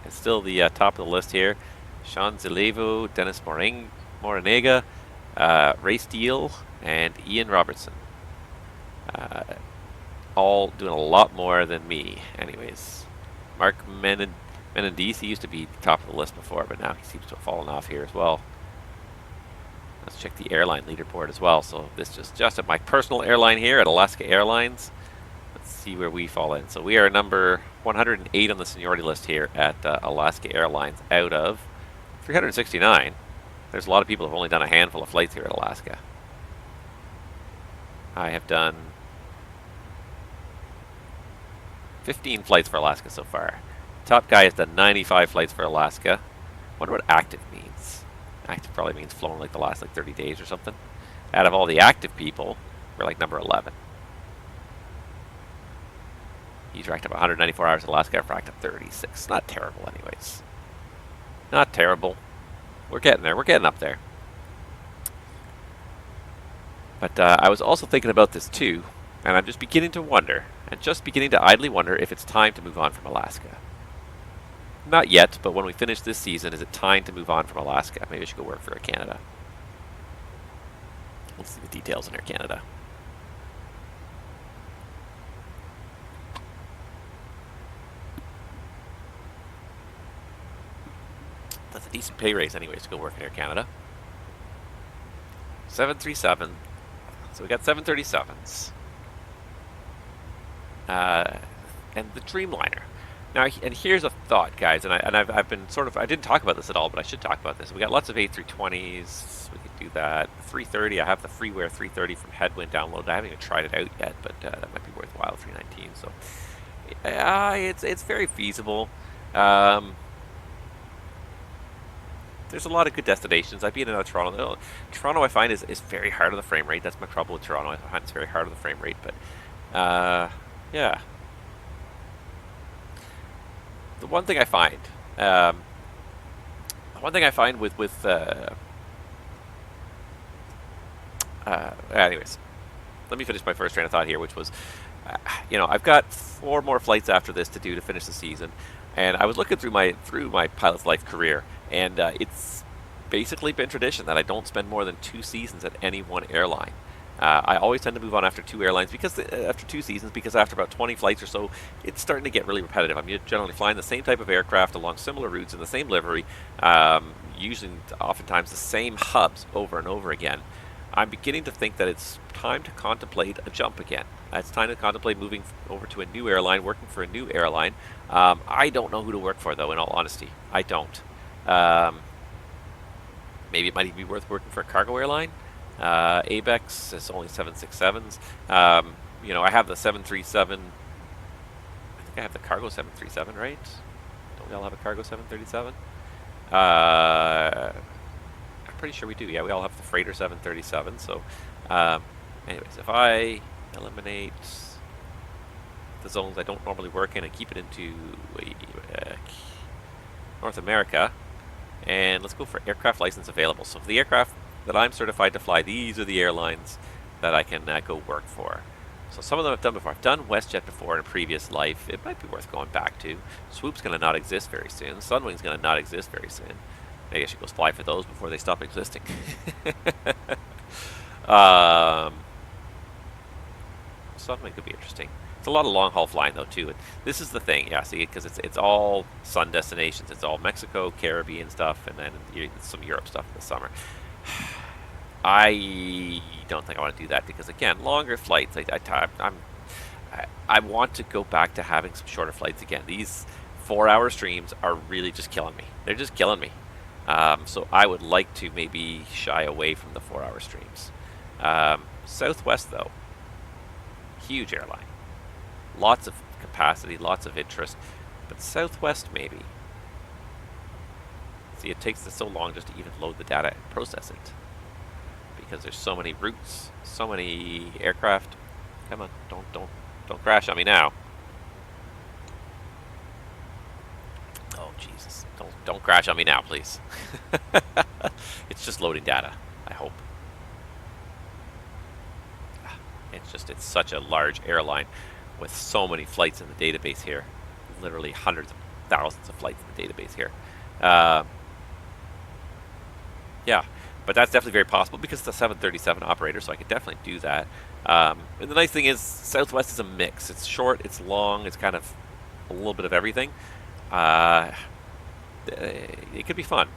is still the top of the list here. Sean Zilevo, Dennis Morinega, Ray Steele, and Ian Robertson. All doing a lot more than me, anyways. Mark Menendez, he used to be top of the list before, but now he seems to have fallen off here as well. Let's check the airline leaderboard as well. So this is just at my personal airline here at Alaska Airlines. Let's see where we fall in. So we are number 108 on the seniority list here at Alaska Airlines out of 369. There's a lot of people who have only done a handful of flights here at Alaska. I have done 15 flights for Alaska so far. Top guy has done 95 flights for Alaska. Wonder what active means. Active probably means flown like the last like 30 days or something. Out of all the active people, we're like number 11. He's racked up 194 hours in Alaska. I've racked up 36. Not terrible anyways. Not terrible. We're getting there. We're getting up there. But I was also thinking about this too, and I'm just beginning to wonder, and just beginning to idly wonder if it's time to move on from Alaska. Not yet, but when we finish this season, is it time to move on from Alaska? Maybe I should go work for Air Canada. Let's see the details in Air Canada. That's a decent pay raise anyways to go work in Air Canada. 737. So we got 737s. And the Dreamliner. Now, and here's a thought, guys, and I've been sort of, I didn't talk about this at all, but I should talk about this. We got lots of A320s. We could do that. The 330, I have the freeware 330 from Headwind downloaded. I haven't even tried it out yet, but that might be worthwhile. 319. So it's very feasible. There's a lot of good destinations. I've been in Toronto. Toronto, I find, is very hard on the frame rate. That's my trouble with Toronto. I find it's very hard on the frame rate. But yeah. The one thing I find, with anyways, let me finish my first train of thought here, which was, I've got 4 more flights after this to do to finish the season, and I was looking through my pilot's life career, and it's basically been tradition that I don't spend more than 2 seasons at any one airline. I always tend to move on after 2 airlines after 2 seasons, because after about 20 flights or so, it's starting to get really repetitive. I'm generally flying the same type of aircraft along similar routes in the same livery, using oftentimes the same hubs over and over again. I'm beginning to think that it's time to contemplate a jump again. It's time to contemplate moving over to a new airline, working for a new airline. I don't know who to work for, though, in all honesty. I don't. Maybe it might even be worth working for a cargo airline. Abex is only 767s. I have the 737. I think I have the cargo 737, right? Don't we all have a cargo 737? pretty sure we do. Yeah, we all have the freighter 737. So, anyways, if I eliminate the zones I don't normally work in and keep it into North America, and let's go for aircraft license available. So for the aircraft that I'm certified to fly, these are the airlines that I can go work for. So some of them I've done before. I've done WestJet before in a previous life. It might be worth going back to. Swoop's going to not exist very soon. Sunwing's going to not exist very soon. Maybe I should go fly for those before they stop existing. Sunwing could be interesting. It's a lot of long haul flying though too. And this is the thing, yeah. See, because it's all sun destinations. It's all Mexico, Caribbean stuff, and then some Europe stuff in the summer. I don't think I want to do that because again, longer flights. I want to go back to having some shorter flights again. These 4-hour streams are really just killing me. They're just killing me. So I would like to maybe shy away from the 4-hour streams. Southwest though, huge airline. Lots of capacity, lots of interest, but Southwest maybe. See, it takes so long just to even load the data and process it because there's so many routes, so many aircraft. Come on, don't crash on me now. Oh Jesus, don't crash on me now, please. It's just loading data, I hope. It's such a large airline with so many flights in the database here. Literally hundreds of thousands of flights in the database here. Yeah, but that's definitely very possible because it's a 737 operator, so I could definitely do that. And the nice thing is Southwest is a mix. It's short, it's long, it's kind of a little bit of everything. It could be fun.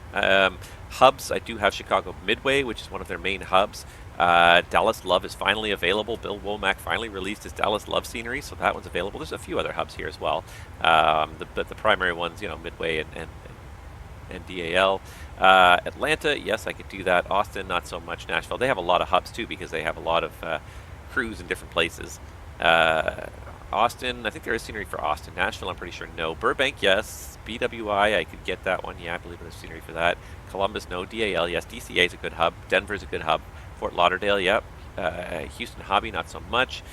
Hubs, I do have Chicago Midway, which is one of their main hubs. Dallas Love is finally available. Bill Womack finally released his Dallas Love scenery, so that one's available. There's a few other hubs here as well. But the primary ones, you know, Midway and DAL. Atlanta, yes, I could do that. Austin, not so much. Nashville, they have a lot of hubs too because they have a lot of crews in different places. Austin, I think there is scenery for Austin. Nashville, I'm pretty sure no. Burbank, yes. BWI, I could get that one. Yeah, I believe there's scenery for that. Columbus, no. DAL, yes. DCA is a good hub. Denver's a good hub. Fort Lauderdale, yep. Houston Hobby, not so much.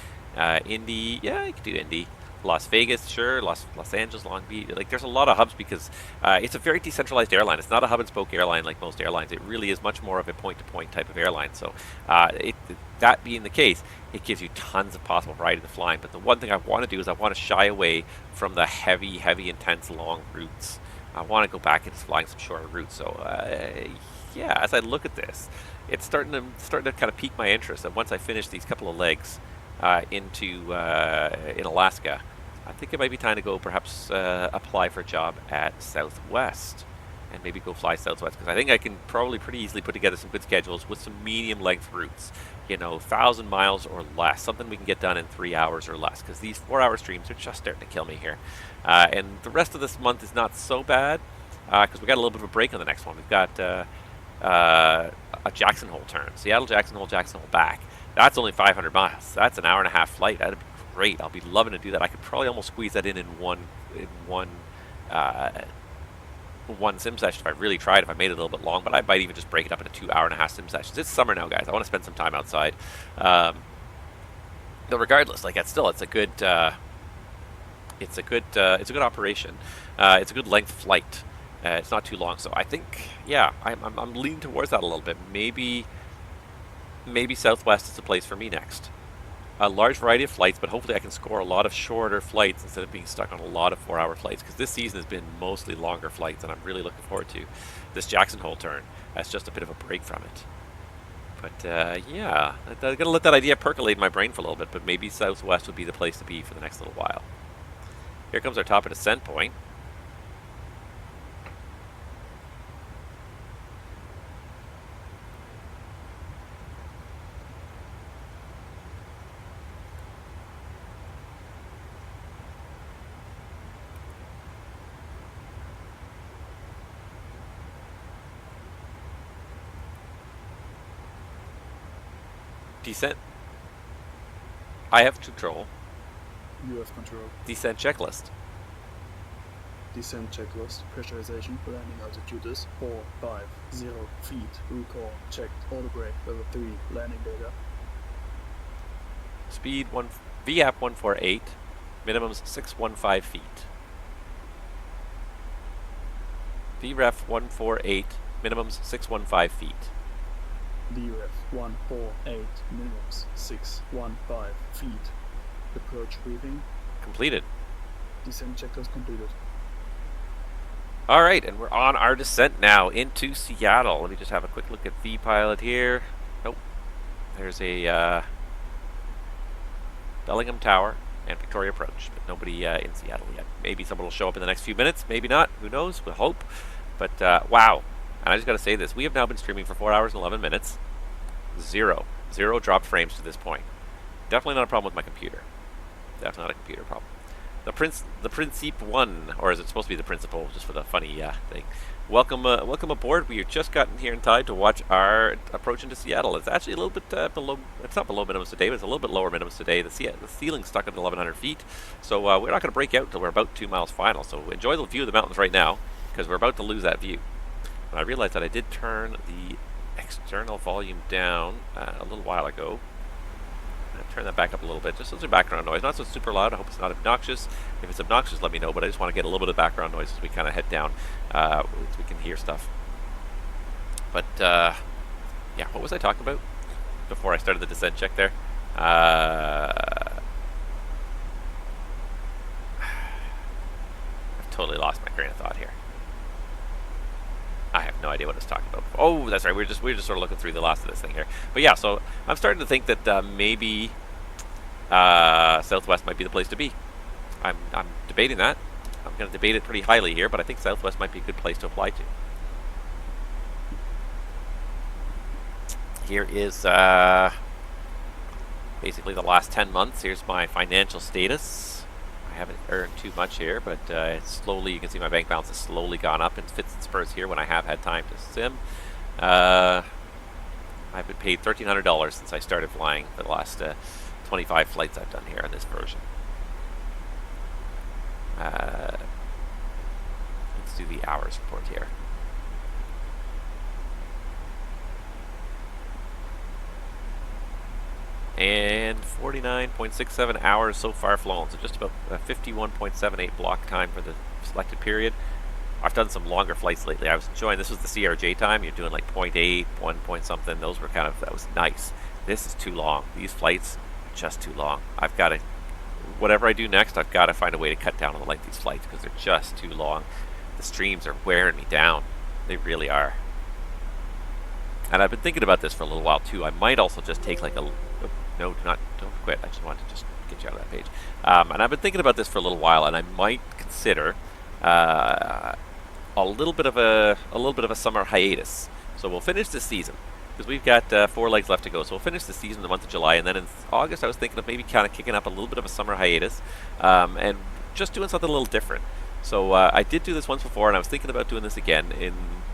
Indy, yeah, I could do Indy. Las Vegas, sure. Los Angeles, Long Beach. Like, there's a lot of hubs because it's a very decentralized airline. It's not a hub and spoke airline like most airlines. It really is much more of a point-to-point type of airline. So that being the case, it gives you tons of possible variety in the flying. But the one thing I want to do is I want to shy away from the heavy, intense, long routes. I want to go back into flying some shorter routes. So, yeah, as I look at this, it's starting to kind of pique my interest. And once I finish these couple of legs in Alaska, I think it might be time to go perhaps apply for a job at Southwest and maybe go fly Southwest because I think I can probably pretty easily put together some good schedules with some medium length routes, you know, 1,000 miles or less, something we can get done in 3 hours or less because these 4-hour streams are just starting to kill me here. And the rest of this month is not so bad because we got a little bit of a break on the next one. We've got a Jackson Hole turn, Seattle, Jackson Hole back. That's only 500 miles. That's an hour and a half flight. That'd be great. I'll be loving to do that. I could probably almost squeeze that in one sim session if I really tried, if I made it a little bit long, but I might even just break it up into 2 hour-and-a-half sim sessions. It's summer now, guys. I want to spend some time outside. But regardless, like it's a good operation. It's a good length flight. It's not too long, so I think, yeah, I'm leaning towards that a little bit. Maybe Southwest is the place for me next. A large variety of flights, but hopefully I can score a lot of shorter flights instead of being stuck on a lot of 4-hour flights, because this season has been mostly longer flights, and I'm really looking forward to this Jackson Hole turn as just a bit of a break from it. But yeah, I'm going to let that idea percolate in my brain for a little bit, but maybe Southwest would be the place to be for the next little while. Here comes our top of descent point. Descent. I have control. You have control. Descent checklist. Descent checklist. Pressurization. Landing altitude is 450 feet. Recall. Checked. Auto brake. Level 3. Landing data. Speed VAP 148. Minimums 615 feet. VREF 148. Minimums 615 feet. VREF 148. Minimums 615 feet. Approach briefing. Completed. Descent checklist completed. All right, and we're on our descent now into Seattle. Let me just have a quick look at VPilot here. Nope. There's a Bellingham Tower and Victoria Approach, but nobody in Seattle yet. Maybe someone will show up in the next few minutes, maybe not, who knows, we'll hope. But wow, and I just got to say this, we have now been streaming for 4 hours and 11 minutes. Zero dropped frames to this point. Definitely not a problem with my computer. Definitely not a computer problem. The Principe 1, or is it supposed to be the Principal, just for the funny thing. Welcome aboard. We have just gotten here in time to watch our approach into Seattle. It's actually a little bit below, it's not below minimums today, but it's a little bit lower minimums today. The ceiling's stuck at 1,100 feet, so we're not going to break out until we're about 2 miles final. So enjoy the view of the mountains right now, because we're about to lose that view. And I realized that I did turn the external volume down a little while ago. Turn that back up a little bit, just as a background noise. Not so super loud. I hope it's not obnoxious. If it's obnoxious, let me know, but I just want to get a little bit of background noise as we kind of head down, so we can hear stuff. But, yeah, what was I talking about before I started the descent check there? I've totally lost my train of thought here. I have no idea what I was talking about. Oh, that's right. We're just sort of looking through the last of this thing here. But yeah, so I'm starting to think that maybe Southwest might be the place to be. I'm debating that. I'm going to debate it pretty highly here, but I think Southwest might be a good place to apply to. Here is basically the last 10 months. Here's my financial status. I haven't earned too much here, but it's slowly, you can see my bank balance has slowly gone up in fits and spurts here when I have had time to sim. I've been paid $1,300 since I started flying for the last 25 flights I've done here on this version. Let's do the hours report here. And 49.67 hours so far flown, so just about 51.78 block time for the selected period. I've done some longer flights lately. I was enjoying, this was the CRJ time, you're doing like 0.8, 1 point something, those were kind of, that was nice. This is too long. These flights, just too long. I've got to, whatever I do next, I've got to find a way to cut down on the length of these flights because they're just too long. The streams are wearing me down. They really are. And I've been thinking about this for a little while too. I might also just take like a, no, don't quit. I just wanted to just get you out of that page. And I've been thinking about this for a little while, and I might consider a little bit of a summer hiatus. So we'll finish this season because we've got 4 legs left to go. So we'll finish the season in the month of July, and then in August I was thinking of maybe kind of kicking up a little bit of a summer hiatus and just doing something a little different. So I did do this once before, and I was thinking about doing this again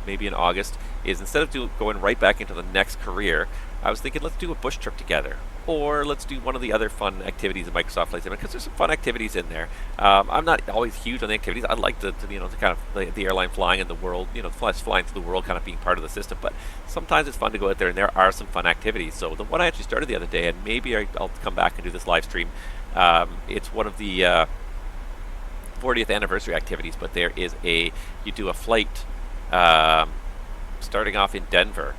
maybe in August. Is instead of going right back into the next career, I was thinking let's do a bush trip together, or let's do one of the other fun activities that Microsoft Flight Sim, because there's some fun activities in there. I'm not always huge on the activities. I like the kind of the airline flying in the world, flying through the world, kind of being part of the system. But sometimes it's fun to go out there, and there are some fun activities. So the one I actually started the other day, and maybe I'll come back and do this live stream. It's one of the 40th anniversary activities, but there is you do a flight starting off in Denver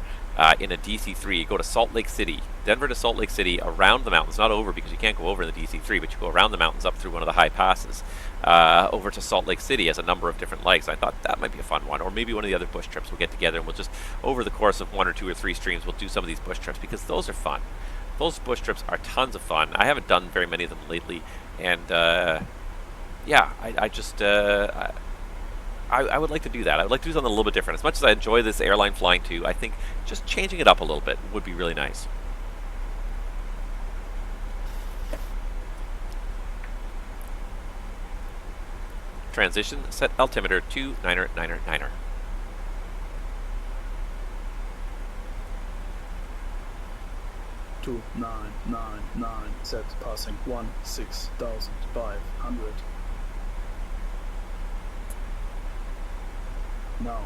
in a DC-3. You go to Salt Lake City, Denver to Salt Lake City, around the mountains, not over because you can't go over in the DC-3, but you go around the mountains up through one of the high passes over to Salt Lake City as a number of different legs. I thought that might be a fun one, or maybe one of the other bush trips. We'll get together and we'll just, over the course of 1 or 2 or 3 streams, we'll do some of these bush trips because those are fun. Those bush trips are tons of fun. I haven't done very many of them lately, and yeah, I would like to do that. I would like to do something a little bit different. As much as I enjoy this airline flying too, I think just changing it up a little bit would be really nice. Transition, set altimeter to 9er. 2999, set passing 16,500. now.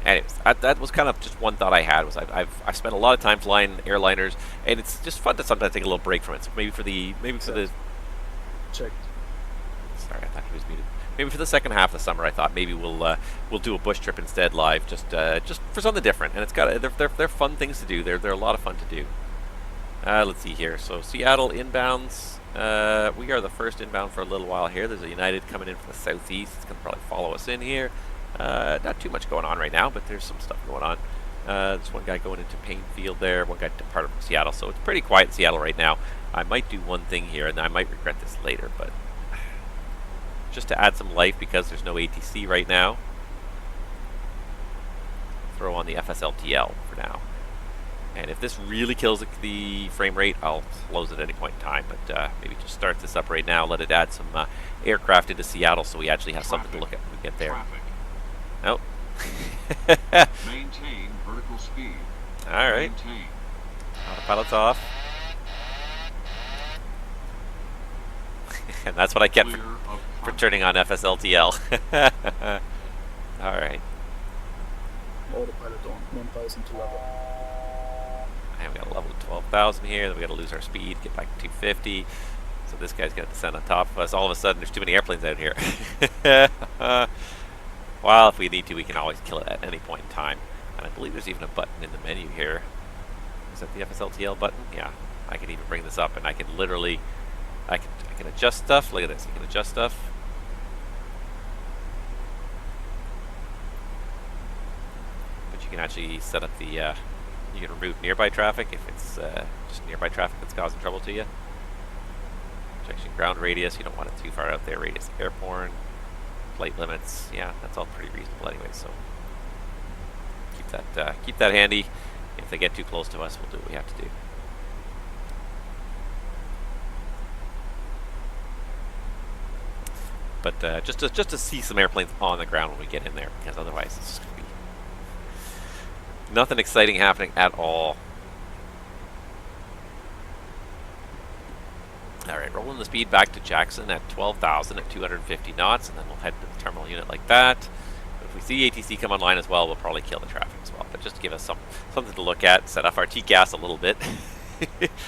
Anyways, that was kind of just one thought I had. Was I've spent a lot of time flying airliners, and it's just fun to sometimes take a little break from it. So maybe for the checked. Sorry, I thought he was muted. Maybe for the second half of the summer, I thought maybe we'll do a bush trip instead live, just for something different. And it's got they're fun things to do. They're a lot of fun to do. Let's see here. So Seattle inbounds. We are the first inbound for a little while here. There's a United coming in from the southeast. It's gonna probably follow us in here. Not too much going on right now, but there's some stuff going on. There's one guy going into Painfield there, one guy departed from Seattle, so it's pretty quiet in Seattle right now. I might do one thing here, and I might regret this later, but just to add some life because there's no ATC right now, throw on the FSLTL for now. And if this really kills the frame rate, I'll close it at any point in time, but maybe just start this up right now, let it add some aircraft into Seattle so we actually have something to look at when we get there. Nope. Maintain vertical speed. All right. Autopilot's off. And that's what I get for turning on FSLTL. All right. Autopilot on 1,000 to level. And we got a level of 12,000 here. Then we got to lose our speed, get back to 250. So this guy's going to descend on top of us. All of a sudden, there's too many airplanes out here. Well, if we need to, we can always kill it at any point in time. And I believe there's even a button in the menu here. Is that the FSLTL button? Yeah. I can even bring this up, and I can literally, I can adjust stuff. Look at this. I can adjust stuff. But you can actually set up the, you can remove nearby traffic if it's just nearby traffic that's causing trouble to you. Projection ground radius. You don't want it too far out there. Radius airborne. Flight limits, yeah, that's all pretty reasonable anyway, so keep that handy. If they get too close to us, we'll do what we have to do. But just to see some airplanes on the ground when we get in there, because otherwise it's just going to be nothing exciting happening at all. Alright, rolling the speed back to Jackson at 12,000 at 250 knots, and then we'll head to the terminal unit like that. If we see ATC come online as well, we'll probably kill the traffic as well. But just to give us something to look at, set off our TCAS a little bit.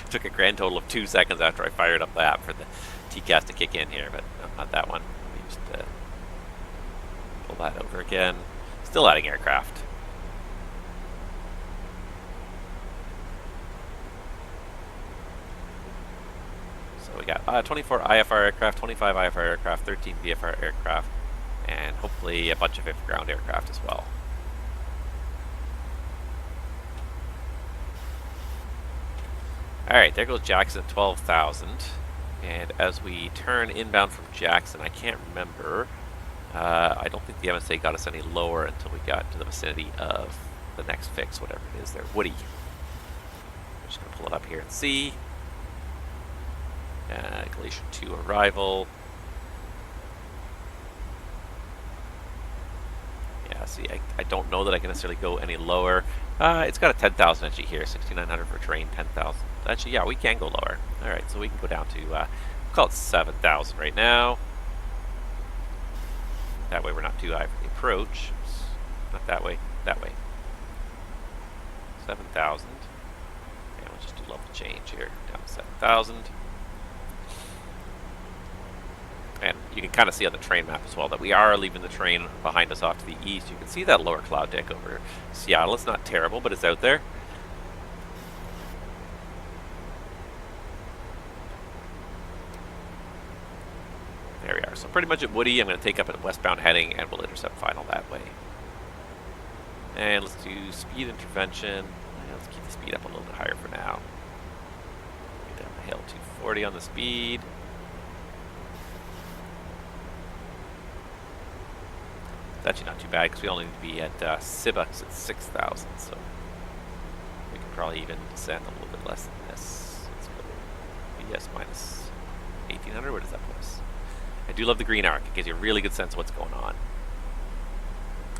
Took a grand total of 2 seconds after I fired up the app for the TCAS to kick in here, but no, not that one. Let me just pull that over again. Still adding aircraft. We got 24 IFR aircraft, 25 IFR aircraft, 13 VFR aircraft, and hopefully a bunch of ground aircraft as well. Alright, there goes Jackson at 12,000. And as we turn inbound from Jackson, I can't remember. I don't think the MSA got us any lower until we got to the vicinity of the next fix, whatever it is there, Woody. I'm just going to pull it up here and see. Glacier 2 arrival. Yeah, see, I don't know that I can necessarily go any lower. It's got a 10,000 actually here, 6,900 for terrain, 10,000. Actually, yeah, we can go lower. Alright, so we can go down to, we'll call it 7,000 right now. That way we're not too high for the approach. Not that way, that way. 7,000. And we'll just do level change here, down to 7,000. And you can kind of see on the train map as well that we are leaving the train behind us off to the east. You can see that lower cloud deck over Seattle. It's not terrible, but it's out there. There we are. So pretty much at Woody, I'm going to take up a westbound heading and we'll intercept final that way. And let's do speed intervention. Let's keep the speed up a little bit higher for now. Get down the hill, 240 on the speed. It's actually not too bad because we only need to be at Cibucks at 6,000, so we can probably even descend a little bit less than this. Let's go BS minus 1,800. Where does that put us? I do love the green arc. It gives you a really good sense of what's going on.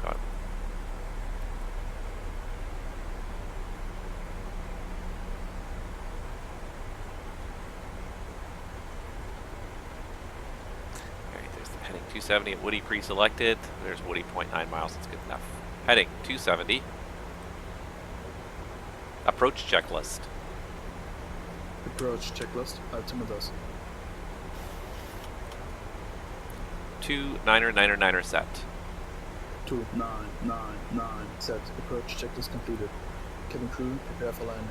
Alright, there's the heading 270 at Woody pre-selected. There's Woody, 0.9 miles. That's good enough. Heading 270. Approach checklist. Approach checklist, altimeters. 29er set. 2999 set. Approach checklist completed. Cabin crew, prepare for landing.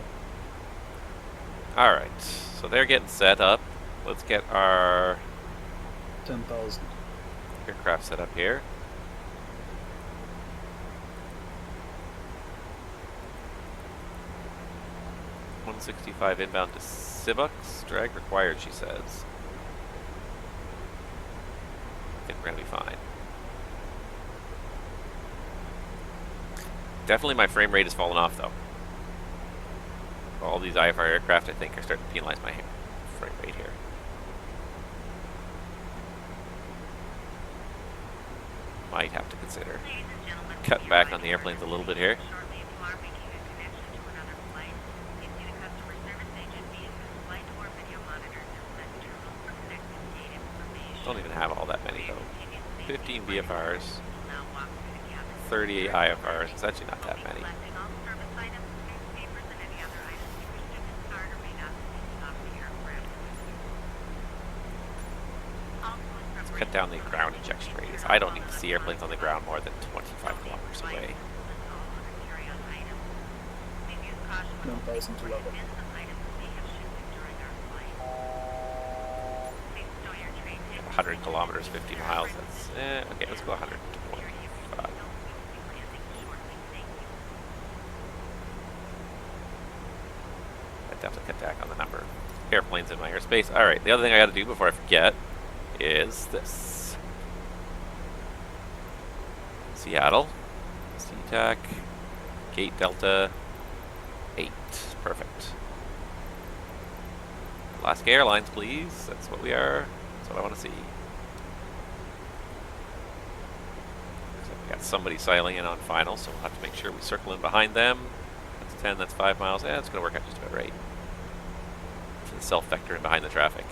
Alright, so they're getting set up. Let's get our 10,000. aircraft set up here. $165 inbound to Sibux. Drag required, she says. I think we're gonna be fine. Definitely my frame rate has fallen off though. All these IFR aircraft, I think, are starting to penalize my frame rate here. Might have to consider cutting back on the airplanes a little bit here. Don't even have all that many though. 15 VFRs, 30 IFRs. It's actually not that many. Let's cut down the ground ejection radius. I don't need to see airplanes on the ground more than 25 kilometers away. 9,000 to level. 100 kilometers, 50 miles. That's okay. Let's go 125. I definitely cut back on the number of airplanes in my airspace. All right. The other thing I got to do before I forget is this. Seattle, SeaTac, Gate Delta 8. Perfect. Alaska Airlines, please. That's what we are. That's what I want to see. So we got somebody sailing in on final, so we'll have to make sure we circle in behind them. That's 10, that's 5 miles. Yeah, it's going to work out just about right. So the self-vector in behind the traffic.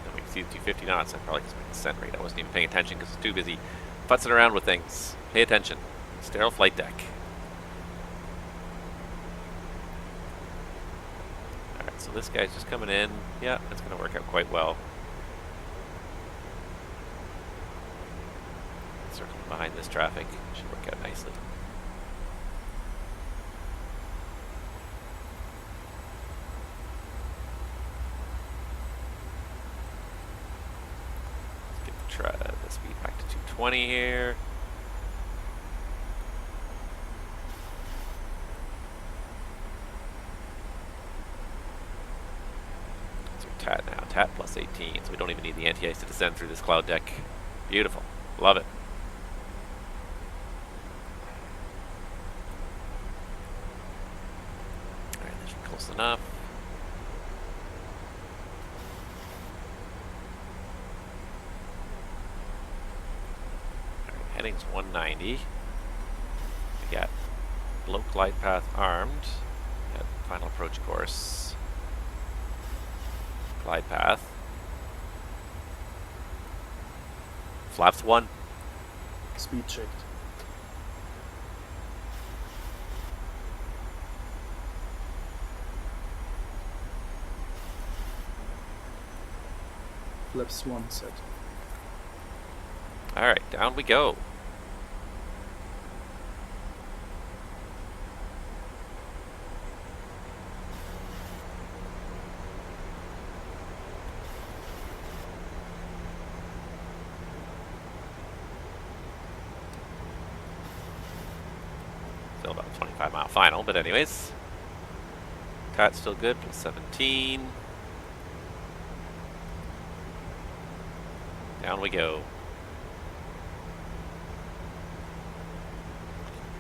Then we can see the 250 knots. I probably just made the descent rate. I wasn't even paying attention because I was too busy futzing around with things. Pay attention. Sterile flight deck. So this guy's just coming in. Yeah, it's going to work out quite well. Circling behind this traffic should work out nicely. Let's get the speed back to 220 here. TAT now, TAT plus 18, so we don't even need the anti-ice to descend through this cloud deck. Beautiful. Love it. Alright, that should be close enough. Alright, heading's 190. We got low glide path armed. We got final approach course. Glide path. Flaps 1. Speed checked. Flaps 1 set. Alright, down we go. Still about a 25-mile final, but anyways. TAT's still good, plus 17. Down we go.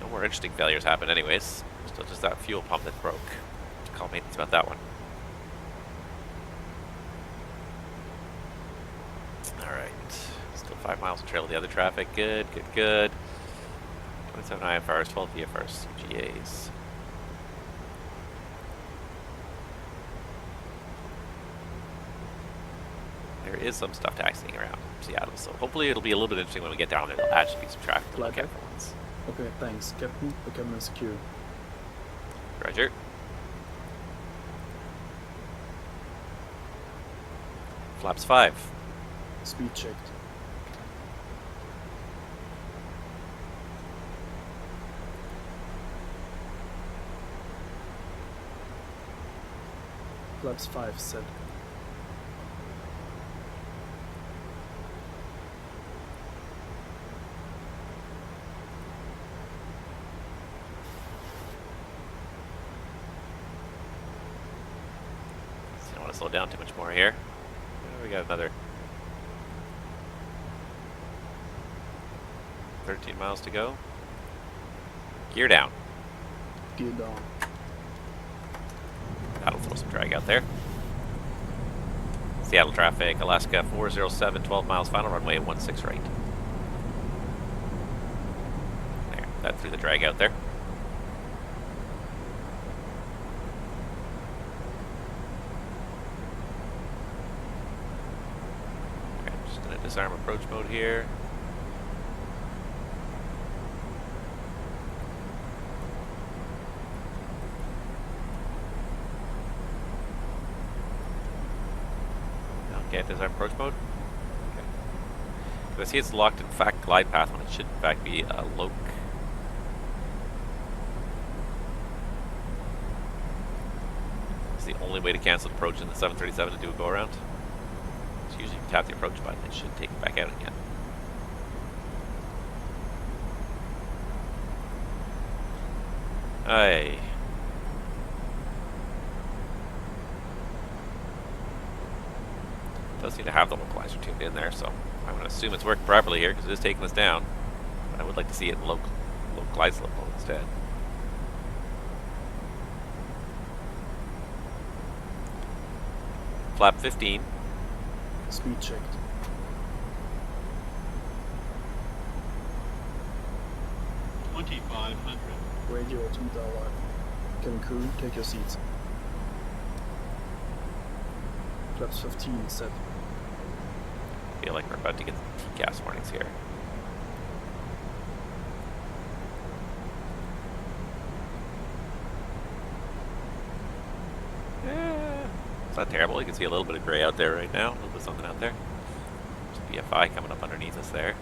No more interesting failures happen anyways. Still just that fuel pump that broke. Call maintenance about that one. Alright. Still 5 miles to trail with the other traffic. Good, good, good. 27 IFRs, 12 VFRs, CGAs. there is some stuff taxiing around Seattle, so hopefully it'll be a little bit interesting when we get down there. There'll actually be some traffic to look at for once. Okay, thanks, Captain. The cabin is secure. Roger. Flaps 5. Speed checked. Flaps 5 set. Don't want to slow down too much more here. We got another 13 miles to go. Gear down. Gear down. That'll throw some drag out there. Seattle traffic, Alaska 407, 12 miles, final runway 16 right. There, that threw the drag out there. Okay, I'm just going to disarm approach mode here. Is our approach mode? Okay. I see it's locked in fact glide path when it should in fact be a loc. It's the only way to cancel an approach in the 737 to do a go around. So usually if you tap the approach button, it should take it back out again. Aye. Does seem to have the localizer tuned in there, so I'm going to assume it's working properly here because it is taking us down. But I would like to see it in localized level instead. Flap 15. Speed checked. Radio 2 dial. Cabin crew, take your seats. Flaps 15 set. I feel like we're about to get gas warnings here. It's not terrible. You can see a little bit of gray out there right now. A little bit of something out there. There's BFI coming up underneath us there.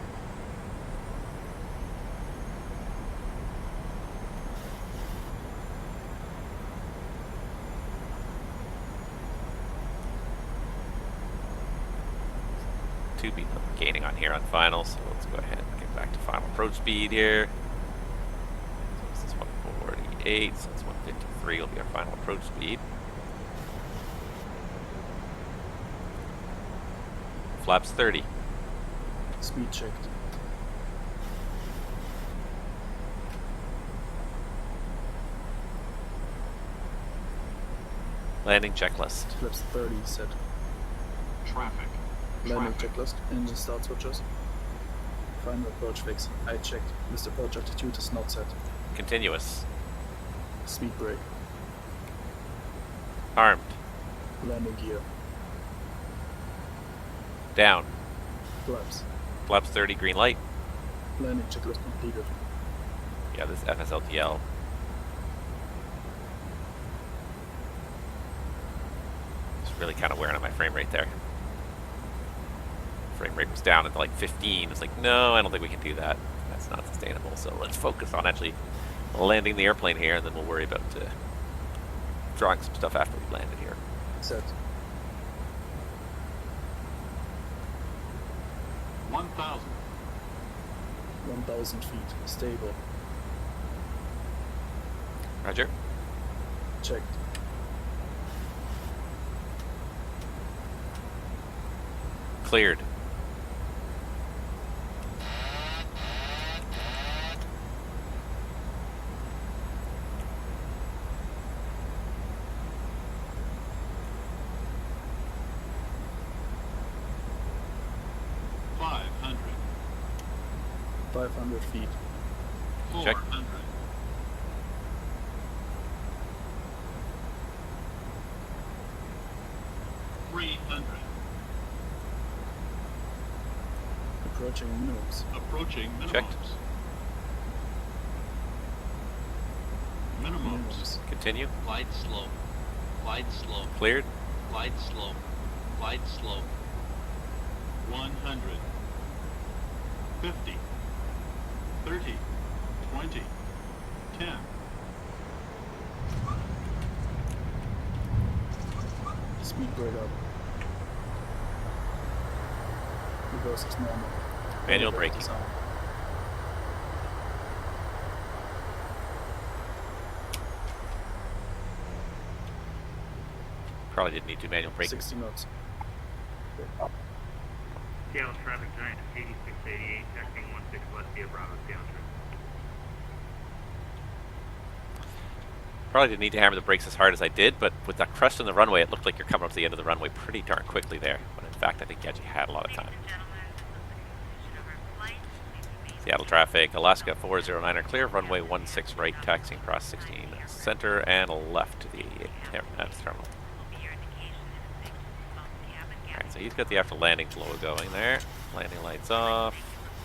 Two people gaining on here on final, so let's go ahead and get back to final approach speed here. So this is 148, so it's 153 will be our final approach speed. Flaps 30. Speed checked. Landing checklist. Flaps 30 set. Traffic. Landing checklist. Engine start switches. Final approach fix. I checked. This approach altitude is not set. Continuous. Speed brake. Armed. Landing gear. Down. Flaps. Flaps 30, green light. Landing checklist completed. Yeah, this FSLTL. It's really kind of wearing on my frame rate there. Frame rate was down at like 15. It's like, no, I don't think we can do that. That's not sustainable. So let's focus on actually landing the airplane here, and then we'll worry about drawing some stuff after we've landed here. Set. 1,000. 1,000 feet. Stable. Roger. Checked. Cleared. Feet. 400. 300. Approaching minimums. Approaching minimums. Checked. Minimums. Continue. Glide slope. Glide slope. Cleared. Glide slope. Glide slope. 100. 50. 30. 20. 10. Speed brake up. Reverse is normal. Manual Brake braking. is on. Probably didn't need to manual braking. 60 knots. Seattle traffic giant 8688, taxiing 16 west via Bravo, Seattle traffic. Probably didn't need to hammer the brakes as hard as I did, but with that crust in the runway, it looked like you're coming up to the end of the runway pretty darn quickly there. But in fact, I think you actually had a lot of time. Seattle traffic, Alaska 409er clear, runway 16 right, taxiing across 16 center and left to the terminal. Alright, so he's got the after landing flow going there. Landing lights off,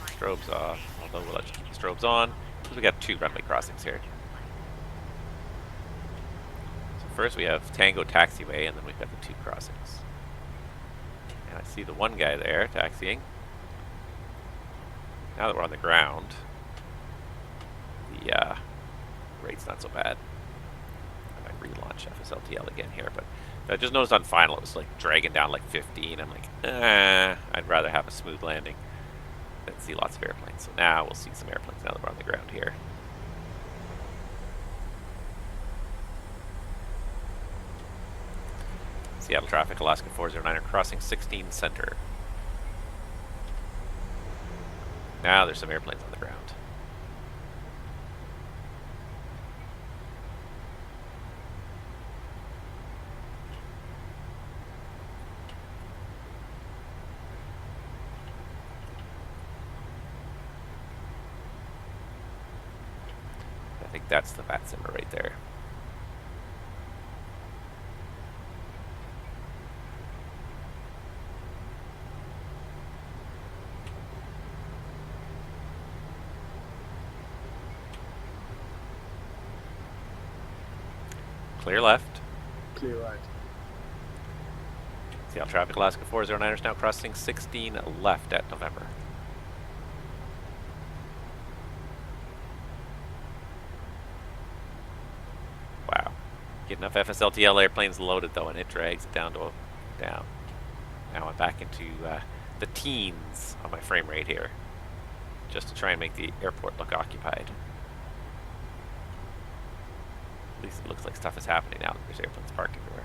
strobes off, although we'll let you keep the strobes on, because we got 2 runway crossings here. So first we have Tango Taxiway, and then we've got the 2 crossings. And I see the one guy there taxiing. Now that we're on the ground, the rate's not so bad. I might relaunch FSLTL again here, but I just noticed on final it was like dragging down like 15. I'm like, I'd rather have a smooth landing than see lots of airplanes. So now we'll see some airplanes now that we're on the ground here. Seattle traffic, Alaska 409er crossing 16 center. Now there's some airplanes on the ground. I think that's the VATSIM right there. Clear left. Clear right. Seattle traffic, Alaska 409ers now crossing 16 left at November. Wow. Get enough FSLTL airplanes loaded though, and it drags it down to down. Now I'm back into the teens on my frame rate here, just to try and make the airport look occupied. At least it looks like stuff is happening now that there's airplanes parked everywhere.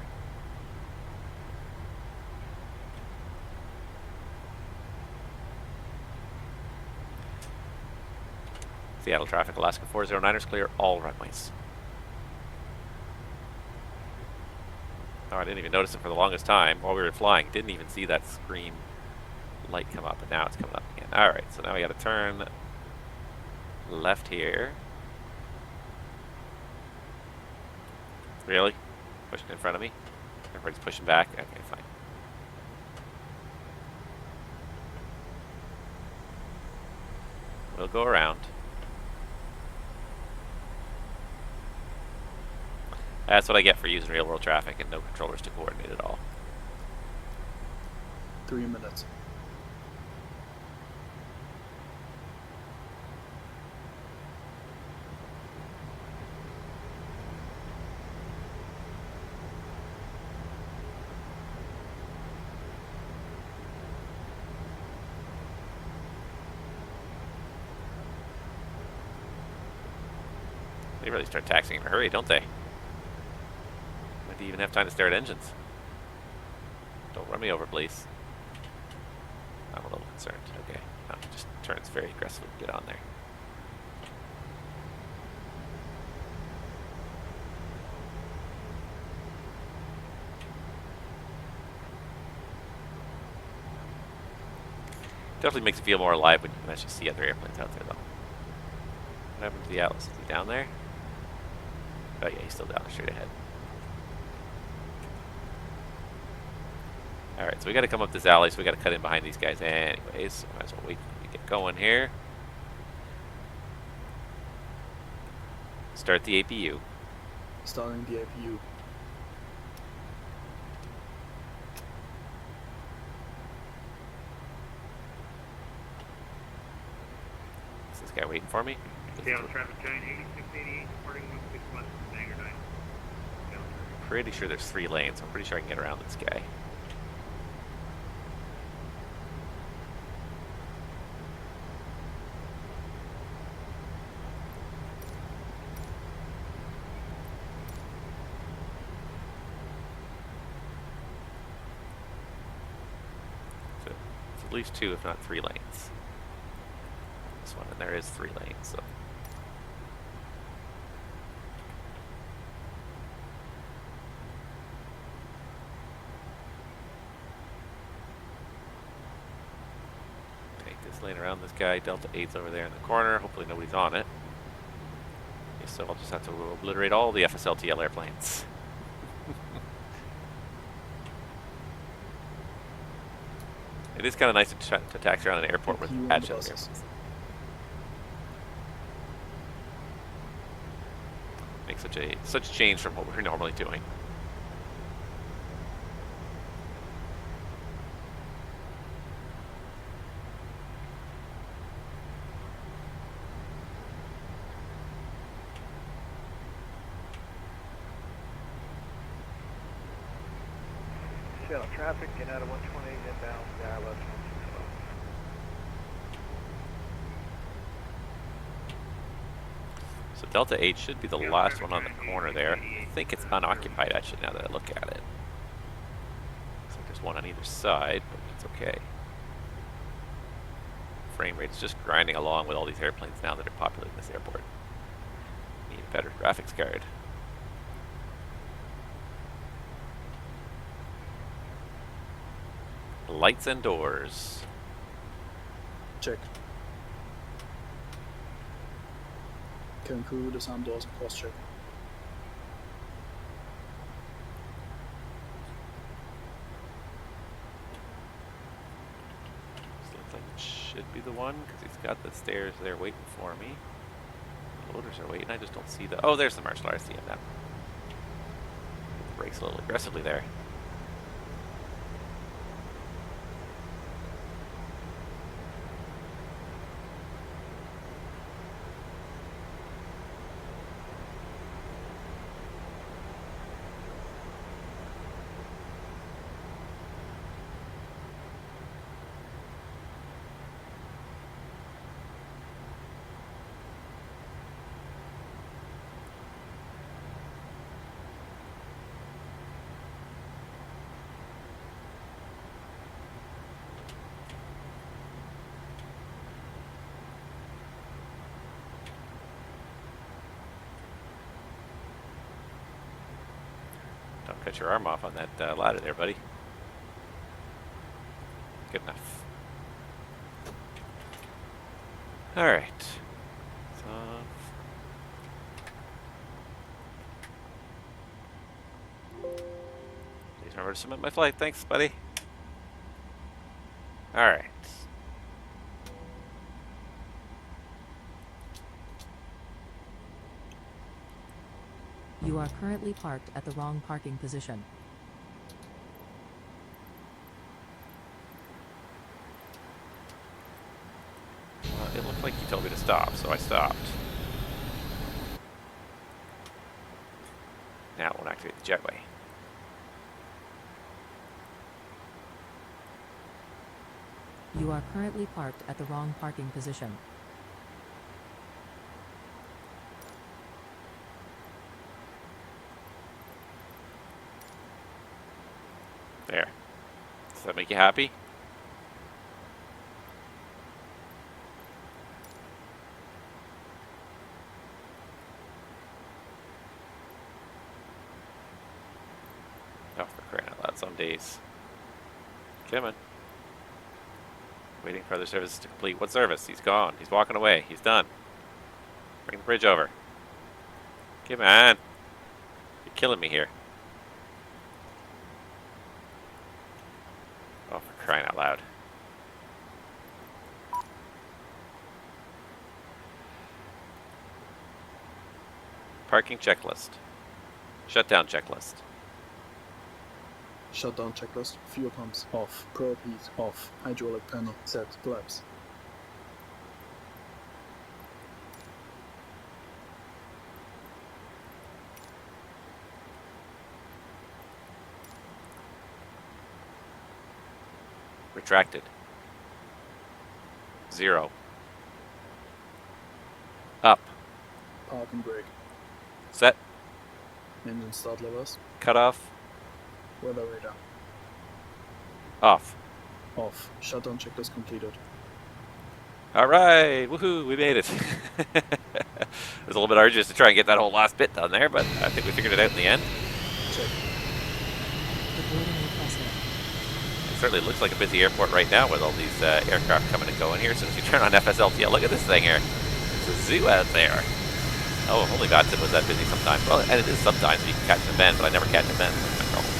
Seattle traffic, Alaska 409ers clear all runways. Oh, I didn't even notice it for the longest time while we were flying. Didn't even see that green light come up, but now it's coming up again. Alright, so now we gotta turn left here. Really? Pushing in front of me? Everybody's pushing back? Okay, fine. We'll go around. That's what I get for using real world traffic and no controllers to coordinate it all. 3 minutes. They really start taxiing in a hurry, don't they? When do you even have time to start engines? Don't run me over, please. I'm a little concerned. Okay. No, it just turns very aggressively to get on there. Definitely makes it feel more alive when you can actually see other airplanes out there, though. What happened to the Atlas? Is he down there? Oh yeah, he's still down straight ahead. Alright, so we gotta come up this alley, so we gotta cut in behind these guys anyways. So might as well wait for them to Get going here. Start the APU. Starting the APU. Is this guy waiting for me? Down traffic giant 8688, departing 161 from Hangar 9. Pretty sure there's 3 lanes. I'm pretty sure I can get around this guy. So it's at least 2, if not 3 lanes. This one, and there is 3 lanes, so. Lane around this guy. Delta 8's over there in the corner. Hopefully nobody's on it. Okay, so I'll just have to obliterate all the FSLTL airplanes. It is kind of nice to taxi around an airport with patches on the airplanes. Makes such a change from what we're normally doing. Seattle traffic, get out of 120 inbound, dial left 160. So Delta 8 should be the last one on the corner there. I think it's unoccupied actually now that I look at it. Looks like there's one on either side, but it's okay. Frame rate's just grinding along with all these airplanes now that are populating this airport. Need a better graphics card. Lights and doors. Check. Cabin crew, disarm doors and cross check. This looks like it should be the one because he's got the stairs there waiting for me. The loaders are waiting. I just don't see the. Oh, there's the marshal. I see him now. Brakes a little aggressively there. Don't cut your arm off on that ladder there, buddy. Good enough. Alright. Please remember to submit my flight. Thanks, buddy. Alright. You are currently parked at the wrong parking position. Well, it looked like you told me to stop, so I stopped. Now it won't activate the jetway. You are currently parked at the wrong parking position. There. Does that make you happy? Oh, for crying out loud, some days. Come on. Waiting for other services to complete. What service? He's gone. He's walking away. He's done. Bring the bridge over. Come on. You're killing me here. Oh, for crying out loud. Parking checklist. Shutdown checklist. Shutdown checklist. Fuel pumps off. Probe heat off. Hydraulic panel set. Collapse. Retracted. 0. Up. Park and brake. Set. Engine start levers. Cut off. Weather radar. Off. Off. Shutdown checklist completed. Alright, woohoo, we made it. It was a little bit arduous to try and get that whole last bit done there, but I think we figured it out in the end. Check. It certainly looks like a busy airport right now with all these aircraft coming and going here. As soon as you turn on FSLTL, look at this thing here. It's a zoo out there. Oh, only VATSIM was that busy sometimes. Well, and it is sometimes, you can catch them then, but I never catch them then. That's my problem.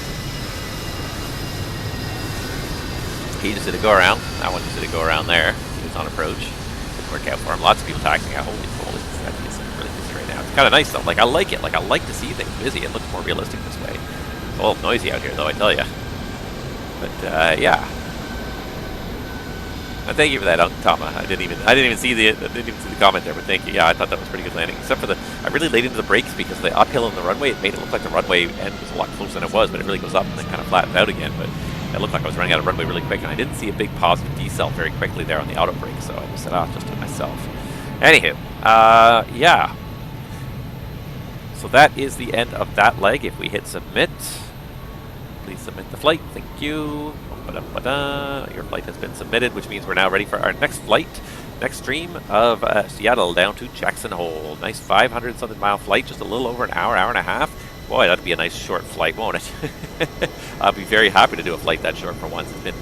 He just did a go around. That one just did a go around there. He was on approach. Didn't work out for him. Lots of people taxiing out. Holy moly, it's really busy right now. It's kind of nice though. Like, I like it. Like, I like to see things busy. It looks more realistic this way. It's a little noisy out here though, I tell you. But yeah. And thank you for that, Tama. I didn't even see the comment there, but thank you. Yeah, I thought that was a pretty good landing. Except for I really laid into the brakes because the uphill on the runway, it made it look like the runway end was a lot closer than it was, but it really goes up and then kind of flattens out again. But it looked like I was running out of runway really quick, and I didn't see a big positive decel very quickly there on the auto brake, so I just said, just to myself. Anywho, yeah. So that is the end of that leg. If we hit submit, please submit the flight. Thank you. Your flight has been submitted, which means we're now ready for our next flight, next stream of Seattle down to Jackson Hole. Nice 500-something mile flight, just a little over an hour, hour and a half. Boy, that'd be a nice short flight, won't it? I'll be very happy to do a flight that short for once. It's been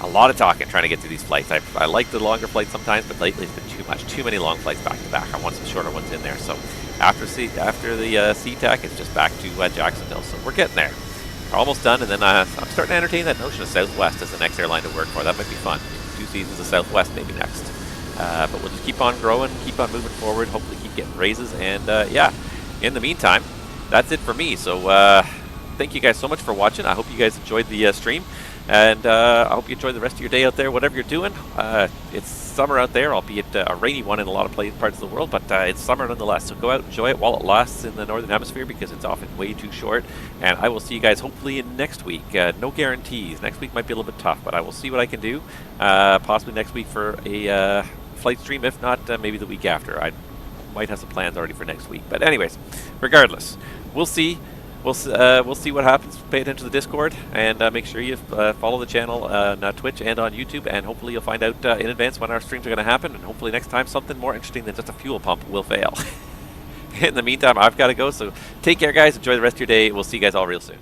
a lot of talking trying to get through these flights. I like the longer flights sometimes, but lately it's been too much. Too many long flights back to back. I want some shorter ones in there. So after the SeaTac, it's just back to Jacksonville. So we're getting there. We're almost done, and then I'm starting to entertain that notion of Southwest as the next airline to work for. That might be fun. 2 seasons of Southwest maybe next. But we'll just keep on growing, keep on moving forward, hopefully keep getting raises, and yeah, in the meantime, that's it for me. So thank you guys so much for watching. I hope you guys enjoyed the stream, and I hope you enjoy the rest of your day out there, whatever you're doing. It's summer out there, albeit a rainy one in a lot of parts of the world, but it's summer nonetheless. So go out and enjoy it while it lasts in the Northern Hemisphere, because it's often way too short. And I will see you guys hopefully in next week. No guarantees. Next week might be a little bit tough, but I will see what I can do. Possibly next week for a flight stream. If not, maybe the week after. I might have some plans already for next week. But anyways, regardless, we'll see. We'll see what happens. Pay attention to the Discord, and make sure you follow the channel on Twitch and on YouTube, and hopefully you'll find out in advance when our streams are going to happen, and hopefully next time something more interesting than just a fuel pump will fail. In the meantime, I've got to go, so take care, guys. Enjoy the rest of your day. We'll see you guys all real soon.